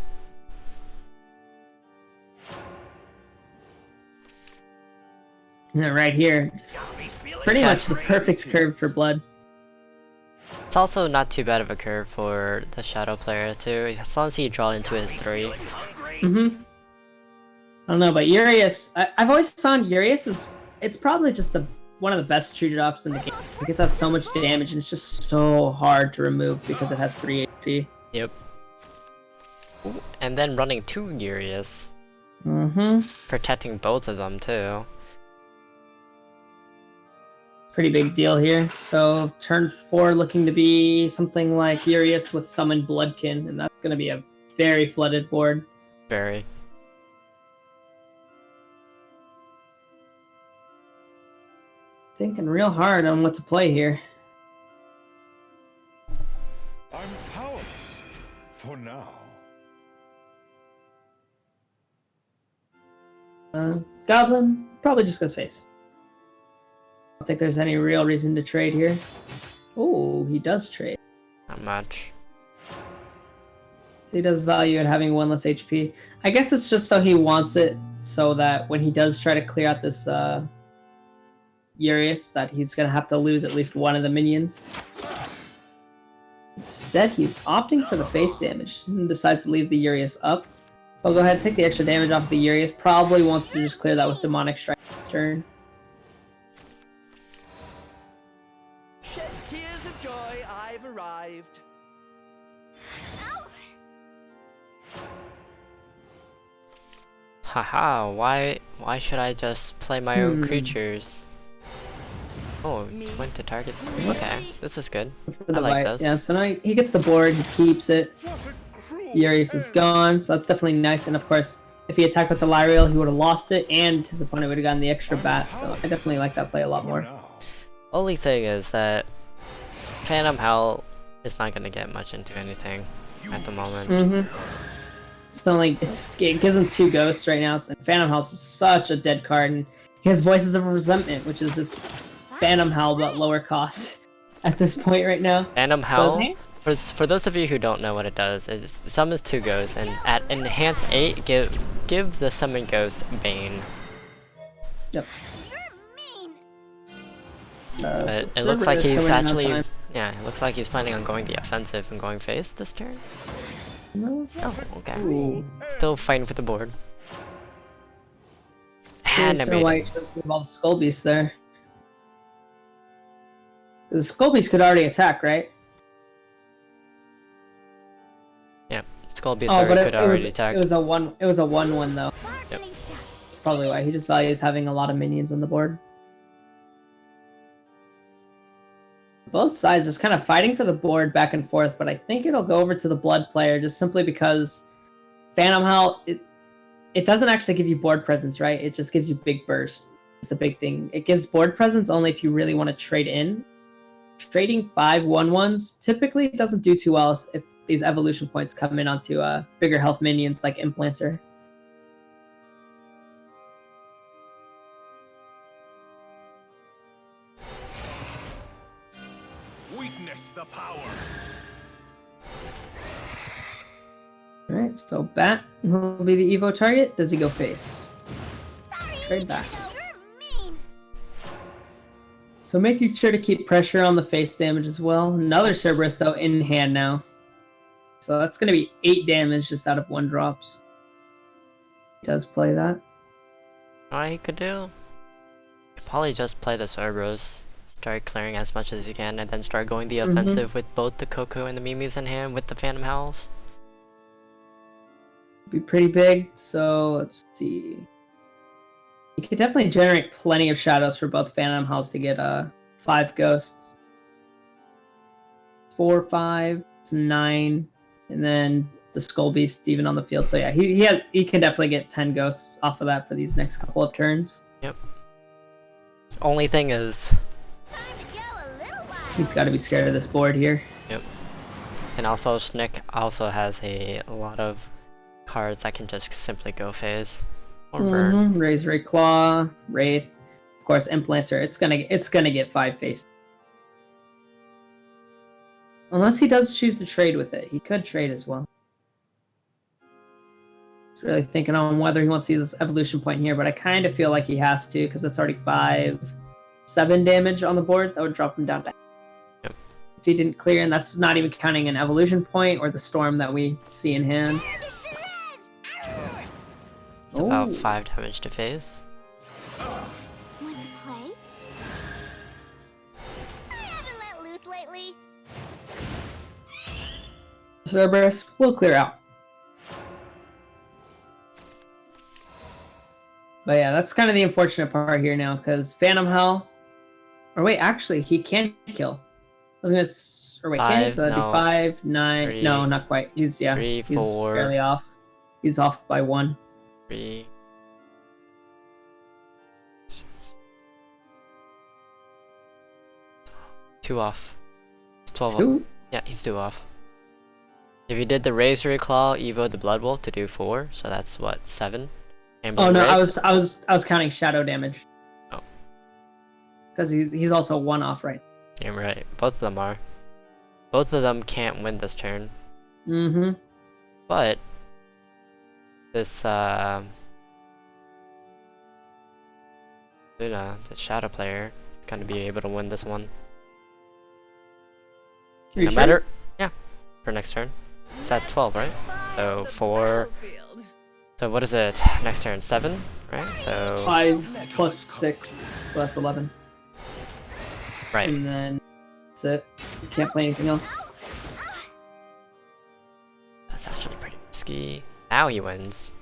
Right here. Just pretty much the perfect curve for blood. It's also not too bad of a curve for the Shadow player too, as long as he draw into his 3. Mm-hmm. I don't know, but Urias, I've always found Urias is, it's probably just one of the best true drops in the game. It gets out so much damage and it's just so hard to remove because it has 3 HP. Yep. Ooh, and then running 2 Urias. Mm-hmm. Protecting both of them too. Pretty big deal here. So turn 4 looking to be something like Urias with Summoned Bloodkin, and that's going to be a very flooded board. Very. Thinking real hard on what to play here. I'm powerless for now. Goblin probably just goes face. I don't think there's any real reason to trade here. Oh, he does trade. Not much. So he does value at having 1 less HP. I guess it's just so he wants it so that when he does try to clear out this Urias, that he's going to have to lose at least 1 of the minions. Instead, he's opting for the face damage and decides to leave the Urias up. So I'll go ahead and take the extra damage off of the Urias. Probably wants to just clear that with Demonic Strike turn. Shed tears of joy, I've arrived. Haha, why should I just play my own creatures? Oh, it went to target. Okay, this is good. I like this. Yeah, so now he gets the board, he keeps it. Urias is gone, so that's definitely nice. And of course, if he attacked with the Lyriel, he would have lost it, and his opponent would have gotten the extra bat. So I definitely like that play a lot more. Only thing is that Phantom Howl is not gonna get much into anything at the moment. It's only it gives him 2 ghosts right now. And Phantom Howl is such a dead card, and he has Voices of Resentment, which is just Phantom Howl but lower cost at this point right now. Phantom Howl, for those of you who don't know what it does, it summons 2 ghosts, and at Enhance 8, give the summon ghost Bane. Yep. But it looks like he's actually, yeah, it looks like he's planning on going the offensive and going face this turn. No. Oh, okay. Ooh. Still fighting for the board. Animated. Why he chose to involve Skull Beast there. The Skull Beast could already attack, right? Yeah, Skull Beast could already attack. It was a 1/1 though. Yep. Probably why he just values having a lot of minions on the board. Both sides just kind of fighting for the board back and forth, but I think it'll go over to the Blood player just simply because Phantom Howl, it doesn't actually give you board presence, right? It just gives you big burst. It's the big thing. It gives board presence only if you really want to trade in. Trading 5 1/1s typically doesn't do too well if these evolution points come in onto bigger health minions like Implanter. Witness the power. Alright, so Bat will be the Evo target. Does he go face? Trade back. So making sure to keep pressure on the face damage as well. Another Cerberus though in hand now. So that's going to be 8 damage just out of 1 drops. He does play that. What he could do? Could probably just play the Cerberus. Start clearing as much as you can, and then start going the offensive with both the Coco and the Mimis in hand with the Phantom Howls. Be pretty big, so let's see. You could definitely generate plenty of shadows for both Phantom Howls to get 5 ghosts. 4, 5, it's 9, and then the Skull Beast even on the field. So yeah, he can definitely get 10 ghosts off of that for these next couple of turns. Yep. Only thing is, he's got to be scared of this board here. Yep. And also, Schnick also has a lot of cards that can just simply go phase or burn. Razor Claw, Wraith, of course, Implanter. It's gonna get 5 face. Unless he does choose to trade with it, he could trade as well. He's really thinking on whether he wants to use this evolution point here, but I kind of feel like he has to because it's already 7 damage on the board. That would drop him down to Yep. if he didn't clear, and that's not even counting an evolution point or the storm that we see in hand. It's about 5 damage to phase. Want to play? I haven't let loose lately. Cerberus will clear out. But yeah, that's kind of the unfortunate part here now, because Phantom Hell. Or wait, actually, he can kill. I was gonna. Or wait, can he? So that'd be 5, 9. 3, no, not quite. He's 3, he's 4. barely off. He's off by 1. 3. 6. 2 off. It's 12 off. 2. Yeah, he's 2 off. If you did the Razor Claw, Evo the Blood Wolf to do 4, so that's what, 7? And Oh no, Blade I was counting shadow damage. Oh. Because he's also 1 off, right? Yeah, right. Both of them are. Both of them can't win this turn. Mm-hmm. But this Luna, the shadow player, is gonna be able to win this one. No matter, yeah, for next turn. It's at 12, right? So 4. So what is it? Next turn 7, right? So 5 plus 6, so that's 11. right. And then that's it. You can't play anything else. That's actually pretty risky. Now he wins.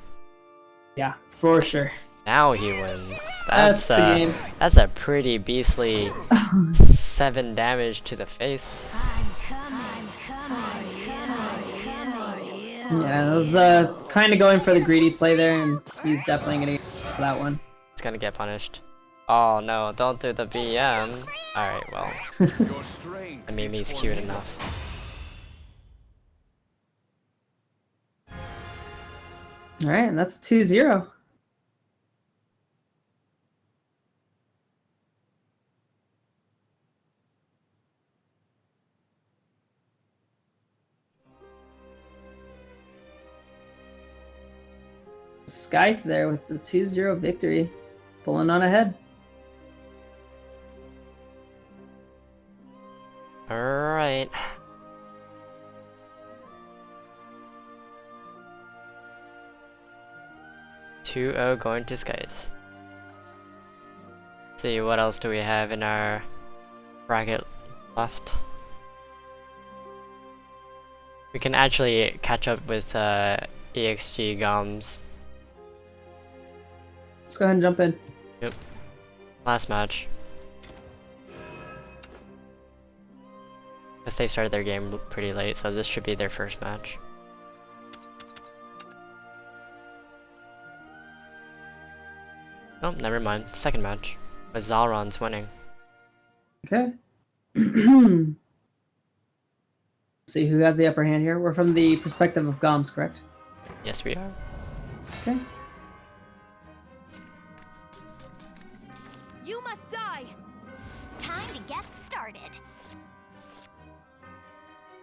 Yeah, for sure. Now he wins. That's the game. That's a pretty beastly 7 damage to the face. Yeah, I was kind of going for the greedy play there, and he's definitely gonna get that one. It's gonna get punished. Oh no, don't do the BM. Alright, well. The Mimi's cute enough. Alright, and that's 2-0. Scythe there with the 2-0 victory, pulling on ahead. Alright. Going to Scythe. See, what else do we have in our bracket left? We can actually catch up with EXG Gums. Let's go ahead and jump in. Yep. Last match. Because they started their game pretty late, so this should be their first match. Oh, never mind. Second match. But Zalron's winning. Okay. See who has the upper hand here. We're from the perspective of Goms, correct? Yes, we are. Okay. You must die. Time to get started.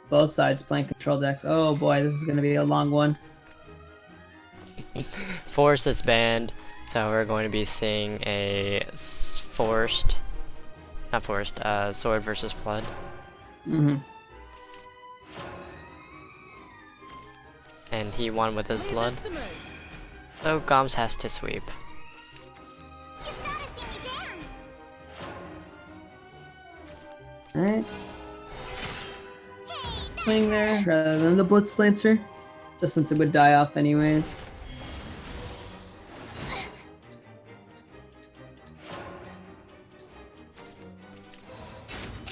Both sides playing control decks. Oh boy, this is going to be a long one. Force is banned, so we're going to be seeing a sword versus blood. Mm-hmm. And he won with his blood. So Goms has to sweep. Alright. Swing there rather than the Blitz Lancer. Just since it would die off anyways.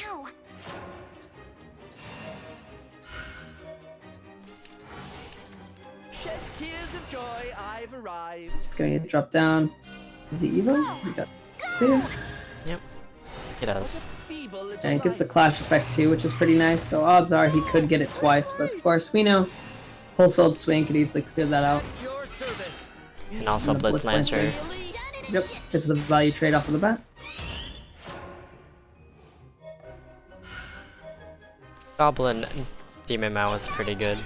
Ow. Shed tears of joy, I've arrived. It's gonna get dropped down. Is he Evo? We got clear. Yep, he does. And it gets the clash effect too, which is pretty nice. So odds are he could get it twice, but of course we know Wholesale Swing could easily clear that out. And also And the Blitz Lancer. Yep, it's the value trade off of the bat. Goblin Demon Mount's pretty good.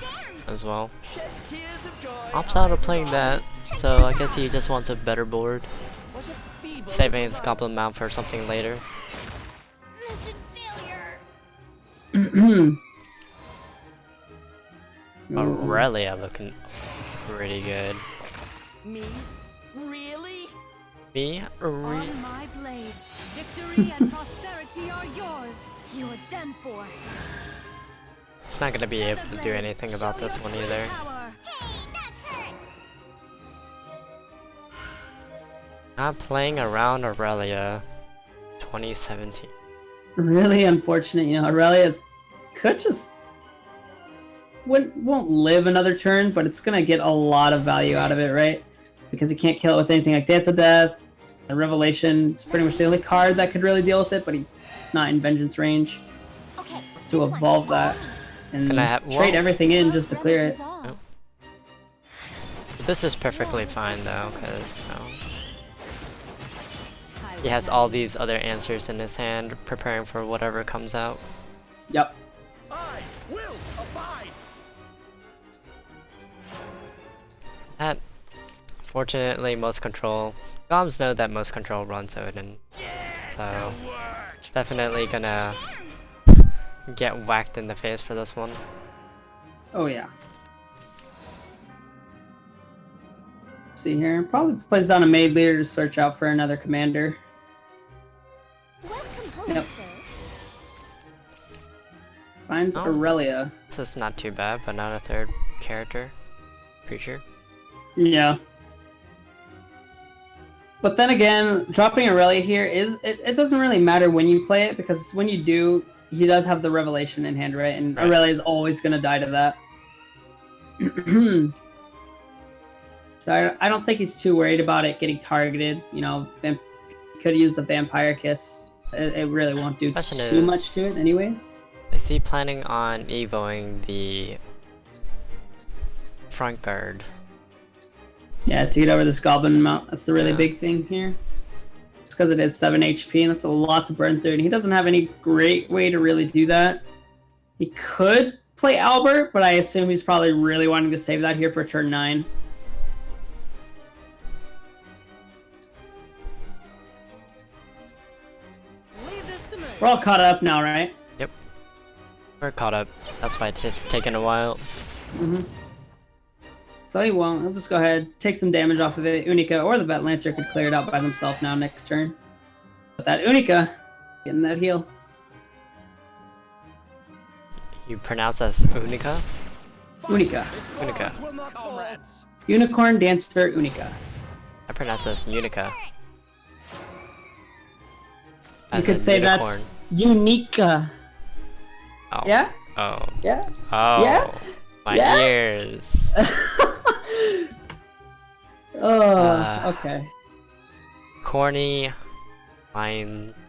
as well. Shed tears of joy. Opts out of playing that, so I guess he just wants a better board. Was a feeble Saving his little goblin mount for something later. Mission failure. Aurelia looking pretty good. Me? Really? Me? On my blade, victory and prosperity are yours. You are done for. It's not gonna be able to do anything about this one either. Power. Not playing around Aurelia 2017. Really unfortunate, you know, Aurelia could just won't live another turn, but it's gonna get a lot of value out of it, right? Because you can't kill it with anything like Dance of Death. And Revelation is pretty much the only card that could really deal with it, but he's not in Vengeance range Okay. to evolve that and Can I have- trade whoa. everything in just to clear it. Oh. This is perfectly fine though, because you know, he has all these other answers in his hand, preparing for whatever comes out. Yep. I will abide. That, fortunately, most control. Golems know that most control runs Odin, so definitely gonna get whacked in the face for this one. Oh yeah. Let's see here. Probably plays down a maid leader to search out for another commander. Welcome home, Yep. sir. Finds Oh. Aurelia. This is not too bad, but not a third creature. Yeah. But then again, dropping Aurelia here it doesn't really matter when you play it, because when you do, he does have the Revelation in hand, right? And Right. Aurelia is always going to die to that. So I don't think he's too worried about it getting targeted. You know, could use the Vampire Kiss. It really won't do Question too much is- to it anyways. Is he planning on evoing the front guard? Yeah, to get over this Goblin mount. That's the really Yeah. big thing here. It's because it is 7 HP, and that's a lot to burn through. And he doesn't have any great way to really do that. He could play Albert, but I assume he's probably really wanting to save that here for turn 9. Leave this to me. We're all caught up now, right? We're caught up. That's why it's taken a while. Mm-hmm. So he won't. He'll just go ahead, take some damage off of it. Unica or the Vet Lancer could clear it out by themselves now next turn. But that Unica, getting that heal. You pronounce this Unica? Unica. Unica. Will not fall. Unicorn Dancer Unica. I pronounce this Unica. You As could in say that's unicorn. Unica. Oh. Yeah? Oh. Yeah? Oh. Yeah? My Yeah? ears. Okay. Corny lines.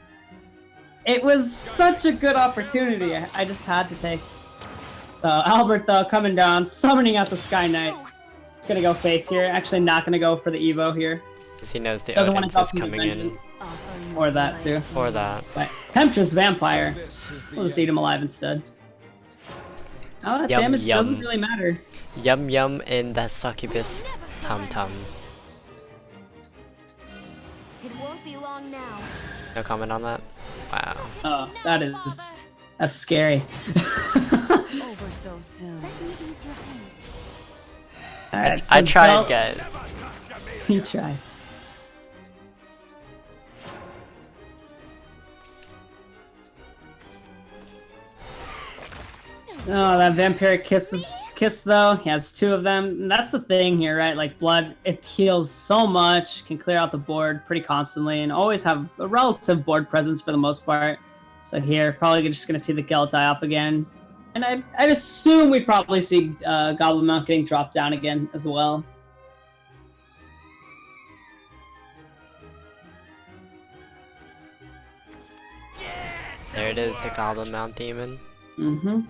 It was such a good opportunity. I just had to take. So Albert, though, coming down, summoning out the Sky Knights. He's gonna go face here. Actually, not gonna go for the Evo here. Because he knows the Doesn't want Odins to go is from the coming in. Vengeance. Or that too. Or that. But Temptress Vampire. This is the We'll just eat him alive instead. Now that Yum, damage yum. doesn't really matter. Yum yum in that succubus tum tum. It won't be long now. No comment on that? Wow. Oh, that's scary. Over so soon. Let me ease your pain. Alright, I so tried, belts. guys. You tried. Oh, that vampiric kiss though. He has 2 of them. And that's the thing here, right? Like blood, it heals so much, can clear out the board pretty constantly, and always have a relative board presence for the most part. So here, probably just gonna see the Gelt die off again. And I'd assume we probably see Goblin Mount getting dropped down again as well. There it is, the Goblin Mount Demon. Mm-hmm.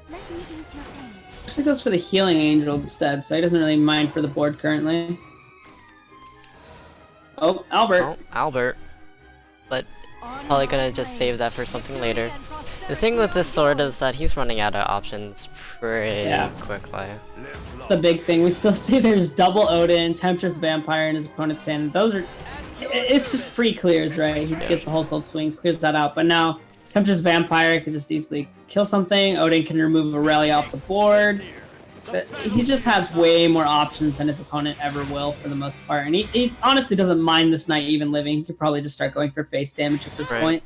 Let me ease your pain. Actually goes for the Healing Angel instead, so he doesn't really mind for the board currently. Oh, Albert. Oh, Albert. But Probably gonna just save that for something later. The thing with this sword is that he's running out of options pretty quickly. It's the big thing. We still see there's double Odin, Temptress Vampire in his opponent's hand. Those are... It's just free clears, right? He gets the whole soul swing, clears that out. But now, Temptress Vampire can just easily kill something. Odin can remove Aurelia off the board. He just has way more options than his opponent ever will for the most part. And he honestly doesn't mind this knight even living. He could probably just start going for face damage at this point.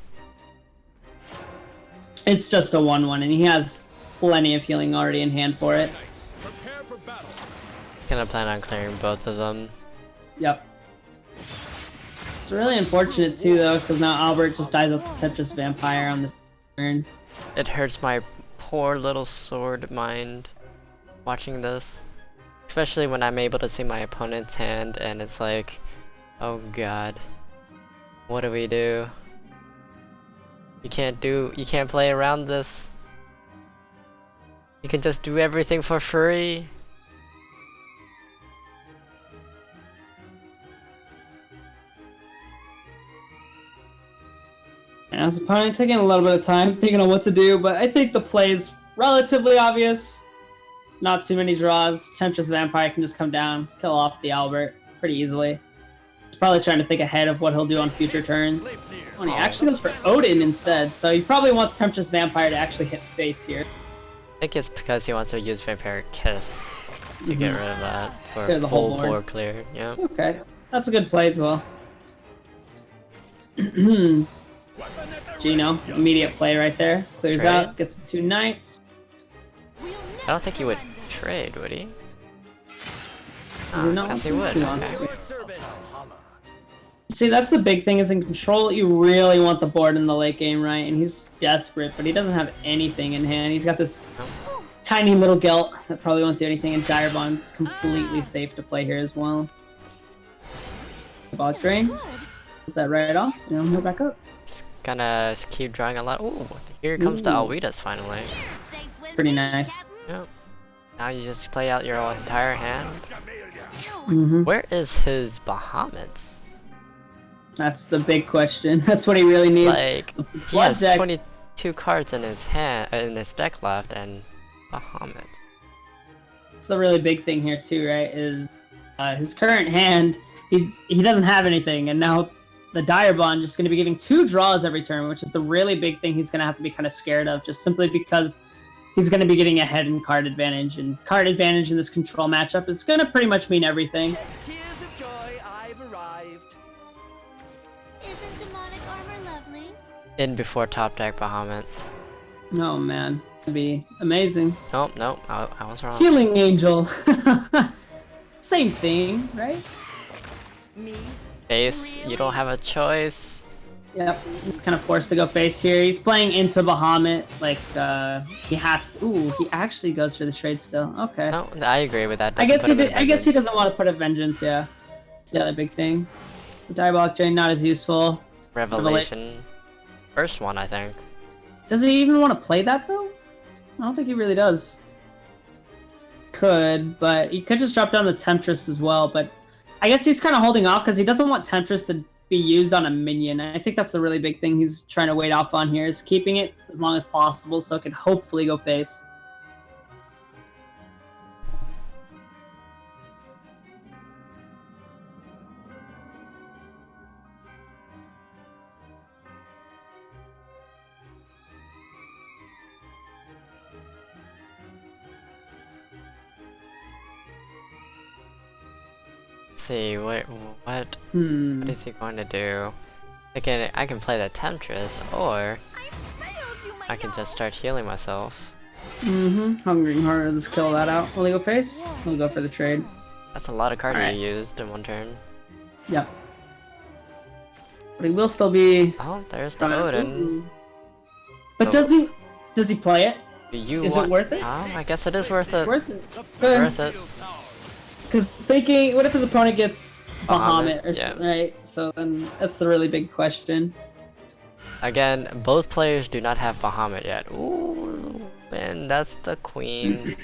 It's just a 1-1, and he has plenty of healing already in hand for it. Gonna plan on clearing both of them. Yep. It's really unfortunate too, though, because now Albert just dies with the Temptress Vampire on this turn. It hurts my poor little sword mind watching this. Especially when I'm able to see my opponent's hand and it's like, oh god. What do we do? You can't play around this. You can just do everything for free. And his opponent taking a little bit of time thinking on what to do, but I think the play is relatively obvious. Not too many draws. Temptress Vampire can just come down, kill off the Albert pretty easily. He's probably trying to think ahead of what he'll do on future turns. Oh, and he actually goes for Odin instead, so he probably wants Temptress Vampire to actually hit face here. I think it's because he wants to use Vampire Kiss to get rid of that for Clear the full whole board. board clear. Yeah. Okay, that's a good play as well. Gino, immediate play right there. Clears Trade. out, gets the 2 knights. I don't think he would trade, would he? Does he not guess want he to? would. He wants Okay. to. See, that's the big thing, is in control, you really want the board in the late game, right? And he's desperate, but he doesn't have anything in hand. He's got this tiny little Gelt that probably won't do anything, and Dire Bond's completely safe to play here as well. Bog Drain. Is that right off? And then he'll back up. Gonna keep drawing a lot. Ooh, here comes the Alwitas finally. Pretty nice. Yep. Now you just play out your entire hand. Mm-hmm. Where is his Bahamut's? That's the big question. That's what he really needs. Like, he Blood has deck. 22 cards in his hand, in his deck left, and Bahamut. That's the really big thing here too, right? Is his current hand, he doesn't have anything, and now the Dire Bond just going to be giving 2 draws every turn, which is the really big thing he's going to have to be kind of scared of, just simply because he's going to be getting ahead in card advantage, and card advantage in this control matchup is going to pretty much mean everything. Tears of joy, I've arrived. Isn't demonic armor lovely? In before top deck Bahamut. Oh man, that'd be amazing. Nope, nope, I was wrong. Healing Angel. Same thing, right? Me? Face, you don't have a choice. Yep, he's kind of forced to go face here. He's playing into Bahamut, like, he has to... Ooh, he actually goes for the trade still. Okay. No, I agree with that. I guess Doesn't he put him did, in I guess he vengeance. doesn't want to put a vengeance, yeah. That's the other big thing. The Diabolic Drain, not as useful. Revelation. First one, I think. Does he even want to play that, though? I don't think he really does. Could, but he could just drop down the Temptress as well, but I guess he's kind of holding off because he doesn't want Temptress to be used on a minion. I think that's the really big thing he's trying to wait off on here, is keeping it as long as possible so it can hopefully go face. Let's see, what Hmm. is he going to do? I can play the Temptress, or I can just start healing myself. Mm-hmm. Hungering harder, let's kill that out. Will he go face? He'll go for the trade. That's a lot of cards Alright. you used in one turn. Yep. But he will still be... Oh, there's the Odin. Ooh. But So- does he play it? Do you Is it want... worth it? Oh, I guess it is worth it. Worth it. Worth it. Because thinking, what if his opponent gets Bahamut or yeah. something, right? So then that's the really big question. Again, both players do not have Bahamut yet. Ooh, and that's the queen.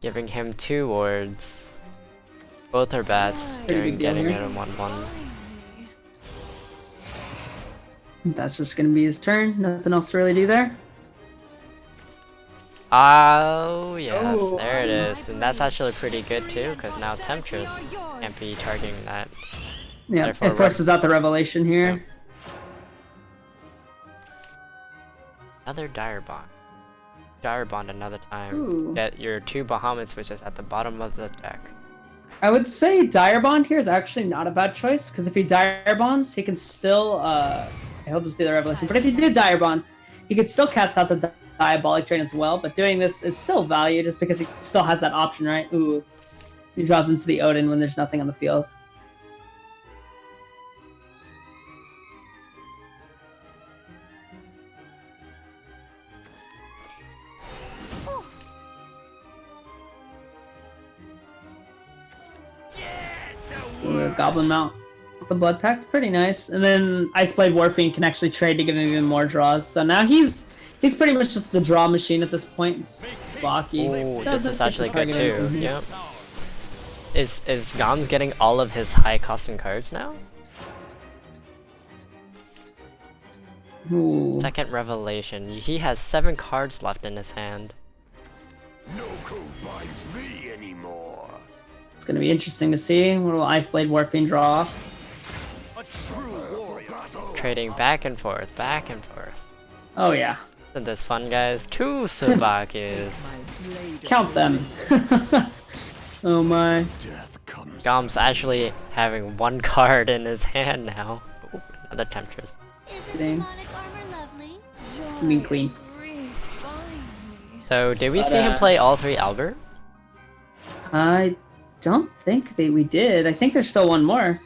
Giving him 2 wards. Both are bats, Pretty big deal getting here. it in 1-1. That's just gonna be his turn. Nothing else to really do there. Oh, yes, Oh. there it is. And that's actually pretty good too, because now Temptress can't be targeting that. Yeah, Therefore, it forces out the revelation here. Yep. Another Dire Bond. Dire Bond another time. Ooh. Get your 2 Bahamut's, which is at the bottom of the deck. I would say Dire Bond here is actually not a bad choice, because if he Dire Bonds, he can still, he'll just do the Revelation. But if he did Dire Bond, he could still cast out the Diabolic Drain as well, but doing this is still value, just because he still has that option, right? Ooh. He draws into the Odin when there's nothing on the field. Ooh, Goblin Mount with the Blood Pact, pretty nice. And then Iceblade Warfiend can actually trade to give him even more draws. So now he's pretty much just the draw machine at this point. It's blocky. Oh, this Doesn't is get actually the good target too. in. Yep. Is Goms getting all of his high costing cards now? Ooh. Second Revelation. He has 7 cards left in his hand. No code binds me anymore. It's gonna be interesting to see. What will Iceblade Warfiend draw off? A true warrior. Trading back and forth, back and forth. Oh yeah. Isn't this fun, guys? 2 Sabakis. Count them. Oh my. Death comes. Gom's actually having 1 card in his hand now. Ooh, another Temptress. Isn't Dang. demonic armor lovely? Mean Queen. So, did we But, see him play all 3 Albert? I don't think we did. I think there's still one more.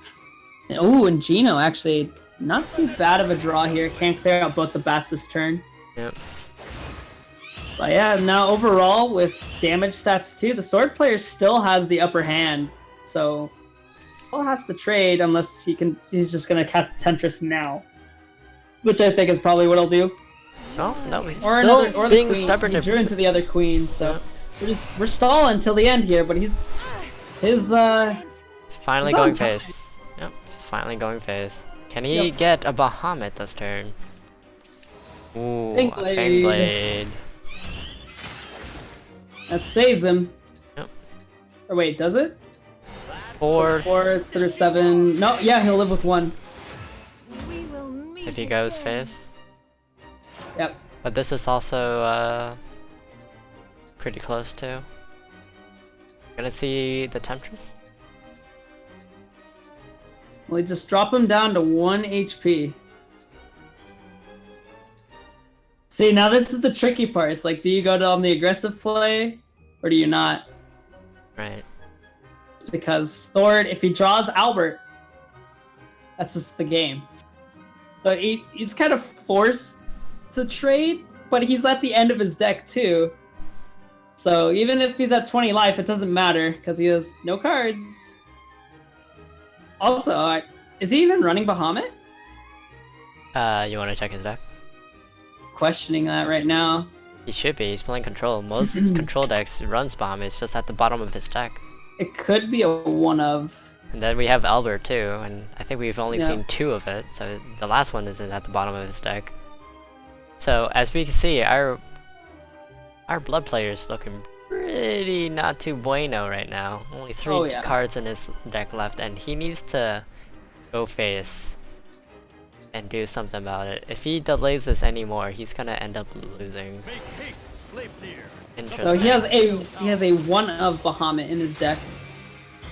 Oh, and Gino actually not too bad of a draw here. Can't clear out both the bats this turn. Yep. But yeah, now overall with damage stats too, the sword player still has the upper hand. So Paul has to trade unless he's just gonna cast Temptress now. Which I think is probably what he'll do. No, he's Or still another, or being the queen. stubborn. He drew into the other queen, so Yeah. we're stalling until the end here, but his It's finally He's on going time. face. Yep, it's finally going face. Can he get a Bahamut this turn? Ooh, a Fangblade. Fangblade. that saves him. Yep. Or wait, does it? 4 4 through 7. No, yeah, he'll live with 1. We will meet if he goes again. face. Yep. But this is also pretty close to. Gonna see the Temptress? Well, you just drop him down to 1 HP. See, now this is the tricky part. It's like, do you go on the aggressive play, or do you not? Right. Because Sword, if he draws Albert, that's just the game. So he's kind of forced to trade, but he's at the end of his deck too. So even if he's at 20 life, it doesn't matter, because he has no cards. Also, is he even running Bahamut? You wanna check his deck? Questioning that right now. He should be, he's playing control. Most control decks runs Bahamut, it's just at the bottom of his deck. It could be a one of. And then we have Albert too, and I think we've only Yeah. seen 2 of it, so the last one isn't at the bottom of his deck. So as we can see, our blood player is looking pretty not too bueno right now. Only 3 Oh, yeah. cards in his deck left, and he needs to go face and do something about it. If he delays this anymore, he's gonna end up losing. Make haste, Sleipnir. Interesting. So he has a one of Bahamut in his deck.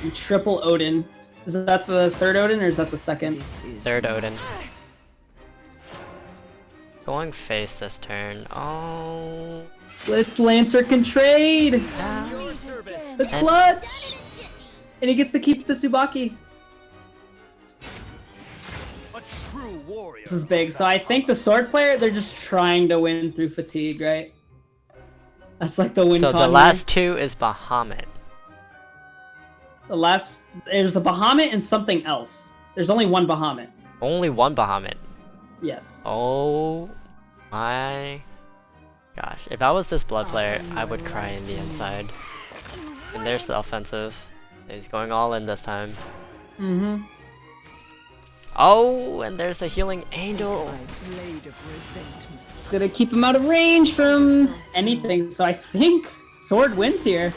And triple Odin. Is that the 3rd Odin or is that the 2nd? 3rd Odin. Going face this turn. Oh. Blitz Lancer can trade! Your service. The clutch! And he gets to keep the Tsubaki. A true warrior. This is big. So I think the sword player, they're just trying to win through fatigue, right? That's like the win So the con last 2 is Bahamut. there's a Bahamut and something else. There's only one Bahamut. Only 1 Bahamut. Yes. Oh my gosh. If I was this blood player, I would cry in the inside. And there's the offensive. He's going all in this time. Mm-hmm. Oh, and there's a healing angel. It's gonna keep him out of range from anything, so I think Sword wins here.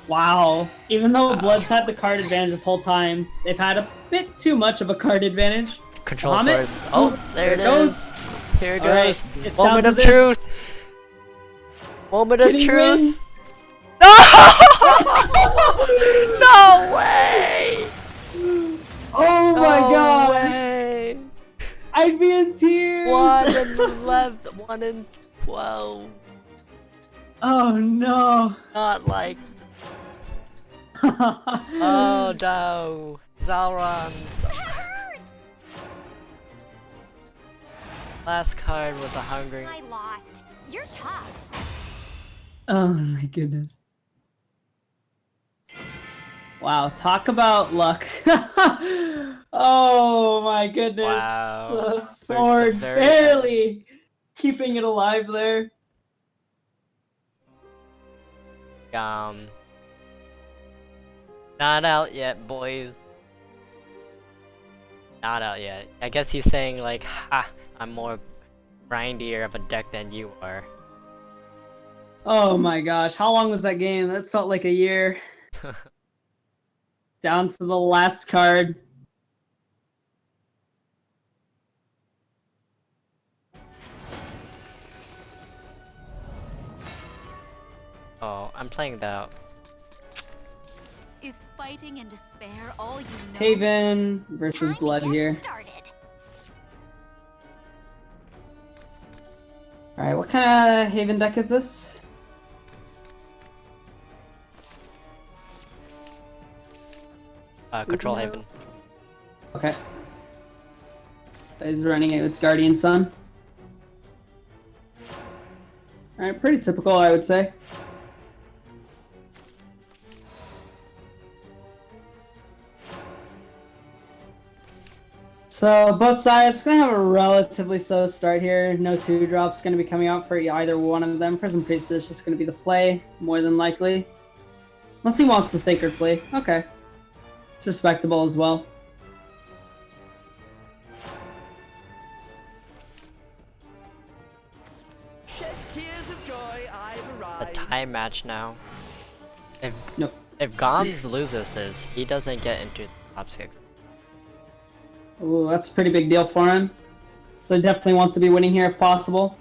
Wow. Even though Blood's had the card advantage this whole time, they've had a bit too much of a card advantage. Control Bahamut. source. Oh, there it is. Here it All right, goes. it's Moment down of to this. truth. Moment of Can he truth. win? No way! Oh my No god! way! I'd be in tears! 1 in 11, 1 in 12. Oh no! Not like. Oh no. Zalron's. Last card was a hungry. I lost. You're tough. Oh my goodness. Wow, talk about luck. Oh my goodness. Wow. The There's sword the very barely keeping it alive there. Not out yet, boys. Not out yet. I guess he's saying like, ha, I'm more grindier of a deck than you are. Oh my gosh, how long was that game? That felt like a year. Down to the last card. Oh, I'm playing that. Is fighting and despair all you know? Haven versus Time to Blood get here. started. Alright, what kind of Haven deck is this? Control Haven. Okay. He's running it with Guardian Sun. Alright, pretty typical, I would say. So both sides gonna have a relatively slow start here. No 2-drops gonna be coming out for either one of them. Prison Priest is just gonna be the play, more than likely. Unless he wants the Sacred Play. Okay. It's respectable as well. Shed tears of joy, I've A arrived. tie match now. If Nope. if Goms loses this, he doesn't get into the top 6. Ooh, that's a pretty big deal for him. So he definitely wants to be winning here if possible.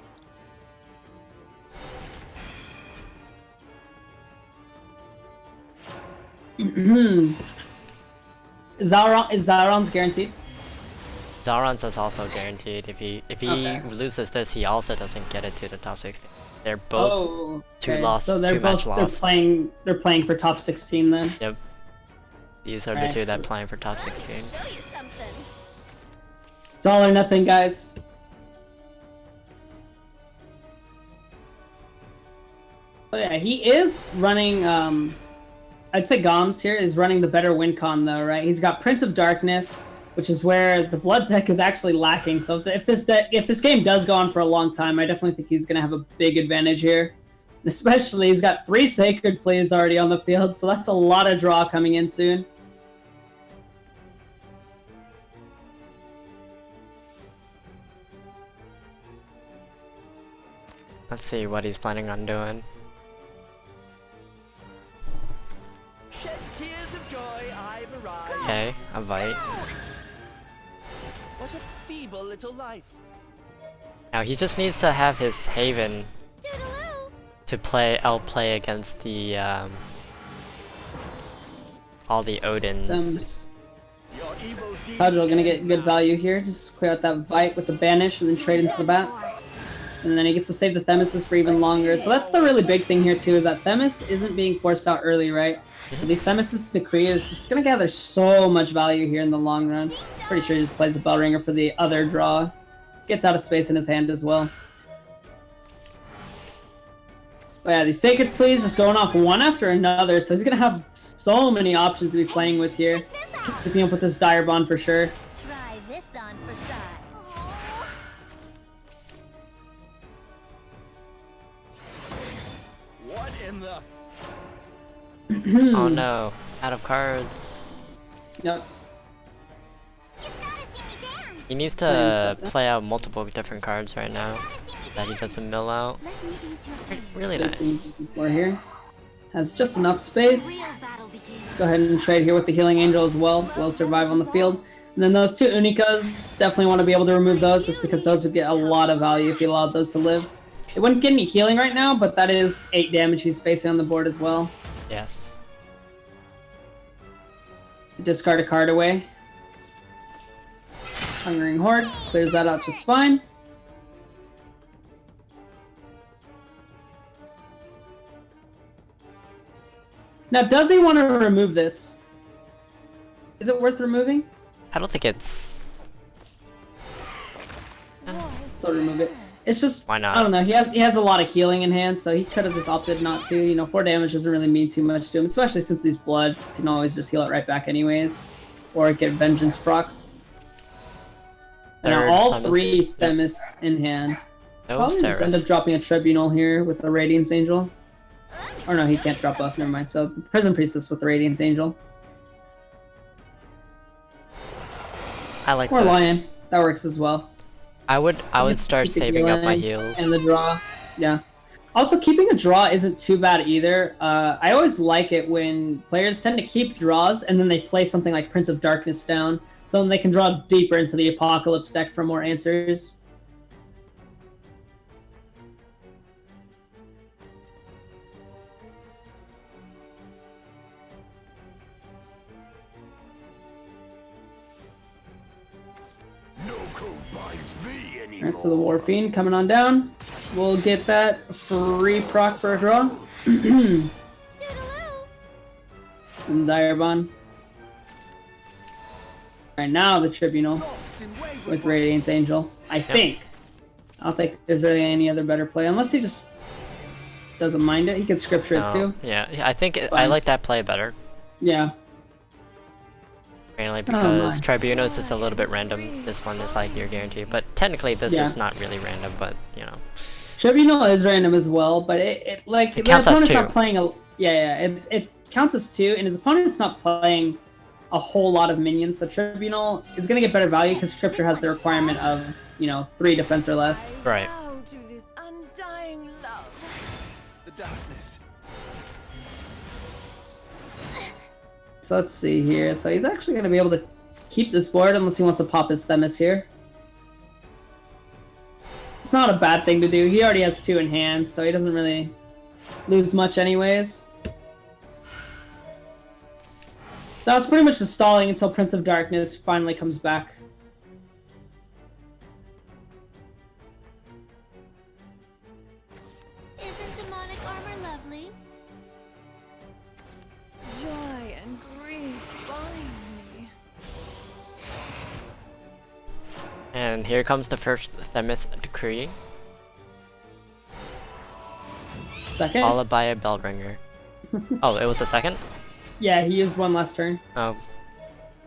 Zaron's guaranteed. Zaron's is also guaranteed. If he loses this, he also doesn't get into the top 16. They're both Oh, two okay. lost, So they're two both match lost. they're playing for top 16 then. Yep. These are the Right, two so- that playing for top 16. Show you something. It's all or nothing, guys. But yeah, he is running. I'd say Goms here is running the better win con though, right? He's got Prince of Darkness, which is where the Blood deck is actually lacking. So if this game does go on for a long time, I definitely think he's gonna have a big advantage here. And especially, he's got 3 Sacred Plays already on the field, so that's a lot of draw coming in soon. Let's see what he's planning on doing. Shed tears of joy, I've arrived. Okay, a bite. What a feeble little life. Now he just needs to have his Haven Toodaloo. to outplay against the all the Odins. Your evil deeds Cudgel gonna get end good now. value here. Just clear out that Vite with the Banish and then trade into the bat. And then he gets to save the Themis for even longer. So that's the really big thing here too, is that Themis isn't being forced out early, right? So these Themis' Decree is just gonna gather so much value here in the long run. Pretty sure he just plays the Bell Ringer for the other draw. Gets out of space in his hand as well. But yeah, these Sacred Pleas just going off one after another, so he's gonna have so many options to be playing with here. Keeping up with this Dire Bond for sure. Try this on for size. What in the... Oh no, out of cards. Yep. You've gotta see He needs Playing to stuff down. play out multiple different cards right now that he doesn't mill out. Let me ease your pain. Really nice. We're here. Has just enough space. Real battle begins. Let's go ahead and trade here with the Healing Angel as well. Will survive on the field. And then those two Unicas, definitely want to be able to remove those just because those would get a lot of value if you allowed those to live. It wouldn't get any healing right now, but that is 8 damage he's facing on the board as well. Yes. Discard a card away. Hungering Horde clears that out just fine. Now, does he want to remove this? Is it worth removing? I don't think it's... So remove it. It's just, Why not? I don't know, he has a lot of healing in hand, so he could have just opted not to. You know, 4 damage doesn't really mean too much to him, especially since he's blood. He can always just heal it right back anyways. Or get vengeance procs. And now Third all Samus. 3 Yep. Themis in hand. No Probably just end up Seraph. dropping a Tribunal here with a Radiance Angel. Or no, he can't drop both, never mind. So the Prison Priestess with the Radiance Angel. I like Or this. Lion. That works as well. I would start Keep the saving up my healing heals. And the draw. Yeah. Also, keeping a draw isn't too bad either. I always like it when players tend to keep draws and then they play something like Prince of Darkness down, so then they can draw deeper into the Apocalypse deck for more answers. No code binds me anymore. Alright, so the War Fiend coming on down. We'll get that free proc for a draw. Toodaloo. And Direbon. Alright, now the Tribunal with Radiance Angel. I think. I don't think there's really any other better play, unless he just doesn't mind it. He can Scripture it too. Yeah, I think I Fine. like that play better. Yeah. Mainly Oh, because my. Tribunal is just a little bit random. This one is like near guarantee, but technically this Yeah. is not really random. But you know, Tribunal is random as well, but it like It the counts as opponent's 2. not playing a it counts as 2, and his opponent's not playing a whole lot of minions, so Tribunal is gonna get better value because Scripture has the requirement of 3 defense or less. right? Bow to this undying love. The darkness. So let's see here. So he's actually gonna be able to keep this board unless he wants to pop his Themis here. It's not a bad thing to do. He already has 2 in hand, so he doesn't really lose much anyways. So it's pretty much just stalling until Prince of Darkness finally comes back. Isn't demonic armor lovely? Joy and grief bind me. And here comes the first Themis decree, Second? followed by a bell ringer. Oh, it was the second? Yeah, he used 1 last turn Oh,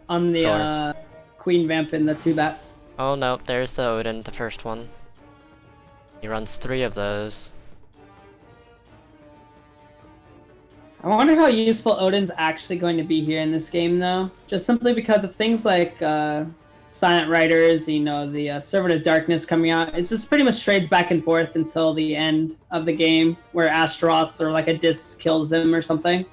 on the Sure. Queen Vamp and the 2 bats. oh no, there's the Odin, the first one. He runs 3 of those. I wonder how useful Odin's actually going to be here in this game, though. Just simply because of things like Silent Riders, the Servant of Darkness coming out. It's just pretty much trades back and forth until the end of the game, where Astaroth or like a disc kills him or something.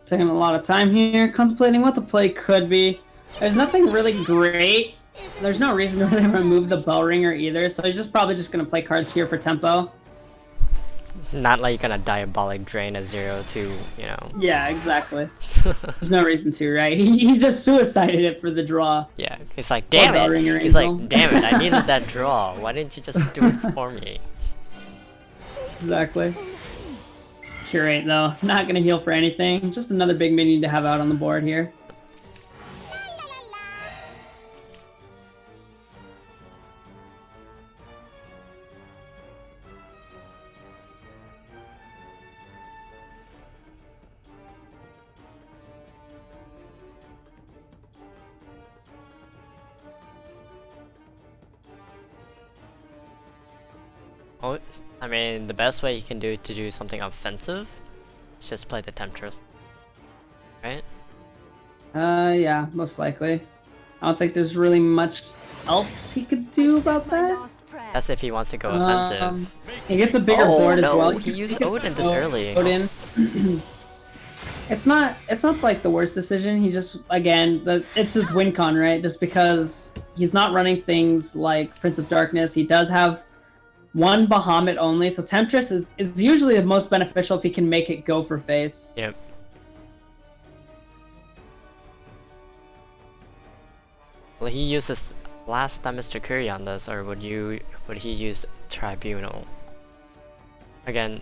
Taking a lot of time here, contemplating what the play could be. There's nothing really great. There's no reason to really remove the Bell Ringer either, so he's probably just gonna play cards here for tempo. Not like you're gonna Diabolic Drain a 0-2, you know. Yeah, exactly. There's no reason to, right? He just suicided it for the draw. Yeah, he's like, damn bell it! ringer He's angel. like, damn it, I needed that draw. Why didn't you just do it for me? Exactly. Curate, though. Not gonna heal for anything. Just another big minion to have out on the board here. Oh, I mean, the best way you can do to do something offensive is just play the Temptress. Right? Yeah, most likely. I don't think there's really much else he could do about that. That's if he wants to go offensive. He gets a bigger board as well. He used Odin this early. Odin. It's not like the worst decision. He just, again, it's his win con, right? Just because he's not running things like Prince of Darkness. He does have one Bahamut only, so Temptress is usually the most beneficial if he can make it go for face. Yep. Will he use his last Mr. Curry on this, or would he use Tribunal? Again.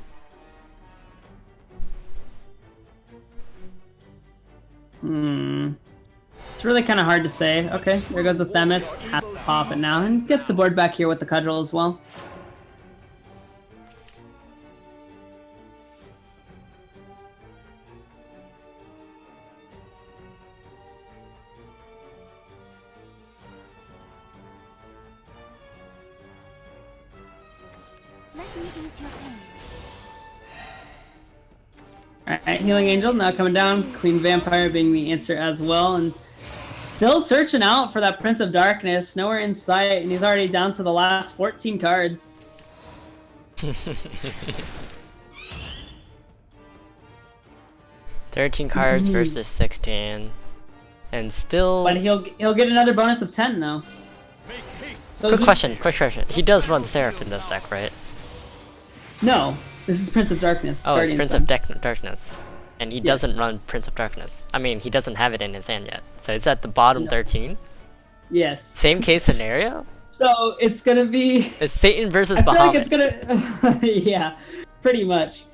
It's really kind of hard to say. Okay, there goes the Themis. Has to pop it now, and gets the board back here with the Cudgel as well. Let me ease your pain. Alright, Healing Angel now coming down. Queen Vampire being the answer as well, and still searching out for that Prince of Darkness. Nowhere in sight, and he's already down to the last 14 cards. 13 cards versus 16, and still. But he'll get another bonus of 10 though. So Quick question. He does run Seraph in this deck, right? No, this is Prince of Darkness. Oh, it's Guardian Prince Sun. of Darkness. And he doesn't run Prince of Darkness. I mean, he doesn't have it in his hand yet. So it's at the bottom 13? Yes. Same case scenario? So it's gonna be... It's Satan versus I feel Bahamut. like it's gonna... yeah, pretty much.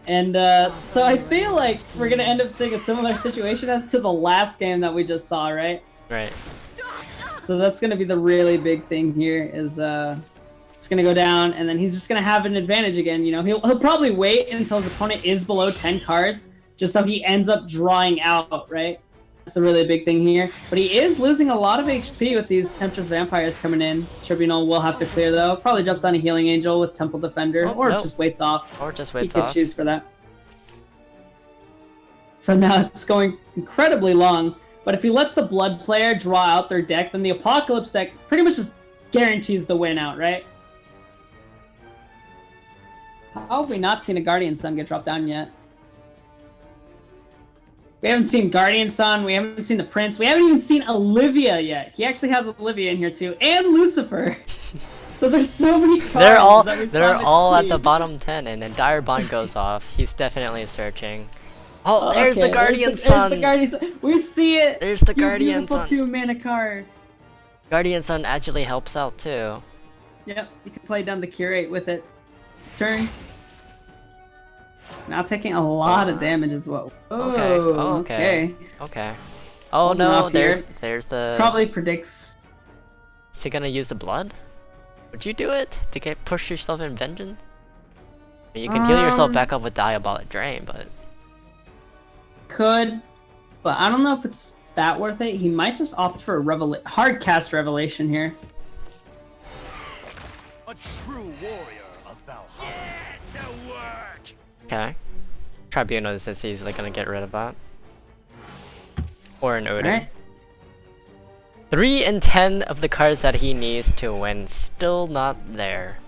And so I feel like we're gonna end up seeing a similar situation as to the last game that we just saw, right? Right. So that's gonna be the really big thing here is it's gonna go down, and then he's just gonna have an advantage again. You know, he'll probably wait until his opponent is below 10 cards, just so he ends up drawing out, right? That's the really big thing here. But he is losing a lot of HP with these Temptress Vampires coming in. Tribunal will have to clear though. Probably jumps on a Healing Angel with Temple Defender, or just waits off. Or just waits he off. He could choose for that. So now it's going incredibly long. But if he lets the Blood player draw out their deck, then the Apocalypse deck pretty much just guarantees the win out, right? How have we not seen a Guardian Sun get dropped down yet? We haven't seen Guardian Sun, we haven't seen the Prince, we haven't even seen Olivia yet. He actually has Olivia in here too, and Lucifer. So there's so many cards. They're all at the bottom 10, and then Dire Bond goes off. He's definitely searching. Oh, there's the Guardian Sun. There's the Guardian Sun. We see it. There's the Guardian Sun. Beautiful 2-mana card. Guardian Sun actually helps out too. Yep, you can play down the Curate with it. Turn. Now taking a lot of damage as well. Oh, okay. Oh no, there's here. there's the... Probably predicts... Is he gonna use the blood? Would you do it to get push yourself in vengeance? I mean, you can heal yourself back up with Diabolic Drain, but... Could, but I don't know if it's that worth it. He might just opt for a hard cast Revelation here. A true warrior of Valhalla. Get to work. Okay. Tribunal is easily gonna get rid of that. Or an Odin. Right. 3 and 10 of the cards that he needs to win still not there.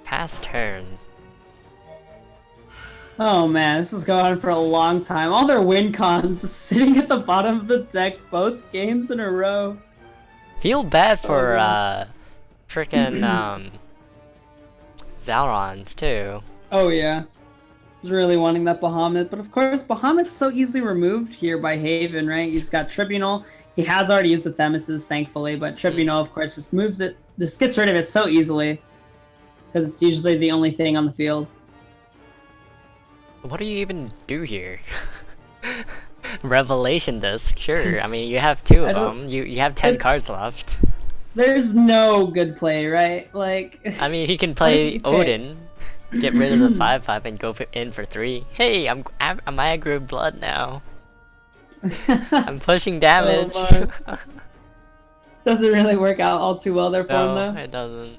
Past turns. Oh man, this is going on for a long time. All their win cons sitting at the bottom of the deck both games in a row. Feel bad for frickin' Zaurons too. Oh yeah. He's really wanting that Bahamut, but of course Bahamut's so easily removed here by Haven, right? He's got Tribunal. He has already used the Themises, thankfully, but Tribunal of course just moves it, just gets rid of it so easily. Because it's usually the only thing on the field. What do you even do here? Revelation disc, sure. I mean, you have 2 of them. You have 10 cards left. There's no good play, right? Like. I mean, he can play Odin, get rid of the 5/5, and go in for 3. Hey, I'm Aggro Blood now. I'm pushing damage. Doesn't really work out all too well there for him, No, though. it doesn't.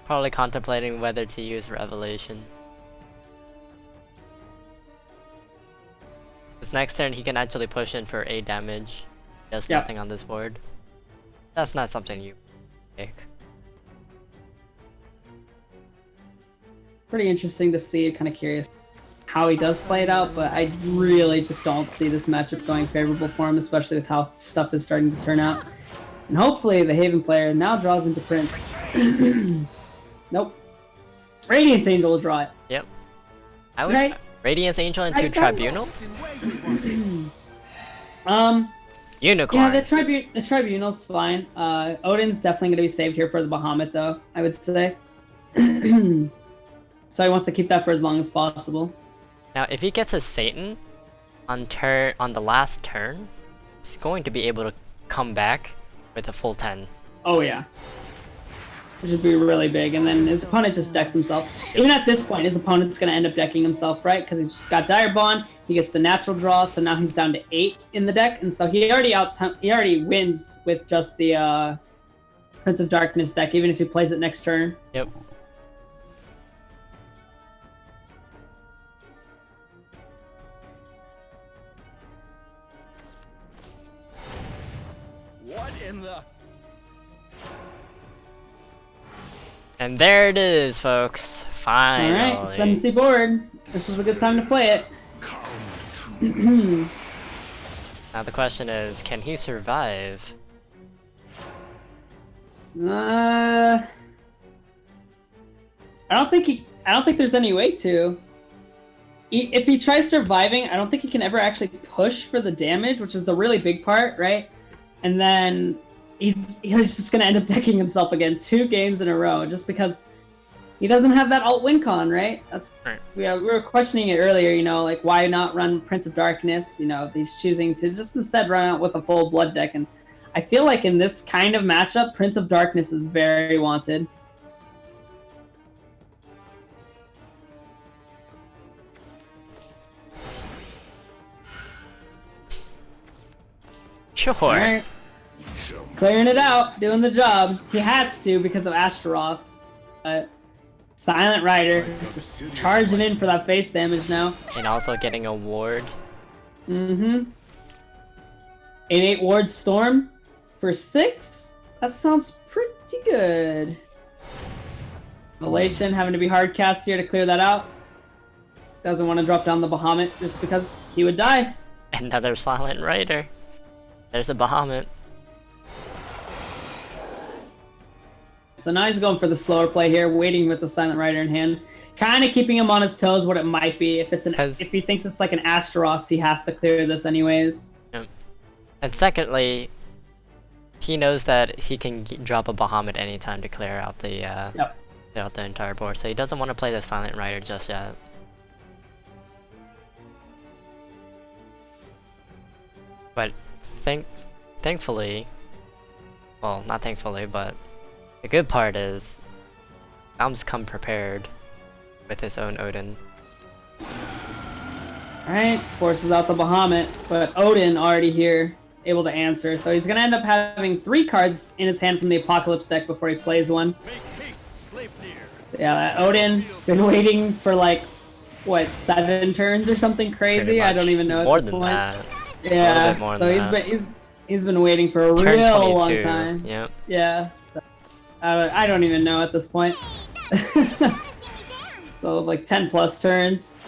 Probably contemplating whether to use Revelation. This next turn, he can actually push in for 8 damage. Does nothing on this board. That's not something you pick. Pretty interesting to see. Kind of curious how he does play it out, but I really just don't see this matchup going favorable for him, especially with how stuff is starting to turn out. And hopefully the Haven player now draws into Prince. Nope. Radiance Angel will draw it. Yep. I would Right. Radiance Angel into Right. Tribunal? Unicorn. Yeah, the Tribunal's fine. Odin's definitely going to be saved here for the Bahamut, though, I would say. So he wants to keep that for as long as possible. Now, if he gets a Satan on the last turn, he's going to be able to come back with a full 10. Oh, yeah. Which would be really big, and then his opponent just decks himself. Even at this point, his opponent's going to end up decking himself, right? Because he's got Dire Bond, he gets the natural draw, so now he's down to 8 in the deck, and so he already wins with just the Prince of Darkness deck, even if he plays it next turn. Yep. What in the... And there it is, folks. Finally. Alright, it's empty board. This is a good time to play it. Now the question is, can he survive? I don't think there's any way to. If he tries surviving, I don't think he can ever actually push for the damage, which is the really big part, right? And then he's just gonna end up decking himself again 2 games in a row, just because he doesn't have that alt win con, right? That's Right. we were questioning it earlier, you know, like why not run Prince of Darkness? You know, he's choosing to just instead run out with a full blood deck, and I feel like in this kind of matchup, Prince of Darkness is very wanted. Sure. Alright. Clearing it out, doing the job. He has to because of Astaroths. But Silent Rider just charging in for that face damage now. And also getting a ward. Mm-hmm. 8/8 Ward Storm for 6? That sounds pretty good. Revelation having to be hard cast here to clear that out. Doesn't want to drop down the Bahamut just because he would die. Another Silent Rider. There's a Bahamut. So now he's going for the slower play here, waiting with the Silent Rider in hand. Kind of keeping him on his toes what it might be. If he thinks it's like an Astaroth, he has to clear this anyways. Yep. And secondly, he knows that he can drop a Bahamut anytime to clear out the clear out the entire board. So he doesn't want to play the Silent Rider just yet. But thankfully, well, not thankfully, but the good part is Baum's come prepared with his own Odin. Alright, forces out the Bahamut, but Odin already here, able to answer. So he's going to end up having 3 cards in his hand from the Apocalypse deck before he plays one. Make haste, Sleipnir. So yeah, that Odin, been waiting for like, what, 7 turns or something crazy? I don't even know More at this than point. that. Yeah, more so he's been waiting for a Turn real 22. long time. Yep. Yeah, so I don't even know at this point. So like 10 plus turns.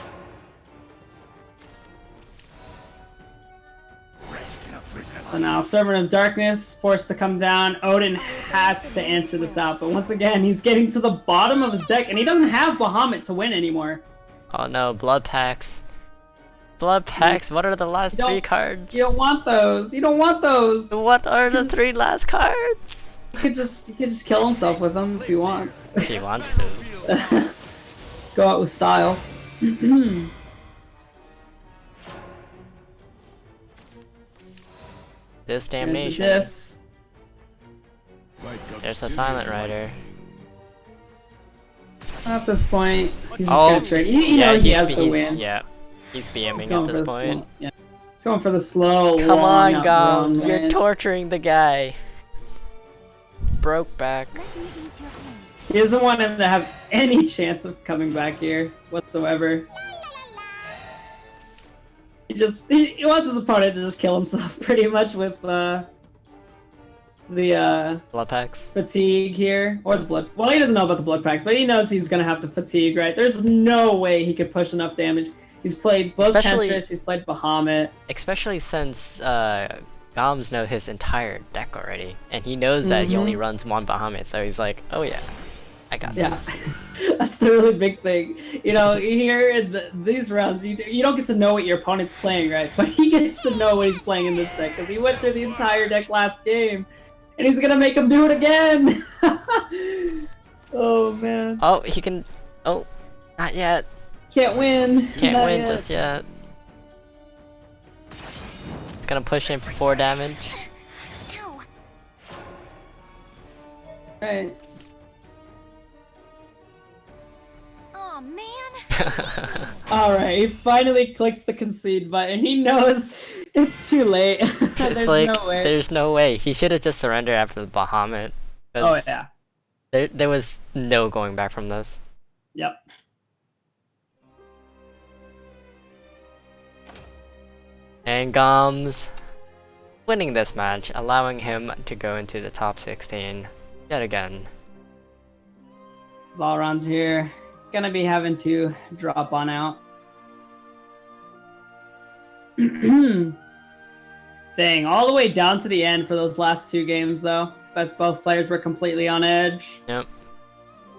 So now Servant of Darkness forced to come down. Odin has to answer this out, but once again he's getting to the bottom of his deck and he doesn't have Bahamut to win anymore. Oh no, Blood Packs. Blood Packs, what are the last 3 cards? You don't want those. You don't want those. What are the 3 last cards? He could just kill himself with them if he wants. If he wants to. Go out with style. This damnation. This. There's a Silent Rider. At this point, he's just Oh, gonna trade. You know he has the win. Yeah, he's He's BMing going at for this the point. slow- yeah. He's going for the slow, Come long on, out Goms, drone you're win. torturing the guy. Broke back. Let me ease your pain. He doesn't want him to have any chance of coming back here whatsoever. He wants his opponent to just kill himself pretty much with the Blood packs. fatigue here, or the blood. Well, he doesn't know about the blood packs, but he knows he's gonna have to fatigue, right? There's no way he could push enough damage. He's played both Temptress, he's played Bahamut. Especially since Goms know his entire deck already, and he knows that he only runs one Bahamut, so he's like, oh yeah, I got this. That's the really big thing. You know, here in these rounds, you don't get to know what your opponent's playing, right? But he gets to know what he's playing in this deck, because he went through the entire deck last game, and he's gonna make him do it again! Oh, man. Oh, he can... Oh, not yet. Can't win. Can't Not win yet. just yet. It's gonna push him for 4 damage. Ow. Right. Aw, man. Alright, he finally clicks the concede button. He knows it's too late. It's There's like, no way. there's no way. He should have just surrendered after the Bahamut. Oh, yeah. There was no going back from this. Yep. And Goms winning this match, allowing him to go into the top 16 yet again. Zalron's here. Gonna be having to drop on out. Dang, all the way down to the end for those last 2 games, though. But both players were completely on edge. Yep.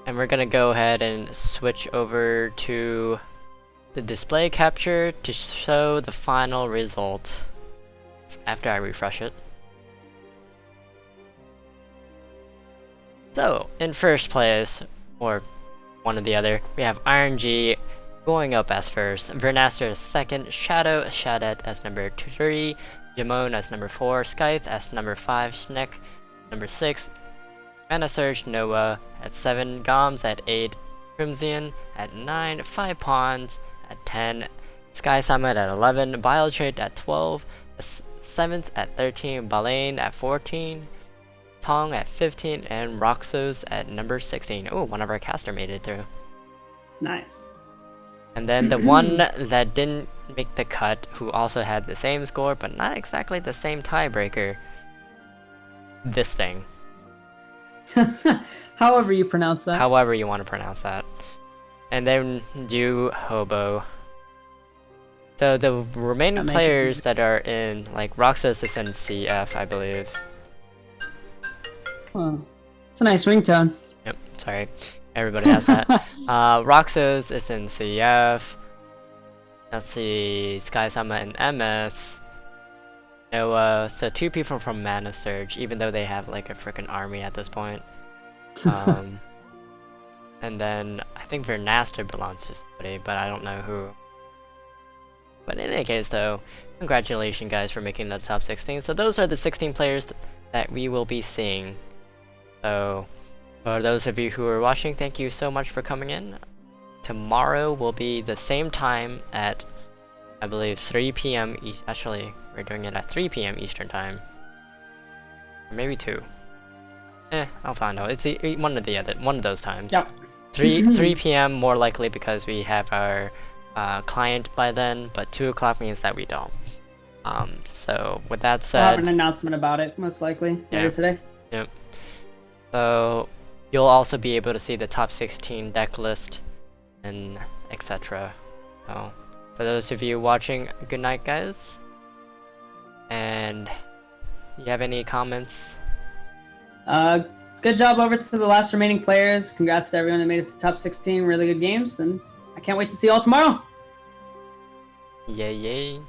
And we're gonna go ahead and switch over to the display capture to show the final result after I refresh it. So, in first place, or one or the other, we have Iron G going up as first, Vernaster as second, Shadet as number 3, Jimon as number 4, Scythe as number 5, Schnick number 6, Mana Surge Noah at 7, Goms at 8, Crimson at 9, 5 Pawns at 10, Sky Summit at 11, Biotrade at 12, 7th at 13, Baleine at 14, Tong at 15, and Roxus at number 16. Oh, one of our caster made it through. Nice. And then the one that didn't make the cut, who also had the same score, but not exactly the same tiebreaker. This thing. However you pronounce that. However you want to pronounce that. And then Hobo. So the remaining players that are in, like, Roxus is in CF, I believe. Oh, it's a nice ringtone. Yep, sorry. Everybody has that. Roxus is in CF. Let's see, Sky Summit and MS. Noah, so 2 people from Mana Surge, even though they have like a freaking army at this point. And then I think Vernaster belongs to somebody, but I don't know who. But in any case though, congratulations guys for making the top 16. So those are the 16 players that we will be seeing. So for those of you who are watching, thank you so much for coming in. Tomorrow will be the same time at, I believe, 3 p.m. Actually, we're doing it at 3 p.m. Eastern time. Or maybe 2. I'll find out. It's one of those times. Yep. 3 p.m. more likely because we have our client by then, but 2 o'clock means that we don't. So with that I'll said, have an announcement about it, most likely, later today. Yep. So you'll also be able to see the top 16 deck list and etc. So for those of you watching, good night guys. And you have any comments? Good job over to the last remaining players. Congrats to everyone that made it to top 16. Really good games, and I can't wait to see you all tomorrow. Yay.